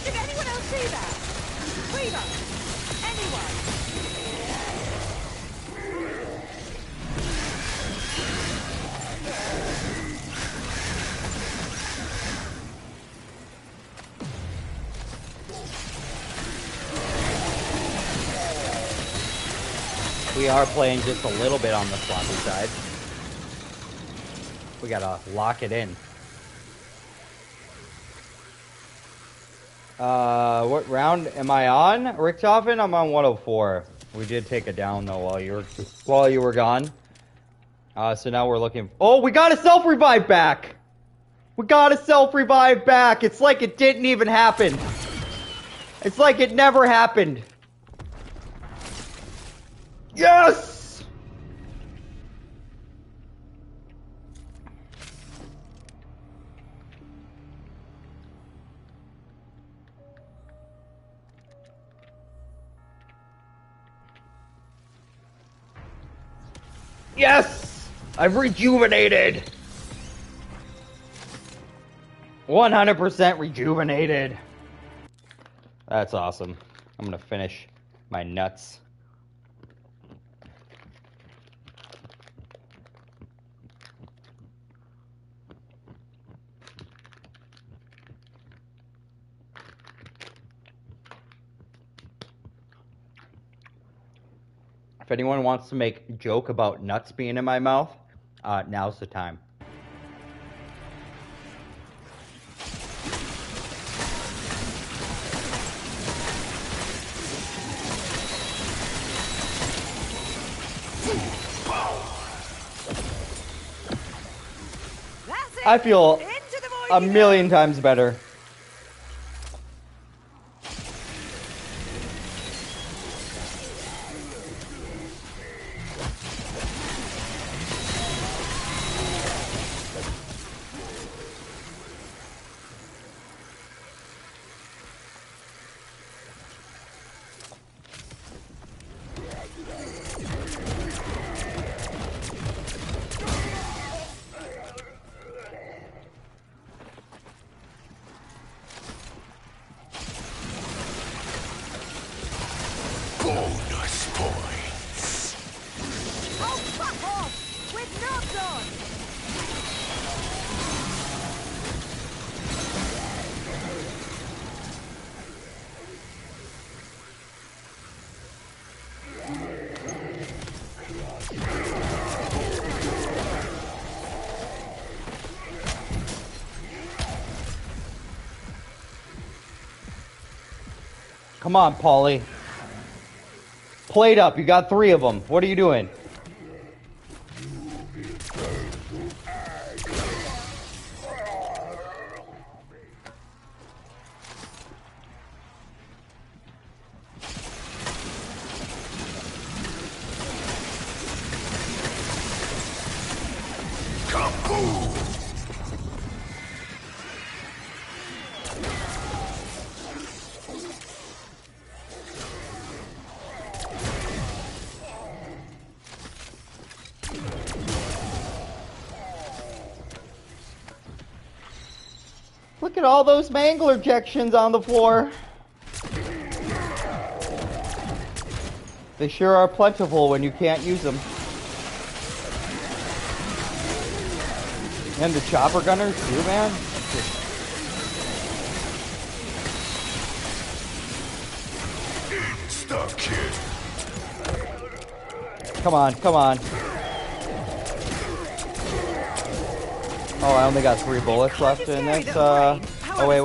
Did anyone else see that? Weaver! Anyone? We are playing just a little bit on the sloppy side. We gotta lock it in. What round am I on? Richtofen? I'm on 104. We did take it down though while you were gone. So now we're looking. Oh, we got a self-revive back! We got a self-revive back! It's like it didn't even happen. It's like it never happened. Yes! Yes! I've rejuvenated! 100% rejuvenated. That's awesome. I'm gonna finish my nuts. If anyone wants to make a joke about nuts being in my mouth, now's the time. I feel a million times better. Bonus points. Oh, fuck off! With knobs on! Come on, Paulie. Plate up. You got 3 of them. What are you doing? Look at all those mangler ejections on the floor. They sure are plentiful when you can't use them. And the chopper gunners too, man. Stuff, kid. Come on, come on. Oh, I only got 3 bullets left in this. Oh, wait.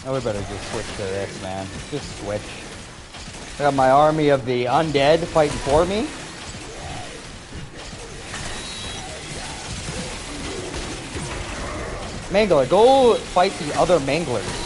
Oh, we better just switch to this, man. Just switch. I got my army of the undead fighting for me. Mangler, go fight the other manglers.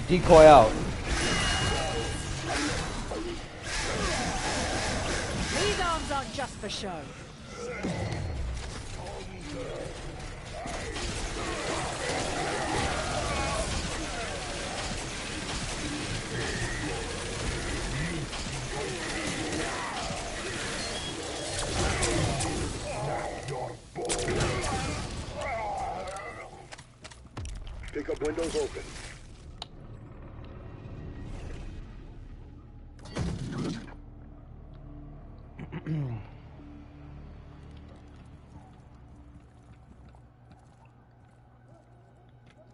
Decoy out. These arms aren't just for show. Windows open.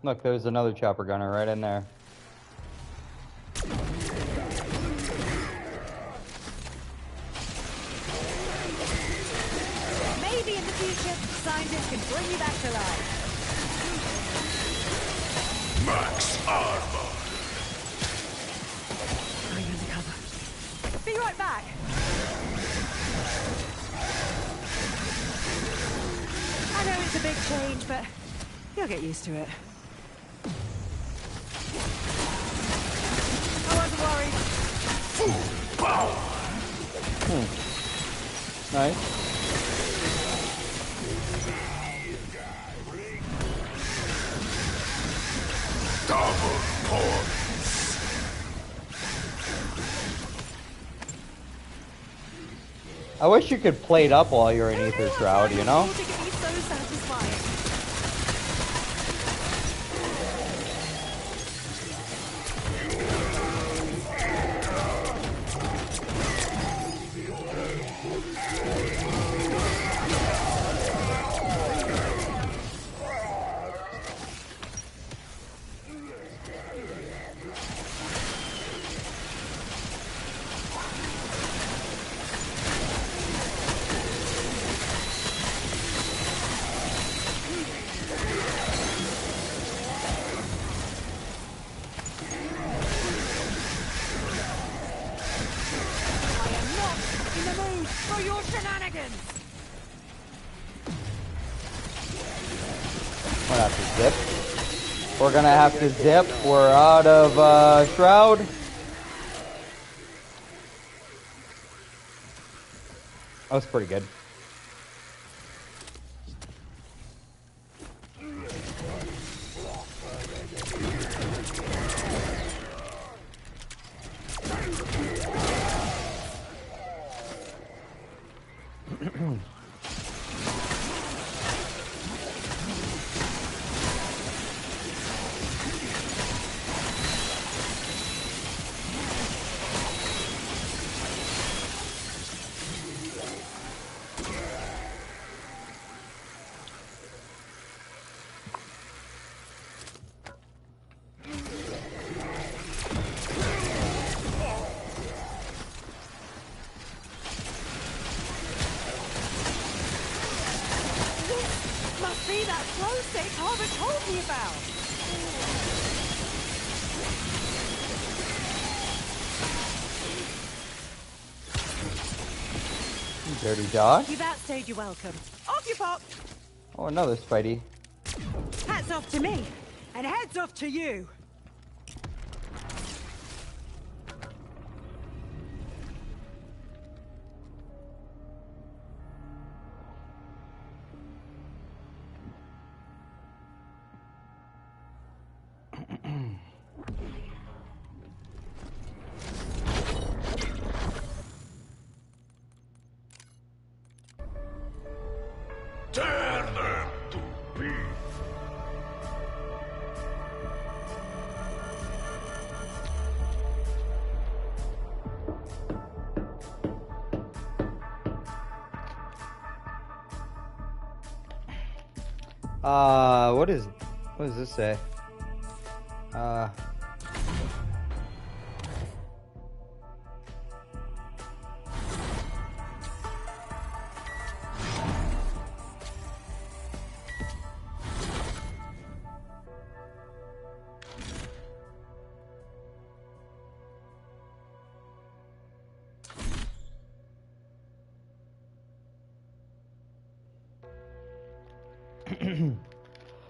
Look, there's another chopper gunner right in there. Maybe in the future, scientists can bring you back to life. Max armor. Going under cover. Be right back. I know it's a big change, but you'll get used to it. I wasn't worried. Full power. Nice. Double points. I wish you could plate up while you're in Ether Shroud, you know? It can be so satisfying. For your shenanigans! We're gonna have to zip. We're gonna have to zip. We're out of Shroud. That was pretty good. Must be that flow state Harvard told me about. Dirty dog. You've outstayed your welcome. Off you pop! Oh, another Spidey. Hats off to me, and heads off to you. Tear them to pieces. What does this say?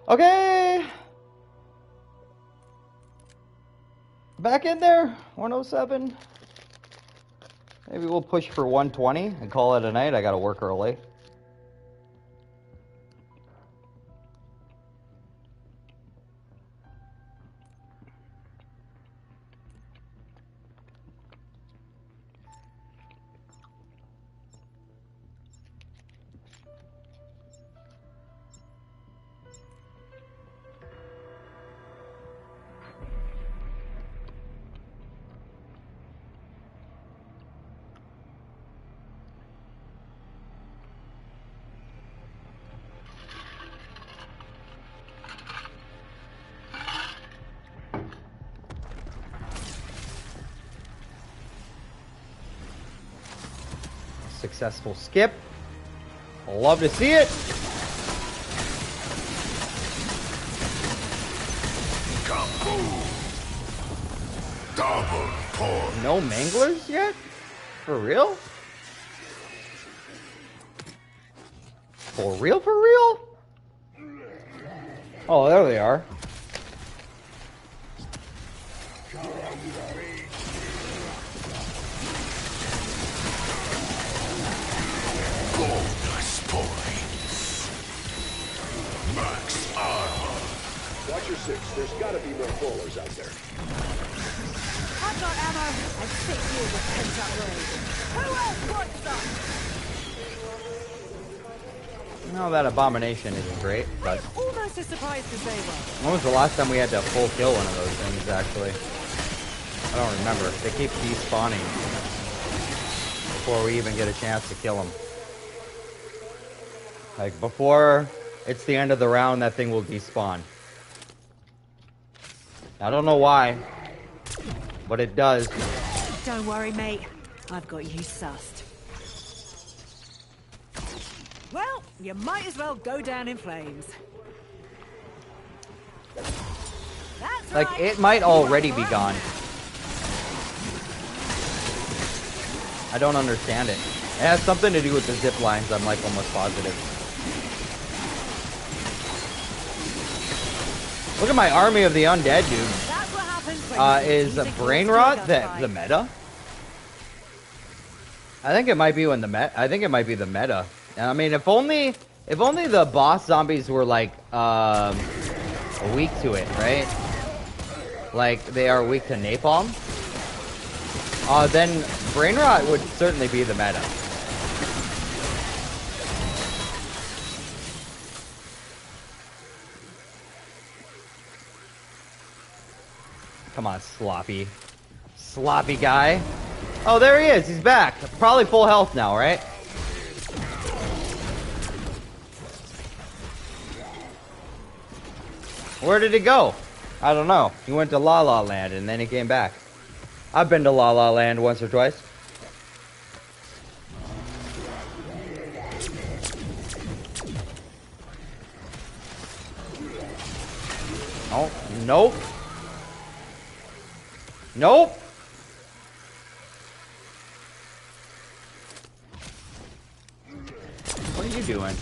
Okay. Back in there, 107. Maybe we'll push for 120 and call it a night. I gotta work early. Successful skip. Love to see it. Kaboom! Double punch. No manglers yet? For real? For real, for real? Oh, there they are. Bonus points. Max armor. Watch your six. There's gotta be more bowlers out there. I've got ammo and sick you with pent-up rage. Who else wants some? No, that abomination isn't great, but Almost as surprised as they were. when was the last time we had to full kill one of those things, actually? I don't remember. They keep despawning before we even get a chance to kill them. Like, before it's the end of the round, that thing will despawn. I don't know why, but it does. Don't worry, mate. I've got you sussed. Well, you might as well go down in flames. That's Like, right. it might already be gone. I don't understand it. It has something to do with the zip lines, I'm like almost positive. Look at my army of the undead, dude. That's what happens when you Is use a brain good rot gun the fight. meta? I think it might be when the I think it might be the meta. I mean, if only the boss zombies were like weak to it, right? Like they are weak to napalm. Then brain rot would certainly be the meta. Come on, sloppy. Sloppy guy. Oh, there he is. He's back. Probably full health now, right? Where did he go? I don't know. He went to La La Land and then he came back. I've been to La La Land once or twice. Oh, nope. Nope. What are you doing?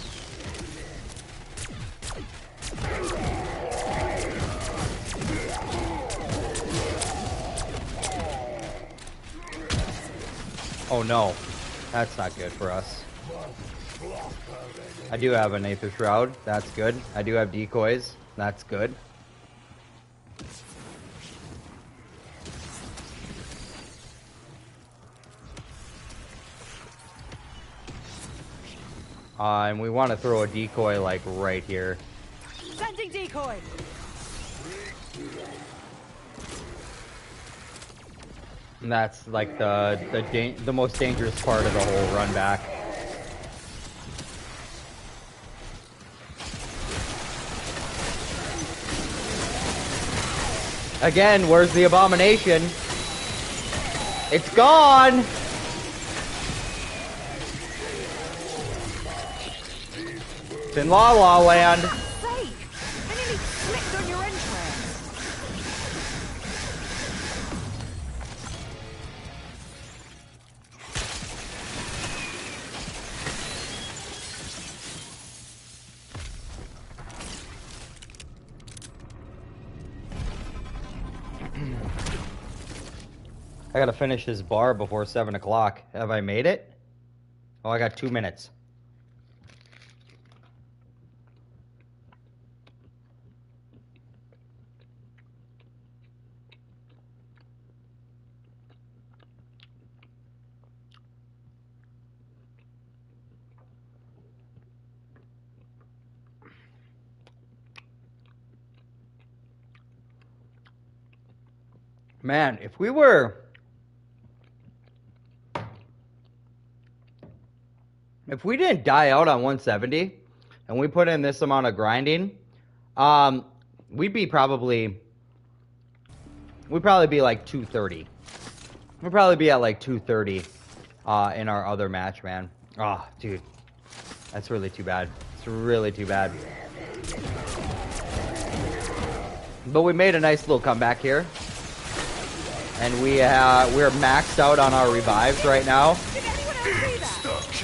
Oh no, that's not good for us. I do have an Aether Shroud, that's good. I do have decoys, that's good. And we want to throw a decoy like right here. Sending decoy. And that's like the most dangerous part of the whole run back. Again, where's the abomination? It's gone! It's in La La Land. Sake! I nearly slipped on your entrails. I gotta finish this bar before 7 o'clock. Have I made it? Oh, I got 2 minutes. Man, if we didn't die out on 170 and we put in this amount of grinding, we'd probably be like 230. We'd probably be at like 230 in our other match, man. Oh, dude. That's really too bad. It's really too bad. But we made a nice little comeback here. And we're maxed out on our revives right now.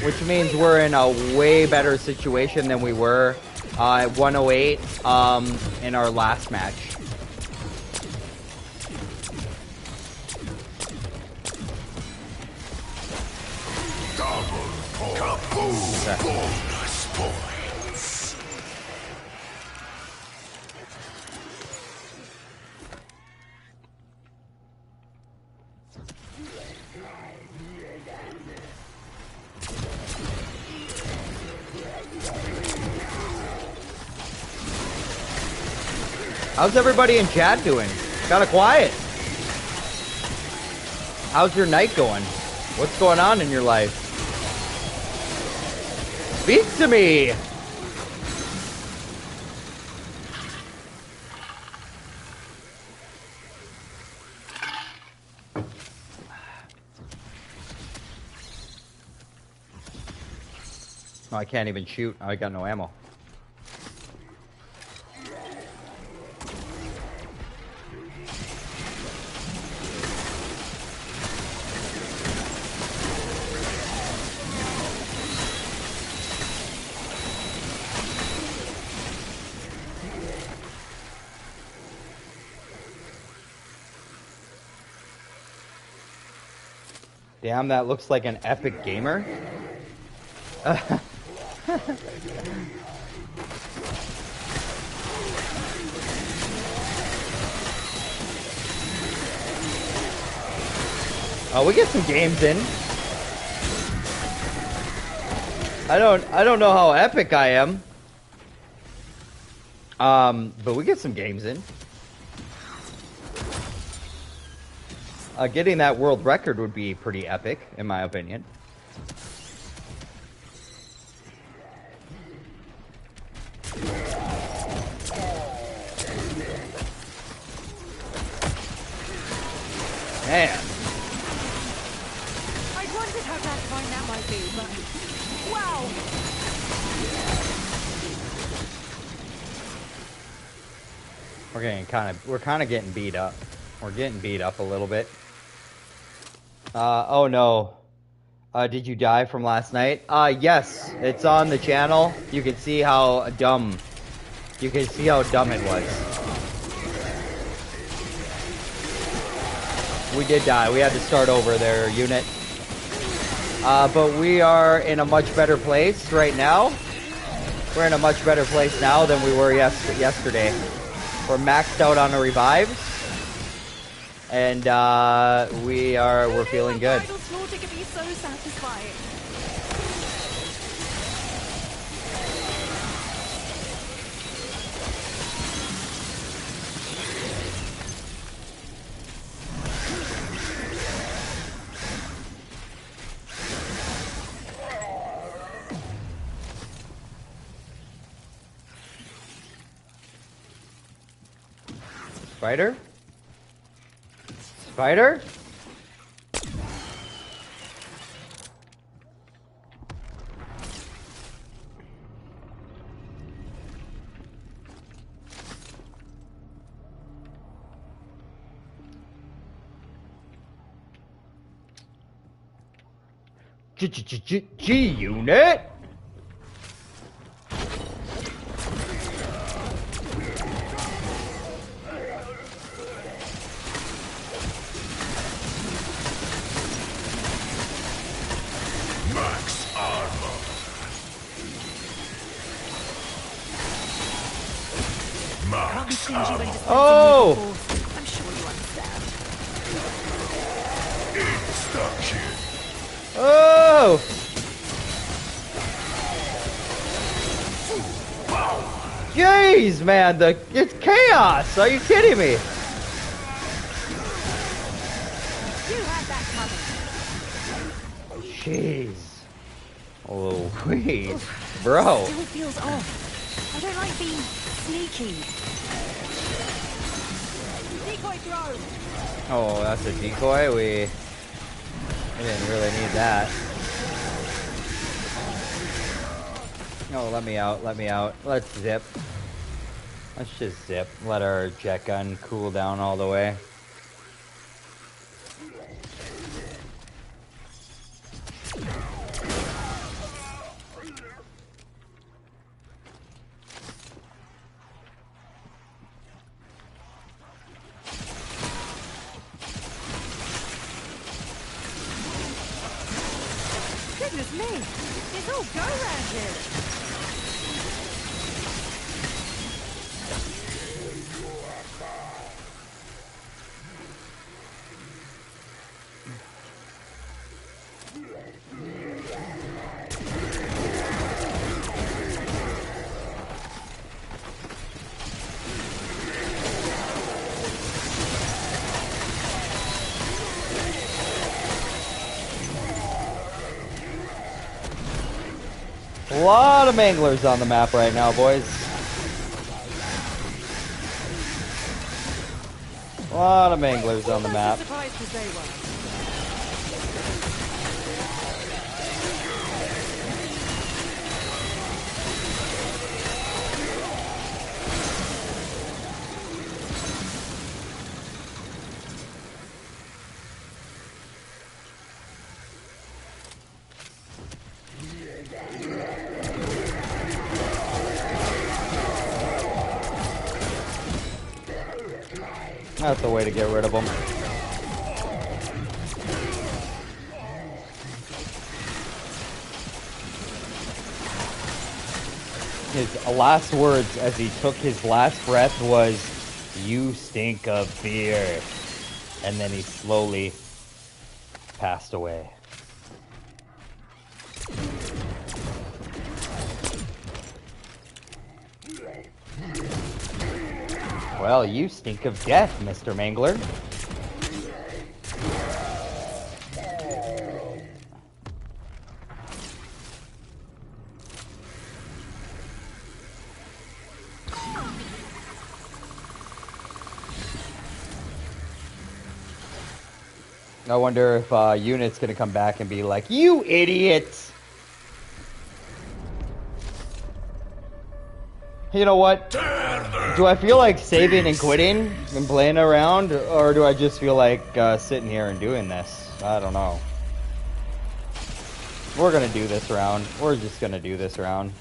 Which means we're in a way better situation than we were at 108 in our last match. Bonus points. How's everybody in chat doing? Kinda quiet. How's your night going? What's going on in your life? Speak to me! Oh, I can't even shoot. I got no ammo. Damn, that looks like an epic gamer. Oh, we get some games in. I don't know how epic I am. But we get some games in. Getting that world record would be pretty epic, in my opinion. Man. I wondered how gratifying that might be, but wow. We're kind of getting beat up. We're getting beat up a little bit. Oh no. Did you die from last night? Yes. It's on the channel. You can see how dumb. You can see how dumb it was. We did die. We had to start over there, unit. But we are in a much better place right now. We're in a much better place now than we were yesterday. We're maxed out on the revives. And we're feeling good. Slaughter can be so satisfying. Spider? Spider? G-Unit? Max armor. Can't be Max stingy when armor. dispensing Oh! new force. I'm sure you understand. Instruction. Oh! Jeez, man, it's chaos! Are you kidding me? You had that coming. Jeez. Oh, wait. Bro. Still feels off. I don't like being sneaky. Decoy throw. Oh, that's a decoy? I didn't really need that. No, let me out, let me out. Let's zip. Let's just zip. Let our jet gun cool down all the way. Goodness me! It's all go round here! A lot of manglers on the map right now, boys. A lot of manglers on the map. Surprised as they were. That's the way to get rid of them. His last words as he took his last breath was, "You stink of beer." And then he slowly passed away. Well, you stink of death, Mr. Mangler. I wonder if Unit's gonna come back and be like, "You idiot!" You know what? Do I feel like saving and quitting and playing around, or do I just feel like sitting here and doing this? I don't know. We're gonna do this round. We're just gonna do this round.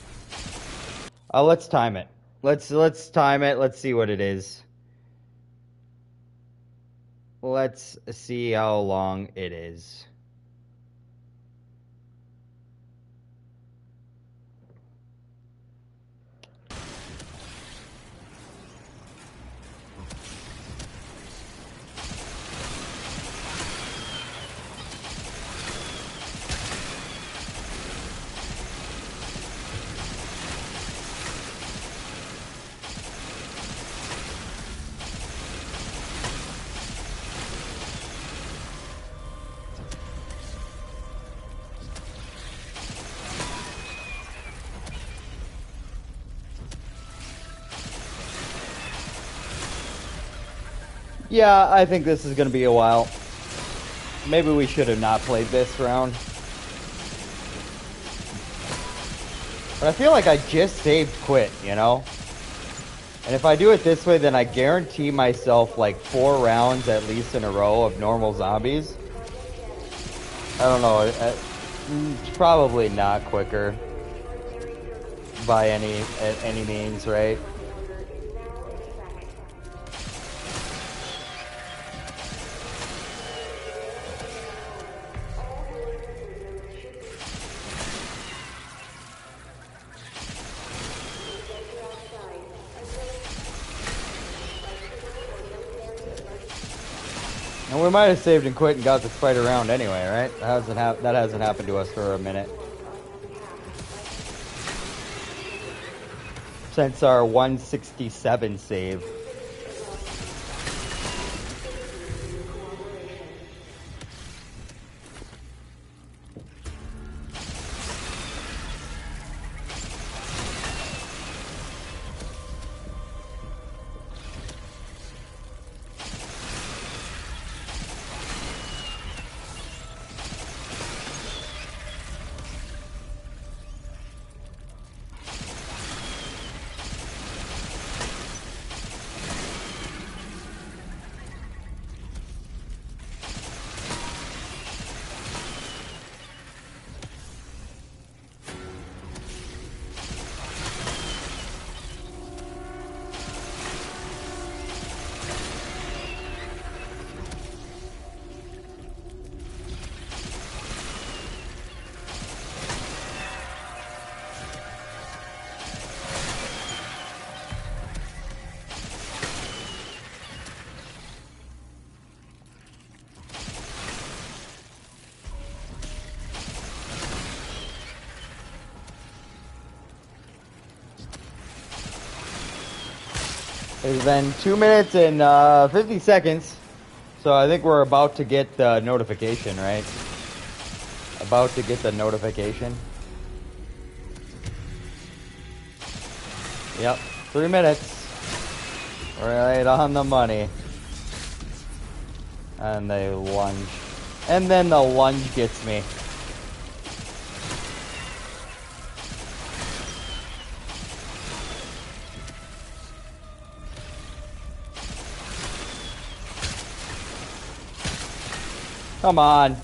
Let's time it. Let's time it. Let's see what it is. Let's see how long it is. Yeah, I think this is going to be a while. Maybe we should have not played this round. But I feel like I just saved quit, you know? And if I do it this way, then I guarantee myself like 4 rounds at least in a row of normal zombies. I don't know. It's probably not quicker by any means, right? And we might have saved and quit and got this fight around anyway, right? That hasn't happened to us for a minute. Since our 167 save. It's been 2 minutes and 50 seconds. So I think we're about to get the notification, right? About to get the notification. Yep, 3 minutes. Right on the money. And they lunge. And then the lunge gets me. Come on.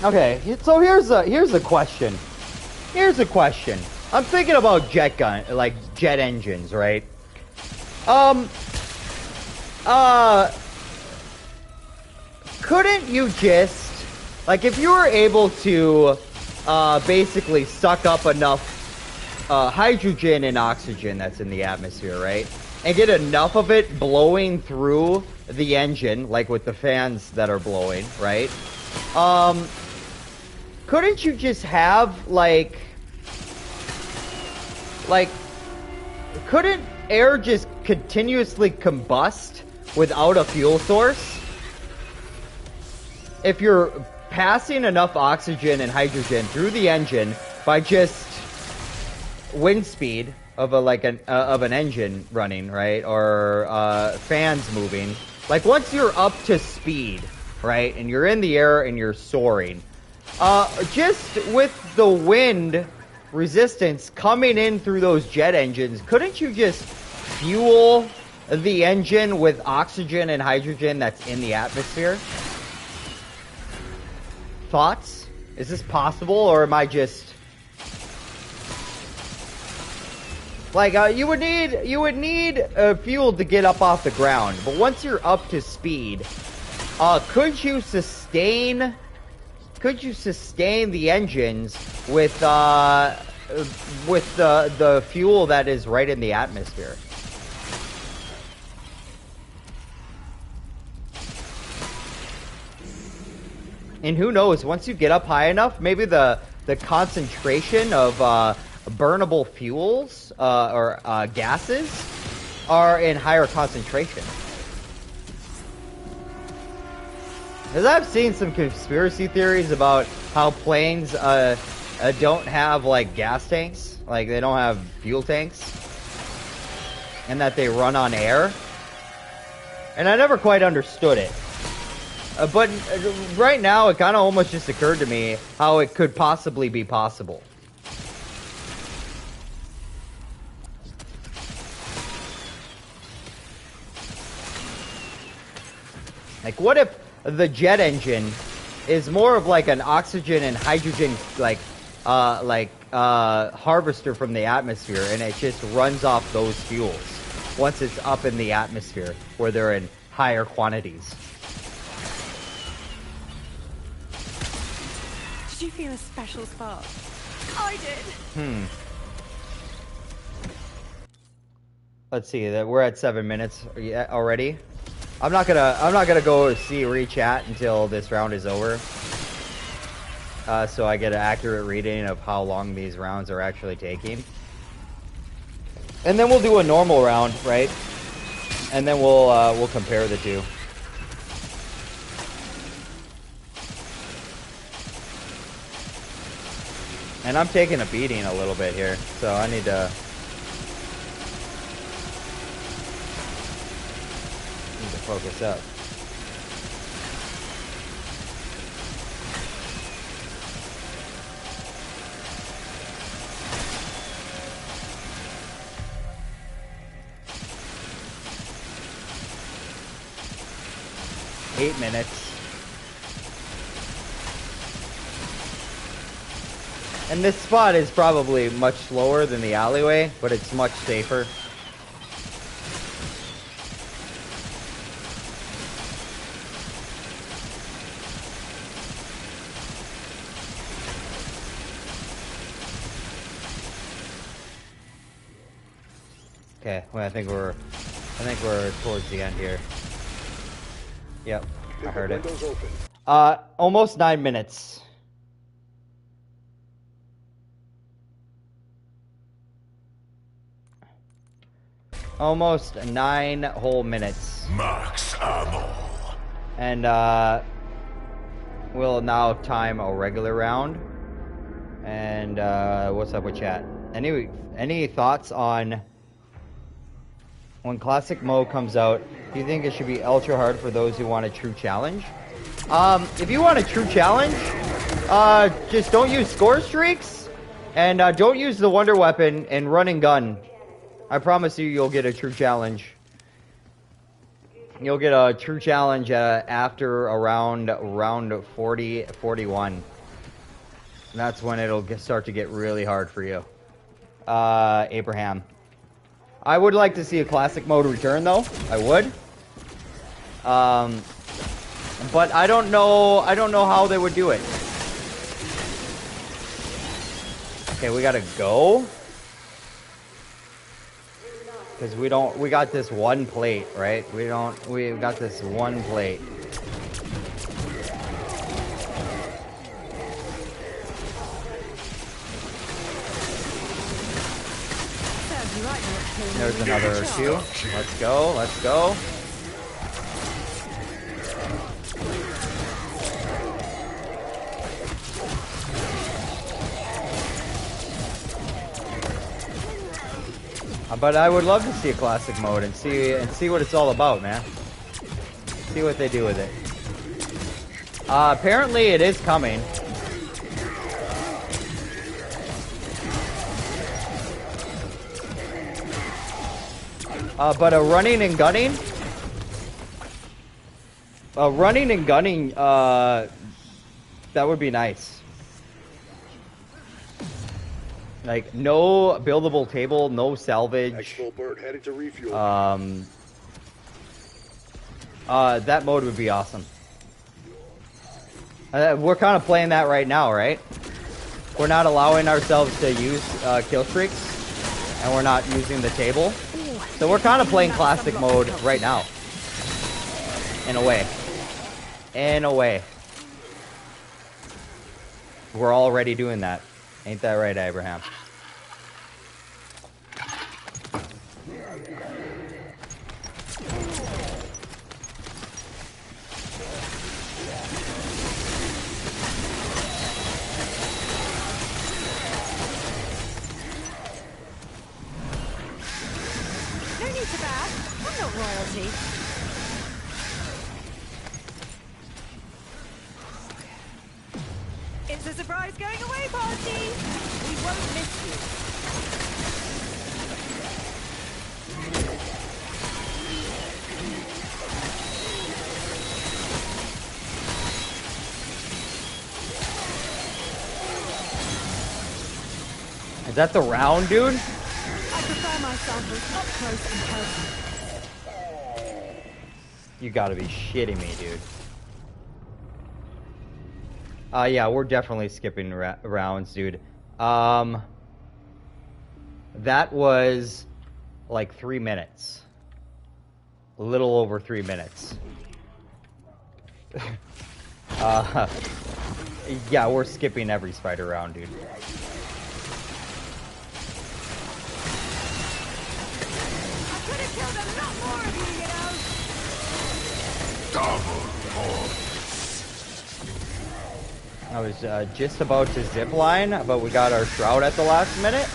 Okay, so here's a question. Here's a question. I'm thinking about jet engines, right? Couldn't you just, like, if you were able to, basically suck up enough, hydrogen and oxygen that's in the atmosphere, right? And get enough of it blowing through the engine, like with the fans that are blowing, right? Couldn't you just have, couldn't air just continuously combust without a fuel source? If you're passing enough oxygen and hydrogen through the engine by just wind speed of an engine running, right? Or fans moving. Like, once you're up to speed, right? And you're in the air and you're soaring. Just with the wind resistance coming in through those jet engines, couldn't you just fuel the engine with oxygen and hydrogen that's in the atmosphere? Thoughts? Is this possible, or am I just... Like, you would need fuel to get up off the ground, but once you're up to speed, could you sustain the engines with the fuel that is right in the atmosphere? And who knows, once you get up high enough, maybe the concentration of burnable fuels or gases are in higher concentration. Because I've seen some conspiracy theories about how planes don't have, like, gas tanks. Like, they don't have fuel tanks. And that they run on air. And I never quite understood it. But right now, it kind of almost just occurred to me how it could possibly be possible. Like, what if the jet engine is more of like an oxygen and hydrogen harvester from the atmosphere, and it just runs off those fuels once it's up in the atmosphere where they're in higher quantities? Did you feel a special spark? I did. Let's see, that we're at 7 minutes already. I'm not gonna go see rechat until this round is over, so I get an accurate reading of how long these rounds are actually taking. And then we'll do a normal round, right? And then we'll compare the two. And I'm taking a beating a little bit here, so I need to Need to focus up. Eight minutes. And this spot is probably much slower than the alleyway, but it's much safer. Okay, well, I think we're towards the end here. Yep, I heard it. Almost 9 minutes. Almost 9 whole minutes. Max ammo. And we'll now time a regular round. And what's up with chat? Any thoughts on when classic mode comes out? Do you think it should be ultra hard for those who want a true challenge? If you want a true challenge, just don't use score streaks, and don't use the wonder weapon and run and gun. I promise you, you'll get a true challenge. You'll get a true challenge after around round 40, 41. That's when it'll start to get really hard for you. Abraham. I would like to see a classic mode return, though. I would. But I don't know how they would do it. Okay, we gotta go. Because we got this one plate, right? We got this one plate. There's another two. Let's go, let's go. But I would love to see a classic mode and see what it's all about, man. See what they do with it. Apparently it is coming. But a running and gunning, that would be nice. Like, no buildable table, no salvage. Expert headed to refuel. That mode would be awesome. We're kind of playing that right now, right? We're not allowing ourselves to use kill streaks, and we're not using the table. So we're kind of playing classic mode right now. In a way. In a way. We're already doing that. Ain't that right, Abraham? No need to back. I'm not royalty. It's a surprise going away party! We won't miss you. Is that the round, dude? I prefer my samples up close and personal. You gotta be shitting me, dude. Yeah, we're definitely skipping rounds, dude. That was like 3 minutes. A little over 3 minutes. Yeah, we're skipping every spider round, dude. I could have killed a lot more of you, you know? Double points. I was just about to zip line, but we got our shroud at the last minute.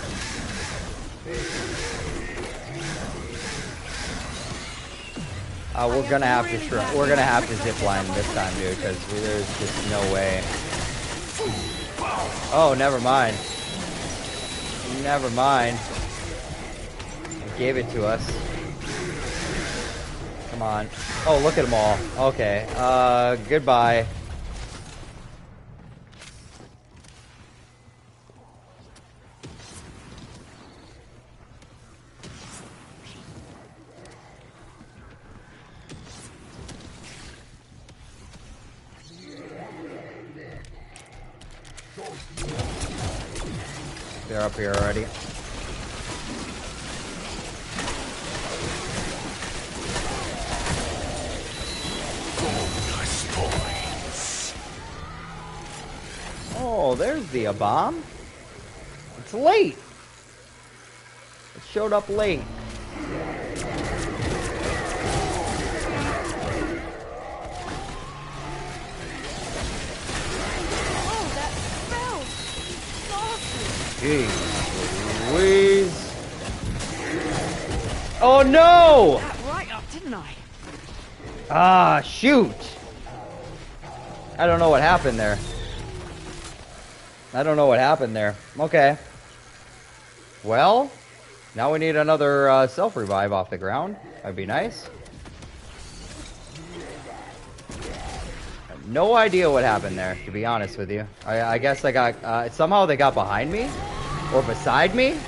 We're gonna have to we're gonna have to zip line this time, dude, because there's just no way. Oh, never mind. Never mind. He gave it to us. Come on. Oh, look at them all. Okay. Goodbye. They're up here already. Oh, there's the bomb. It's late. It showed up late. Oh, that smells nasty. Jeez Louise. Oh no! That right up, didn't I? Ah, shoot. I don't know what happened there. I don't know what happened there. Okay. Well, now we need another self-revive off the ground. That'd be nice. No idea what happened there, to be honest with you. I guess I got... somehow they got behind me. Or beside me.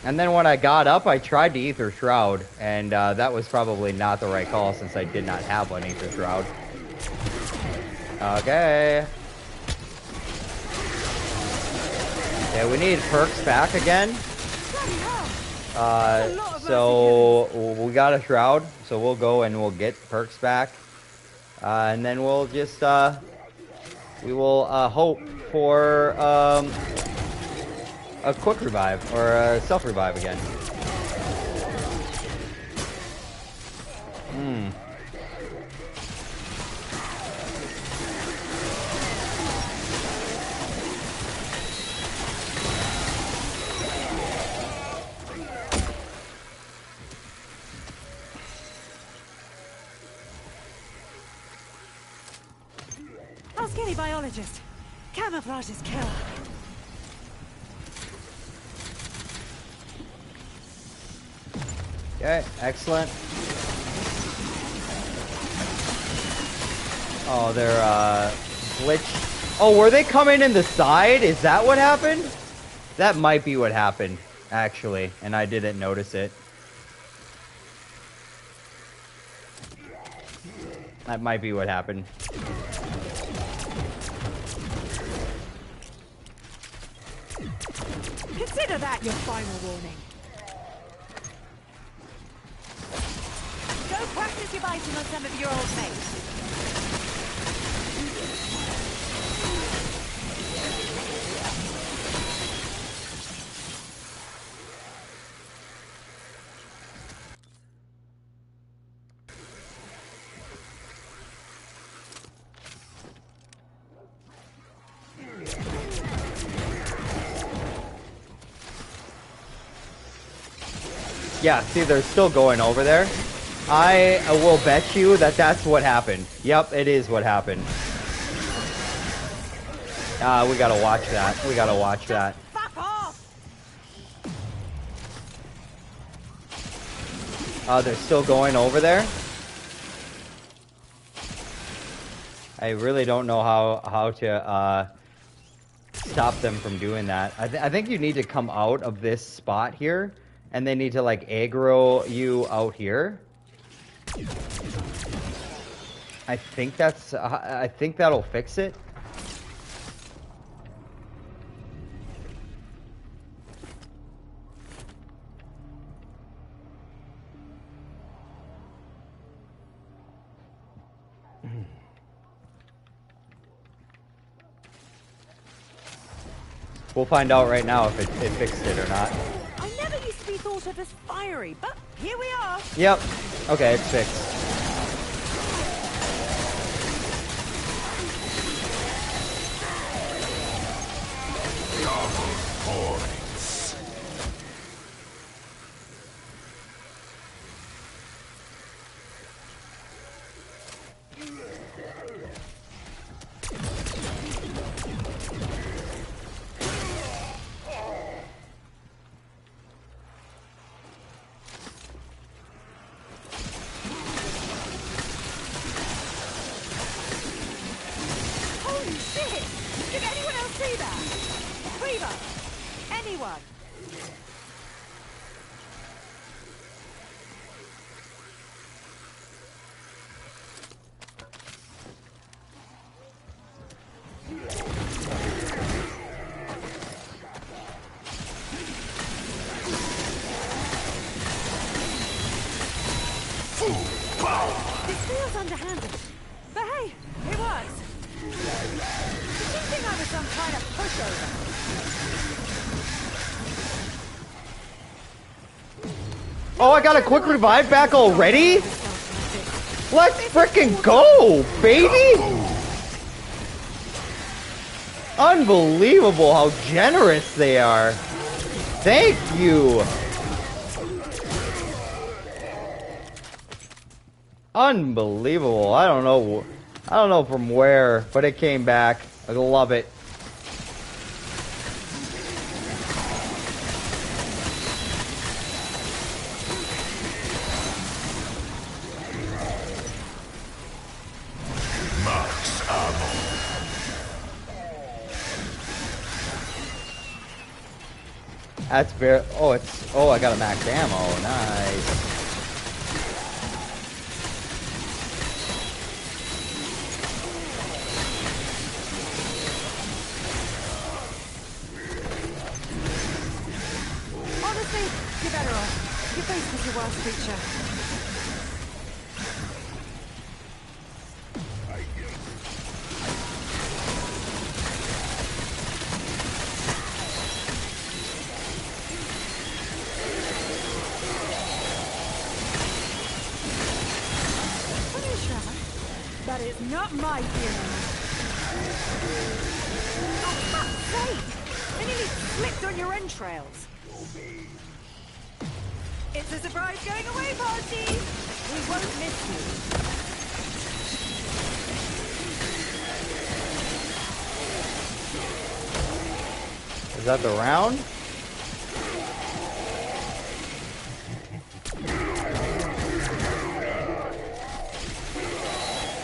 And then when I got up, I tried to Ether Shroud. And that was probably not the right call since I did not have one Ether Shroud. Okay. Yeah, we need perks back again. So we got a shroud, so we'll go and we'll get perks back, and then we'll just we will hope for a quick revive or a self revive again. Skinny biologist. Camouflage is killer. Okay, excellent. Oh, they're glitched. Oh, were they coming in the side? Is that what happened? That might be what happened, actually, and I didn't notice it. That might be what happened. Consider that your final warning. Go practice your biting on some of your old mates. Yeah, see, they're still going over there. I will bet you that that's what happened. Yep, it is what happened. We gotta watch that. We gotta watch that. Fuck off! They're still going over there. I really don't know how to stop them from doing that. I think you need to come out of this spot here. And they need to, like, aggro you out here. I think that's... I think that'll fix it. We'll find out right now if it fixed it or not. I never used to be thought of as fiery, but here we are. Yep. Okay, it's fixed. one. This feels underhanded. But hey, it works. Did you think I was some kind of pushover? Oh, I got a quick revive back already? Let's frickin' go, baby! Unbelievable how generous they are. Thank you. Unbelievable. I don't know from where, but it came back. I love it. Max ammo. That's very. Oh, I got a max ammo. Nice. Honestly, you're better off. Your face was your worst feature. That is not my funeral. Oh, fuck's sake! I nearly slipped on your entrails. It's a surprise going away party! We won't miss you. Is that the round?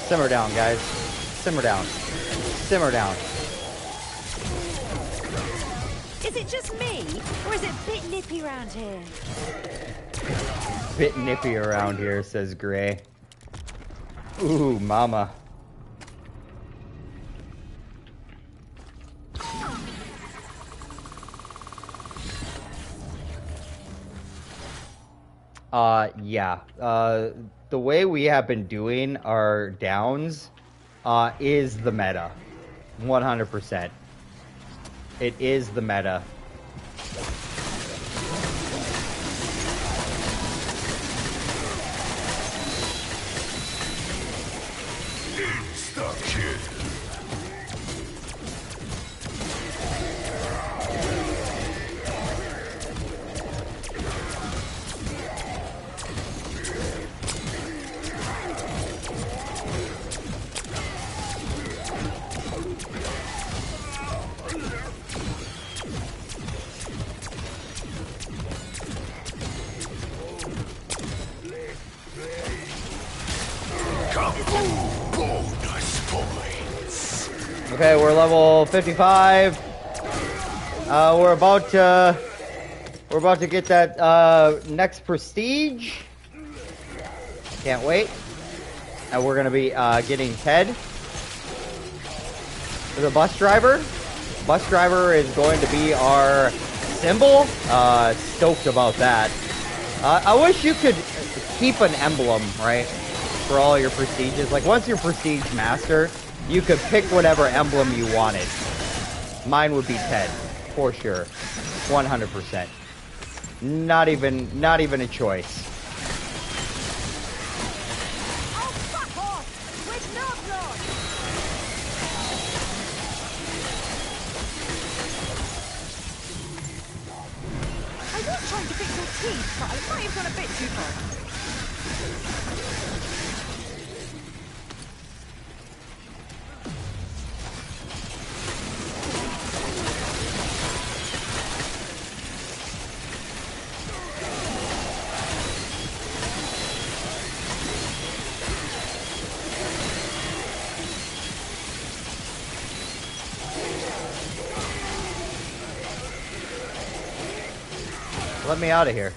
Simmer down, guys. Simmer down. Simmer down. Is it just me, or is it a bit nippy around here? Bit nippy around here, says Gray. Ooh, mama. Yeah. The way we have been doing our downs is the meta. 100%. It is the meta. Insta-kill. Okay, we're level 55. We're about to get that next prestige. Can't wait. And we're gonna be getting Ted, the bus driver. Bus driver is going to be our symbol. Stoked about that. I wish you could keep an emblem, right, for all your prestiges. Like once you're prestige master, you could pick whatever emblem you wanted. Mine would be Ted, for sure, 100%. Not even a choice. Oh, fuck off! With Knoblod! I was trying to fix your teeth, but I might have gone a bit too far. Let me out of here.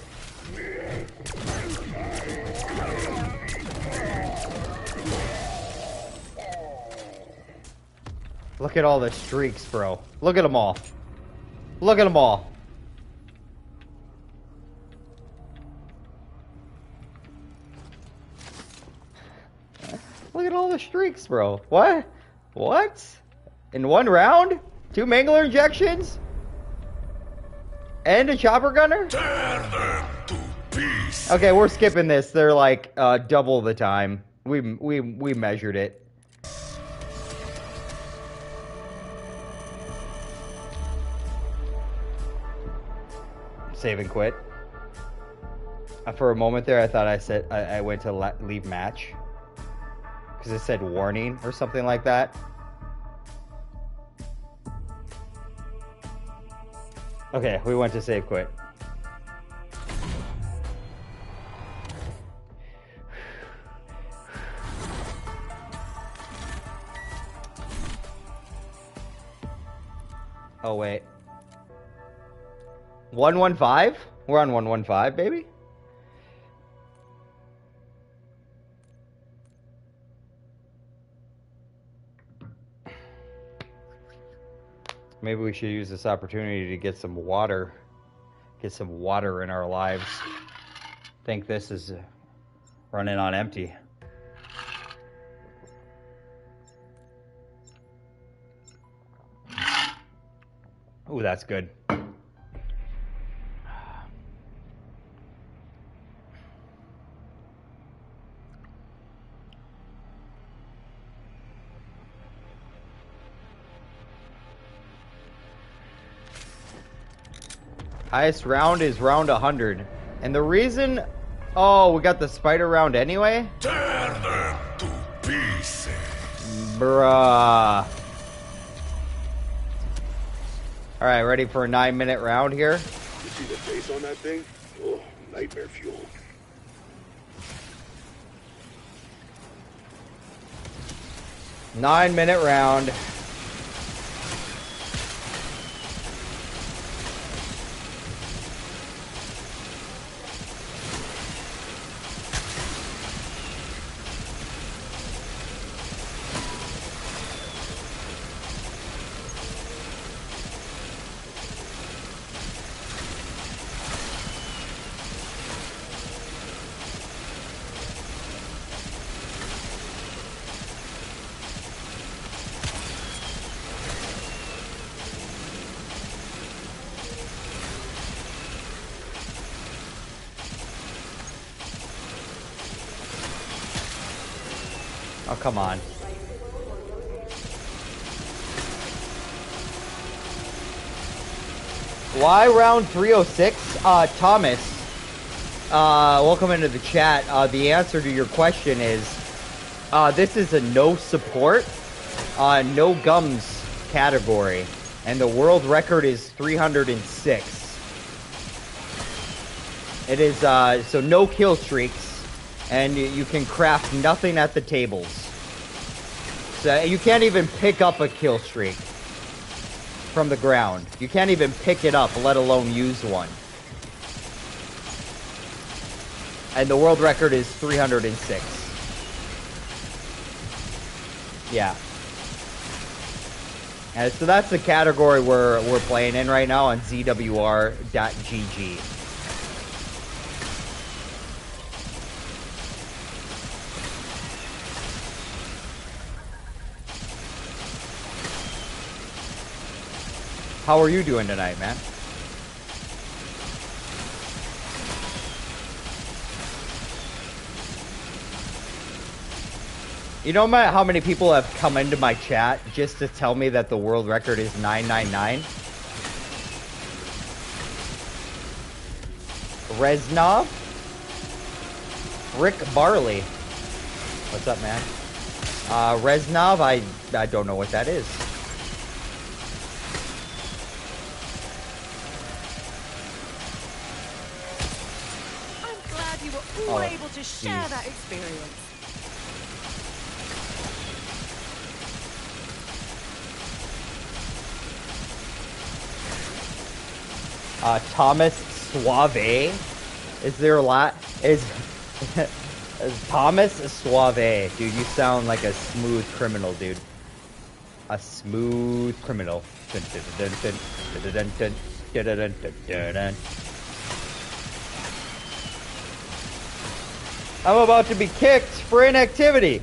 Look at all the streaks, bro. Look at them all. Look at them all. Look at all the streaks, bro. What? What? In one round? 2 mangler injections? And a chopper gunner? Tear them to pieces. Okay, we're skipping this. They're like double the time. We measured it. Save and quit. For a moment there, I thought I went to leave match because it said warning or something like that. Okay, we went to save quit. Oh wait. 115? We're on 115, baby. Maybe we should use this opportunity to get some water. Get some water in our lives. I think this is running on empty. Ooh, that's good. Highest round is round 100. And the reason... Oh, we got the spider round anyway? Tear them to pieces. Bruh. Alright, ready for a 9-minute round here? You see the face on that thing? Oh, nightmare fuel. Nine-minute round. Oh, come on. Why round 306? Thomas, welcome into the chat. The answer to your question is, this is a no support, no gums category, and the world record is 306. It is, so no kill streaks. And you can craft nothing at the tables. So you can't even pick up a kill streak from the ground. You can't even pick it up, let alone use one. And the world record is 306. Yeah. And so that's the category we're playing in right now on zwr.gg. How are you doing tonight, man? You know how many people have come into my chat just to tell me that the world record is 999? Reznov? Rick Barley. What's up, man? Reznov, I don't know what that is. All able to share that experience. Thomas Suave? Is there a lot? Is Thomas Suave? Dude, you sound like a smooth criminal, dude. A smooth criminal. I'm about to be kicked for inactivity.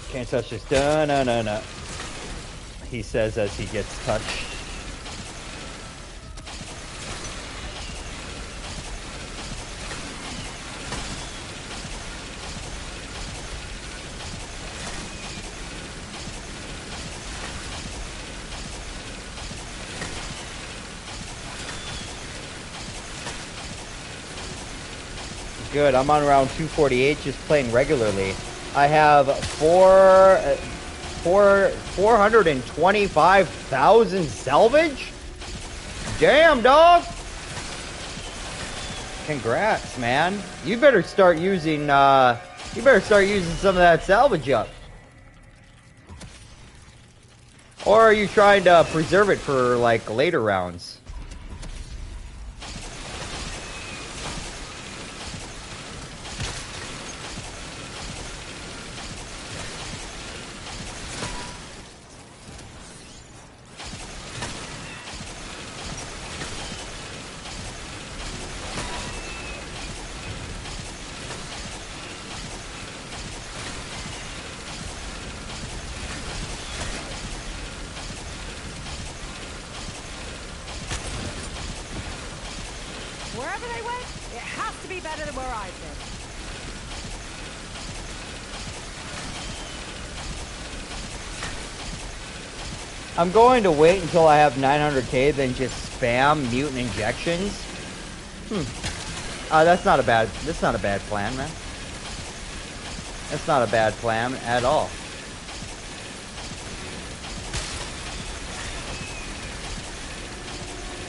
Can't touch this. No. He says as he gets touched. Good, I'm on round 248, just playing regularly. I have 425,000 salvage? Damn, dog! Congrats, man. You better start using some of that salvage up. Or are you trying to preserve it for, like, later rounds? Wherever they went, it has to be better than where I've been. I'm going to wait until I have 900k, then just spam mutant injections. That's not a bad plan, man. That's not a bad plan at all.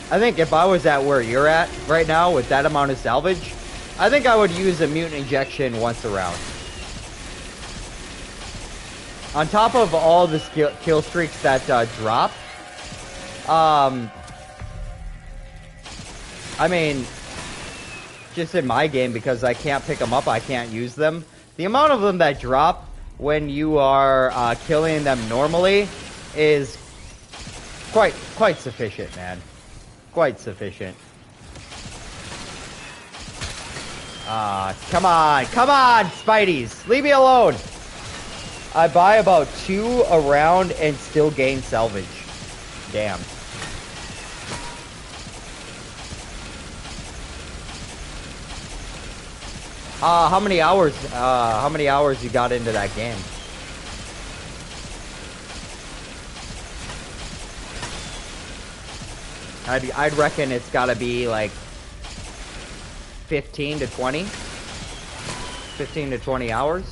I think if I was at where you're at right now with that amount of salvage, I think I would use a mutant injection once a round. On top of all the kill streaks that drop, I mean, just in my game, because I can't pick them up, I can't use them. The amount of them that drop when you are killing them normally is quite sufficient, man. Quite sufficient. Come on, Spideys, leave me alone. I buy about 2 a round and still gain salvage. Damn. How many hours you got into that game? I'd reckon it's gotta be like 15 to 20. 15 to 20 hours.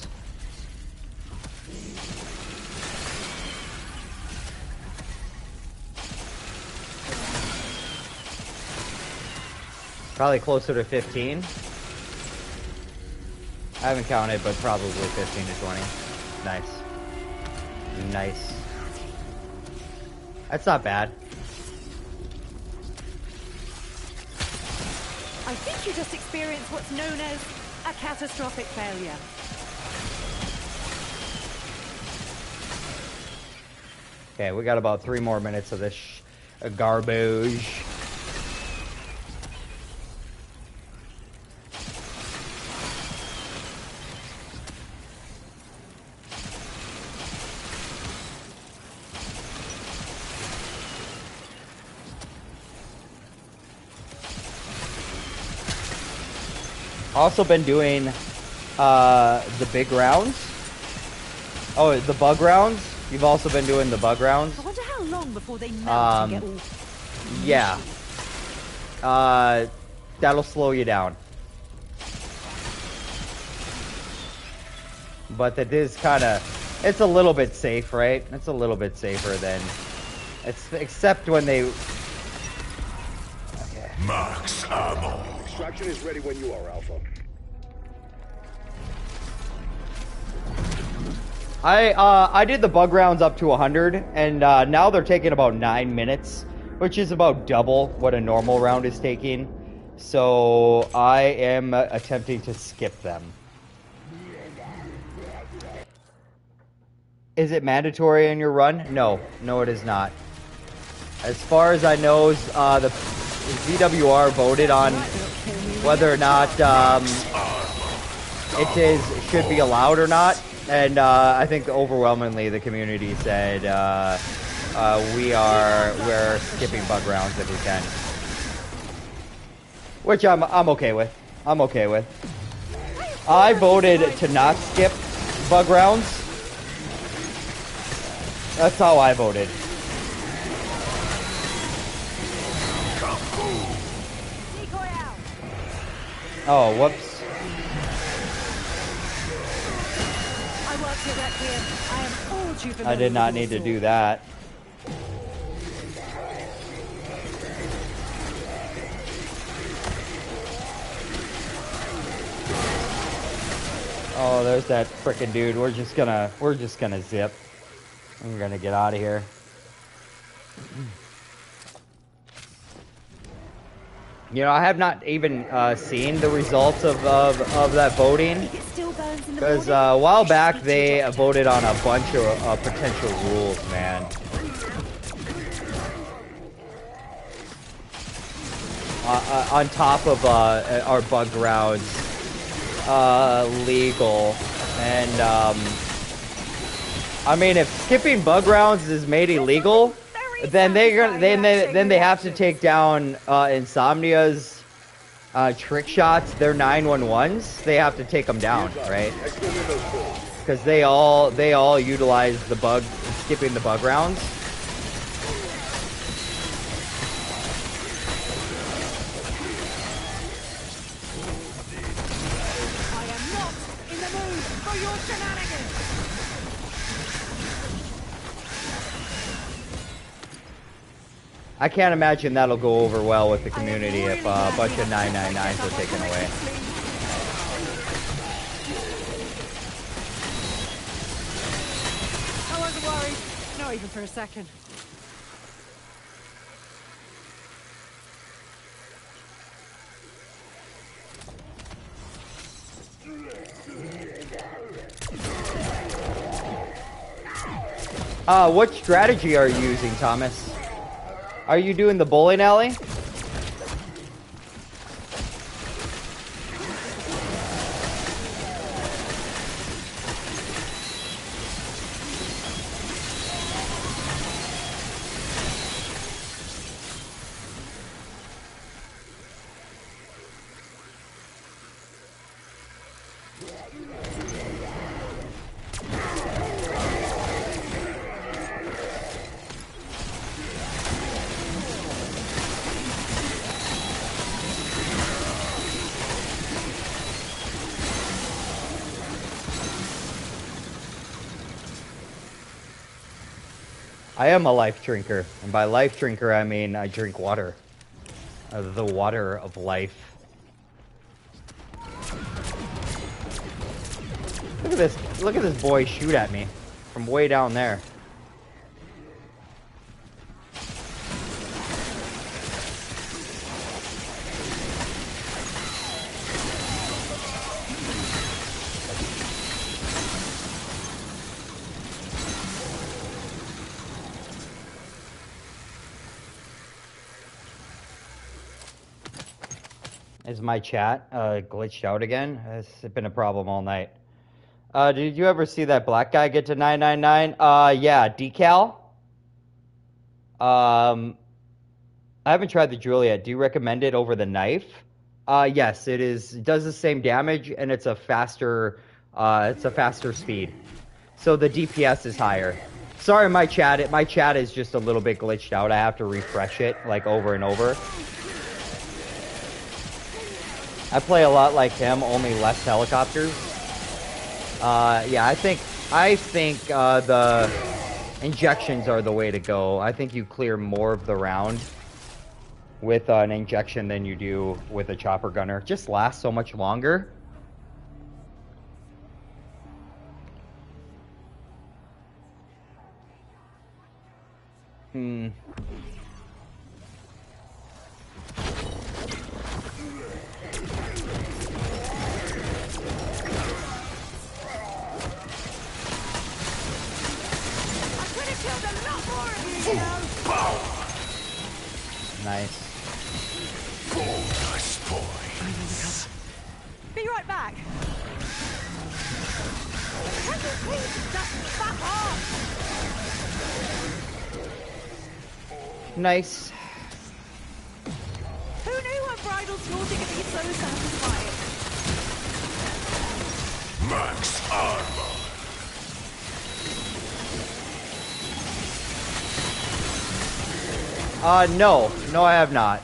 Probably closer to 15. I haven't counted, but probably 15 to 20. Nice. Nice. That's not bad. I think you just experienced what's known as a catastrophic failure. Okay, we got about 3 more minutes of this garbage. Also been doing the big rounds. Oh, the bug rounds. You've also been doing the bug rounds. I wonder how long before they melt and get all... Yeah. That'll slow you down. But that is it's a little bit safe, right? It's a little bit safer than except when they... Okay. Max ammo. Extraction is ready when you are, Alpha. I did the bug rounds up to 100, and now they're taking about 9 minutes, which is about double what a normal round is taking. So I am attempting to skip them. Is it mandatory in your run? No, it is not. As far as I know, the VWR voted on whether or not should be allowed or not, and I think overwhelmingly the community said we're skipping bug rounds if we can, which I'm okay with. I'm okay with. I voted to not skip bug rounds. That's how I voted. Oh, whoops. I did not need to do that. Oh, there's that frickin' dude. We're just gonna zip. We're gonna get out of here. You know, I have not even seen the results of that voting, because a while back they voted on a bunch of potential rules, man. On top of our bug rounds legal, and I mean, if skipping bug rounds is made illegal, then they have to take down Insomnia's trick shots, their 911s. They have to take them down, right? Because they all utilize the skipping the bug rounds. I am not in the mood for your shenanigans. I can't imagine that'll go over well with the community if a bunch of 999s are taken away. I wasn't worried, not even for a second. What strategy are you using, Thomas? Are you doing the bowling alley? I am a life drinker, and by life drinker I mean I drink water. The water of life. Look at this boy shoot at me from way down there. Is my chat glitched out again? It's been a problem all night. Did you ever see that black guy get to 999? Yeah, decal. I haven't tried the drill yet. Do you recommend it over the knife? Yes, it is. It does the same damage, and it's a faster speed. So the DPS is higher. Sorry, my chat is just a little bit glitched out. I have to refresh it like over and over. I play a lot like him, only less helicopters. Yeah, I think the injections are the way to go. I think you clear more of the round with an injection than you do with a chopper gunner. It just lasts so much longer. could have killed a lot more of you, you know. Nice. Bonus points. Be right back. Can you please just fuck off? Nice. Who knew unbridled slaughtering could be so satisfying? Max armor. No. No, I have not.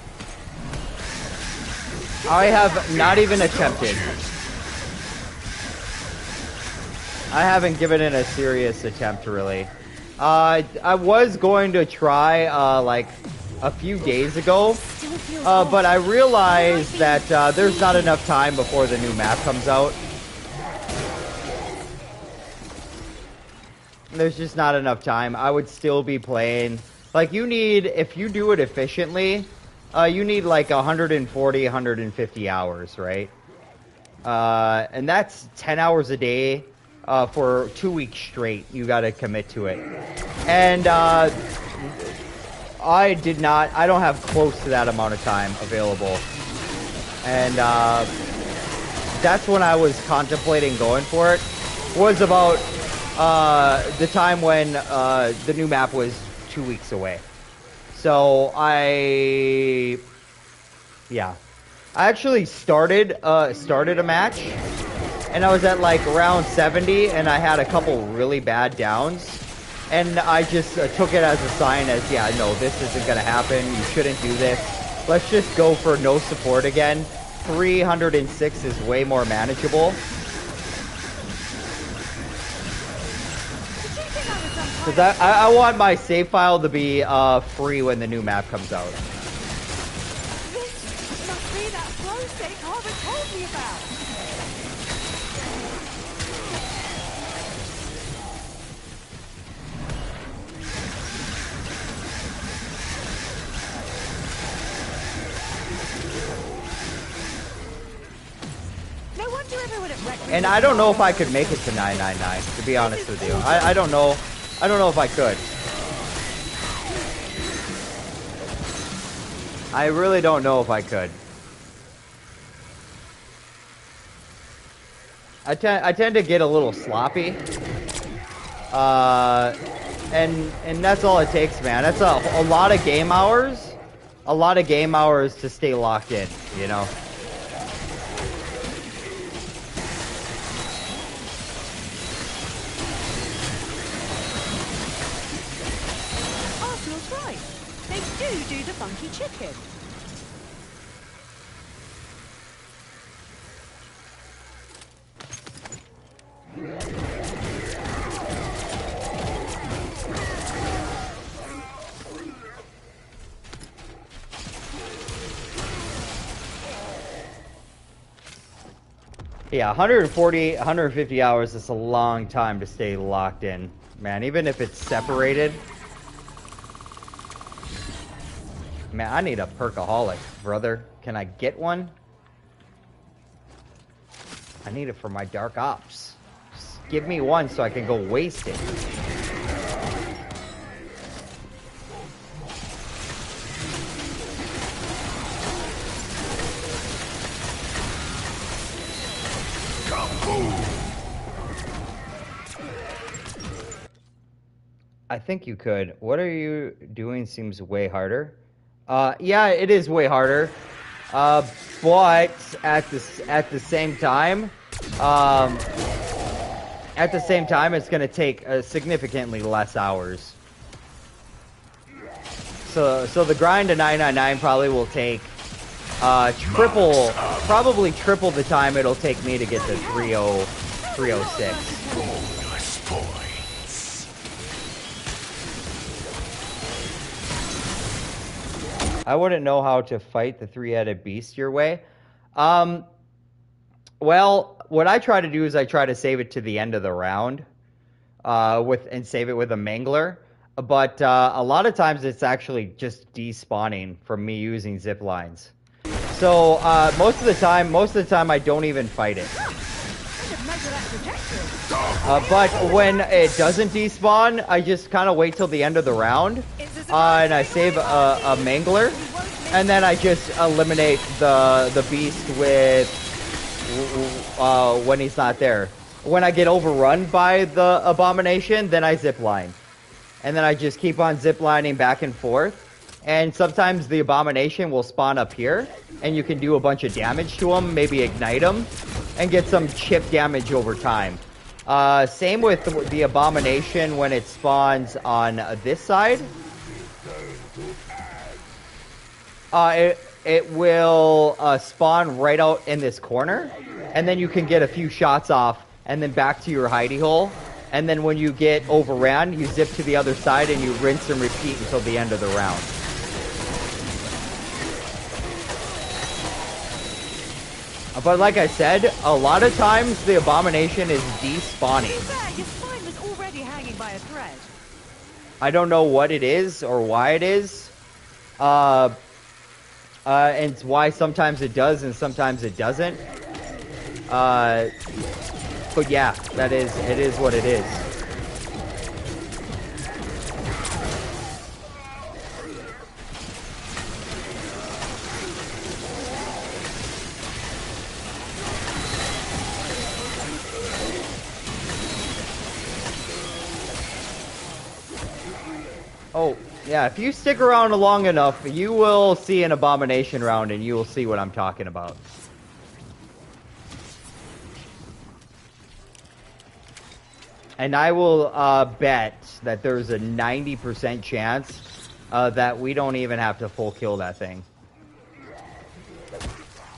I have not even attempted. I haven't given it a serious attempt, really. I was going to try, like, a few days ago, but I realized that there's not enough time before the new map comes out. There's just not enough time. I would still be playing. Like, you need, if you do it efficiently, you need like 140, 150 hours, right? And that's 10 hours a day for 2 weeks straight. You got to commit to it. And I don't have close to that amount of time available. And that's when I was contemplating going for it. Was about the time when the new map was 2 weeks away. So I actually started a match, and I was at like round 70, and I had a couple really bad downs, and I just took it as a sign as, yeah, no, this isn't gonna happen. You shouldn't do this. Let's just go for no support again. 306 is way more manageable. Because I want my save file to be free when the new map comes out. This must be that flow state Harvard told me about. No wonder everyone at Rec. And I don't know if I could make it to 999, to be honest with you. I don't know. I don't know if I could. I really don't know if I could. I tend to get a little sloppy. And that's all it takes, man. That's a lot of game hours. A lot of game hours to stay locked in, you know? Do the funky chicken. Yeah, 140, 150 hours is a long time to stay locked in, man. Even if it's separated. Man, I need a perkaholic, brother. Can I get one? I need it for my dark ops. Just give me one so I can go waste it. I think you could. What are you doing seems way harder. Yeah, it is way harder. But at the same time, it's gonna take significantly less hours. So the grind to 999 probably will take probably triple the time it'll take me to get to 306. Bonus points. I wouldn't know how to fight the three-headed beast your way. Well, what I try to do is I try to save it to the end of the round, and save it with a mangler. But a lot of times it's actually just despawning from me using zip lines. So most of the time I don't even fight it. But when it doesn't despawn, I just kind of wait till the end of the round, and I save a mangler, and then I just eliminate the beast with when he's not there. When I get overrun by the abomination, then I zipline. And then I just keep on ziplining back and forth. And sometimes the abomination will spawn up here, and you can do a bunch of damage to him, maybe ignite him, and get some chip damage over time. Same with the abomination when it spawns on this side. It will spawn right out in this corner, and then you can get a few shots off, and then back to your hidey hole. And then when you get overran, you zip to the other side, and you rinse and repeat until the end of the round. But like I said, a lot of times the abomination is despawning. Your spine was already hanging by a thread. I don't know what it is or why it is. And it's why sometimes it does and sometimes it doesn't. But yeah, it is what it is. Oh, yeah, if you stick around long enough, you will see an abomination round and you will see what I'm talking about. And I will bet that there's a 90% chance that we don't even have to full kill that thing.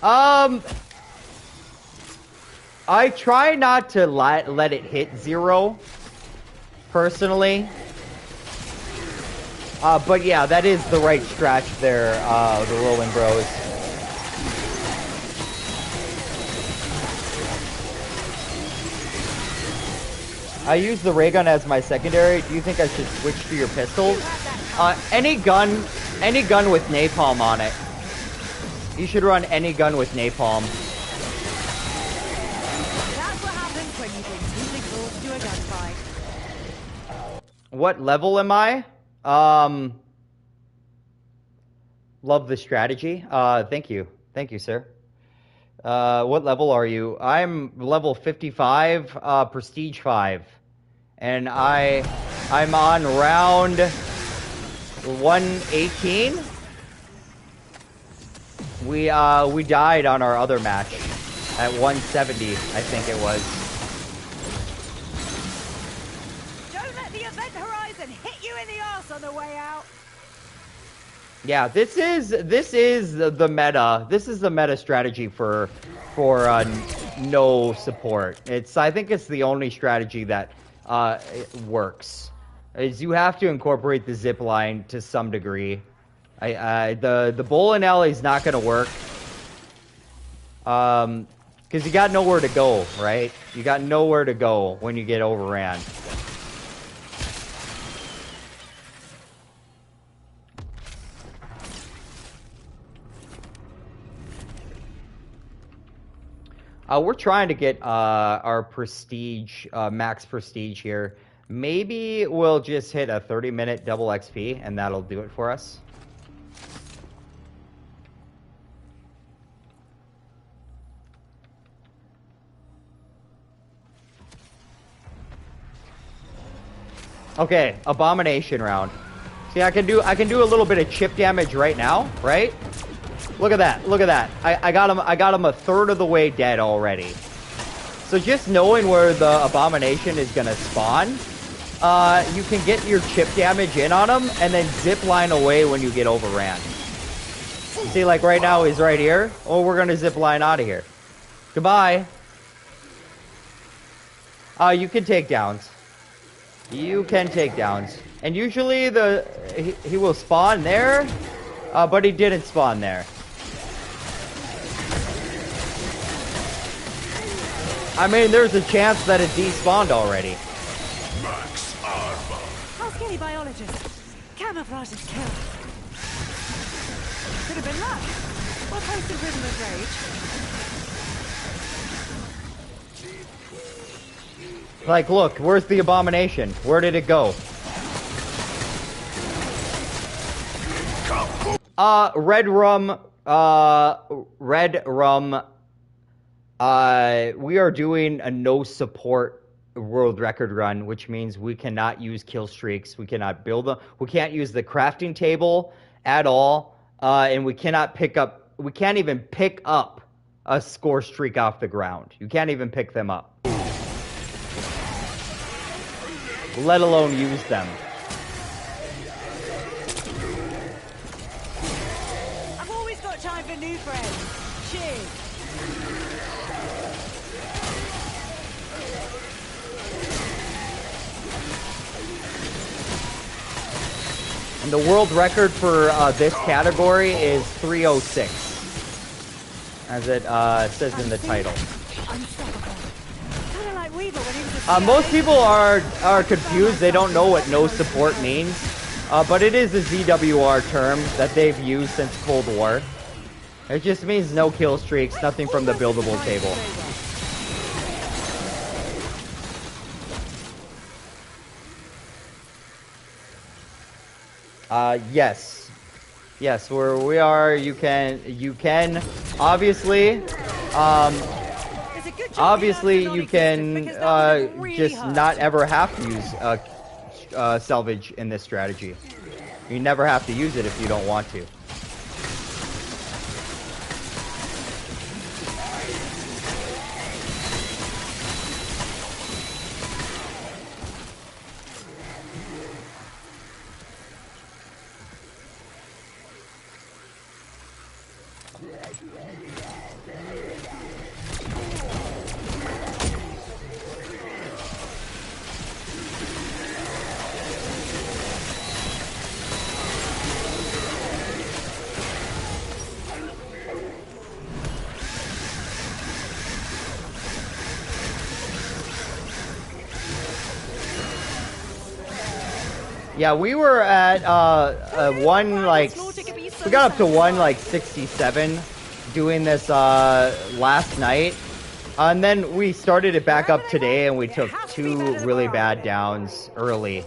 I try not to let it hit 0, personally. But yeah, that is the right stretch there, the Rolling Bros. I use the ray gun as my secondary. Do you think I should switch to your pistols? Any gun with napalm on it. You should run any gun with napalm. That's what happens when you bring two big balls to a gunfight. What level am I? Love the strategy. Thank you, sir. What level are you? I'm level 55, prestige 5, and I'm on round 118. We died on our other match at 170, I think it was. Don't let the event horizon hit you in the arse on the way out. Yeah, this is the meta. This is the meta strategy for no support. I think it's the only strategy that it works. Is you have to incorporate the zip line to some degree. The bowling alley is not going to work. Because you got nowhere to go, right? You got nowhere to go when you get overran. We're trying to get our prestige, max prestige here. Maybe we'll just hit a 30-minute double XP, and that'll do it for us. Okay, abomination round. See, I can do a little bit of chip damage right now, right? Look at that. Look at that. I got him a third of the way dead already. So just knowing where the abomination is going to spawn, you can get your chip damage in on him and then zip line away when you get overran. See, like right now he's right here. Oh, we're going to zip line out of here. Goodbye. You can take downs. You can take downs. And usually he will spawn there, but he didn't spawn there. I mean, there's a chance that it despawned already. Max armor. How's getting Hey, biologist. Camouflage is killer. Could have been luck. Or post-imprisonment rage. Like, look, where's the abomination? Where did it go? Red rum. We are doing a no support world record run, which means we cannot use kill streaks. We cannot build them. We can't use the crafting table at all. And we cannot we can't even pick up a score streak off the ground. You can't even pick them up, let alone use them. I've always got time for new friends. Cheers. And the world record for this category is 306, as it says in the title. Unstoppable. Kind of like Weaver when he was a Most people are confused. They don't know what no support means, but it is a ZWR term that they've used since Cold War. It just means no kill streaks, nothing from the buildable table. Yes. Yes, we are, you can, obviously, you can, just not ever have to use, salvage in this strategy. You never have to use it if you don't want to. Yeah, we were at we got up to 167 doing this last night, and then we started it back up today, and we took 2 really bad downs early,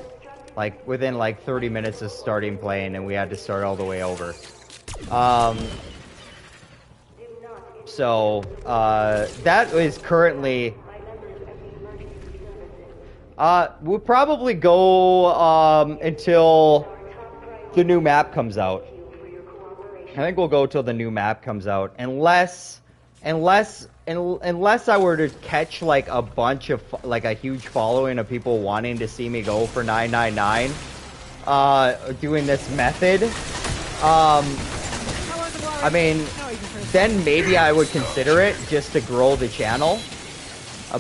like within like 30 minutes of starting playing, and we had to start all the way over. So that is currently. We'll probably go until the new map comes out. I think we'll go till the new map comes out, unless I were to catch like a bunch of like a huge following of people wanting to see me go for 999, doing this method. I mean, then maybe I would consider it just to grow the channel.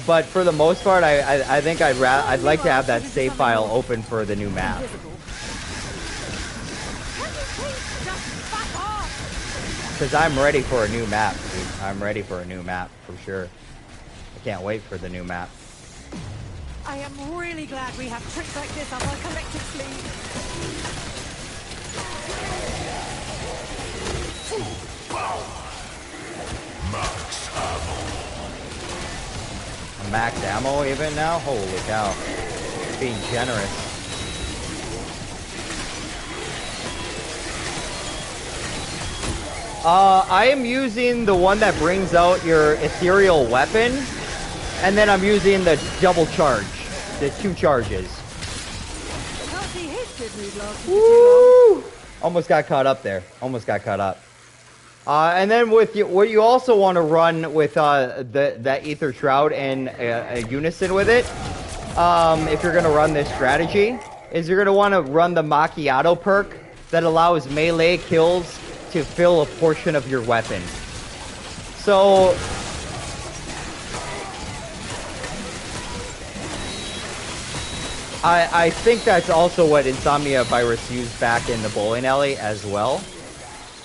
But for the most part, I think I'd like to have that save file open for the new map. Because I'm ready for a new map, dude. I'm ready for a new map, for sure. I can't wait for the new map. I am really glad we have tricks like this up our collective sleeve. Max ammo. Max ammo even now? Holy cow. Being generous. I am using the one that brings out your ethereal weapon, and then I'm using the double charge. The 2 charges. Woo! Almost got caught up there. Almost got caught up. And then with what you also want to run with that Ether Shroud and a unison with it, if you're going to run this strategy, is you're going to want to run the Macchiato perk that allows melee kills to fill a portion of your weapon. So I think that's also what Insomnia Virus used back in the bowling alley as well.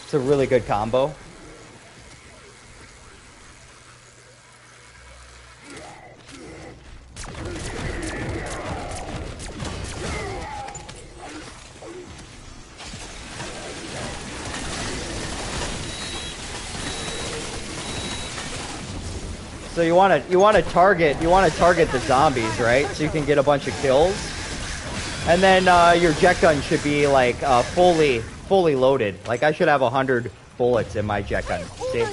It's a really good combo. So you want to target the zombies, right? So you can get a bunch of kills. And then your jet gun should be like fully loaded. Like I should have 100 bullets in my jet gun. See?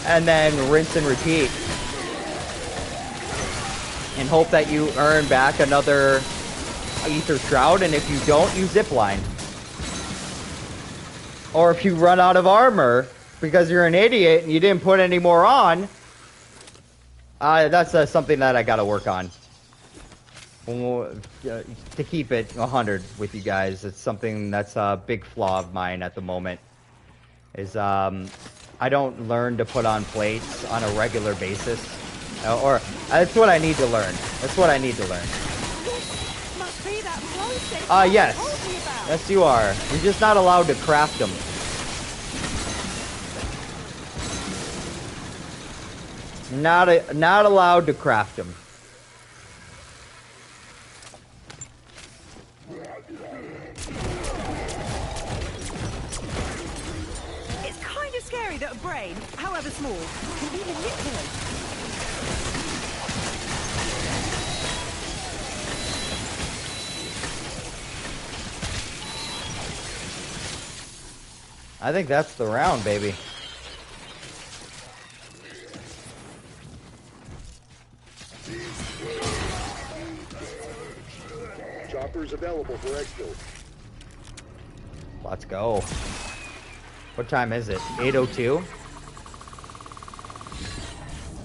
And then rinse and repeat. And hope that you earn back another Ether Shroud, and if you don't, you zipline. Or if you run out of armor because you're an idiot and you didn't put any more on, that's something that I gotta work on. To keep it 100 with you guys, it's something that's a big flaw of mine at the moment. Is I don't learn to put on plates on a regular basis, or that's what I need to learn. That's what I need to learn. Yes, yes you are. You're just not allowed to craft them. Not allowed to craft them. It's kind of scary that a brain, however small, can be manipulated. I think that's the round, baby. Choppers available for exfil. Let's go. What time is it? 8:02.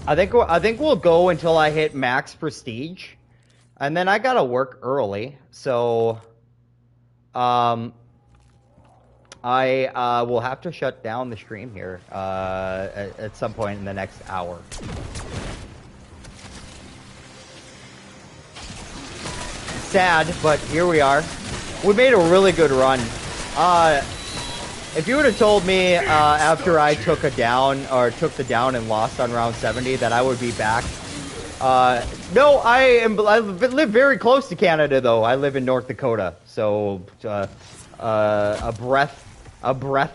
I think we'll go until I hit max prestige, and then I gotta work early, so I will have to shut down the stream here at some point in the next hour. Sad, but here we are. We made a really good run. If you would have told me after I took the down and lost on round 70 that I would be back. No, I live very close to Canada though. I live in North Dakota, so a breath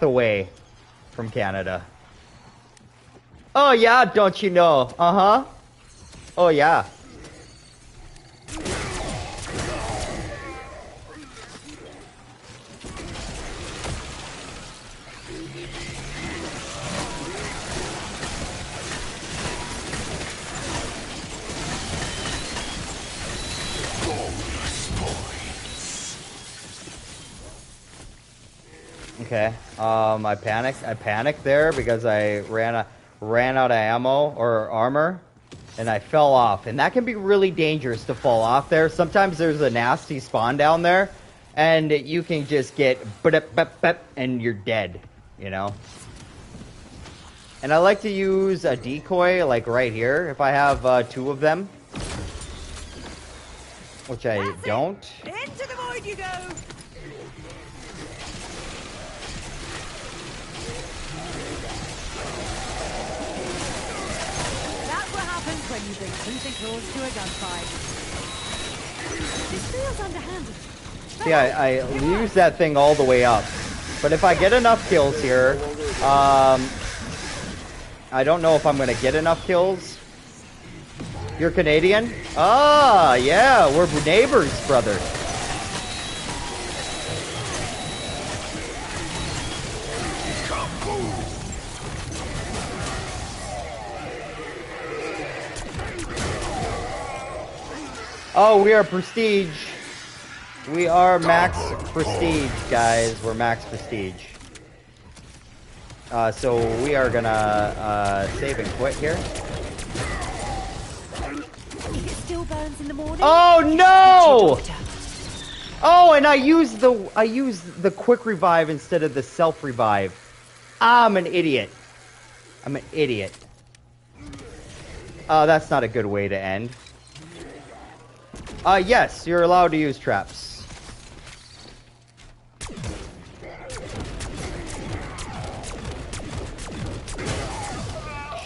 away from Canada. Oh yeah, don't you know? Uh-huh. Oh yeah. Okay. I panicked there because I ran out of ammo or armor, and I fell off. And that can be really dangerous to fall off there. Sometimes there's a nasty spawn down there, and you can just get and you're dead, you know. And I like to use a decoy like right here if I have 2 of them, which I don't. Into the void you go. When you bring something close to a gunfight. This feels underhanded. See, I use that thing all the way up. But if I get enough kills here, I don't know if I'm going to get enough kills. You're Canadian? Ah, yeah, we're neighbors, brother. Oh, we are prestige. We are max prestige, guys. We're max prestige. So we are gonna save and quit here. It still burns in the morning. Oh no! Oh, and I used the quick revive instead of the self revive. I'm an idiot. I'm an idiot. That's not a good way to end. Yes, you're allowed to use traps.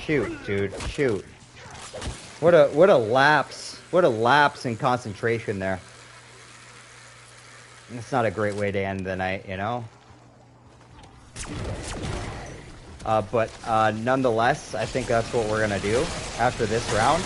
Shoot, dude, shoot. What a lapse in concentration there. It's not a great way to end the night, you know? But nonetheless, I think that's what we're gonna do after this round.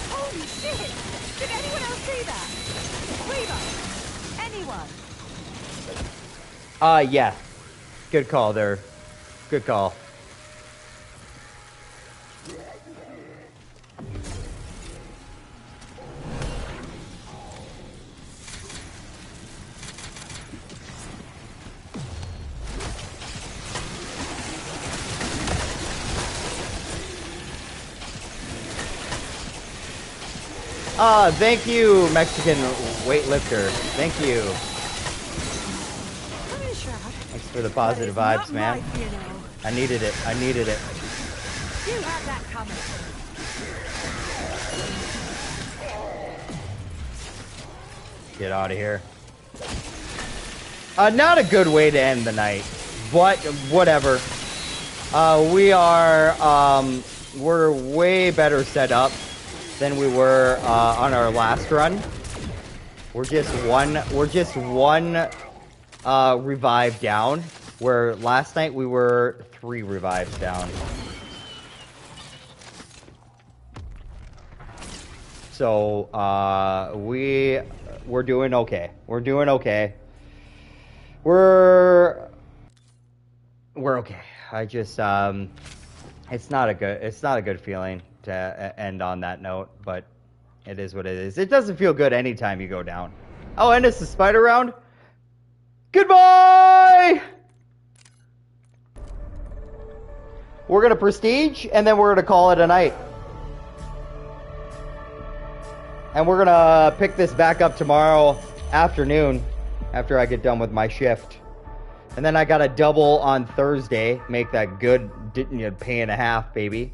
Holy shit! Did anyone else see that? Reba! Anyone? Yeah. Good call there. Good call. Thank you, Mexican weightlifter. Thank you. Come here, Shroud. Thanks for the positive vibes, man. I needed it. I needed it. You had that coming. Get out of here. Not a good way to end the night, but whatever. We're way better set up than we were on our last run. We're just one revive down, where last night we were 3 revives down. So we're doing okay. We're doing okay. We're okay. I just it's not a good feeling to end on that note, but it is what it is. It doesn't feel good anytime you go down. Oh, and it's the spider round. Goodbye. We're gonna prestige, and then we're gonna call it a night. And we're gonna pick this back up tomorrow afternoon after I get done with my shift. And then I got a double on Thursday, make that good pay and a half, baby.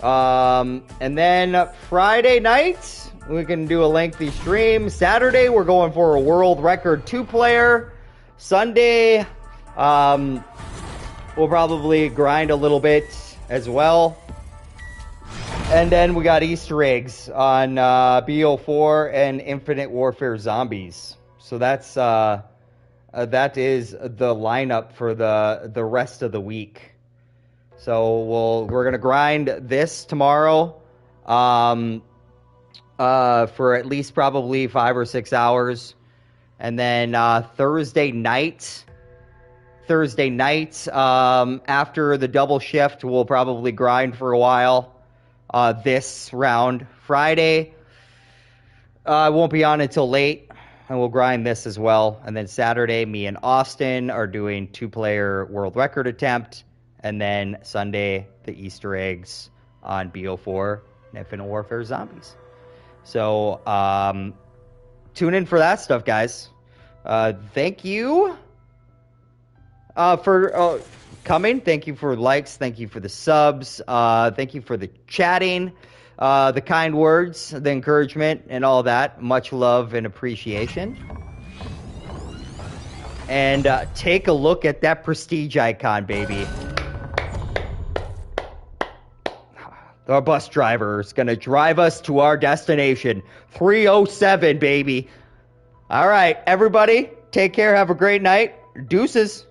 And then Friday night, we can do a lengthy stream. Saturday, we're going for a world record 2-player. Sunday, we'll probably grind a little bit as well. And then we got Easter eggs on BO4 and Infinite Warfare Zombies. So that is the lineup for the rest of the week. So we're gonna grind this tomorrow, for at least probably 5 or 6 hours, and then Thursday night, after the double shift, we'll probably grind for a while. This round, Friday, I won't be on until late, and we'll grind this as well. And then Saturday, me and Austin are doing 2-player world record attempt. And then Sunday, the Easter eggs on BO4 and Infinite Warfare Zombies. So, tune in for that stuff, guys. Thank you for coming. Thank you for likes. Thank you for the subs. Thank you for the chatting, the kind words, the encouragement, and all that. Much love and appreciation. And take a look at that prestige icon, baby. Our bus driver is going to drive us to our destination. 307, baby. All right, everybody, take care. Have a great night. Deuces.